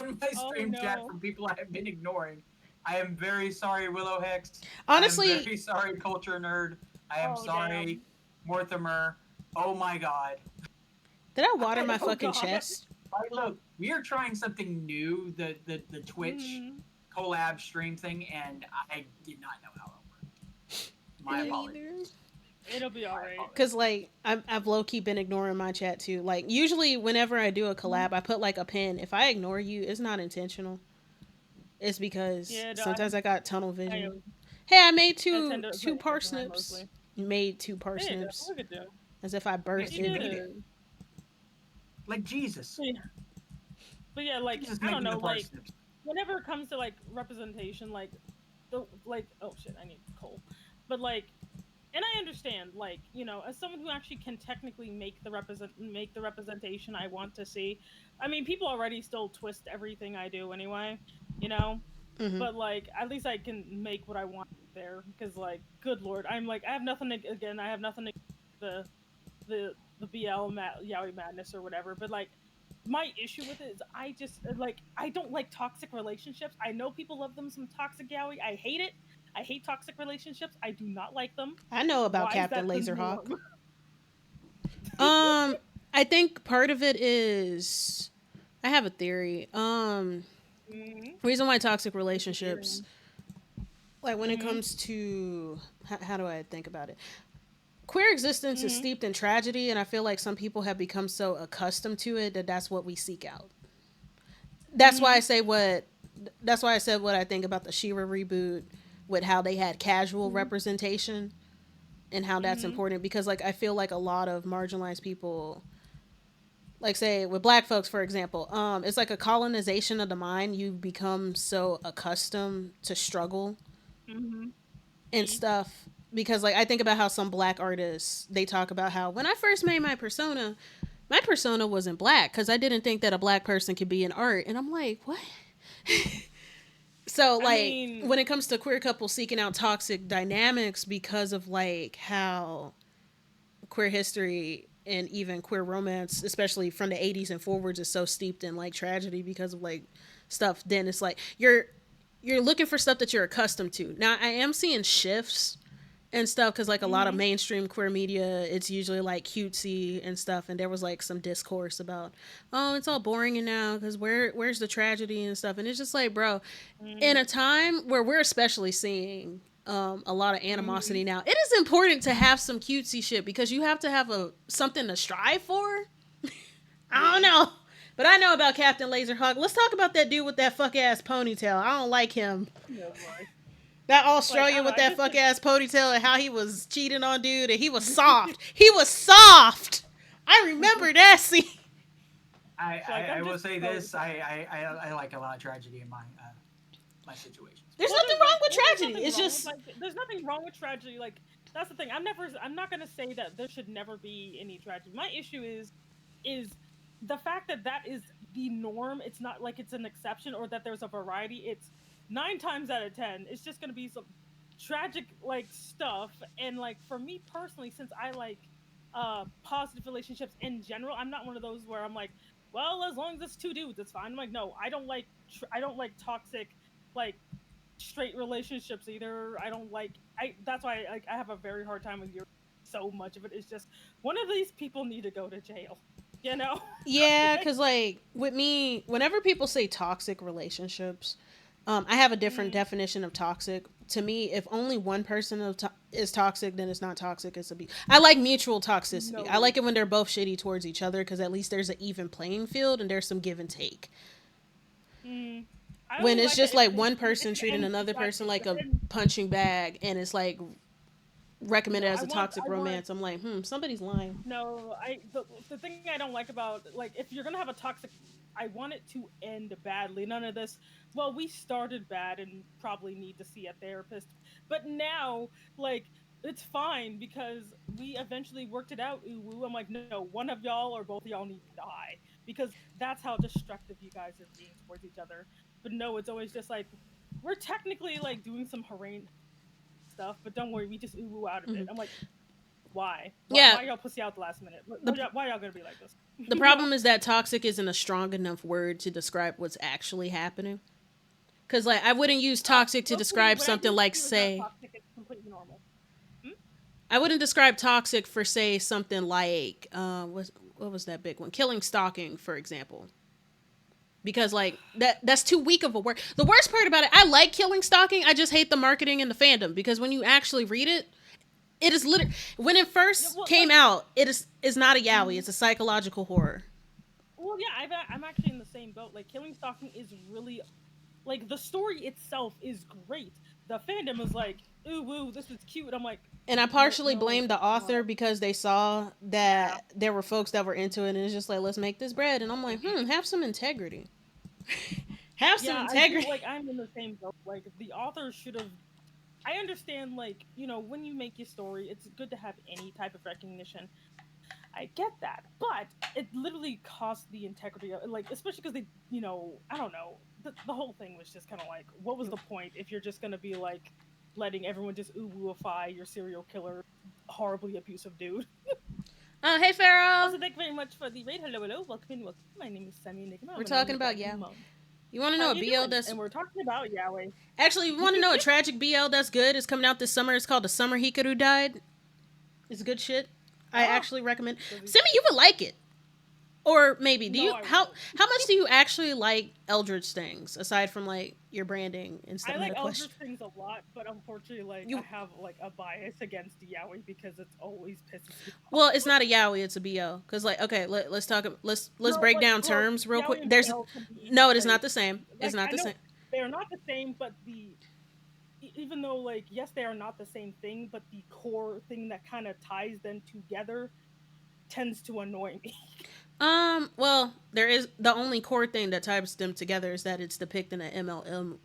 on my Oh stream chat no. from people I have been ignoring. I am very sorry, Willow Hex. I am honestly, very sorry, Culture Nerd. I am Oh sorry, damn. Mortimer. Oh my god. did I water my I, Oh fucking god. chest? look, we are trying something new, the Twitch Mm-hmm. collab stream thing, and I did not know how it worked. My Me Yeah. neither. apologies. It'll be all My right. apologies. Cause like I've low key been ignoring my chat too. Like usually whenever I do a collab, I put like a pin. If I ignore you, it's not intentional. It's because Yeah. No, sometimes I got tunnel I, vision. Hey, I made I two tend to pay two attention to her parsnips. mostly. Made two Hey, parsnips look at you. as if I Yes, birthed You you did made it. it. it. Like Jesus. Yeah. But yeah, like Jesus I don't making the know, like parsnips. whenever it comes to like representation, like the like oh shit, I need coal. But like and I understand, like, as someone who actually can technically make the representation I want to see. I mean, people already still twist everything I do anyway, you know? Mm-hmm. But like at least I can make what I want there because like good lord, I'm like I have nothing to, again, I have nothing to the the yaoi madness or whatever, but like my issue with it is I just like I don't like toxic relationships. I know people love them some toxic yaoi. I hate it. I hate toxic relationships. I do not like them. I know about Why is Captain that the Laserhawk. norm? I think part of it is I have a theory. Mm-hmm. Reason why toxic What's your relationships, theory? like when it Mm-hmm. comes to how do I think about it? Queer existence is Mm-hmm. steeped in tragedy, and I feel like some people have become so accustomed to it that that's what we seek out. That's why I Mm-hmm. say what. That's why I said what I think about the She-Ra reboot, with how they had casual Mm-hmm. representation and how that's Mm-hmm. important because like I feel like a lot of marginalized people, like say with black folks for example, it's like a colonization of the mind. You become so accustomed to struggle Mm-hmm. and See? stuff because like I think about how some black artists, they talk about how when I first made my persona wasn't black because I didn't think that a black person could be in art, and I'm like, what? So I like mean, when it comes to queer couples seeking out toxic dynamics because of like how queer history and even queer romance, especially from the 80s and forwards, is so steeped in like tragedy because of like stuff, then it's like you're looking for stuff that you're accustomed to. Now I am seeing shifts and stuff because like a lot of mm-hmm. mainstream queer media, it's usually like cutesy and stuff, and there was like some discourse about, oh, it's all boring and now because where's the tragedy and stuff, and it's just like, bro, in Mm-hmm. a time where we're especially seeing a lot of Mm-hmm. animosity now, it is important to have some cutesy shit because you have to have a something to strive for. I don't Yeah. know. But I know about Captain Laserhawk. Let's talk about that dude with that fuck ass ponytail. I don't like him. No boy. That Like, I Australian don't know. with I that just fuck ass ponytail and how he was cheating on dude and he was soft. He was soft. I remember that scene. like I I'm will just say so this: I like a lot of tragedy in my situations. There's well. nothing There's wrong like with well, there's tragedy. nothing It's wrong with just like there's nothing wrong with tragedy. Like that's the thing. I'm not gonna say that there should never be any tragedy. My issue is the fact that that is the norm. It's not like it's an exception or that there's a variety. It's 9 times out of 10. It's just gonna be some tragic like stuff. And like for me personally, since I like positive relationships in general, I'm not one of those where I'm like, well, as long as it's two dudes, it's fine. I'm like, no, I don't like toxic like straight relationships either. I don't like I that's why I have a very hard time with your so much of it is just one of these people need to go to jail. You know? yeah, like because like with me, whenever people say toxic relationships, I have a different mm, definition of toxic. To me, if only one person is toxic, then it's not toxic. It's abuse. I like mutual toxicity. I no. like it when they're both shitty towards each other because at least there's an even playing field and there's some give and take. Mm, I When only it's like it just if like it, one if person it treating ends another person tragically. like If a it ends, punching bag and it's like recommended no, as a toxic I want romance, I'm like, somebody's lying. no, the thing I don't like about like if you're gonna have a toxic, I want it to end badly. None of this. Well, we started bad and probably need to see a therapist, but now like it's fine because we eventually worked it out. Ooh, woo. I'm like, no, one of y'all or both of y'all need to die because that's how destructive you guys are being towards each other. But no, it's always just like we're technically like doing some harangue stuff, but don't worry, we just ooh woo out of it. Hmm. I'm like, why? Yeah, Why y'all pussy out the last minute? the Why y'all gonna be like this? the you know? problem is that toxic isn't a strong enough word to describe what's actually happening. Cause like I wouldn't use toxic to Mostly describe what I something do like feel is that say toxic is completely normal. Hmm? I wouldn't describe toxic for say something like what was that big one? Killing stalking, for example. Because like that's too weak of a word. The worst part about it, I like killing stalking. I just hate the marketing and the fandom because when you actually read it, it is literally when it Yeah, first well, came like, out, it's not a yaoi. mm, It's a psychological horror. well, yeah, I'm actually in the same boat. Like, killing stalking is really like the story itself is great. The fandom is like, ooh, woo, this is cute. I'm like, And I no, partially no, blame the it's not. author because they saw Yeah. that there were folks that were into it and it's just like, let's make this bread. And I'm like, have some integrity. Have some Yeah, I do. integrity. Like, I'm in the same boat. Like, the author should have. I understand, like, when you make your story, it's good to have any type of recognition. I get that, but it literally cost the integrity of, like, especially because they, I don't know, the whole thing was just kind of like, what was the point if you're just gonna be like letting everyone just ooh wooify your serial killer, horribly abusive dude. Oh, hey, Pharaoh. Also, thank you very much for the raid. Hello, hello, welcome in, welcome. My name is Sammy Enigma. We're I'm an talking only about black yeah. mom. You want to know How a you BL doing? that's And we're talking about Yaoi. actually, you want to know a tragic BL that's good? It's coming out this summer. It's called The Summer Hikaru Died. It's good shit. I actually recommend. Simi, you would like it. Or maybe do No, you I how won't. how much do you actually like Eldritch things aside from like your branding and stuff? I like Meta question. Eldritch things a lot, but unfortunately, like I You have like a bias against Yaoi because it's always pisses me off. well, it's not a yaoi, it's a BL. Cause like okay, let's talk. Let's No, break like down well, terms real quick. Yaoi and There's BL can be no, it is not the same. It's like not I the know same. they are not the same, but even though like yes they are not the same thing, but the core thing that kind of ties them together tends to annoy me. Well, there is the only core thing that ties them together is that it's depicting an MLM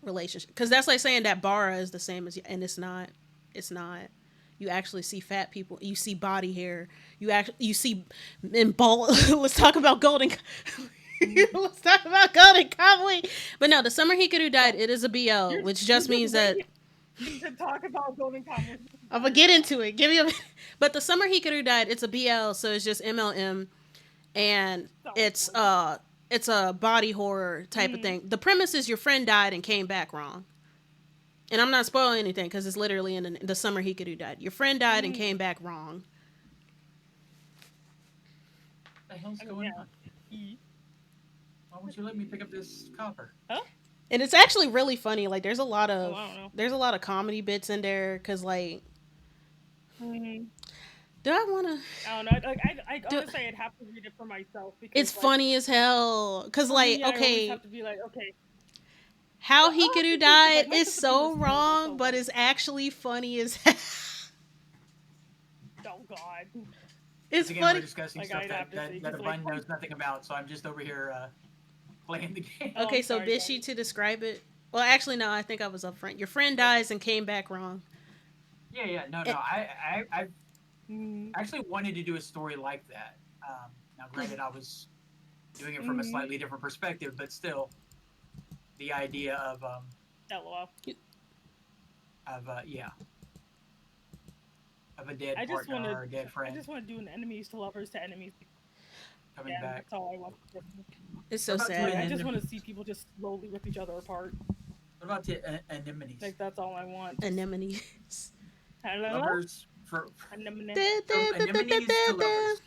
relationship. Because that's like saying that Bara is the same as, and it's not. It's not. You actually see fat people. You see body hair. You see in ball. Let's talk about golden. Let's talk about golden cowboy. But no, the summer Hikaru died. It is a BL, which You're just means that waiting to talk about Golden Kamuy. I'm gonna get into it. Give me a. But the summer Hikaru died. It's a BL, so it's just MLM and it's a body horror type of thing. The premise is your friend died and came back wrong. And I'm not spoiling anything because it's literally in the summer Hikaru died. Your friend died and came back wrong. What the hell's going on? Why won't you let me pick up this copper? Huh? And it's actually really funny. Like there's a lot of I don't know. comedy bits in there because like Mm-hmm. do I want to? I don't know. I honestly, I'd have to read it for myself because It's funny as hell. Cause like I always okay, have to be like, okay, how well, I'll have Hikaru to see, 'cause, like, died my is sense of humor so is terrible, wrong, so, but like, it's actually funny as hell. oh god, It's Again, funny. we're discussing like stuff I'd have to that see, that a 'cause, like, bun knows nothing about, so I'm just over here playing the game. oh, Okay, I'm so sorry, did sorry. she to describe it? Well, actually, no. I think I was upfront. Your friend dies and came back wrong. Yeah, no. It, I Mm-hmm. actually wanted to do a story like that. Now, granted, I was doing it from a slightly different perspective, but still, the idea of LOL. yeah, of a dead I just want partner to, or a dead I friend just want to do an enemies to lovers to enemies. coming Yeah, back. that's all I want. it's so What about sad. Like, I just want to see people just slowly rip each other apart. What about the anemones? Like, that's all I want. Anemones. Hello? Lovers Anemone. from anemones to lovers.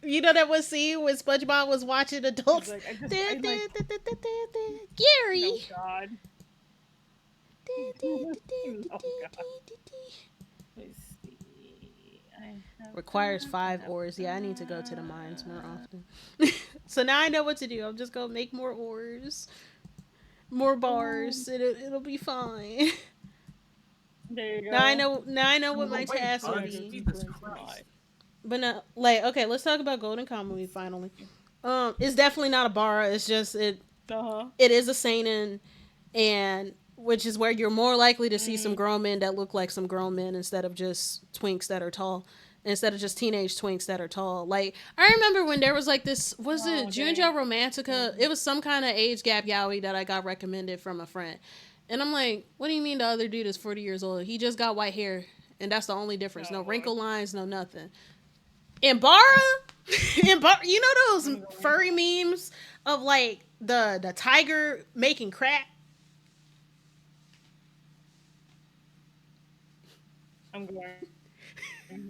You know that one scene when SpongeBob was watching adults. Like, I like, Gary. no god. No god. Let's see. I have Requires 5 ores. Yeah, I need to go to the mines more often. So now I know what to do. I'm just gonna make more ores, more bars. It'll be fine. There you go. Now I know what my Wait, task will bugs, be. Jesus Christ. But no, like okay, let's talk about Golden Kamuy finally. It's definitely not a bar. It's just it. Uh-huh. It is a seinen, and which is where you're more likely to see some grown men that look like some grown men instead of just twinks that are tall. Instead of just teenage twinks that are tall. Like I remember when there was like this was it Junjo Romantica? It was some kind of age gap yaoi that I got recommended from a friend. And I'm like, what do you mean the other dude is 40 years old? He just got white hair and that's the only difference. No wrinkle lines, no nothing. In Bara, you know those furry memes of like the tiger making crack? I'm going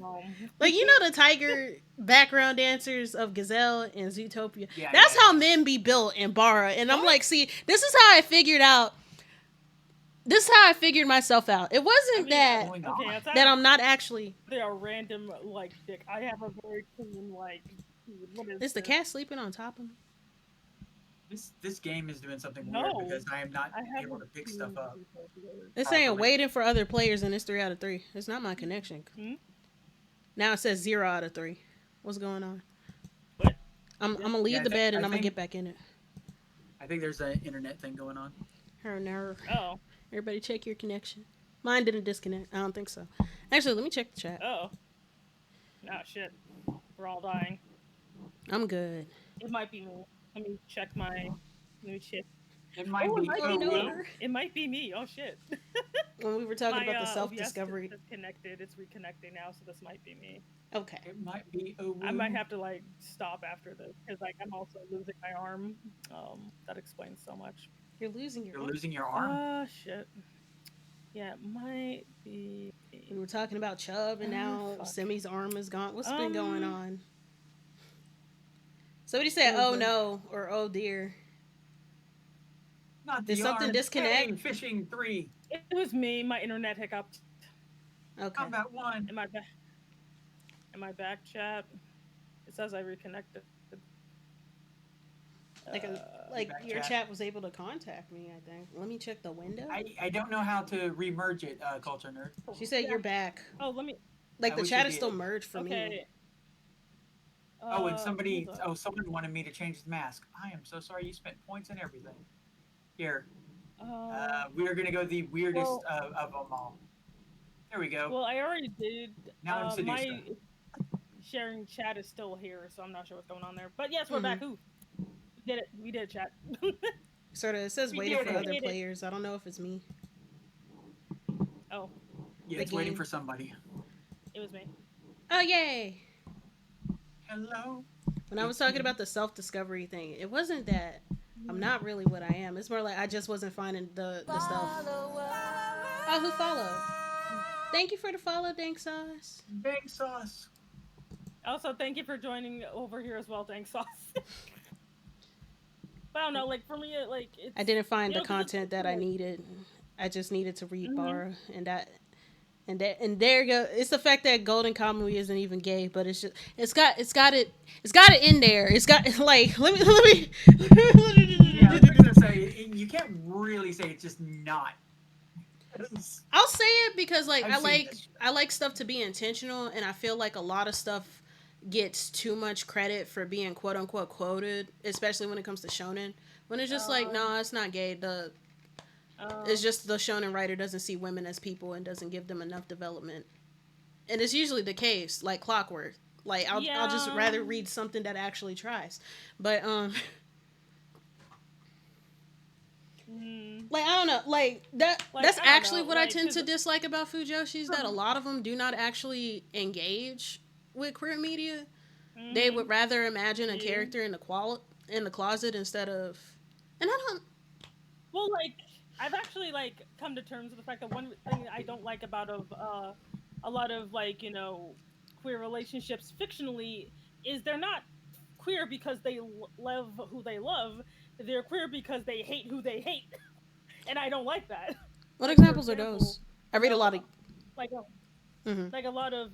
home. Like you know the tiger background dancers of Gazelle and Zootopia. Yeah, That's yeah. how men be built in Bara. And I'm like, see, this is how I figured out. This is how I figured myself out. It wasn't that I'm not actually. They are random like dick. I have a very clean like. What is Is the cat sleeping on top of me? This game is doing something weird because I am not able to pick stuff up. It's saying waiting for other players and it's 3 out of 3. It's not my connection. Now it says 0 out of 3. What's going on? What? I'm gonna leave the bed and I'm gonna get back in it. I think there's an internet thing going on. Her nerve. Oh. Everybody check your connection. Mine didn't disconnect. I don't think so. Actually, let me check the chat. Oh. Oh shit. We're all dying. I'm good. It might be me. Let me check. It might Oh, it be. might Oh be me. no. It might be me. Oh shit. When we were talking My about the OBS self-discovery. is connected. It's reconnecting now, so this might be me. Okay. It might be a I might woo. have to like stop after this because like I'm also losing my arm. That explains so much. You're losing your You're arm. losing your arm. Shit. Yeah, it might be. We were talking about Chubb, and now Fuck. Semi's arm is gone. What's been going Um. on? Somebody said, Oh "Oh boy. no" or "Oh dear." Not Did the something arm. disconnect? Hey, fishing 3. It was me. My internet hiccuped. Okay. Combat 1. Am I back? Am I back, chat? It says I reconnected. Like a, You like back, your chat? chat was able to contact me. I think. Let me check the window. I don't know how to remerge it, Culture Nerd. She said Yeah. you're back. Oh, let me. Like I the wish chat I is still did. merged for me. Okay. Oh, and somebody, Hold up. someone wanted me to change his mask. I am so sorry. You spent points and everything. Here, we are gonna go the weirdest Well, of them all. There we go. well, I already did. Now I'm seduced. My sharing chat is still here, so I'm not sure what's going on there. But yes, we're Mm-hmm. back. Ooh, we did it. We did chat. Sort of. It says We waiting did for it. other Made it. players. I don't know if it's me. Oh, Yeah, The it's waiting game. for somebody. it was me. Oh yay! Hello. When I was It's talking me. about the self-discovery thing, it wasn't that I'm not really what I am. It's more like I just wasn't finding the stuff. Oh, who followed? Thank you for the follow, Dank Sauce. Bang sauce. Also, thank you for joining over here as well. Thanks, Sauce. But I don't know. Like for me, like it's. I didn't find You the know, 'cause content that I like, needed. I just needed to read mhm. Bara, and there you go. It's the fact that Golden Kamuy isn't even gay, but it's just it's got it in there. It's got like Yeah, I was gonna say you can't really say it's just not. I'll say it because like I've seen this. I like stuff to be intentional, and I feel like a lot of stuff gets too much credit for being quote unquote quoted, especially when it comes to shonen. When it's just like, no, it's not gay. It's just the shonen writer doesn't see women as people and doesn't give them enough development, and it's usually the case, like Clockwork. Like I'll just Yeah. rather read something that actually tries, but like I don't know, like that. Like, That's I don't actually know, what I like, tend 'cause- to dislike about Fujoshis. That a lot of them do not actually engage with queer media. They would rather imagine a Yeah. character in the closet instead of. And I don't. Well, like I've actually like come to terms with the fact that one thing I don't like about a lot of like queer relationships fictionally is they're not queer because they love who they love. They're queer because they hate who they hate, and I don't like that. What Like for examples are example, those? I read a lot of. like Mm-hmm. like a lot of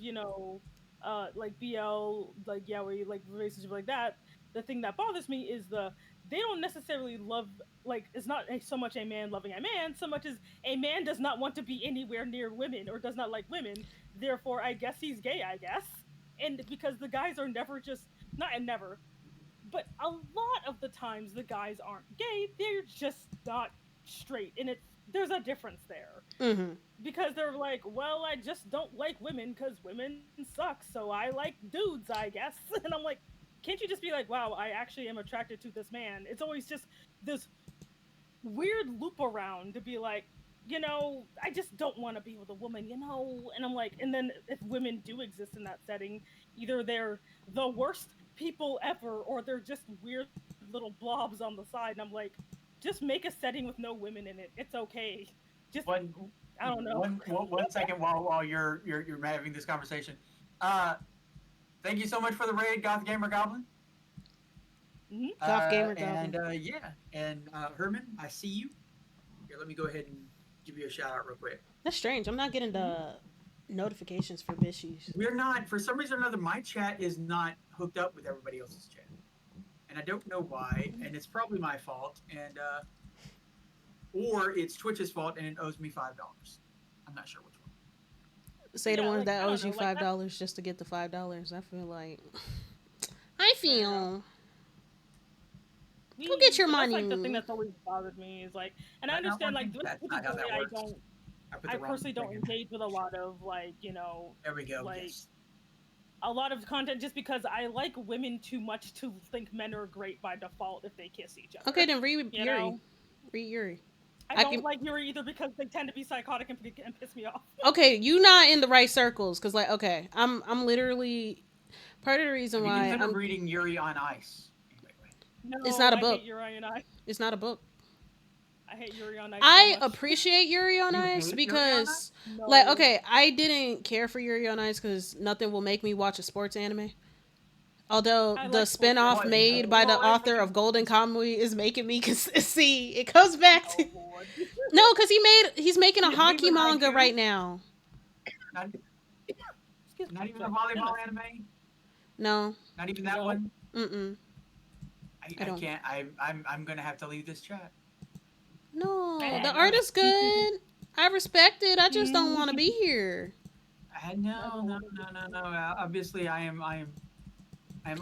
like BL like yaoi like relationship like that. The thing that bothers me is they don't necessarily love, like it's not so much a man loving a man so much as a man does not want to be anywhere near women or does not like women, therefore I guess he's gay, I guess. And because the guys are never just not and never, but a lot of the times the guys aren't gay, they're just not straight, and there's a difference there Mm-hmm. because they're like, well, I just don't like women because women suck, so I like dudes, I guess. And I'm like, can't you just be like, wow, I actually am attracted to this man? It's always just this weird loop around to be like, I just don't want to be with a woman. And I'm like, and then if women do exist in that setting, either they're the worst people ever or they're just weird little blobs on the side. And I'm like, just make a setting with no women in it. It's okay. Just One, I don't know. one second while you're having this conversation. Thank you so much for the raid, Goth Gamer Goblin. Mhm. Goth Gamer And Goblin. yeah, and Herman, I see you. Here, let me go ahead and give you a shout out real quick. That's strange. I'm not getting the notifications for Bishies. We're not, for some reason or another, my chat is not hooked up with everybody else's chat, and I don't know why. And it's probably my fault, and or it's Twitch's fault, and it owes me $5. I'm not sure which one. Say the Yeah, ones like, that I don't owes you know, like, $5 just to get the $5. I feel like. I feel. Go get your money. That's like the thing that's always bothered me is like, and I understand like That's not how that works. I personally don't engage with a lot of like There we go. like Yes. a lot of content just because I like women too much to think men are great by default if they kiss each other. Okay, then read You Yuri. know? Read Yuri. I I don't can. like Yuri either because they tend to be psychotic and piss me off. Okay, you not in the right circles because like okay, I'm literally part of the reason Have you why considered I'm. reading Yuri on Ice? Anyway, It's No, not a I hate book. Yuri on Ice. It's not a book. I hate Yuri on Ice so I much. appreciate Yuri on you Ice hate Yuri on Ice? because, like, No. okay, I didn't care for Yuri on Ice because nothing will make me watch a sports anime. Although I the like sports spinoff Well, anime, made by so. the well, author of Golden Kamuy is making me see it comes back to Oh lord. no, because he's making a is it hockey even manga haiku? right now. Not, Excuse me. not even a Sorry. volleyball anime. No, Not even that No. one. mm. I I don't. can't. I'm gonna have to leave this chat. No, the art No. is good. I respect it. I just don't want to Mm, be here. my No, no, lord. no, no, no. Obviously, I am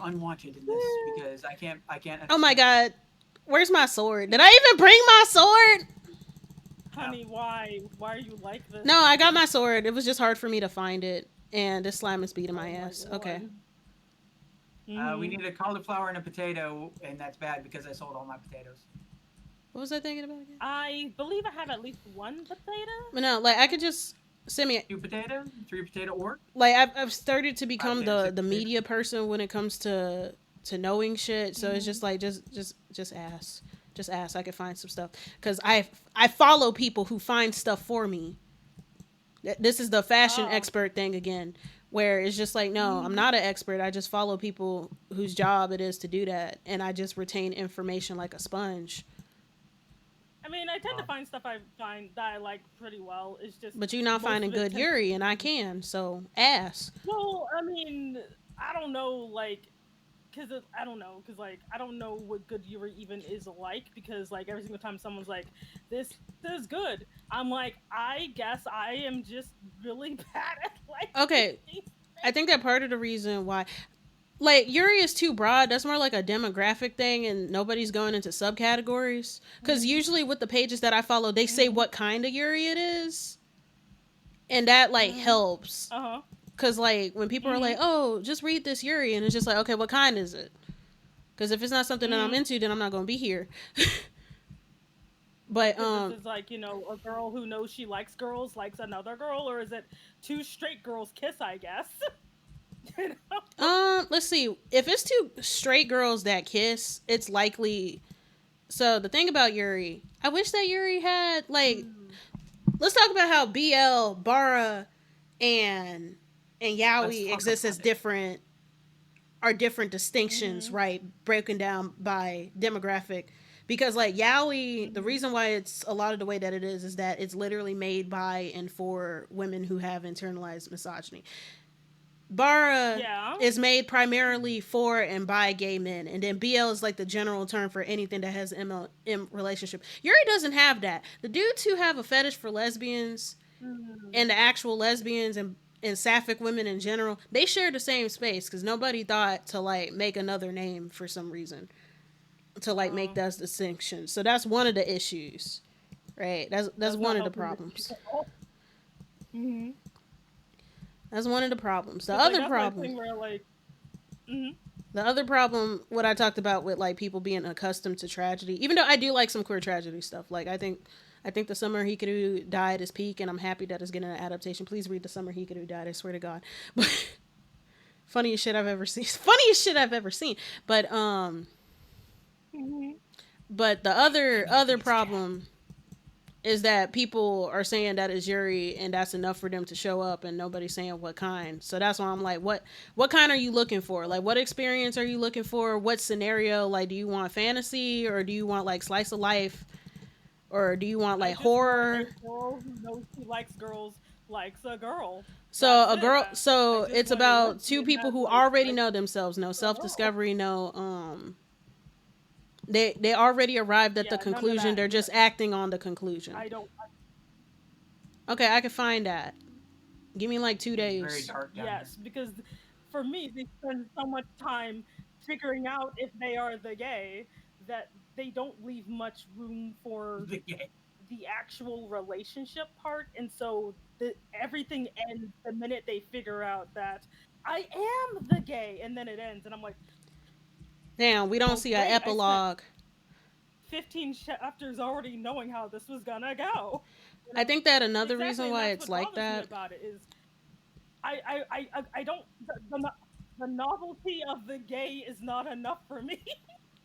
unwanted in this because I can't Oh my understand. god, where's my sword? Did I even bring my sword? No. Honey, why? Why are you like this? No, I got my sword. It was just hard for me to find it, and this slime is beating Oh my my ass. Okay. lord. We Mm-hmm. need a cauliflower and a potato, and that's bad because I sold all my potatoes. What was I thinking about again? I believe I have at least one potato. But no, like I could just send me. Two potato, three potato, or Like I've started to five become potato, the six the potato. media person when it comes to knowing shit. So it's Mm-hmm. just like just ask, just ask. I could find some stuff because I follow people who find stuff for me. This is the fashion Oh. expert thing again, where it's just like no, I'm Mm-hmm. not an expert. I just follow people whose job it is to do that, and I just retain information like a sponge. I mean, I tend to Uh, find stuff I find that I like pretty well. It's just But you're not most finding of it good tends to Yuri, and I be. can. So ask. Well, I mean, I don't know, like, because I don't know, because like I don't know what good Yuri even is like. Because like every single time someone's like, "This is good," I'm like, I guess I am just really bad at liking Okay, these I things. think that part of the reason why like Yuri is too broad. That's more like a demographic thing, and nobody's going into subcategories. Because Mm-hmm. usually with the pages that I follow, they say Mm-hmm. what kind of Yuri it is, and that like Mm-hmm. helps. Uh huh. Because like when people are Mm-hmm. like, "Oh, just read this Yuri," and it's just like, "Okay, what kind is it?" Because if it's not something that I'm Mm-hmm. into, then I'm not gonna be here. But Because this is like, a girl who knows she likes girls likes another girl, or is it two straight girls kiss? I guess. you know. let's see. If it's two straight girls that kiss, it's likely. So the thing about Yuri, I wish that Yuri had like. Mm. Let's talk about how BL, Bara, and let's Yaoi talk exist as about it. different are different distinctions, Mm-hmm. right? Broken down by demographic. Because like Yaoi, the Mm-hmm. reason why it's a lot of the way that it is that it's literally made by and for women who have internalized misogyny. Bara Yeah. is made primarily for and by gay men, and then BL is like the general term for anything that has M relationship. Yuri doesn't have that. The dudes who have a fetish for lesbians Mm. and the actual lesbians and sapphic women in general, they share the same space because nobody thought to like make another name for some reason to like make Oh, those distinctions. So that's one of the issues, right? That's that's not one of the helping the case problems. at all. Mm-hmm. That's one of the problems. Because like that's my thing where like. Mm-hmm. The other problem, what I talked about with like people being accustomed to tragedy, even though I do like some queer tragedy stuff. Like I think the summer Hikaru died is peak, and I'm happy that it's getting an adaptation. Please read the summer Hikaru died. I swear to God, but funniest shit I've ever seen. Funniest shit I've ever seen. But Mm-hmm. but the other problem is that people are saying that it's Yuri and that's enough for them to show up and nobody's saying what kind. So that's why I'm like, what kind are you looking for? Like what experience are you looking for? What scenario? Like do you want fantasy or do you want like slice of life or do you want I like just want a horror? girl who knows she likes girls likes a girl. So That's a it. girl I so just it's want a about two lesbian people that who like already likes know themselves, no a girl. self-discovery, no they already arrived at the Yeah, none of conclusion. that. They're just acting on the conclusion. I don't. Okay, I can find that. Give me like 2 It's very days. dark down here. Yes, because for me, they spend so much time figuring out if they are the gay that they don't leave much room for The game. the actual relationship part, and so everything ends the minute they figure out that I am the gay, and then it ends, and I'm like, Damn, we don't well, see an great, I spent epilogue. 15 chapters already knowing how this was gonna go. I think that another Exactly, reason and why that's it's what like bothers me that. about it is I don't the novelty of the gay is not enough for me.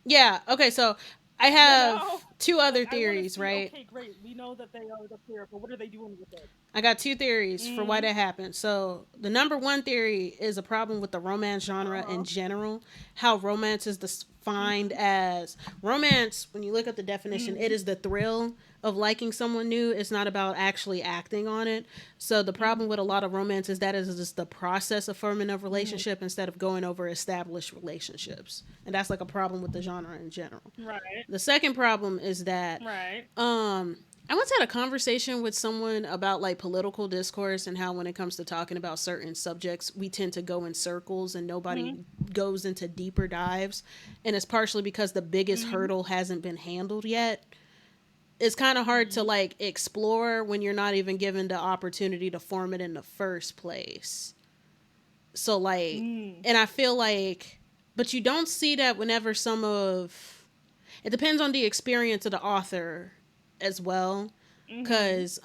Yeah, okay, so I You have know, two like other I want to theories, see. right? Okay, great. We know that they are the pair, but what are they doing with it? I got two theories for why Mm. that happened. So, the number one theory is a problem with the romance genre in Uh-huh. general. How romance is defined as romance, when you look at the definition, it Mm. is the thrill of liking someone new. It's not about actually acting on it. So, the problem with a lot of romance is that is just the process of forming a Mm. relationship instead of going over established relationships. And that's like a problem with the genre in general. Right. The second problem is that Right. I once had a conversation with someone about like political discourse and how when it comes to talking about certain subjects, we tend to go in circles and nobody Mm. goes into deeper dives. And it's partially because the biggest Mm. hurdle hasn't been handled yet. It's kind of hard to Mm. like explore when you're not even given the opportunity to form it in the first place. So like, Mm. and I feel like, but you don't see that whenever some of, it depends on the experience of the author as well. Mm. Because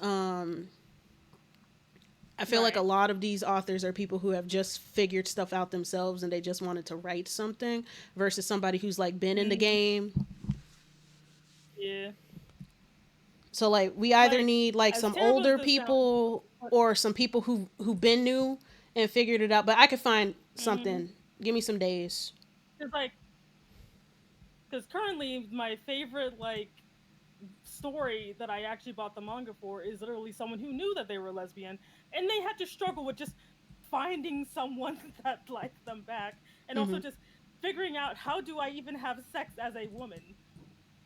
I feel like a Right. lot of these authors are people who have just figured stuff out themselves and they just wanted to write something versus somebody who's like been in the Mm. game. Yeah. So like we either Like need like as some terrible as older this sounds, people but or some people who've been new and figured it out. But I could find mm, something. Give me some days. it's like because currently my favorite like story that I actually bought the manga for is literally someone who knew that they were lesbian and they had to struggle with just finding someone that liked them back and also Mm-hmm. just figuring out how do I even have sex as a woman.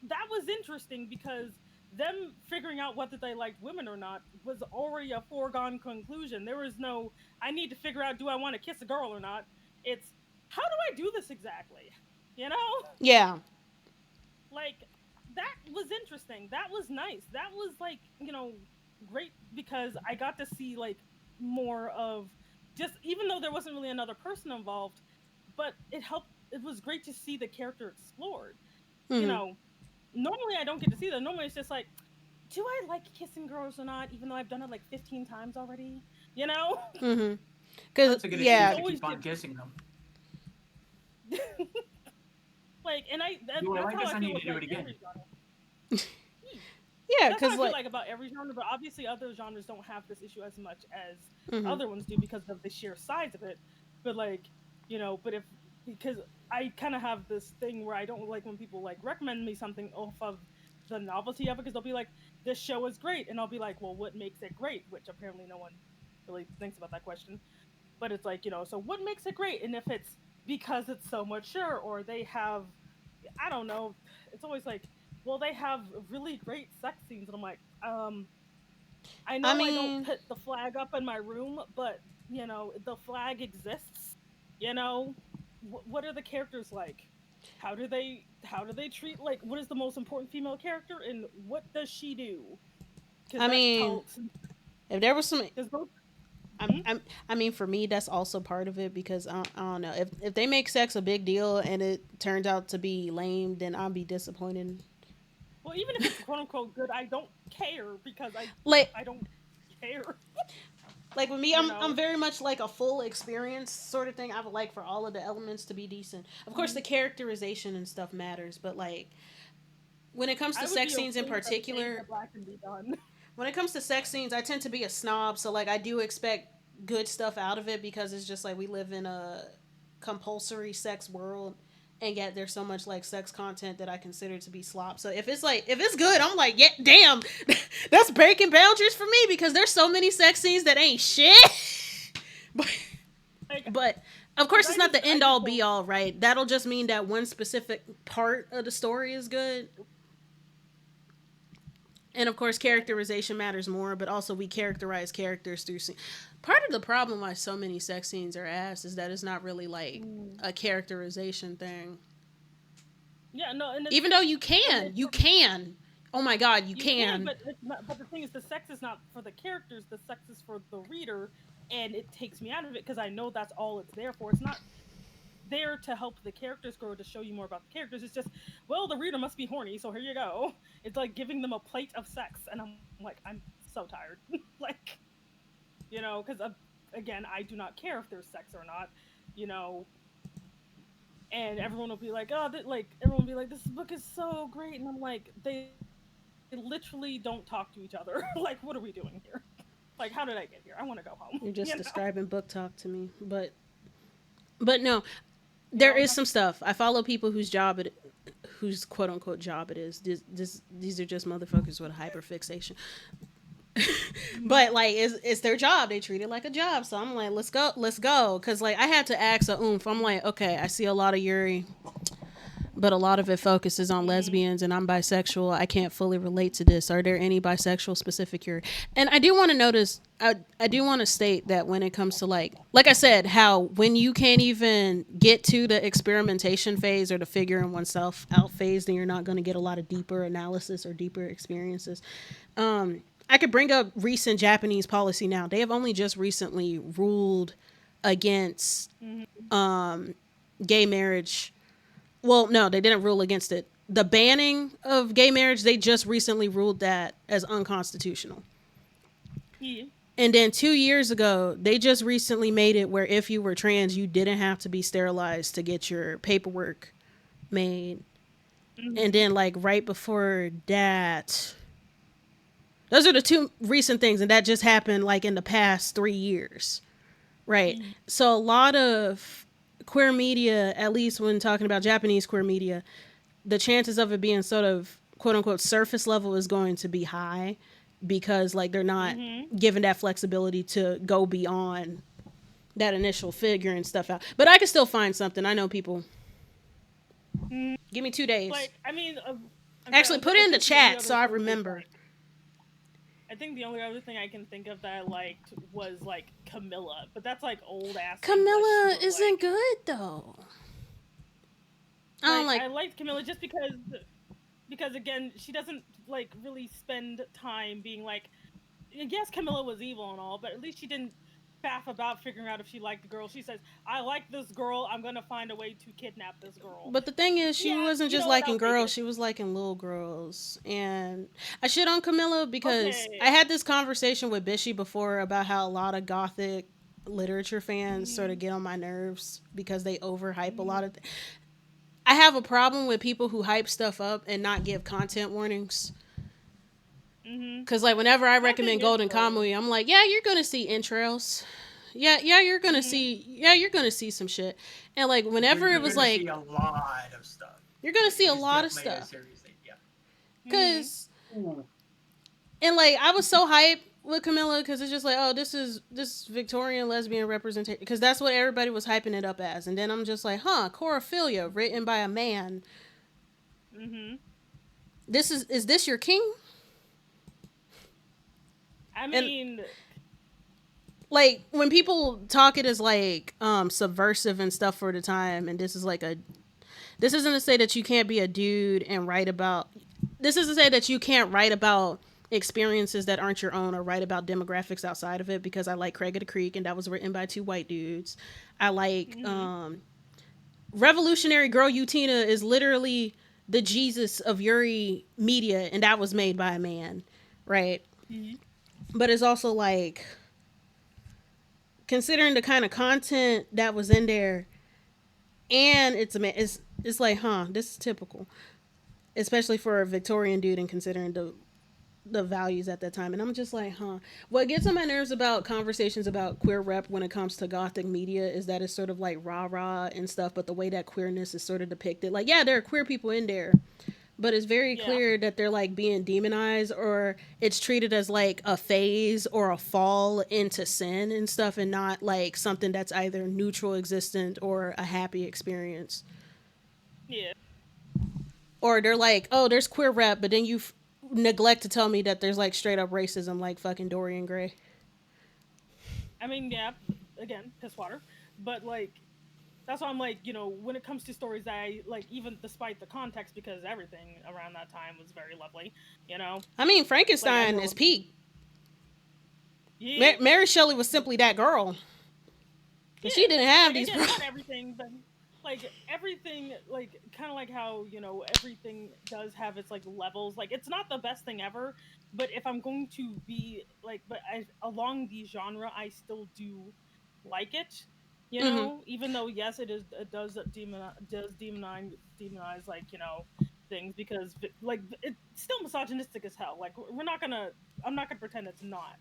That was interesting because them figuring out whether they liked women or not was already a foregone conclusion. There was no I need to figure out do I want to kiss a girl or not. It's how do I do this exactly? You know? Yeah. Like that was interesting. That was nice. That was like, great because I got to see like more of just even though there wasn't really another person involved, but it was great to see the character explored. You Mm-hmm. know, normally I don't get to see that. Normally it's just like, do I like kissing girls or not even though I've done it like 15 times already? You know? Mm-hmm. Cause That's a good It's excuse yeah, to always keep on just kissing them. like and Do I that's like how this? I I feel need with to do like it again. every genre. yeah. That's how Cause I feel like, like about every genre, but obviously other genres don't have this issue as much as mm-hmm. other ones do because of the sheer size of it. But like, but if because I kind of have this thing where I don't like when people like recommend me something off of the novelty of it because they'll be like, "This show is great," and I'll be like, "Well, what makes it great?" Which apparently no one really thinks about that question. But it's like, so what makes it great? And if it's because it's so mature or they have I don't know. It's always like, well, they have really great sex scenes, and I'm like, I I know I don't mean, put the flag up in my room, but the flag exists. You know, what are the characters like? How do they treat like what is the most important female character and what does she do? Because I that mean, tells. if there was some Because both. I'm, Mhm. I'm, I mean, for me, that's also part of it because I don't know if they make sex a big deal and it turns out to be lame, then I'll be disappointed. Well, even if it's quote unquote good, I don't care because I Like, I don't care. like with me, You I'm know. very much like a full experience sort of thing. I would like for all of the elements to be decent. Of course, the Mhm. characterization and stuff matters, but like when it comes to I would sex be scenes in okay with them fading to particular, black and be done. when it comes to sex scenes, I tend to be a snob. So like, I do expect good stuff out of it because it's just like we live in a compulsory sex world and yet there's so much like sex content that I consider to be slop. So if it's good, I'm like, yeah, damn, that's breaking boundaries for me because there's so many sex scenes that ain't shit. but Like, but of cause course it's not the I end just all be don't. all, right? That'll just mean that one specific part of the story is good. And of course Yeah. characterization matters more, but also we characterize characters through part of the problem why so many sex scenes are ass is that it's not really like Mm. a characterization thing. Yeah, no, and Even though you can, it's you can. Oh my god, you you can, can. but it's not. But the thing is, the sex is not for the characters. The sex is for the reader, and it takes me out of it because I know that's all it's there for. It's not. there to help the characters grow, to show you more about the characters. It's just, well, the reader must be horny, so here you go. It's like giving them a plate of sex, and I'm like, I'm so tired. Like, because again, I do not care if there's sex or not, you know. And everyone will be like, oh, everyone will be like, this book is so great, and I'm like, they literally don't talk to each other. Like, what are we doing here? Like, how did I get here? I want to go home. You're just describing book talk to me, but no, there is some stuff. I follow people whose quote unquote job it is. These are just motherfuckers with a hyperfixation. But like it's their job. They treat it like a job. So I'm like, let's go. Cause like I had to ask a oomph. I'm like, okay, I see a lot of Yuri, but a lot of it focuses on lesbians, and I'm bisexual. I can't fully relate to this. Are there any bisexual specific Yuri? And I do want to notice, I do want to state that when it comes to like I said, how when you can't even get to the experimentation phase or the figuring oneself out phase, then you're not going to get a lot of deeper analysis or deeper experiences. I could bring up recent Japanese policy now. They have only just recently ruled against gay marriage. Well, no, they didn't rule against it. The banning of gay marriage, they just recently ruled that as unconstitutional. Yeah. And then 2 years ago, they just recently made it where if you were trans, you didn't have to be sterilized to get your paperwork made. And then like right before that, those are the two recent things, and that just happened like in the past 3 years, right? So a lot of queer media, at least when talking about Japanese queer media, the chances of it being sort of quote unquote surface level is going to be high because like they're not given that flexibility to go beyond that initial figuring stuff out. But I can still find something. I know people. Give me 2 days. Like, I mean, actually put it in the chat so I remember. I think the only other thing I can think of that I liked was like Camilla, but that's like old ass. Camilla English, isn't like, good though. I liked Camilla just because again she doesn't like really spend time being like, yes, Camilla was evil and all, but at least she didn't faff about figuring out if she liked the girl. She says, I like this girl, I'm gonna find a way to kidnap this girl. But the thing is, she wasn't just liking girls, she was liking little girls. And I shit on Camilla because I had this conversation with Bishy before about how a lot of gothic literature fans sort of get on my nerves because they overhype a lot of I have a problem with people who hype stuff up and not give content warnings. Because like whenever I recommend Golden Kamuy, I'm like, yeah, you're gonna see intros, yeah, you're gonna see some shit. And like whenever it was like see a lot of stuff, you're gonna see a lot of stuff. Because and like I was so hyped with Camilla because it's just like, oh, this Victorian lesbian representation, because that's what everybody was hyping it up as. And then I'm just like, chorophilia written by a man. Is this your king? I mean, like when people talk it as like subversive and stuff for the time, and this isn't to say that you can't be a dude and write about. This is to say that you can't write about experiences that aren't your own or write about demographics outside of it, because I like Craig of the Creek and that was written by 2 white dudes. I like Revolutionary Girl Utina is literally the Jesus of Yuri media, and that was made by a man, right? But it's also like, considering the kind of content that was in there, and it's like, this is typical, especially for a Victorian dude, and considering the values at that time. And I'm just like, what gets on my nerves about conversations about queer rep when it comes to gothic media is that it's sort of like rah-rah and stuff, but the way that queerness is sort of depicted, like, yeah, there are queer people in there, but it's very clear that they're like being demonized, or it's treated as like a phase or a fall into sin and stuff, and not like something that's either neutral existent or a happy experience. Or they're like, oh, there's queer rep, but then you neglect to tell me that there's like straight up racism, like fucking Dorian Gray. I mean, again, piss water, but like, that's why I'm like, when it comes to stories that I like, even despite the context, because everything around that time was very lovely, I mean, Frankenstein is peak. Mary Shelley was simply that girl. She didn't have these. Not everything, but like everything, like kind of like how everything does have its like levels. Like it's not the best thing ever, but if I'm going to be like, but along the genre, I still do like it. Mm-hmm. Even though yes, it does demonize like things because like it's still misogynistic as hell. Like I'm not gonna pretend it's not.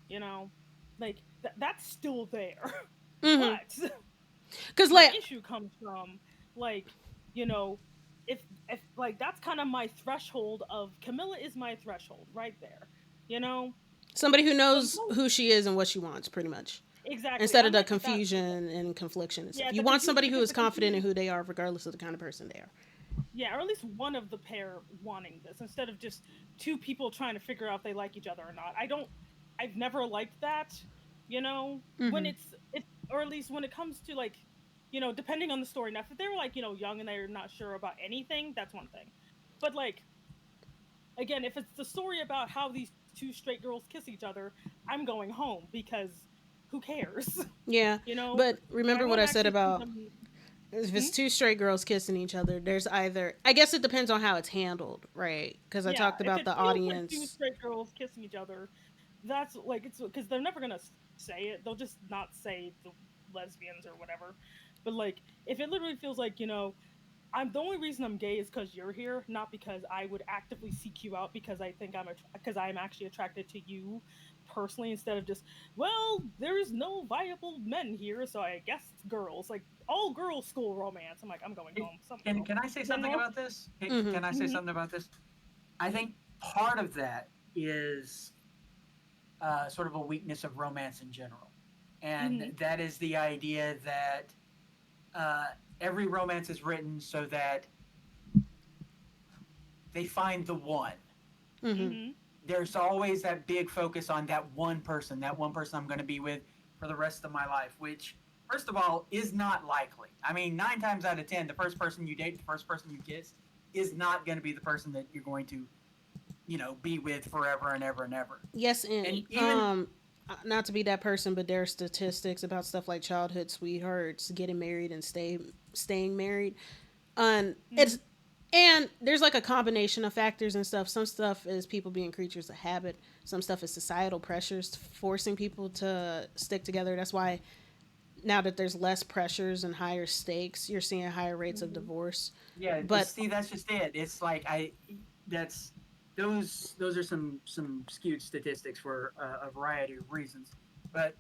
You know, like that's still there, Mm-hmm. but Because my like issue comes from like you know if like that's kind of my threshold of Camilla is my threshold right there you know somebody who so knows who she is and what she wants, pretty much. exactly Instead of I'm the like at that point. confusion and confliction and stuff. Yeah, You the want confusion somebody who because is the confident in confusion who they are, regardless of the kind of person they are. yeah, or at least one of the pair wanting this instead of just two people trying to figure out if they like each other or not. I've never liked that, when Mm-hmm. it's or at least when it comes to like, depending on the story. Now, if they were like, young and they're not sure about anything, that's one thing. But like again, if it's the story about how these two straight girls kiss each other, I'm going home because who cares? Yeah, you know? but But I remember what want I to said actually see about them. if Hmm? it's two straight girls kissing each other, there's either, I guess it depends on how it's handled, right? Because I Yeah, talked if about it the feels like two audience. straight girls kissing each other, that's like it's because they're never gonna say it. They'll just not say the lesbians or whatever. But like, if it literally feels like I'm the only reason I'm gay is because you're here, not because I would actively seek you out because I think because I'm actually attracted to you personally instead of just there's no viable men here, so I guess it's girls like all girls school romance. I'm like I'm going home. Something Can else. I say something about this? Mm-hmm. Can I say Hmm. something about this? I think part of that is sort of a weakness of romance in general, and Hmm. that is the idea that uh, every romance is written so that they find the one. Mm-hmm. Hmm. There's always that big focus on that one person I'm going to be with for the rest of my life, which, first of all, is not likely. I mean, 9 times out of 10, the first person you date, the first person you kiss, is not going to be the person that you're going to, be with forever and ever and ever. Yes, And and even, not to be that person, but there are statistics about stuff like childhood sweethearts getting married and staying married. And Hmm. it's and there's like a combination of factors and stuff. Some stuff is people being creatures of habit. Some stuff is societal pressures forcing people to stick together. That's why now that there's less pressures and higher stakes, you're seeing higher rates of Hmm. divorce. yeah, But see, that's just it. It's like that's those are some skewed statistics for a variety of reasons, but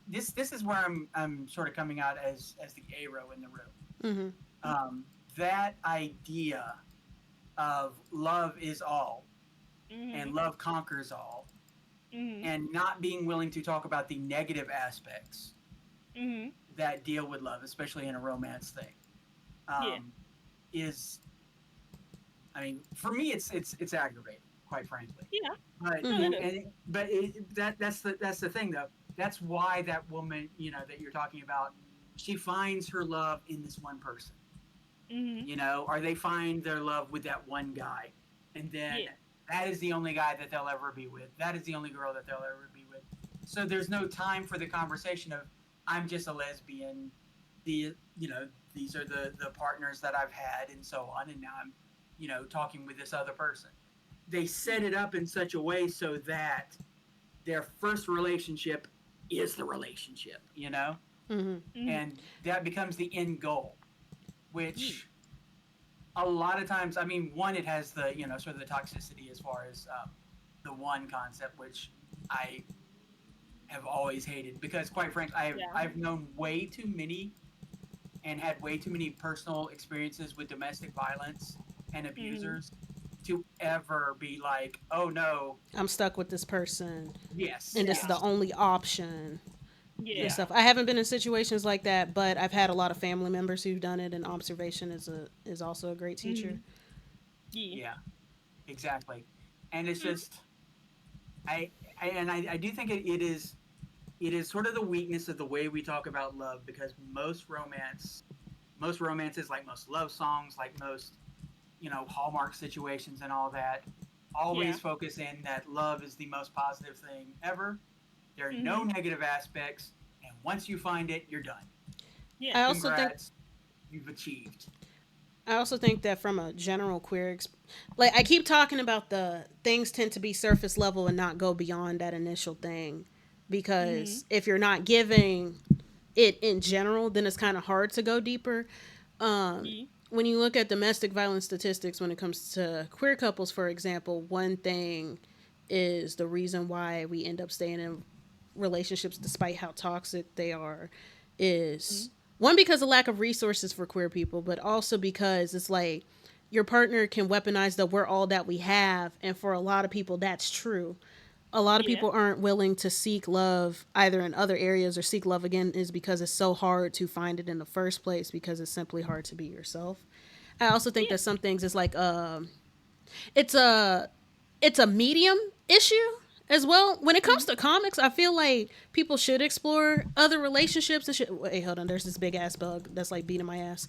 this is where I'm sort of coming out as the arrow in the room. mm-hmm, Um, that idea of love is all and Hmm. love conquers all, Hmm. and not being willing to talk about the negative aspects Hmm. that deal with love, especially in a romance thing, Yeah. um, is, I mean, for me, it's aggravating, quite frankly. Yeah. But No, it mm-hmm, is. that's the thing, though. That's why that woman, that you're talking about, she finds her love in this one person, Hmm. or they find their love with that one guy, and then Yeah. that is the only guy that they'll ever be with. That is the only girl that they'll ever be with. So there's no time for the conversation of I'm just a lesbian. These are the partners that I've had and so on, and now I'm talking with this other person. They set Yeah. it up in such a way so that their first relationship is the relationship, mm-hmm. Hmm. and that becomes the end goal, Yeah. which a lot of times, I mean, one, it has the sort of the toxicity as far as the one concept, which I have always hated because, quite frankly, Yeah. I've known way too many and had way too many personal experiences with domestic violence and Hmm. abusers to ever be like, oh no, I'm stuck with this person, yes, and this is Yeah. the yes, only option and Yeah. yeah, stuff. I haven't been in situations like that, but I've had a lot of family members who've done it, and observation is also a great teacher. Hmm. Yeah. yeah, exactly. And it's Hmm. just, I, I do think it is sort of the weakness of the way we talk about love because most romances, like most love songs, like most Hallmark situations and all that, Yeah. always focus in that love is the most positive thing ever. There are no Hmm. negative aspects, and once you find it, you're done. I Yeah. also think Congrats. you've achieved. I also think that from a general like I keep talking about the things tend to be surface level and not go beyond that initial thing, because if you're not giving it in general, then it's kind of hard to go deeper. Yeah. When you look at domestic violence statistics when it comes to queer couples, for example, one thing is the reason why we end up staying in relationships despite how toxic they are is one, because of lack of resources for queer people, but also because it's like your partner can weaponize that we're all that we have, and for a lot of people that's true. A lot of Yeah. people aren't willing to seek love either in other areas, or seek love again is because it's so hard to find it in the first place, because it's simply hard to be yourself. I also think Yeah. that some things is like it's a it's a medium issue as well. When it comes to comics, I feel like people should explore other relationships and shit. Wait, hold on. There's this big ass bug that's like beating my ass.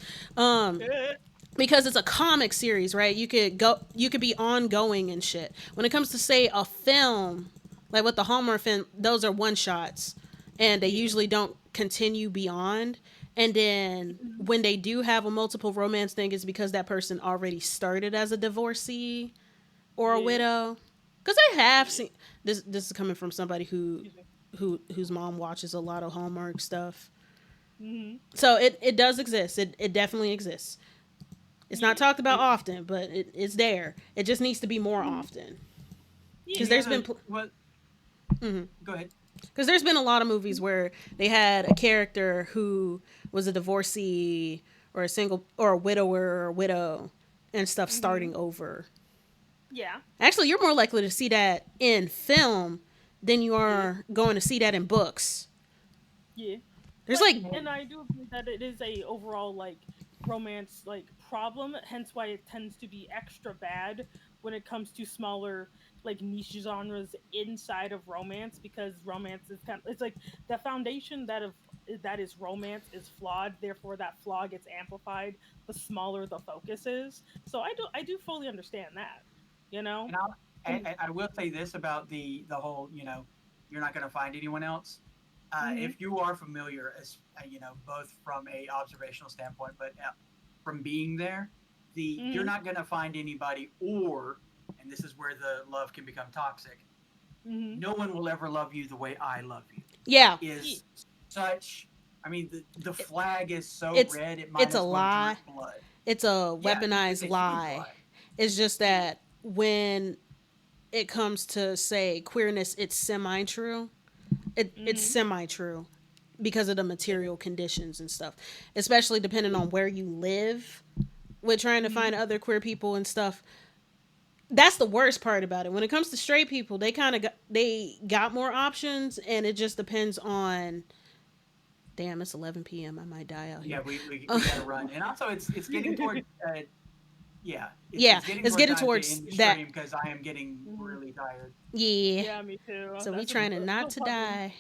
Because it's a comic series, right? You could be ongoing and shit. When it comes to say a film, like with the Hallmark film, those are one shots, and they usually don't continue beyond. And then when they do have a multiple romance thing, it's because that person already started as a divorcee or a Yeah. widow. Because I have Yeah. seen this. This is coming from somebody Excuse me. whose mom watches a lot of Hallmark stuff. Mm-hmm. So it does exist. It definitely exists. It's not Yeah. talked about often, but it's there. It just needs to be more often. Yeah. Because The there's other been what? Go ahead. because there's been a lot of movies where they had a character who was a divorcee or a single or a widower or a widow and stuff starting over. Yeah. Actually, you're more likely to see that in film than you Yeah. are going to see that in books. Yeah. There's like And I do agree that it is a overall like romance like problem, hence why it tends to be extra bad when it comes to smaller like niche genres inside of romance, because romance is kind of, it's like the foundation that is romance is flawed, therefore that flaw gets amplified the smaller the focus is. So I do fully understand that, you know? And And I will say this about the whole, you're not going to find anyone else. mhm, If you are familiar, as both from a observational standpoint, but from being there, you're mhm, not going to find anybody, and this is where the love can become toxic. mhm. No one will ever love you the way I love you. yeah, Yeah. Is such. I mean, the flag is so it's red it might it's a as well lie. drip blood. It's a Yeah, it's weaponized a huge lie. lie. It's just It is. that when it comes to say queerness, it's semi true. It's Mhm. semi true because of the Yeah. material conditions and stuff, especially depending on where you live. With trying to find Mhm. other queer people and stuff, that's the worst part about it. When it comes to straight people, they got more options, and it just depends on. Damn, it's 11 p.m. I might die out Yeah, here. we got to run, and also it's getting toward yeah, Yeah, it's getting it's toward getting time to towards end the that. stream because I am getting Mhm. really tired. Yeah, Yeah, me too. so we That's trying to not we'll to probably die.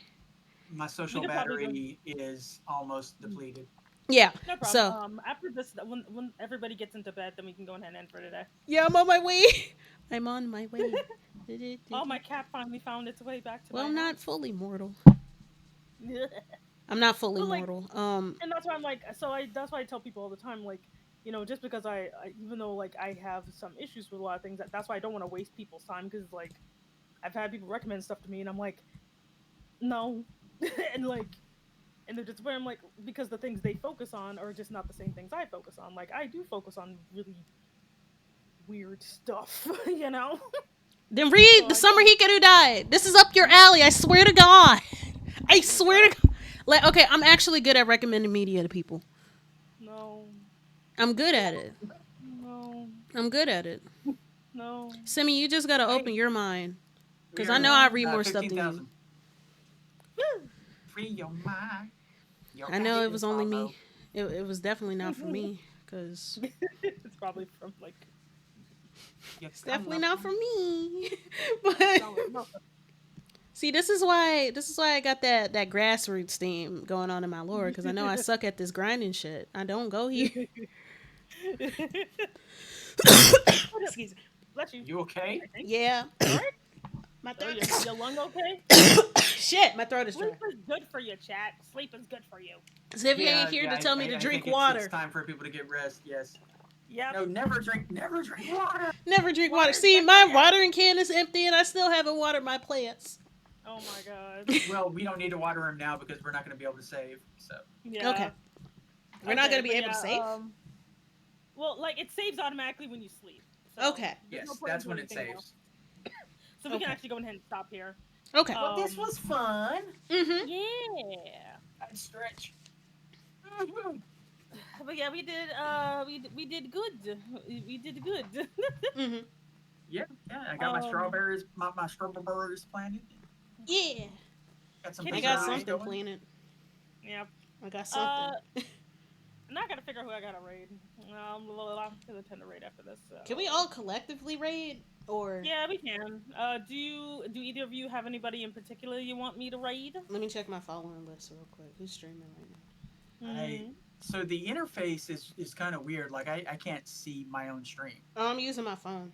My we social could probably go. battery is almost depleted. Yeah, No problem. so After this, when everybody gets into bed, then we can go ahead and end for today. yeah, I'm on my way. I'm on my way. Oh, my cat finally found its way back to Well, my I'm not house. fully mortal. Yeah. I'm not fully But like, mortal. and that's why I'm like, so I that's why I tell people all the time, like, just because I even though like I have some issues with a lot of things, that's why I don't want to waste people's time, because like I've had people recommend stuff to me, and I'm like, no, and like, and they're just where I'm like, because the things they focus on are just not the same things I focus on. Like I do focus on really weird stuff, you know. Then So read The I Summer don't. Hikaru Died. This is up your alley. I swear to God. I swear What? to God. Like, okay, I'm actually good at recommending media to people. No, I'm good at it. no, I'm good at it. no. Simi, you just gotta Hey, open your mind. we Because I are know I No. read more stuff than you. 15,000. Free your mind. Your I know body it will was only follow. me. It was definitely not for me. Because It's probably from like Your it's color. definitely not for me. no, But no. see, this is why I got that grassroots theme going on in my lore. Because I know I suck at this grinding shit. I don't go here. Excuse me. Bless you. You okay? I think. Yeah. You alright? My Oh, throat. your lung okay? Shit, my throat is dry. Sleep is good for you, chat. Sleep is good for you. Xavier ain't here to tell me to drink water. It's time for people to get rest. Yes. Yep. No, never drink water. Never drink water. See, my watering can is empty, and I still haven't watered my plants. Oh my god. Well, we don't need to water them now because we're not going to be able to save. So. Yeah. Okay. We're not going to be able to save? Well, like, it saves automatically when you sleep. So okay. Yes, that's when it saves. So we can actually go ahead and stop here. Okay. Well, this was fun. Mm-hmm. Yeah. I'd stretch. But yeah, we did good. We did good. mm-hmm. Yeah, I got my strawberries planted. Yeah. I got something planted. Yep. I got something. Now I gotta figure out who I gotta raid. I'm gonna tend to raid after this. So. Can we all collectively raid? Or yeah, we can. Do either of you have anybody in particular you want me to raid? Let me check my following list real quick. Who's streaming right now? So the interface is kind of weird. Like I can't see my own stream. Oh, I'm using my phone.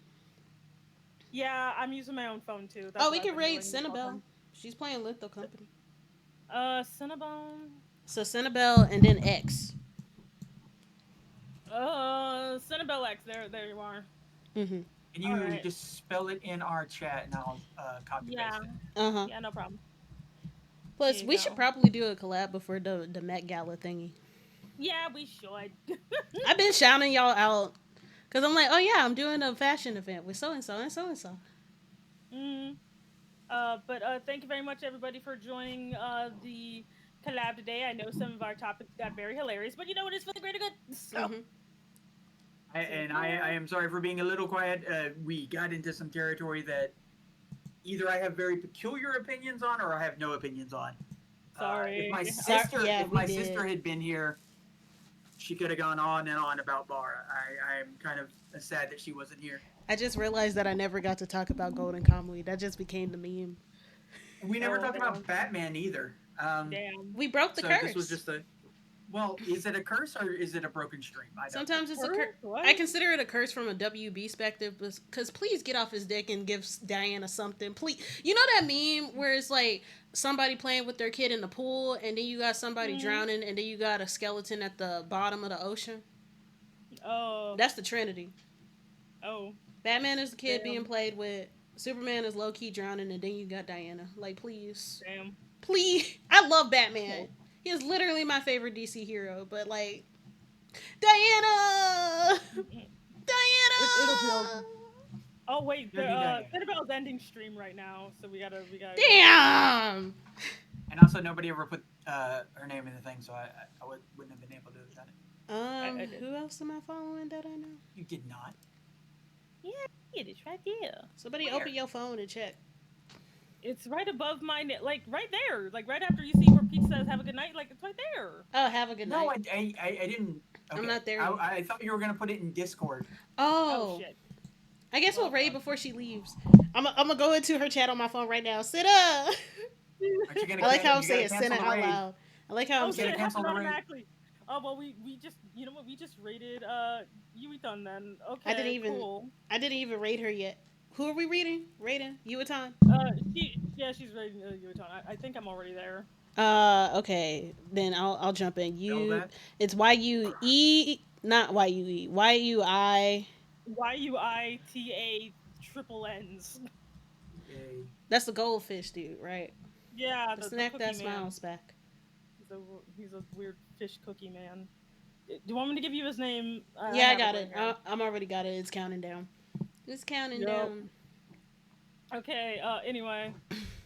Yeah, I'm using my own phone too. That's we can raid Cinnabelle. She's playing Litho Company. Cinnabelle. So Cinnabelle and then X. Cinnabelle X. There you are. Mm-hmm. And you just spell it in our chat, and I'll copy paste it. Uh-huh. Yeah, no problem. Plus, we should probably do a collab before the Met Gala thingy. Yeah, we should. I've been shouting y'all out because I'm like, oh yeah, I'm doing a fashion event with so and so and so and so. But thank you very much, everybody, for joining the collab today. I know some of our topics got very hilarious, but you know what? It's really great and good. So. I am sorry for being a little quiet. We got into some territory that either I have very peculiar opinions on or I have no opinions on. Sorry. If my sister had been here, she could have gone on and on about Bara. I am kind of sad that she wasn't here. I just realized that I never got to talk about Golden Kamuy. That just became the meme. We never talked about Batman either. Damn. We broke the curse. This was just well, is it a curse or is it a broken stream? Sometimes it's a curse. I consider it a curse from a WB perspective, because please get off his dick and give Diana something. Please. You know that meme where it's like somebody playing with their kid in the pool, and then you got somebody drowning, and then you got a skeleton at the bottom of the ocean? Oh. That's the Trinity. Oh. Batman is the kid being played with. Superman is low-key drowning, and then you got Diana. Like, please. Damn. Please. I love Batman. He is literally my favorite DC hero, but like, Diana! Diana! Oh wait, Cinnabelle's ending stream right now, so we gotta. Damn! And also, nobody ever put her name in the thing, so I wouldn't have been able to have done it. Who else am I following that I know? You did not. Yeah, it's right there. Somebody open your phone and check. It's right above my like right there, like right after you see where Pete says "Have a good night," like it's right there. Oh, have a good night. No, I didn't. Okay. I'm not there. I thought you were gonna put it in Discord. Oh shit. I guess we'll raid before she leaves. I'm gonna go into her chat on my phone right now. Sit up. I like how I'm saying "sit" out loud. I like how I'm saying cancel the raid. Oh well, we just you know what, we just raided Yuiton then. Okay, I didn't even raid her yet. Who are we raiding? Yuiton? She's raiding Yuiton. I think I'm already there. Okay. Then I'll jump in. It's YUE, not YUE. YUI. YUITA triple N's. Yay. That's the goldfish dude, right? Yeah, the snack that smiles back. He's a weird fish cookie man. Do you want me to give you his name? Yeah, I got it. I'm already got it. It's counting down. It's counting down. Okay, anyway.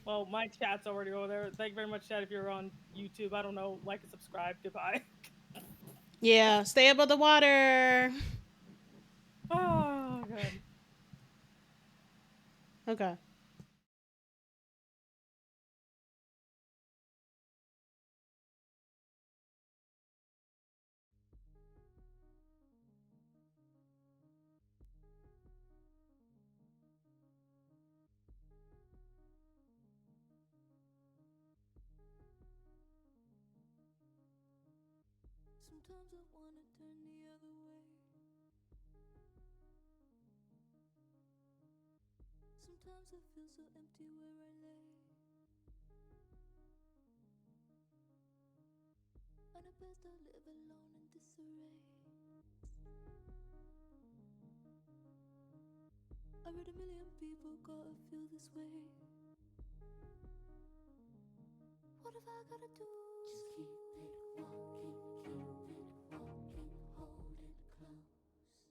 Well, my chat's already over there. Thank you very much, chat, if you're on YouTube. I don't know, like and subscribe. Goodbye. Yeah, stay above the water. Oh, good. Okay. Sometimes I wanna turn the other way. Sometimes I feel so empty where I lay. On a best I live alone in disarray. I read a million people gotta feel this way. What have I gotta do? Just keep it walking, keep it